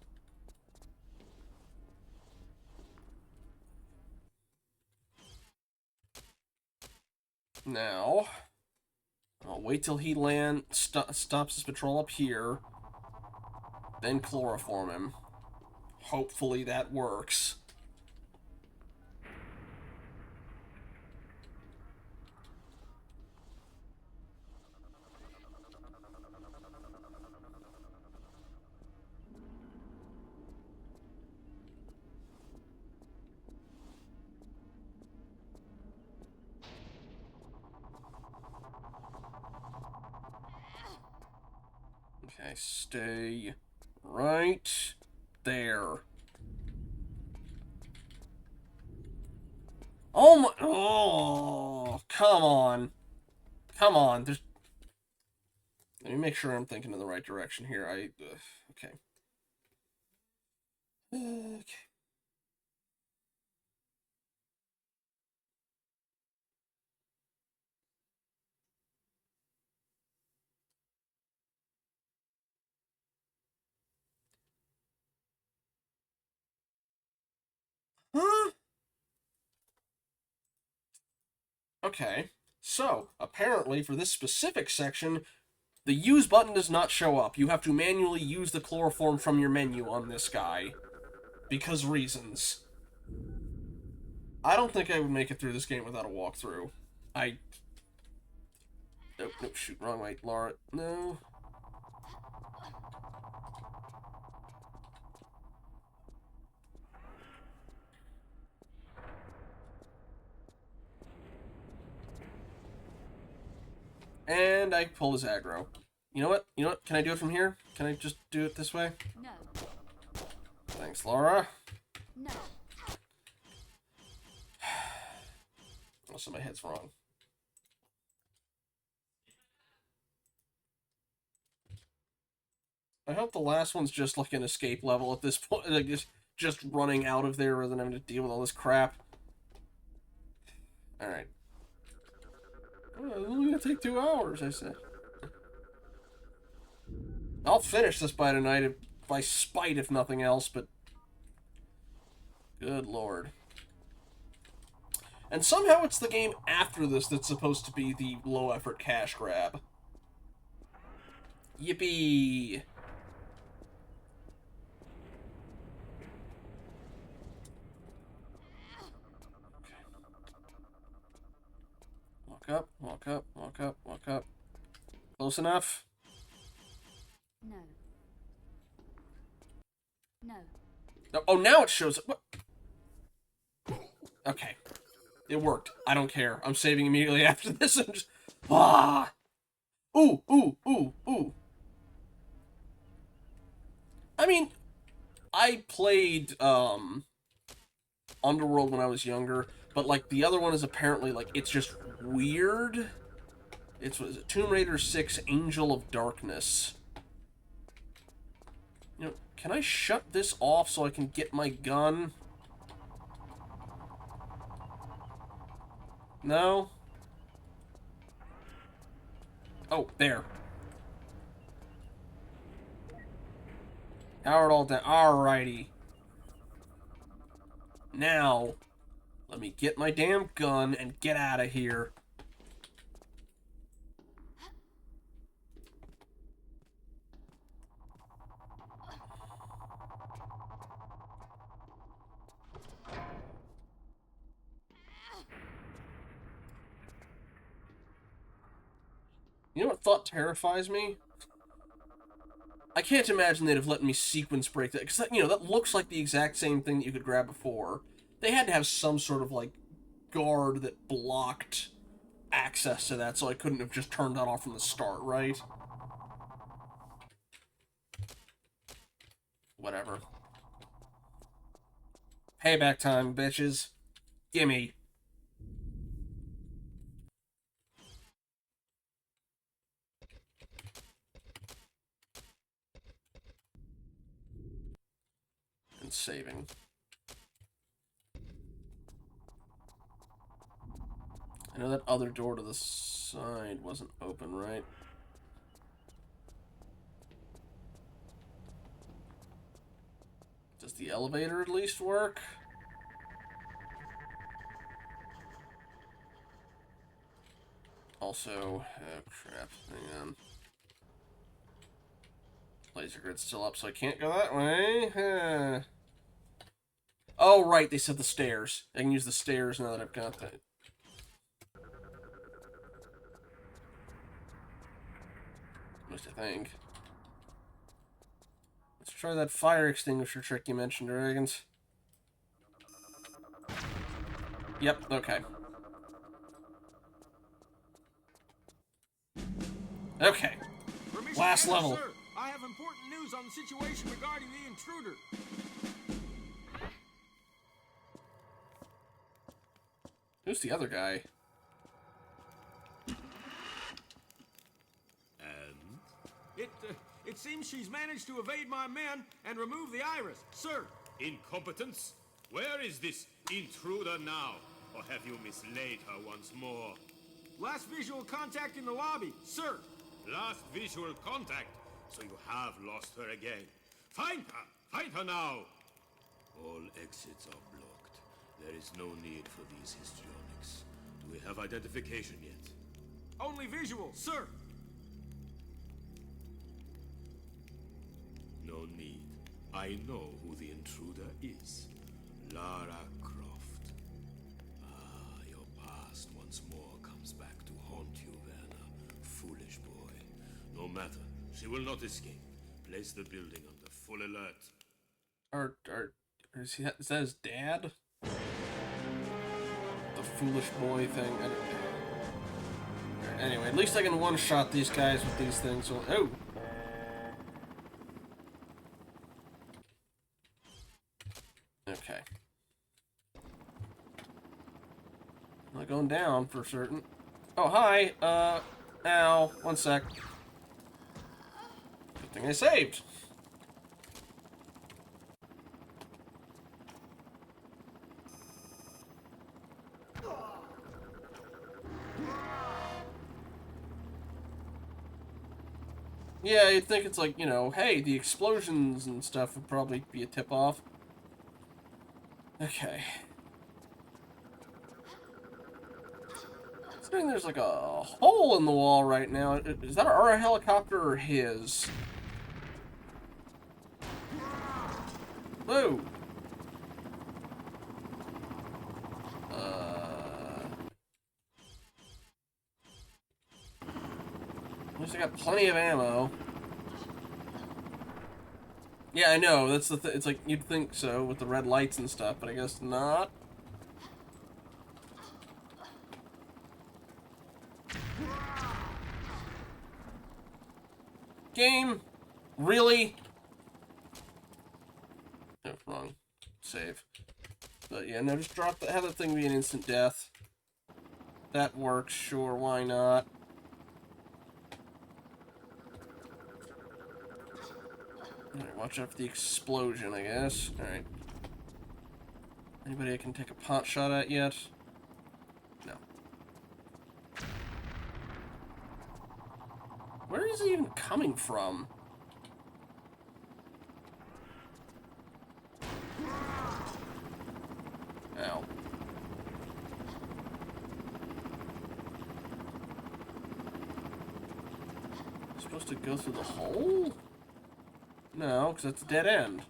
Now, I'll wait till he stops his patrol up here, then chloroform him. Hopefully that works. Okay, stay right there. Oh my... Oh, come on. Come on. There's... Let me make sure I'm thinking in the right direction here. Okay. Okay. Huh? Okay. So, apparently, for this specific section, the use button does not show up. You have to manually use the chloroform from your menu on this guy. Because reasons. I don't think I would make it through this game without a walkthrough. Nope, shoot, wrong way. Laura, no. And I pull his aggro. You know what? Can I do it from here? Can I just do it this way? No. Thanks, Laura. No. Also, my head's wrong. I hope the last one's just like an escape level at this point. Like, just running out of there rather than having to deal with all this crap. Alright. Oh, it's only gonna take 2 hours, I said. I'll finish this by tonight, by spite, if nothing else, but... Good lord. And somehow it's the game after this that's supposed to be the low-effort cash grab. Yippee! Walk up, walk up, walk up, walk up. Close enough? No. No. Oh, now it shows up. What? Okay. It worked. I don't care. I'm saving immediately after this. I'm just... Ah! Ooh, ooh, ooh, ooh. I mean, I played, Underworld when I was younger, but, like, the other one is apparently, like, it's just weird. It's, what is it? Tomb Raider 6, Angel of Darkness. You know, can I shut this off so I can get my gun? No? Oh, there. Power it all down. Alrighty. Now, let me get my damn gun and get out of here. You know what thought terrifies me? I can't imagine they'd have let me sequence break that, because, you know, that looks like the exact same thing that you could grab before. They had to have some sort of, like, guard that blocked access to that, so I couldn't have just turned that off from the start, right? Whatever. Payback time, bitches. Gimme. And saving. I know that other door to the side wasn't open, right? Does the elevator at least work? Also, oh crap, hang on. Laser grid's still up, so I can't go that way. Oh, right, they said the stairs. I can use the stairs now that I've got that. Must I think. Let's try that fire extinguisher trick you mentioned, Dragons. Yep, okay. Okay. Last level. Sir, I have important news on the situation regarding the intruder. Who's the other guy? And? It seems she's managed to evade my men and remove the iris. Sir! Incompetence? Where is this intruder now? Or have you mislaid her once more? Last visual contact in the lobby, sir! Last visual contact? So you have lost her again. Find her! Find her now! All exits are blocked. There is no need for these histrionics. Do we have identification yet? Only visual, sir! No need. I know who the intruder is. Lara Croft. Ah, your past once more comes back to haunt you, Werner. Foolish boy. No matter. She will not escape. Place the building under full alert. Is that his dad? The foolish boy thing. I don't know. Anyway, at least I can one-shot these guys with these things. So, oh! Okay. I'm not going down for certain. Oh, hi! Ow. One sec. Good thing I saved. Yeah, you'd think it's like, you know, hey, the explosions and stuff would probably be a tip-off. Okay. Considering there's like a hole in the wall right now. Is that our helicopter or his? Whoa! At least I got plenty of ammo. Yeah, I know. That's the it's like you'd think so with the red lights and stuff, but I guess not. Game? Really? No, wrong. Save. But yeah, no, just drop that. Have that thing be an instant death. That works, sure, why not? Alright, watch out for the explosion, I guess. Alright. Anybody I can take a pot shot at yet? No. Where is he even coming from? Ow. Supposed to go through the hole? No, because that's a dead end.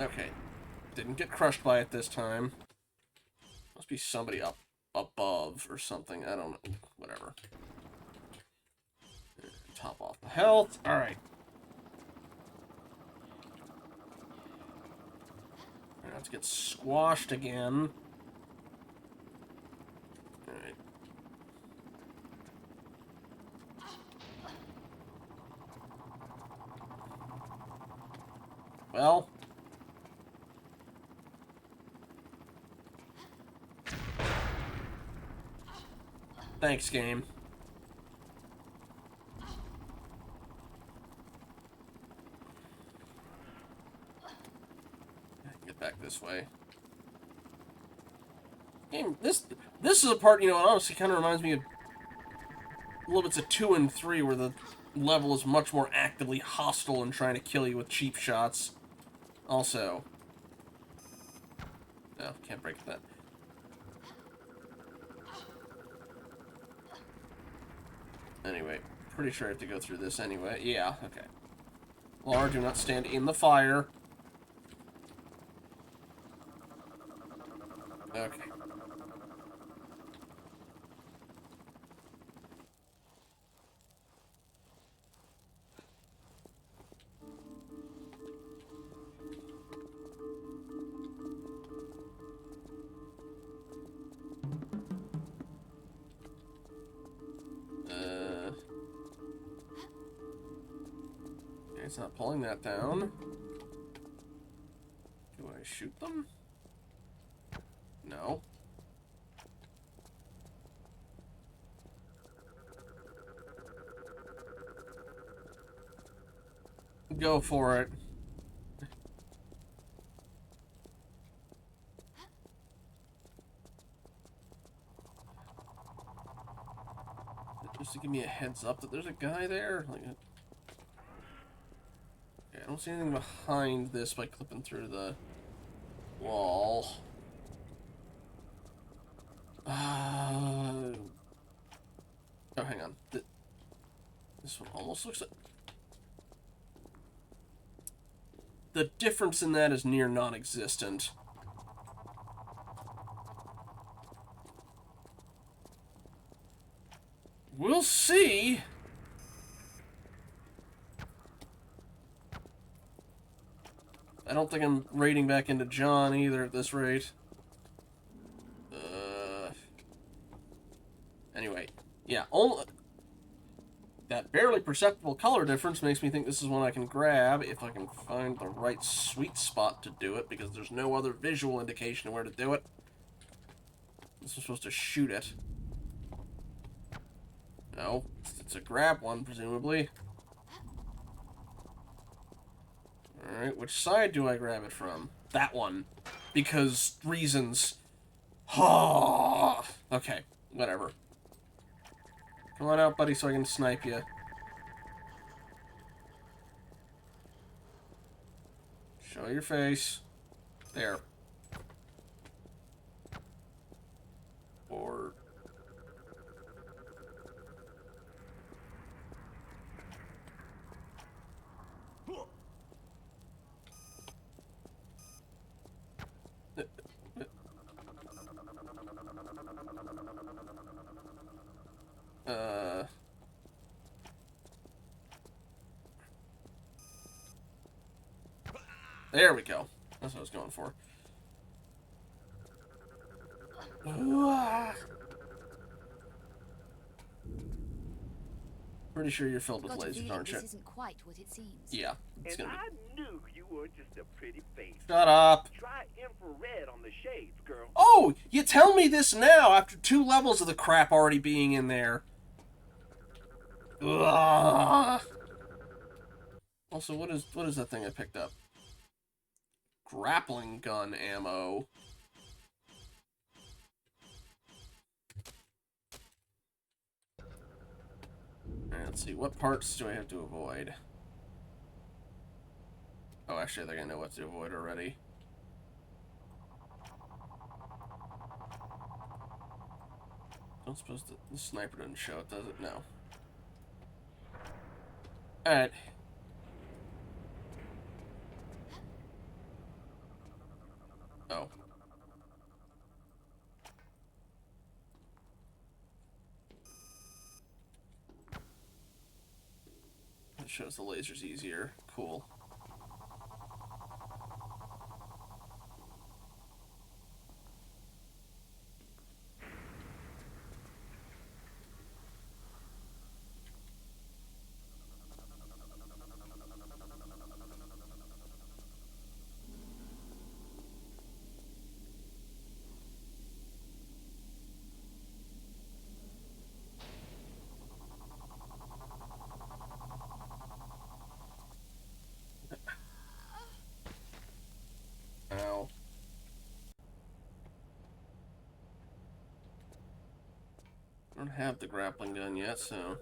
Okay. Didn't get crushed by it this time. Must be somebody up above or something. I don't know. Whatever. Top off the health. Alright. Let's get squashed again. Alright. Well. Thanks, game. Get back this way. Game, this is a part, you know, it honestly kind of reminds me of a little bits of 2 and 3, where the level is much more actively hostile and trying to kill you with cheap shots. Also. No, can't break that. Anyway, pretty sure I have to go through this anyway. Yeah, okay. Laura, do not stand in the fire. Okay. It's not pulling that down. Do I shoot them? No. Go for it. Just to give me a heads up that there's a guy there. Like, I don't see anything behind this by clipping through the wall. Oh, hang on. This one almost looks like... The difference in that is near non-existent. We'll see. I don't think I'm raiding back into John either at this rate. Anyway, yeah, that barely perceptible color difference makes me think this is one I can grab if I can find the right sweet spot to do it, because there's no other visual indication of where to do it. This is supposed to shoot it. No, it's a grab one, presumably. Alright, which side do I grab it from? That one. Because reasons. Okay, whatever. Come on out, buddy, so I can snipe you. Show your face. There. Or... There we go. That's what I was going for. Pretty sure you're filled with lasers, aren't you? This isn't quite what it seems. Yeah. It's And gonna be... I knew you were just a pretty face. Shut up. Try infrared on the shades, girl. Oh, you tell me this now after 2 levels of the crap already being in there. Ugh. Also, what is that thing I picked up? Grappling gun ammo. Alright, let's see. What parts do I have to avoid? Oh, actually, I think I know what to avoid already. I don't suppose the sniper doesn't show it, does it? No. Alright. Oh. That shows the laser's easier. Cool. Ow. I don't have the grappling gun yet, so...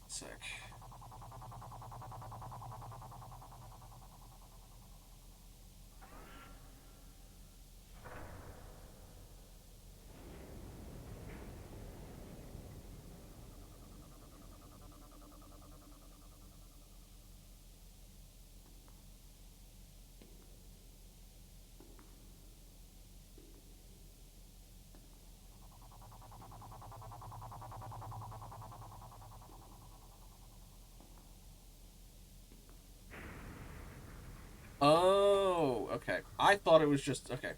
Sick. Oh, okay. I thought it was just... Okay.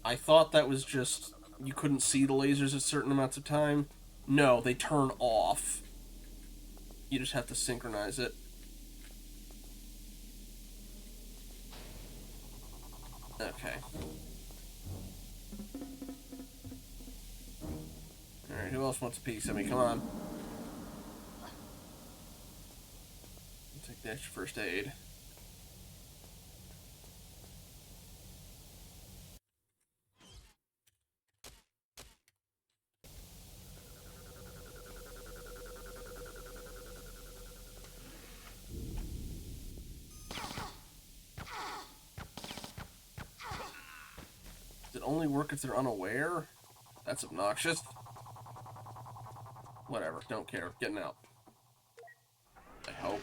I thought that was just... You couldn't see the lasers at certain amounts of time. No, they turn off. You just have to synchronize it. Okay. Alright, who else wants a piece of me? Come on. I'll take the extra first aid. Does it only work if they're unaware? That's obnoxious. Whatever, don't care. Getting out. I hope.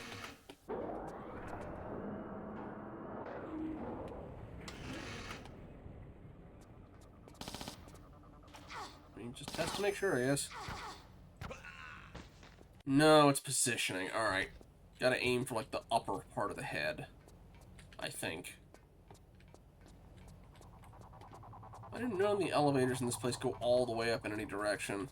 I mean, just test to make sure, I guess. No, it's positioning. Alright. Gotta aim for, like, the upper part of the head. I think. I didn't know the elevators in this place go all the way up in any direction.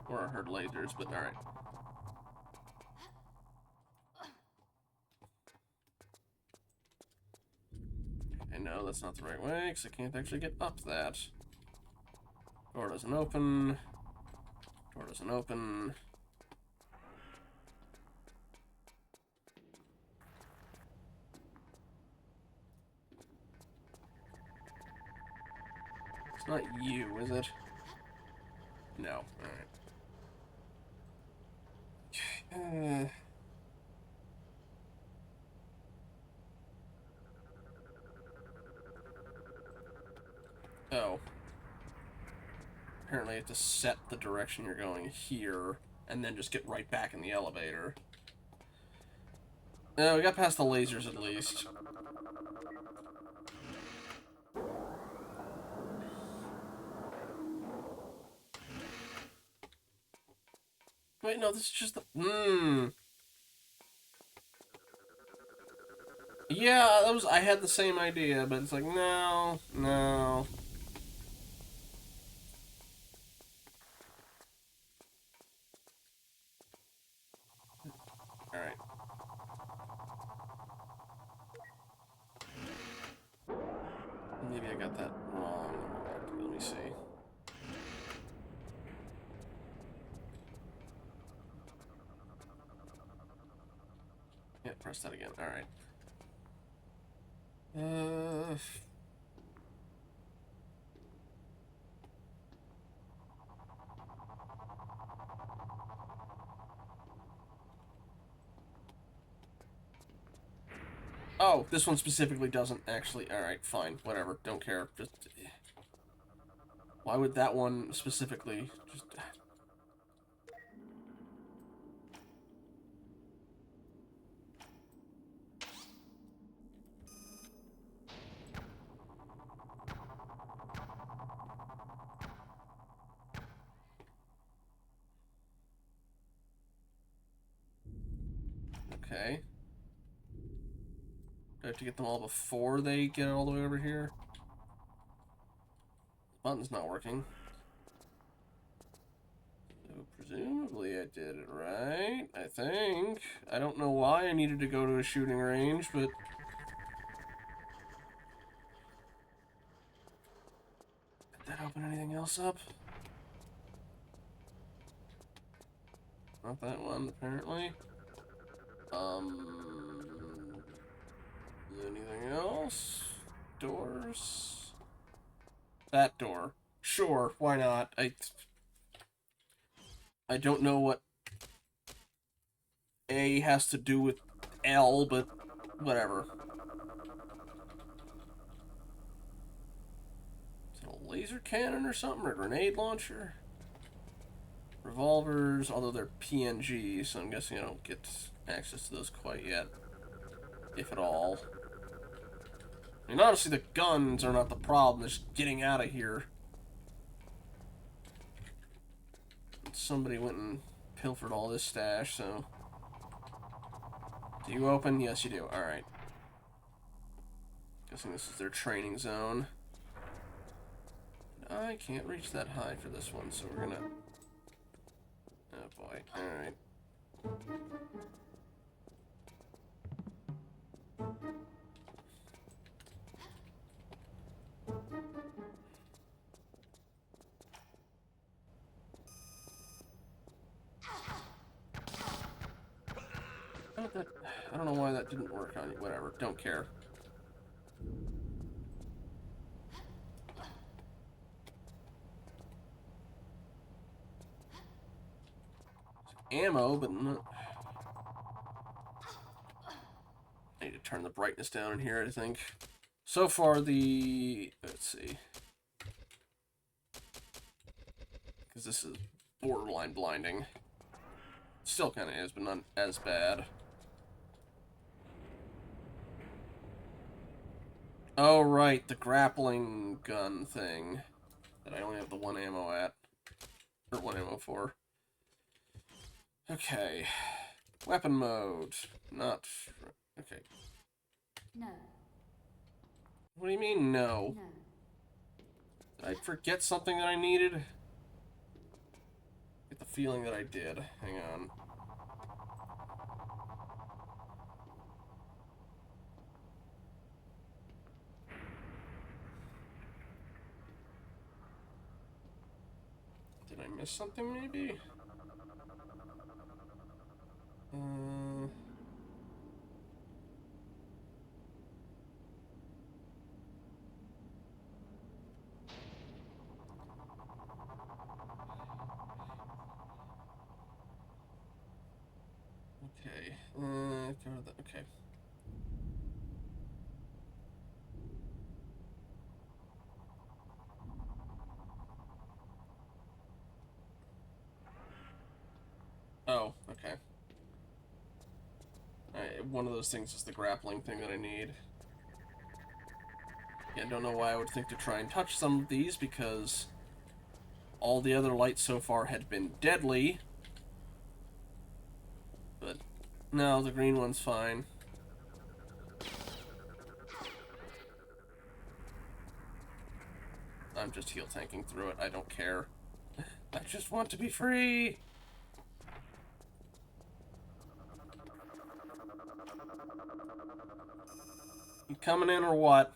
Or I heard lasers, but alright. Okay, no, that's not the right way, because I can't actually get up that. Door doesn't open. Door doesn't open. It's not you, is it? No. Alright. Oh. Apparently you have to set the direction you're going here, and then just get right back in the elevator. No, we got past the lasers at least. Wait, no, this is just the... Yeah, that was... I had the same idea, but it's like, no, no. Alright. Maybe I got that wrong. Let me see. Yeah, press that again. Alright. Oh, this one specifically doesn't actually. Alright, fine. Whatever. Don't care. Just. Why would that one specifically just. Okay. Do I have to get them all before they get all the way over here? The button's not working. So presumably I did it right, I think. I don't know why I needed to go to a shooting range, but... Did that open anything else up? Not that one, apparently. Anything else? Doors? That door. Sure, why not? I don't know what A has to do with L, but whatever. Is it a laser cannon or something? Or a grenade launcher? Revolvers, although they're PNG, so I'm guessing I don't get access to those quite yet. If at all. I mean, honestly, the guns are not the problem. It's just getting out of here. Somebody went and pilfered all this stash, so... Do you open? Yes, you do. Alright. Guessing this is their training zone. I can't reach that high for this one, so we're gonna... Oh boy. Alright. I don't know why that didn't work on you. Whatever. Don't care. Ammo, but not... I need to turn the brightness down in here, I think. So far, the... Let's see. Because this is borderline blinding. Still kind of is, but not as bad. Oh, right, the grappling gun thing. That I only have the one ammo at. Or one ammo for. Okay. Weapon mode. Not... Okay. No. What do you mean, no? No. Did I forget something that I needed? Get the feeling that I did. Hang on. Did I miss something, maybe? Okay. Go to the... Okay. Oh, okay. One of those things is the grappling thing that I need. Yeah, I don't know why I would think to try and touch some of these, because all the other lights so far had been deadly. But, no, the green one's fine. I'm just heal tanking through it, I don't care. I just want to be free! You coming in or what?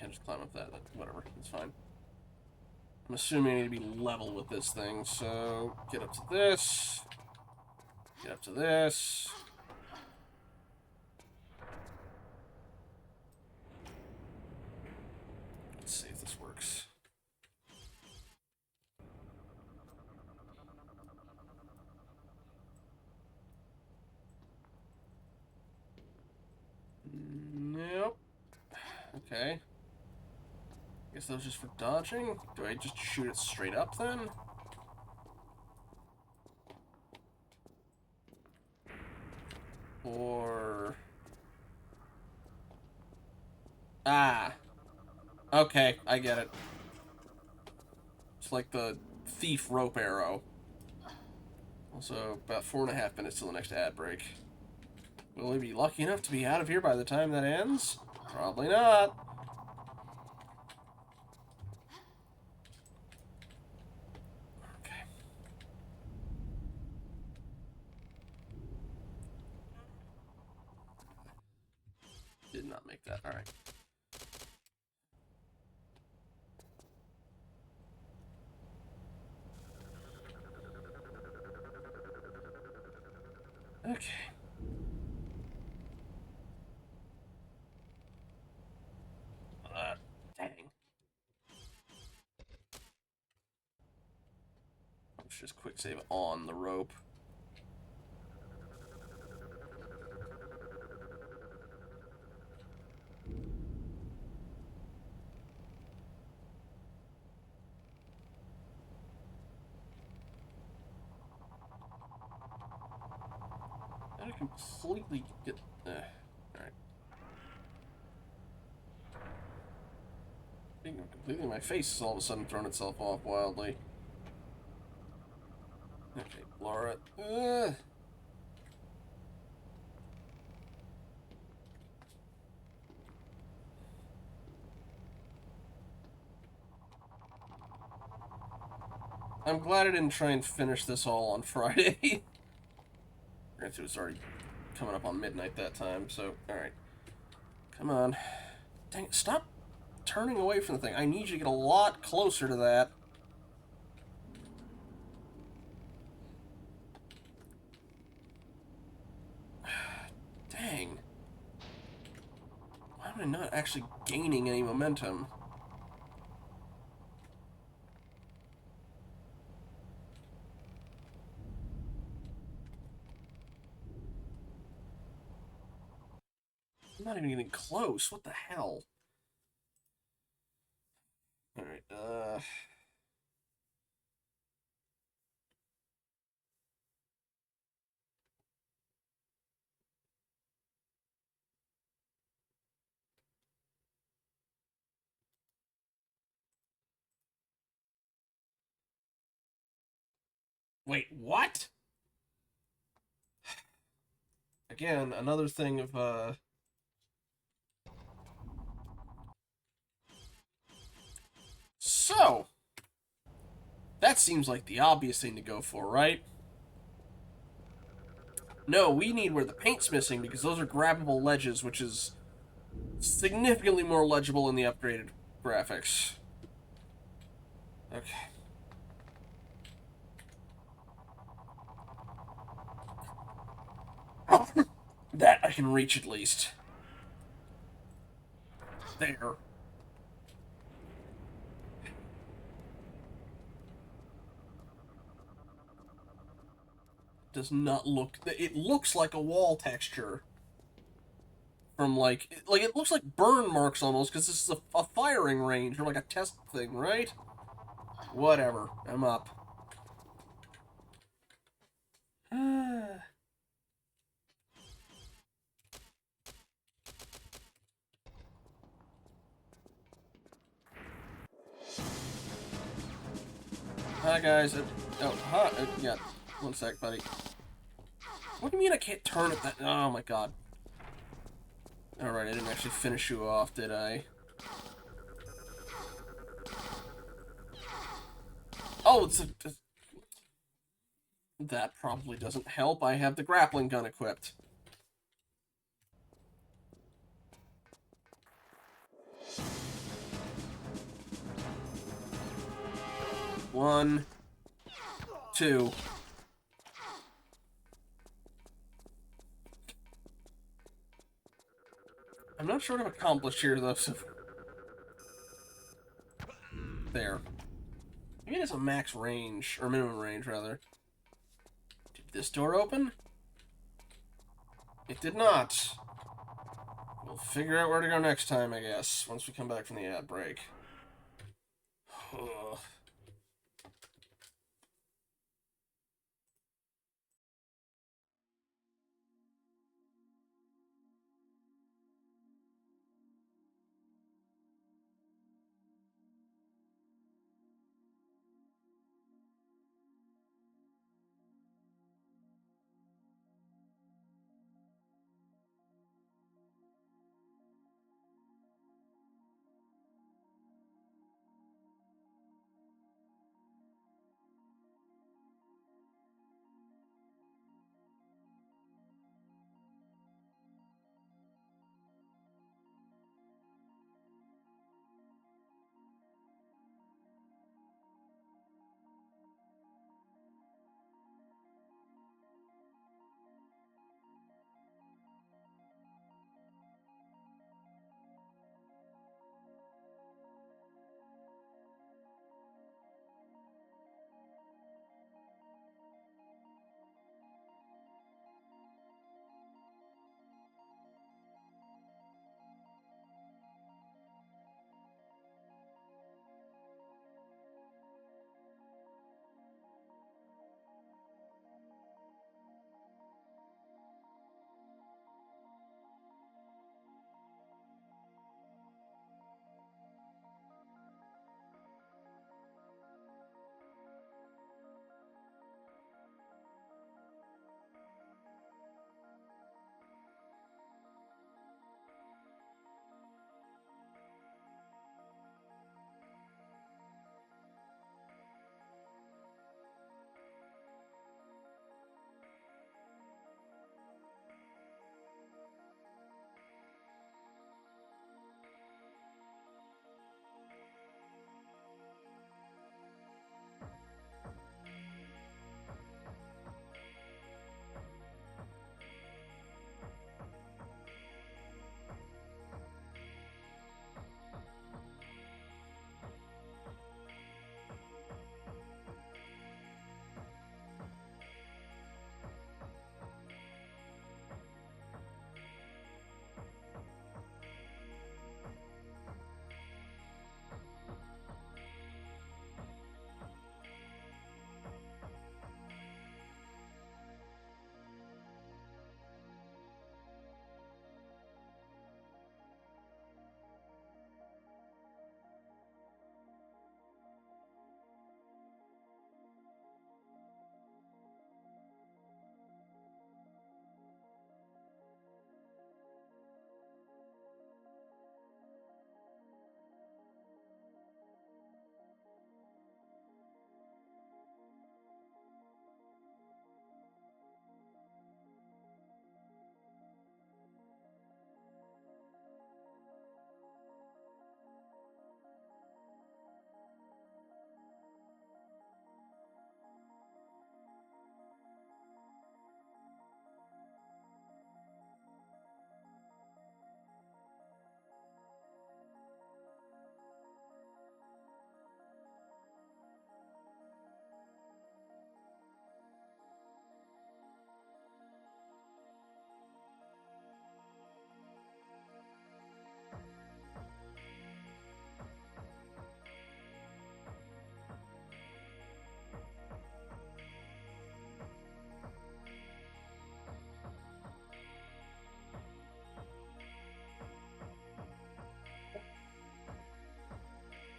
can't just climb up that. Whatever, it's fine. I'm assuming I need to be level with this thing, so get up to this. Get up to this. Let's see if this works. Nope. Okay. Guess that was just for dodging? Do I just shoot it straight up then? Or... Ah. Okay, I get it. It's like the thief rope arrow. Also, about 4.5 minutes till the next ad break. Will we be lucky enough to be out of here by the time that ends? Probably not. Okay. Did not make that. All right. Okay. Dang. Let's just quick save on the rope. I completely get... Alright. Being completely my face has all of a sudden thrown itself off wildly. Okay, Laura. I'm glad I didn't try and finish this all on Friday. Granted, it was already coming up on midnight that time, so, alright. Come on. Dang it, stop turning away from the thing. I need you to get a lot closer to that. Dang. Why am I not actually gaining any momentum? I'm not even getting close. What the hell? Alright, Wait, what? Again, another thing of, So, that seems like the obvious thing to go for, right? No, we need where the paint's missing, because those are grabbable ledges, which is significantly more legible in the upgraded graphics. Okay. That I can reach at least. There. Does not look... It looks like a wall texture. From, like it looks like burn marks almost, because this is a firing range, or like a test thing, right? Whatever. I'm up. Hi, guys. Oh, hi. Yeah. One sec, buddy. What do you mean I can't turn it that... Oh, my God. Alright, I didn't actually finish you off, did I? Oh, it's a... That probably doesn't help. I have the grappling gun equipped. 1, 2. I'm not sure what I've accomplished here, though, so... There. Maybe it has a max range, or minimum range, rather. Did this door open? It did not. We'll figure out where to go next time, I guess, once we come back from the ad break. Ugh.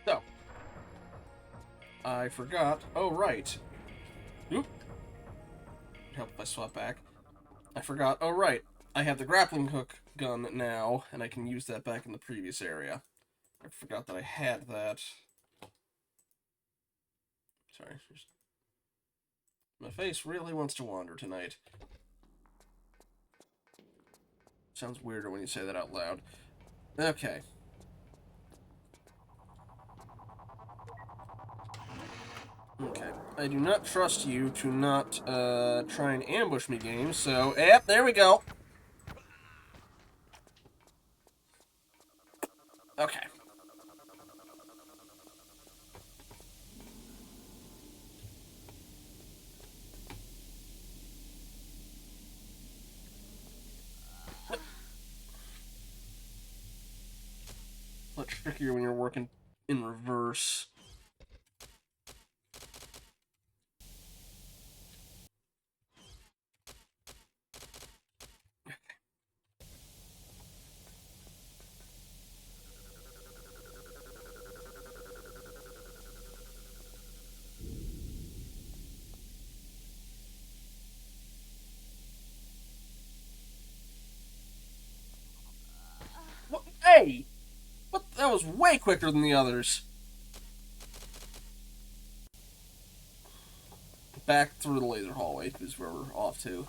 So, I forgot. Oh, right. Oop. Help if I swap back. I forgot. Oh, right. I have the grappling hook gun now, and I can use that back in the previous area. I forgot that I had that. Sorry. My face really wants to wander tonight. Sounds weirder when you say that out loud. Okay. I do not trust you to not try and ambush me, game. So, yep, there we go. Okay. Much trickier when you're working in reverse. What? Hey! What? That was way quicker than the others. Back through the laser hallway is where we're off to.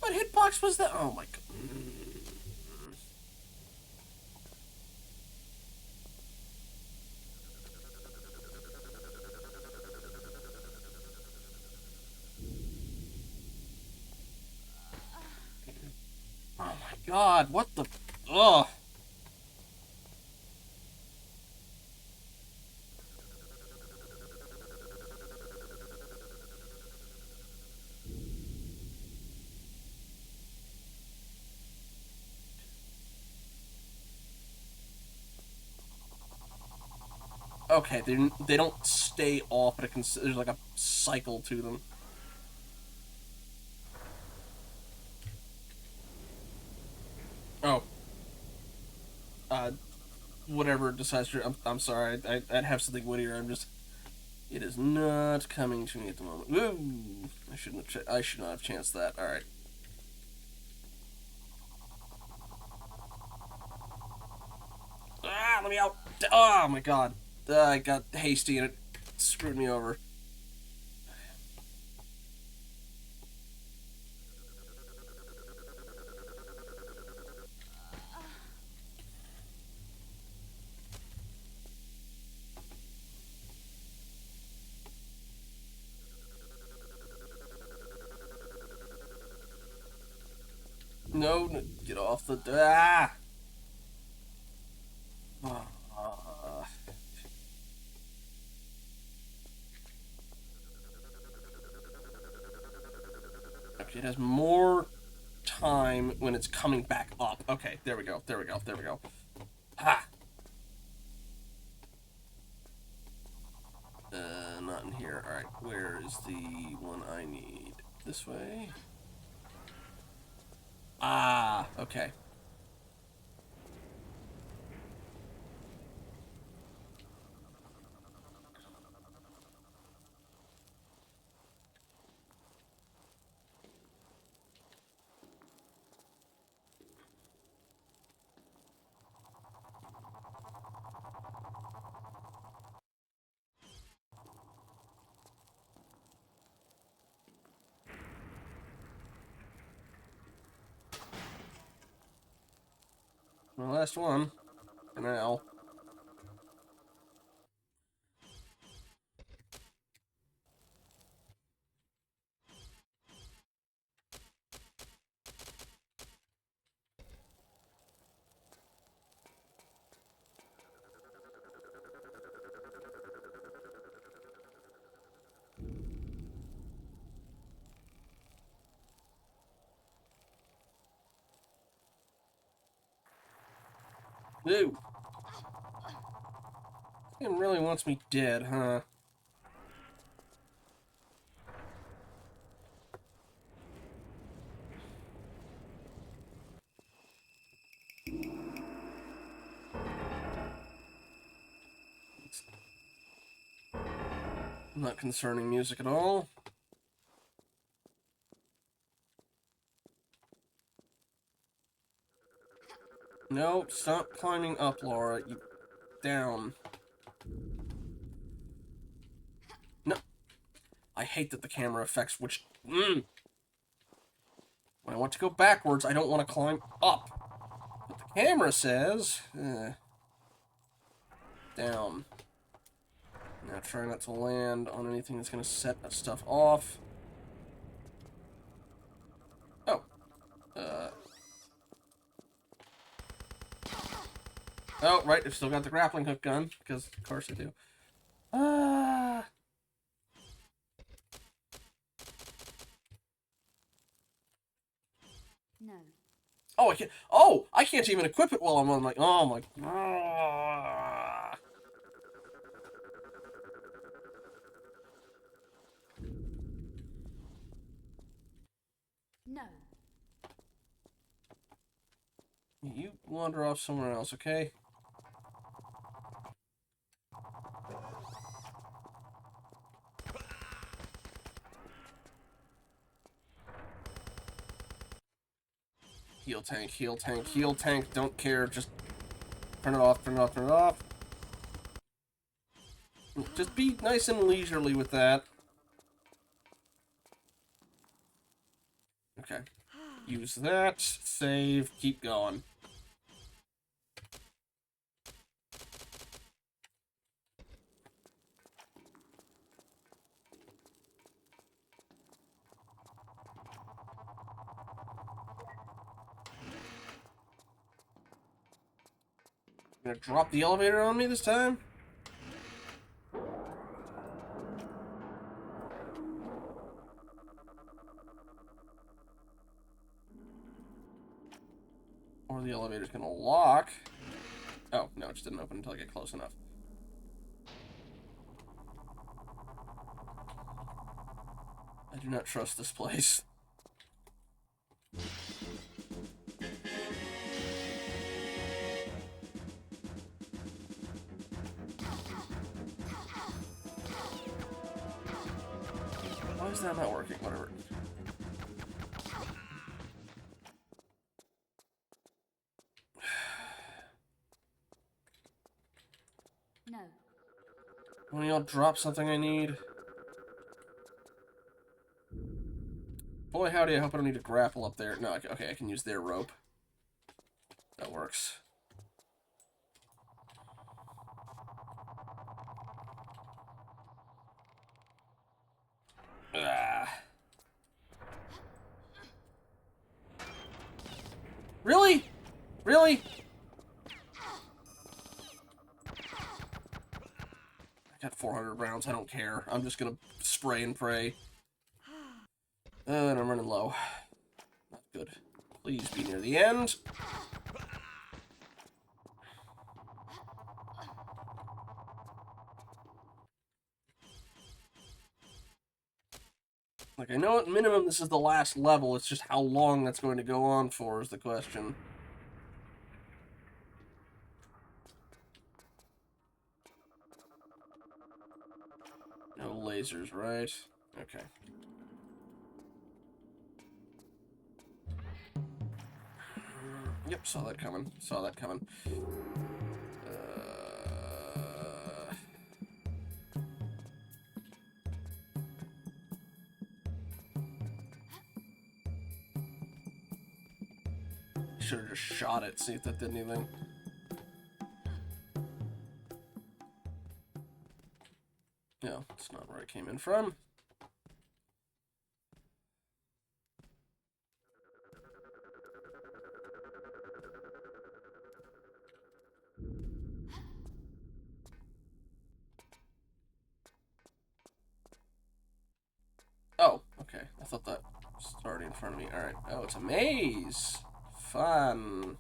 What hitbox was that? Oh my god. Oh my god, what the... Ugh. Okay, they don't stay off, but there's like a cycle to them. Oh. Whatever decides to... I'm sorry, I'd have something wittier, I'm just... It is not coming to me at the moment. Ooh, I should not have chanced that. Alright. Ah, let me out! Oh my god. I got hasty and it screwed me over. No, get off the... Ah! Okay, it has more time when it's coming back up. Okay, there we go, there we go, there we go. Ha! Not in here. Alright, where is the one I need? This way? Ah, okay. The last one. For now. Ooh. It really wants me dead, huh? Not concerning music at all. No, stop climbing up, Laura. You... Down. No. I hate that the camera affects which... When I want to go backwards, I don't want to climb up. But the Camera says... down. Now try not to land on anything that's going to set stuff off. Oh. Oh, right, I've still got the grappling hook gun, because of course I do. No. Oh, I can't. Oh, I can't even equip it while I'm on. Like, oh my. No. You wander off somewhere else, okay? Heal tank, heal tank, heal tank. Don't care. Just turn it off, turn it off, turn it off. Just be nice and leisurely with that. Okay. Use that. Save. Keep going. Gonna drop the elevator on me this time? Or the elevator's gonna lock. Oh, no, it just didn't open until I get close enough. I do not trust this place. Why is that not working? Whatever. No. When y'all drop something I need. Boy, howdy, I hope I don't need to grapple up there. No, okay, I can use their rope. That works. Really? Really? I got 400 rounds, I don't care. I'm just gonna spray and pray. And I'm running low. Not good. Please be near the end. Like, I know at minimum this is the last level, it's just how long that's going to go on for is the question. No lasers, right? Okay. Yep, saw that coming. Saw that coming. Should have just shot it, see if that did anything. No, it's not where I came in from. Oh, okay. I thought that was already in front of me. Alright. Oh, it's a maze. Fun.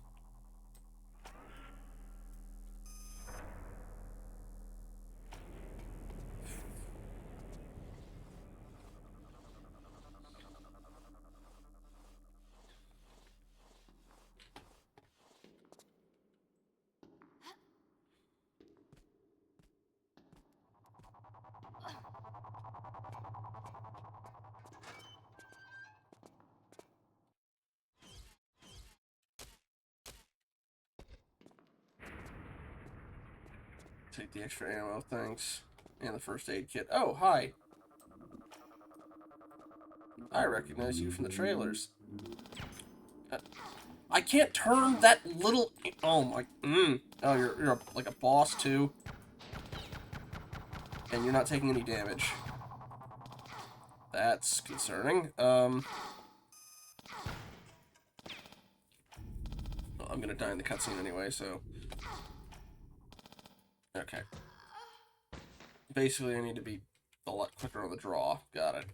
Take the extra ammo, thanks. And the first aid kit. Oh, hi. I recognize you from the trailers. I can't turn that little... Oh, my... Oh, you're like a boss, too. And you're not taking any damage. That's concerning. Well, I'm gonna die in the cutscene anyway, so... Okay. Basically, I need to be a lot quicker on the draw. Got it.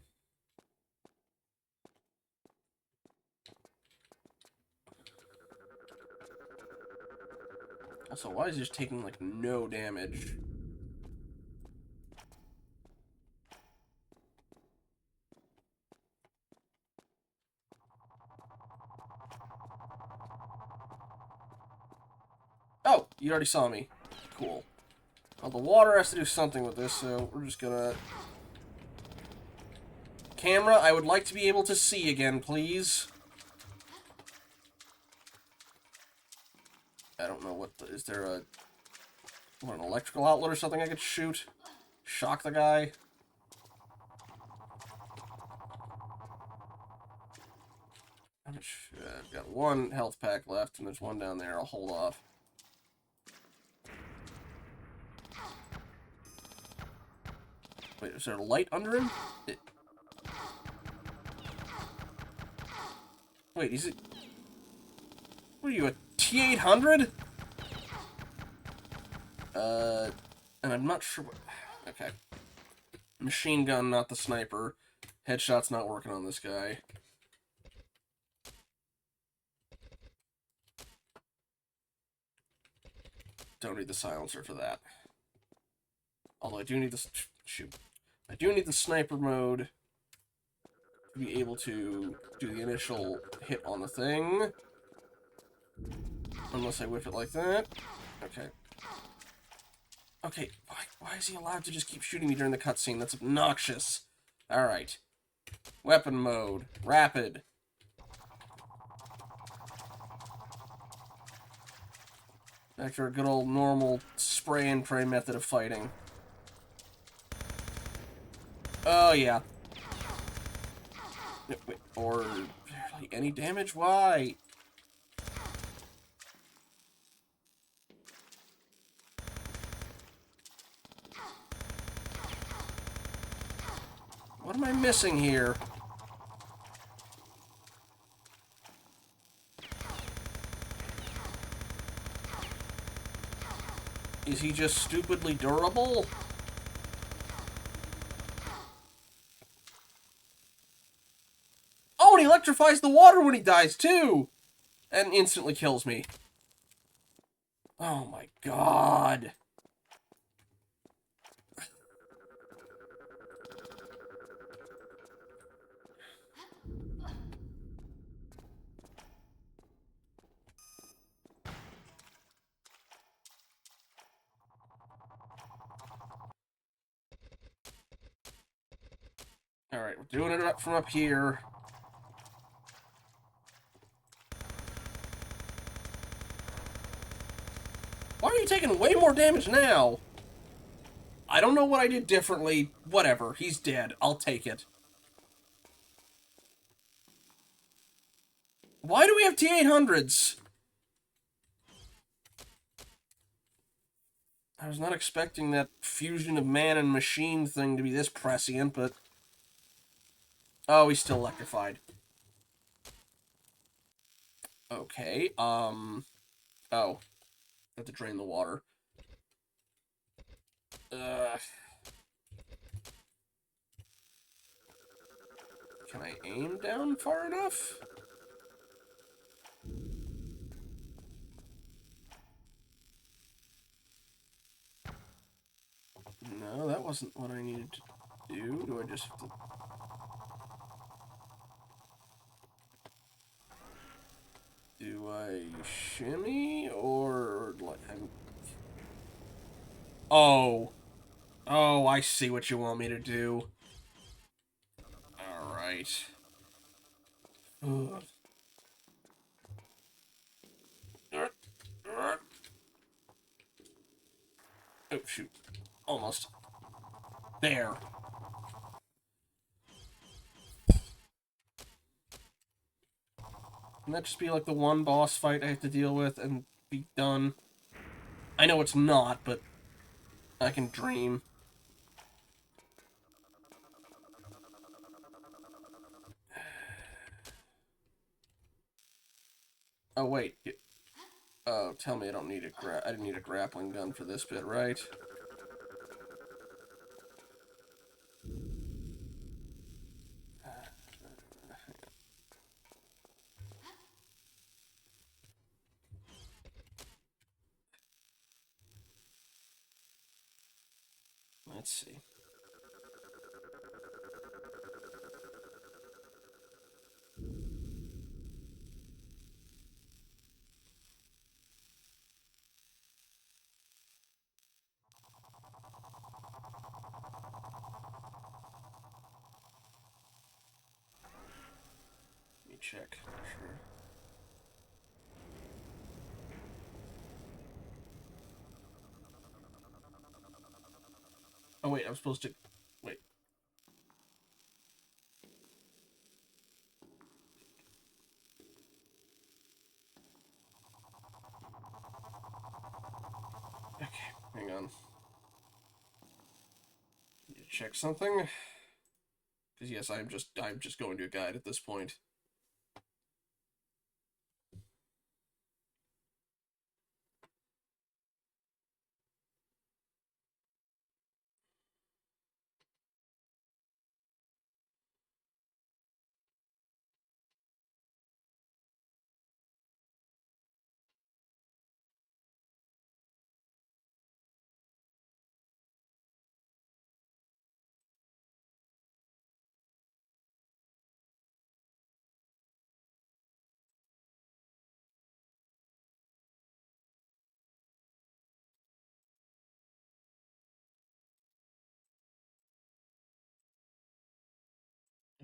Also, why is he just taking, like, no damage? Oh, you already saw me. Cool. Well, the water has to do something with this, so we're just gonna... Camera, I would like to be able to see again, please. I don't know what the... Is there a... What, an electrical outlet or something I could shoot? Shock the guy? How much... I've got one health pack left, and there's one down there. I'll hold off. Wait, is there a light under him? Wait, is it... What are you, a T-800? And I'm not sure what... Okay. Machine gun, not the sniper. Headshot's not working on this guy. Don't need the silencer for that. Although I do need the... Shoot. I do need the sniper mode to be able to do the initial hit on the thing. Unless I whip it like that. Okay. Okay, why is he allowed to just keep shooting me during the cutscene? That's obnoxious. Alright. Weapon mode. Rapid. Back to our good old normal spray and pray method of fighting. Oh, yeah. Wait, or barely any damage? Why? What am I missing here? Is he just stupidly durable? Oh, and he electrifies the water when he dies, too! And instantly kills me. Oh my god. Alright, we're doing it up from up here. Why are you taking way more damage now? I don't know what I did differently. Whatever, he's dead. I'll take it. Why do we have T-800s? I was not expecting that fusion of man and machine thing to be this prescient, but... Oh, he's still electrified. Okay, Oh. I have to drain the water. Can I aim down far enough? No, that wasn't what I needed to do. Do I just have to... Do I shimmy or like... Oh. Oh, I see what you want me to do. Alright. Oh, shoot. Almost. There. Can that just be like the one boss fight I have to deal with and be done? I know it's not, but I can dream. Oh, wait. Oh, tell me I don't need I didn't need a grappling gun for this bit, right? Let's see. Let me check. Sure. Oh, wait, I'm supposed to... Wait. Okay, hang on. Need to check something. Because yes, I'm just going to a guide at this point.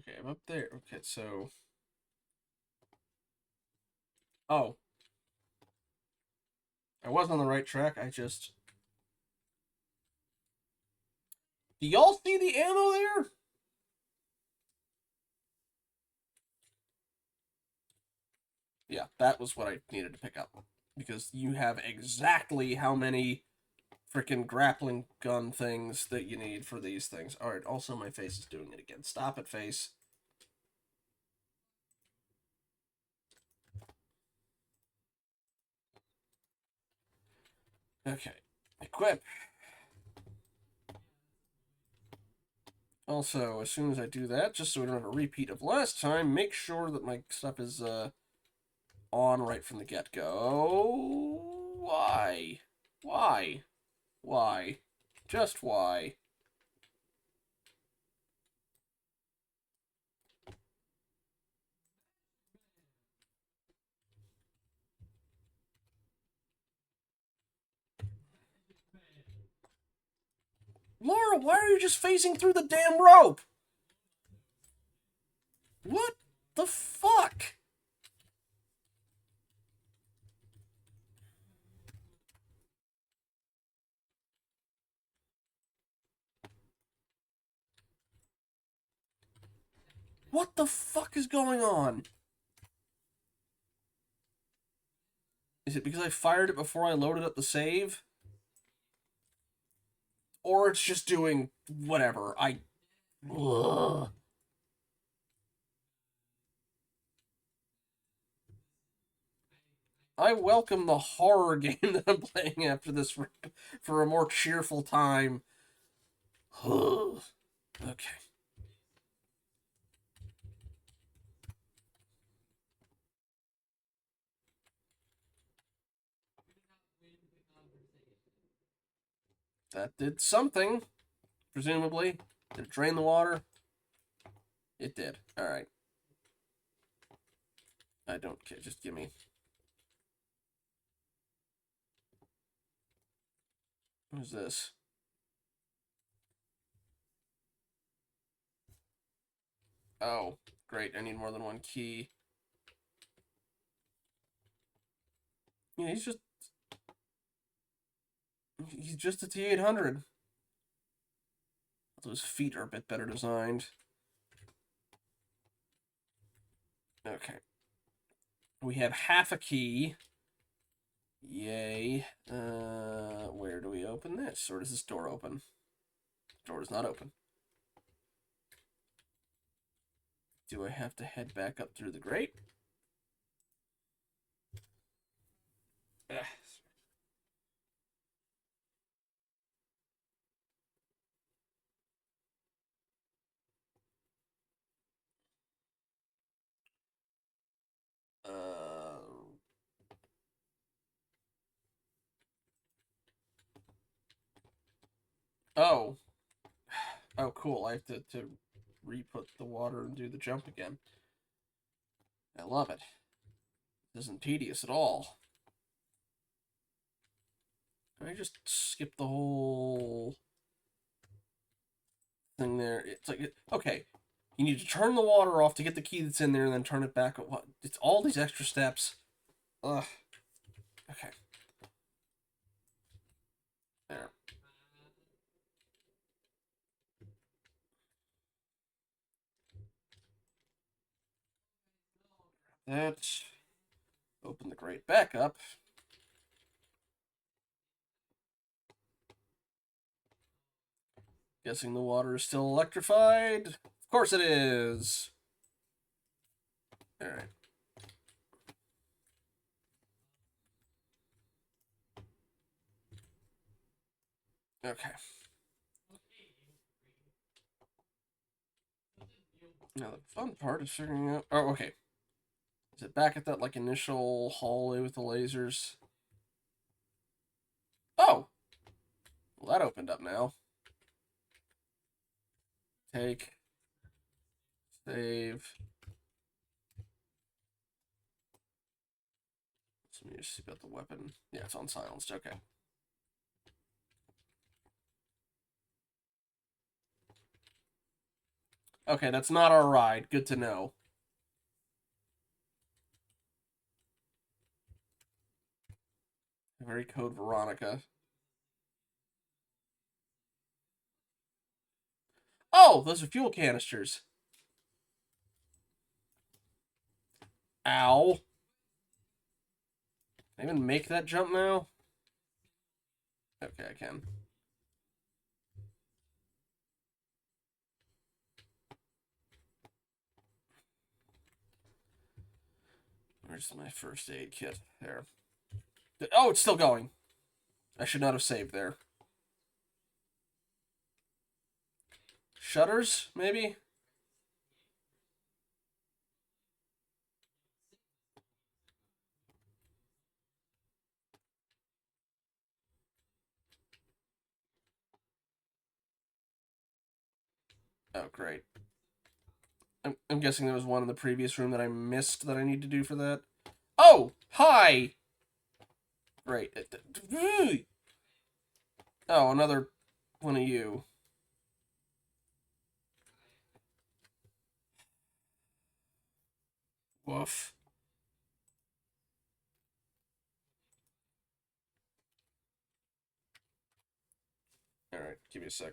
Okay, I'm up there. Okay, so... Oh. I was on the right track, I just... Do y'all see the ammo there? Yeah, that was what I needed to pick up. Because you have exactly how many freaking grappling gun things that you need for these things. Alright, also my face is doing it again. Stop it, face. Okay. Equip. Also, as soon as I do that, just so we don't have a repeat of last time, make sure that my stuff is on right from the get-go. Why? Why? Why? Just why? Laura, why are you just phasing through the damn rope? What the fuck? What the fuck is going on? Is it because I fired it before I loaded up the save? Or it's just doing whatever. Ugh. I welcome the horror game that I'm playing after this for a more cheerful time. Okay. That did something, presumably. Did it drain the water? It did. Alright. I don't care. Just give me... What is this? Oh, great. I need more than one key. Yeah, he's just a T-800. Those feet are a bit better designed. Okay. We have half a key. Yay. Where do we open this? Or does this door open? The door does not open. Do I have to head back up through the grate? Ugh. Oh. Oh, cool. I have to re-put the water and do the jump again. I love it. It isn't tedious at all. Can I just skip the whole thing there? It's like, okay, you need to turn the water off to get the key that's in there and then turn it back. What? It's all these extra steps. Ugh. Okay. There. That. Open the grate back up. Guessing the water is still electrified. Of course it is. Alright. Okay. Now the fun part is figuring out... Oh, okay. Is it back at that, like, initial hallway with the lasers? Oh! Well, that opened up now. Take. Save. Let me just see about the weapon. Yeah, it's on silenced. Okay. Okay, that's not our ride. Good to know. Very code Veronica. Oh, those are fuel canisters. Ow. Can I even make that jump now? Okay, I can. Where's my first aid kit? There. Oh, it's still going. I should not have saved there. Shutters, maybe? Oh, great. I'm guessing there was one in the previous room that I missed that I need to do for that. Oh! Hi! Great. Oh, another one of you. Woof. Alright, give me a sec.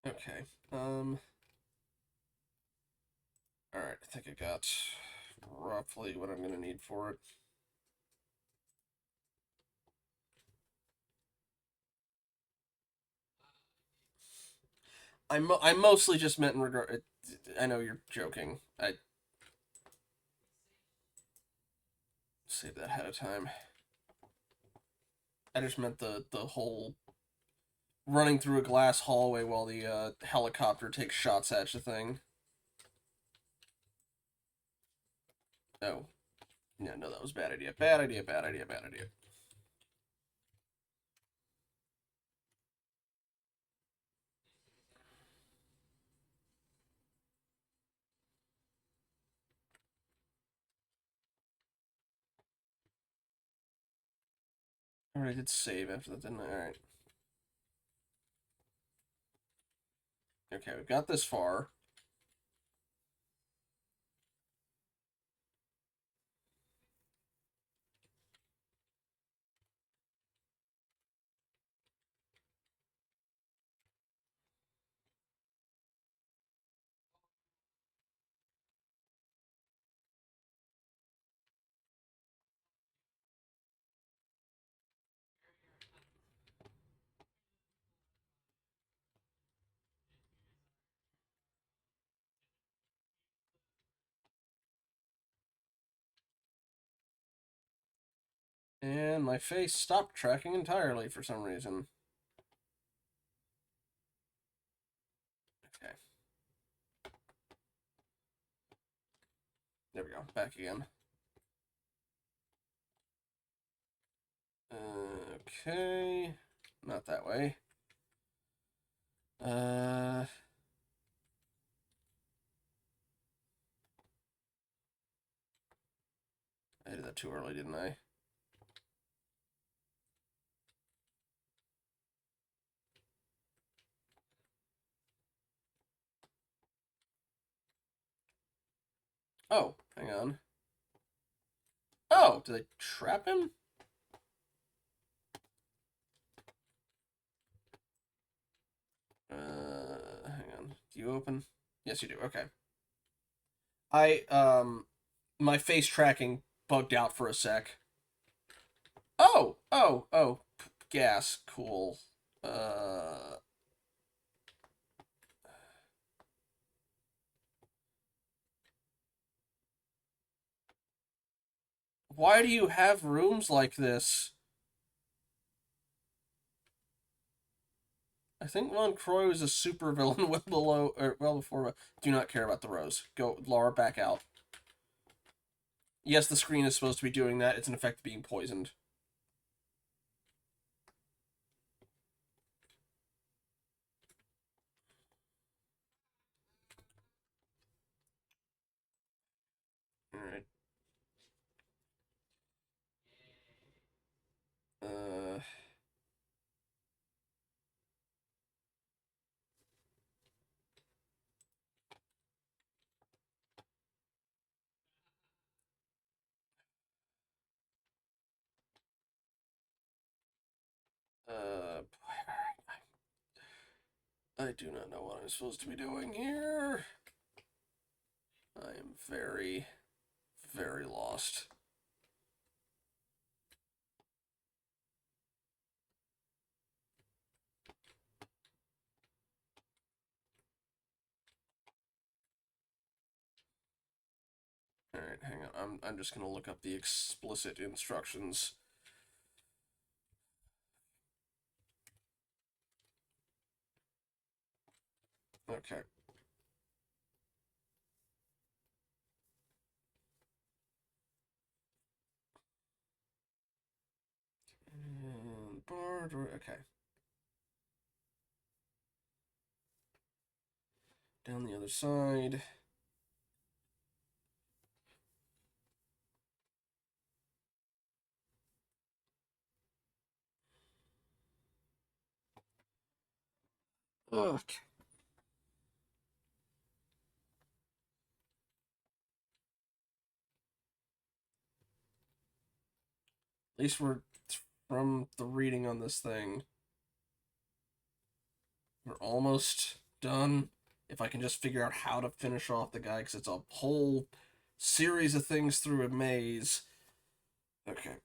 Okay. Alright, I think I got roughly what I'm gonna need for it. I mostly just meant in regard... I know you're joking. I... Say that ahead of time. I just meant the whole... running through a glass hallway while the helicopter takes shots at you thing. Oh. No, no, that was a bad idea. Bad idea, bad idea, bad idea. Alright, I did save after that, didn't I? Alright. Okay, we've got this far. And my face stopped tracking entirely for some reason. Okay. There we go. Back again. Okay. Not that way. I did that too early, didn't I? Oh, hang on. Oh, did they trap him? Hang on. Do you open? Yes, you do. Okay. My face tracking bugged out for a sec. Oh, gas. Cool. Why do you have rooms like this? I think Von Croy was a supervillain well below, or well before. Do not care about the rose. Go, Laura, back out. Yes, the screen is supposed to be doing that. It's in effect being poisoned. Alright. I do not know what I'm supposed to be doing here. I am very, very lost. Alright, hang on. I'm just gonna look up the explicit instructions. Okay. And bar, okay. Down the other side. Okay. At least we're, from the reading on this thing, we're almost done. If I can just figure out how to finish off the guy, because it's a whole series of things through a maze. Okay.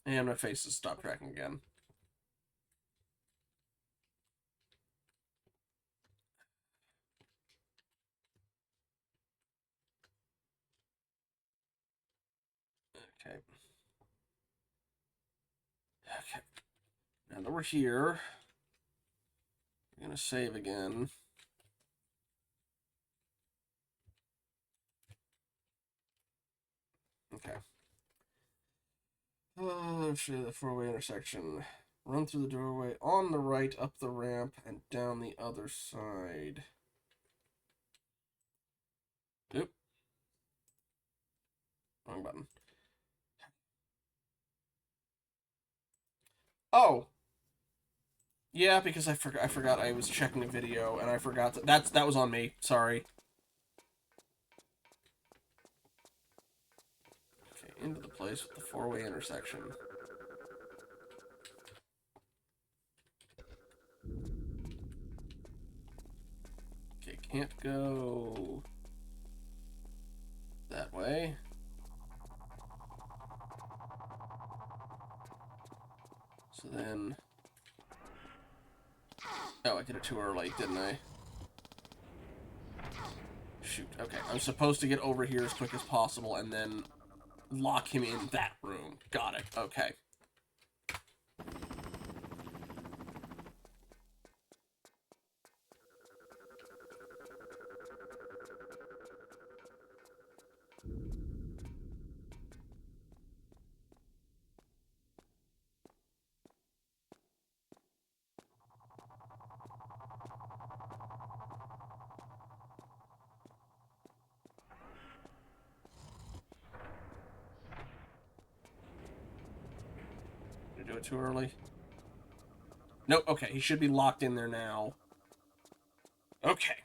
And my face has stopped tracking again. Okay. Okay. Now that we're here, we're gonna save again. The four-way intersection. Run through the doorway on the right, up the ramp, and down the other side. Oop. Wrong button. Oh! Yeah, because I forgot I was checking a video, and I forgot that was on me. Sorry. Okay, into the place with the four-way intersection. Okay, can't go that way. So then... Oh, I did it too early, didn't I? Shoot, okay. I'm supposed to get over here as quick as possible and then lock him in that room. Got it, okay. Did I do it too early? Nope, okay, he should be locked in there now. Okay.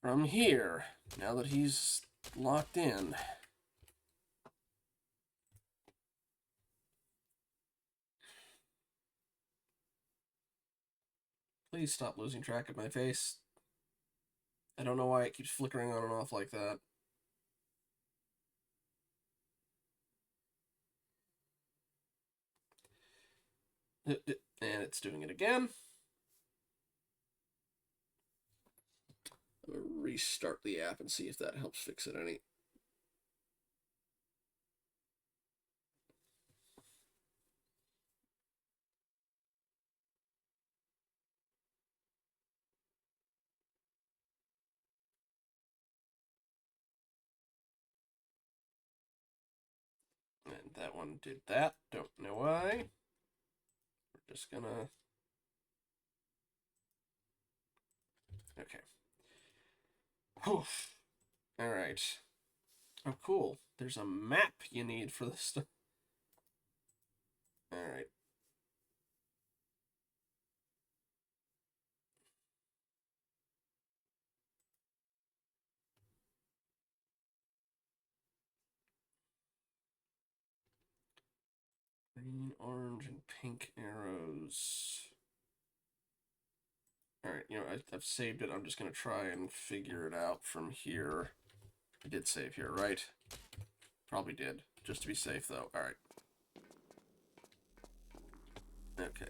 From here, now that he's locked in. Please stop losing track of my face. I don't know why it keeps flickering on and off like that. And it's doing it again. I'm gonna restart the app and see if that helps fix it any. And that one did that. Don't know why. We're just gonna... Okay. Oof. Alright. Oh, cool. There's a map you need for this stuff. Alright. Green, orange, and pink arrows. Alright, you know, I've saved it. I'm just going to try and figure it out from here. I did save here, right? Probably did. Just to be safe, though. Alright. Okay.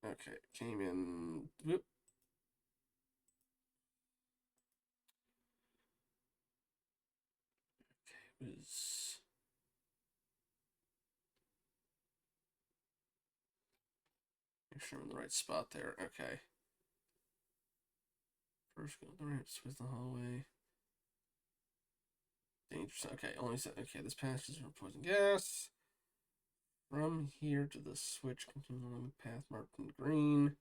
Okay, came in... Whoop. Okay, it was... Make sure I'm in the right spot there. Okay. First go to the right, switch the hallway. Dangerous. Okay, only set. Okay, this passage is for poison gas. From here to the switch, continue along the path marked in green.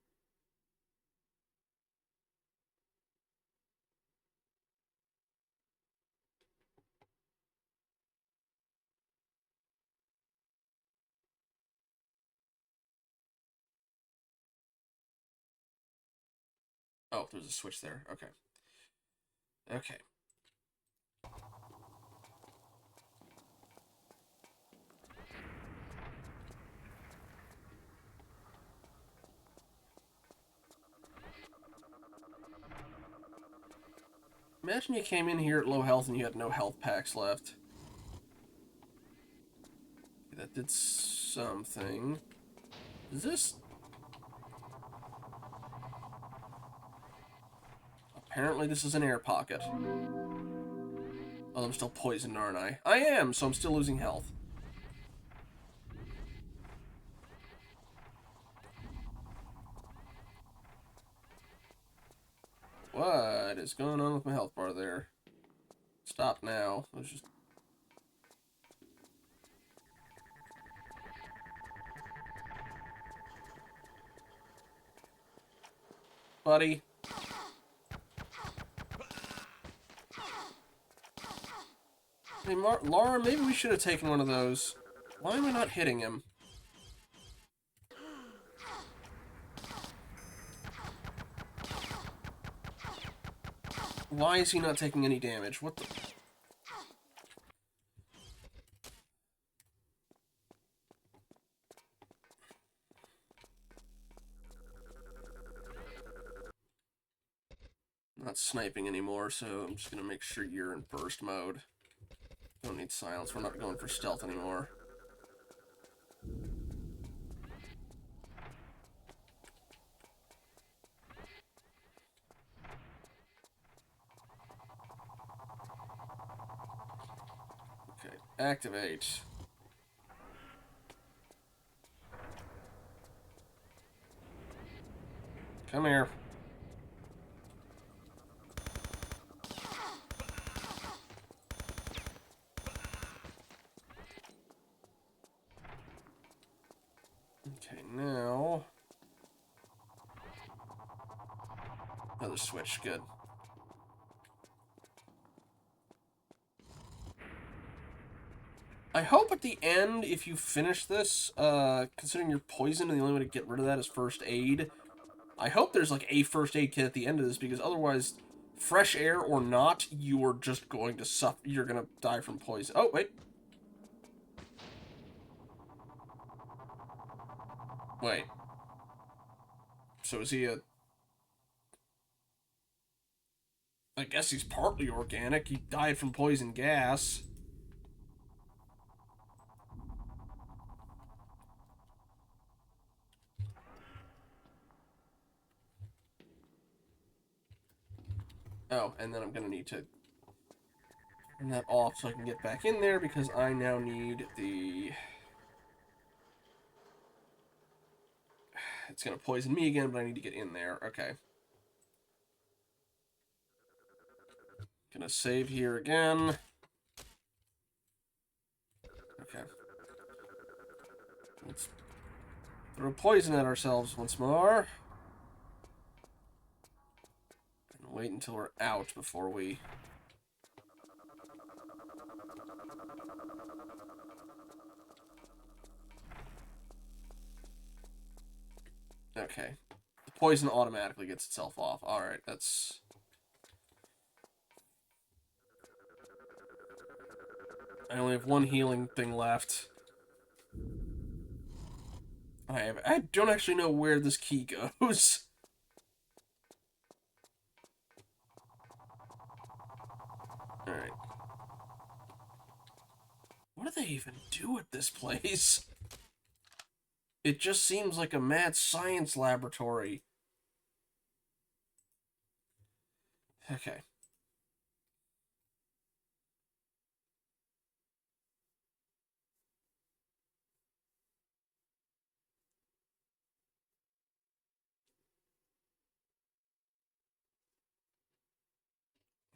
Oh, there's a switch there. Okay. Okay. Imagine you came in here at low health and you had no health packs left. Okay, that did something. Is this... Apparently this is an air pocket. Oh, I'm still poisoned, aren't I? I am, so I'm still losing health. What is going on with my health bar there? Stop now. Let's just... Buddy. Hey, Laura, maybe we should have taken one of those. Why am I not hitting him? Why is he not taking any damage? What the... Not sniping anymore, so I'm just gonna make sure you're in burst mode. Don't need silence. We're not going for stealth anymore. Okay, activate. Come here. Okay, now... Another switch, good. I hope at the end, if you finish this, considering you're poisoned and the only way to get rid of that is first aid, I hope there's like a first aid kit at the end of this, because otherwise, fresh air or not, you are just going to suffer. You're going to die from poison. Oh, wait. Wait. So is he a... I guess he's partly organic. He died from poison gas. Oh, and then I'm going to need to turn that off so I can get back in there, because I now need the... It's going to poison me again, but I need to get in there. Okay. Gonna save here again. Okay. Let's throw poison at ourselves once more. And wait until we're out before we... Okay. The poison automatically gets itself off. Alright, that's... I only have one healing thing left. I don't actually know where this key goes. Alright. What do they even do at this place? It just seems like a mad science laboratory. Okay.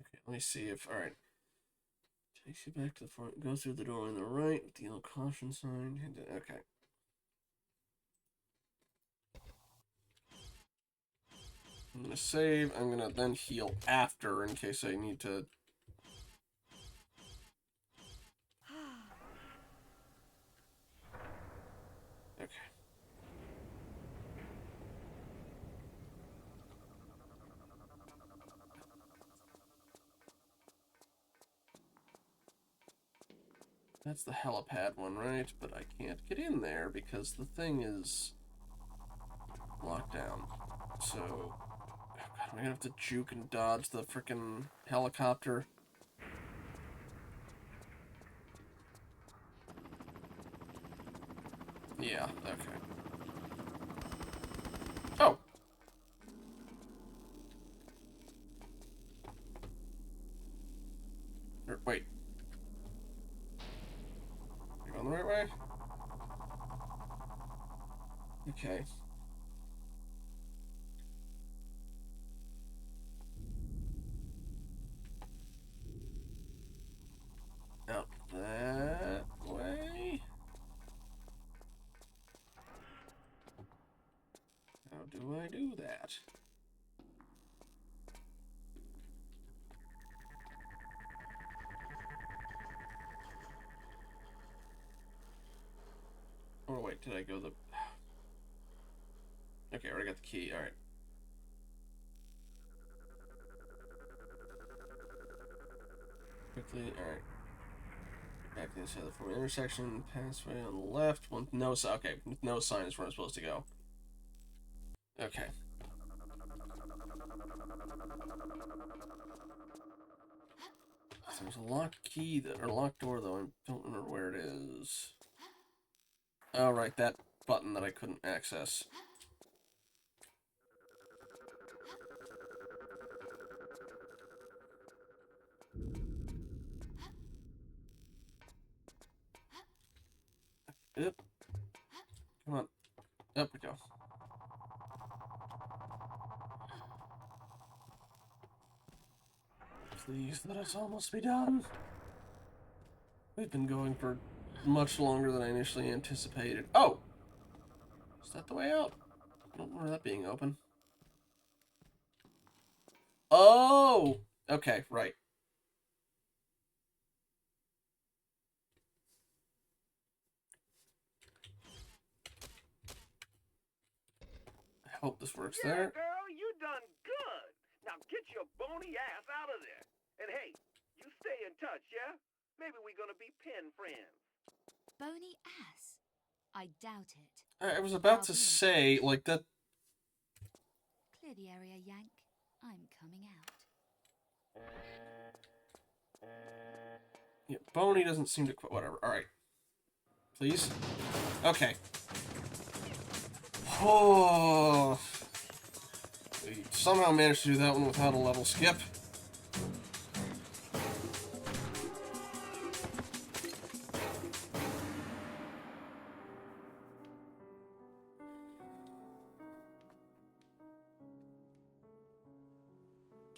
Okay, let me see if... Alright. Takes you back to the front. Go through the door on the right with the yellow caution sign. Okay. I'm gonna save. I'm gonna then heal after in case I need to... Okay. That's the helipad one, right? But I can't get in there because the thing is locked down. So, oh God, am I gonna have to juke and dodge the frickin' helicopter? Yeah, okay. Oh! Wait. Are you going the right way? Okay. that. Oh wait, did I go the... Okay, I already got the key, alright. Quickly, alright. Back to the inside of the forward intersection, passway on the left, with no sign, okay, with no sign is where I'm supposed to go. Okay. There's a locked key, or locked door though, I don't remember where it is. Oh right, that button that I couldn't access. Yep. Come on. Up we go. Please let us almost be done. We've been going for much longer than I initially anticipated. Oh! Is that the way out? I don't remember that being open. Oh! Okay, right. I hope this works there. Girl, you done good. Now get your bony ass out of there. And hey, you stay in touch, yeah? Maybe we're gonna be pen friends. Bony ass? I doubt it. I was about to say, like, that... Clear the area, Yank. I'm coming out. Yeah, Boney doesn't seem to quit. Whatever. Alright. Please? Okay. Oh... We somehow managed to do that one without a level skip.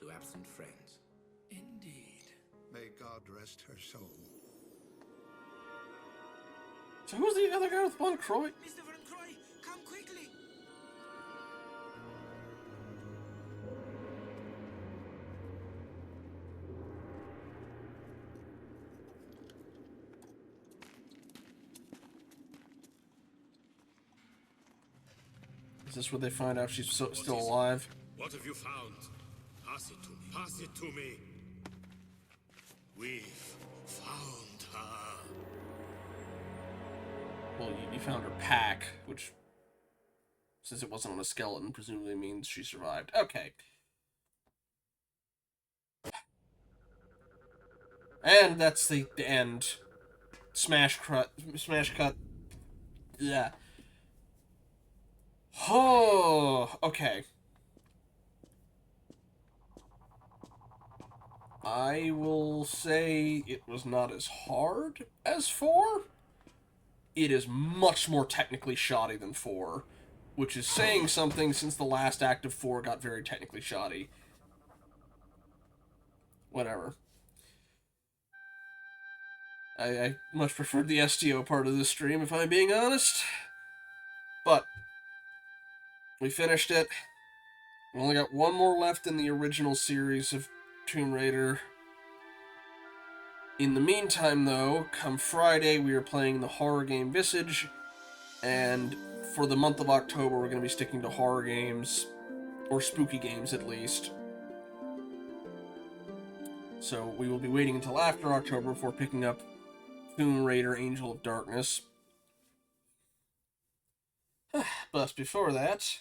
To absent friends. Indeed. May God rest her soul. So who's the other guy with one, Croy? Mr. Croy, come quickly! Is this where they find out she's still alive? What have you found? Pass it to me. Pass it to me. We've found her. Well, you found her pack, which, since it wasn't on a skeleton, presumably means she survived. Okay. And that's the end. Smash cut. Yeah. Oh, okay. I will say it was not as hard as 4. It is much more technically shoddy than 4, which is saying something since the last act of 4 got very technically shoddy. Whatever. I much preferred the STO part of this stream, if I'm being honest. But we finished it. We only got one more left in the original series of Tomb Raider. In the meantime, though, come Friday, we are playing the horror game Visage, and for the month of October, we're going to be sticking to horror games, or spooky games at least. So we will be waiting until after October before picking up Tomb Raider Angel of Darkness. But before that,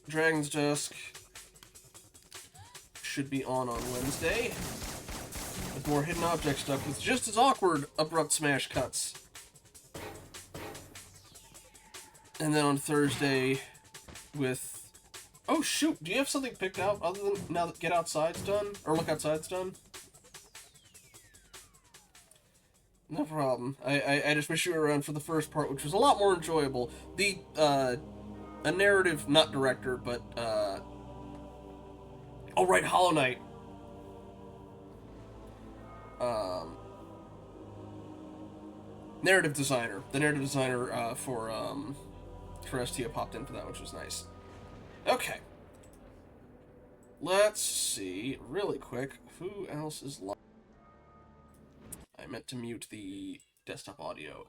Dragon's Dusk should be on Wednesday, with more hidden object stuff with just as awkward abrupt smash cuts. And then on Thursday with... Oh shoot, do you have something picked out other than now that Get Outside's done? Or Look Outside's done? No problem. I just wish you were around for the first part, which was a lot more enjoyable. The, a narrative, not director, but, oh, right, Hollow Knight. Narrative designer. The narrative designer, for, Carestia popped in for that, which was nice. Okay. Let's see, really quick, who else is live? I meant to mute the desktop audio.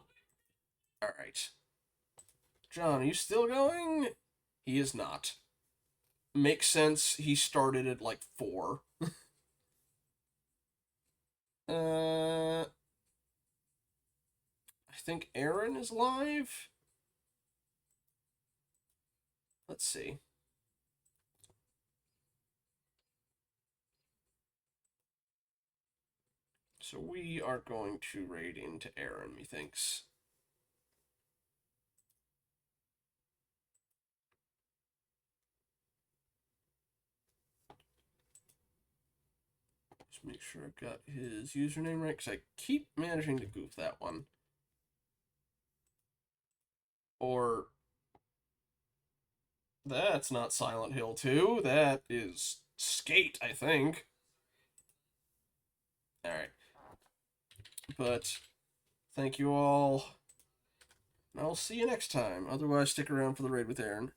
Alright. John, are you still going? He is not. Makes sense, he started at like 4. I think Aaron is live? Let's see. So we are going to raid into Aaron, methinks. Just make sure I've got his username right, because I keep managing to goof that one. Or... that's not Silent Hill 2. That is Skate, I think. Alright. But, thank you all. And I'll see you next time. Otherwise, stick around for the raid with Aaron.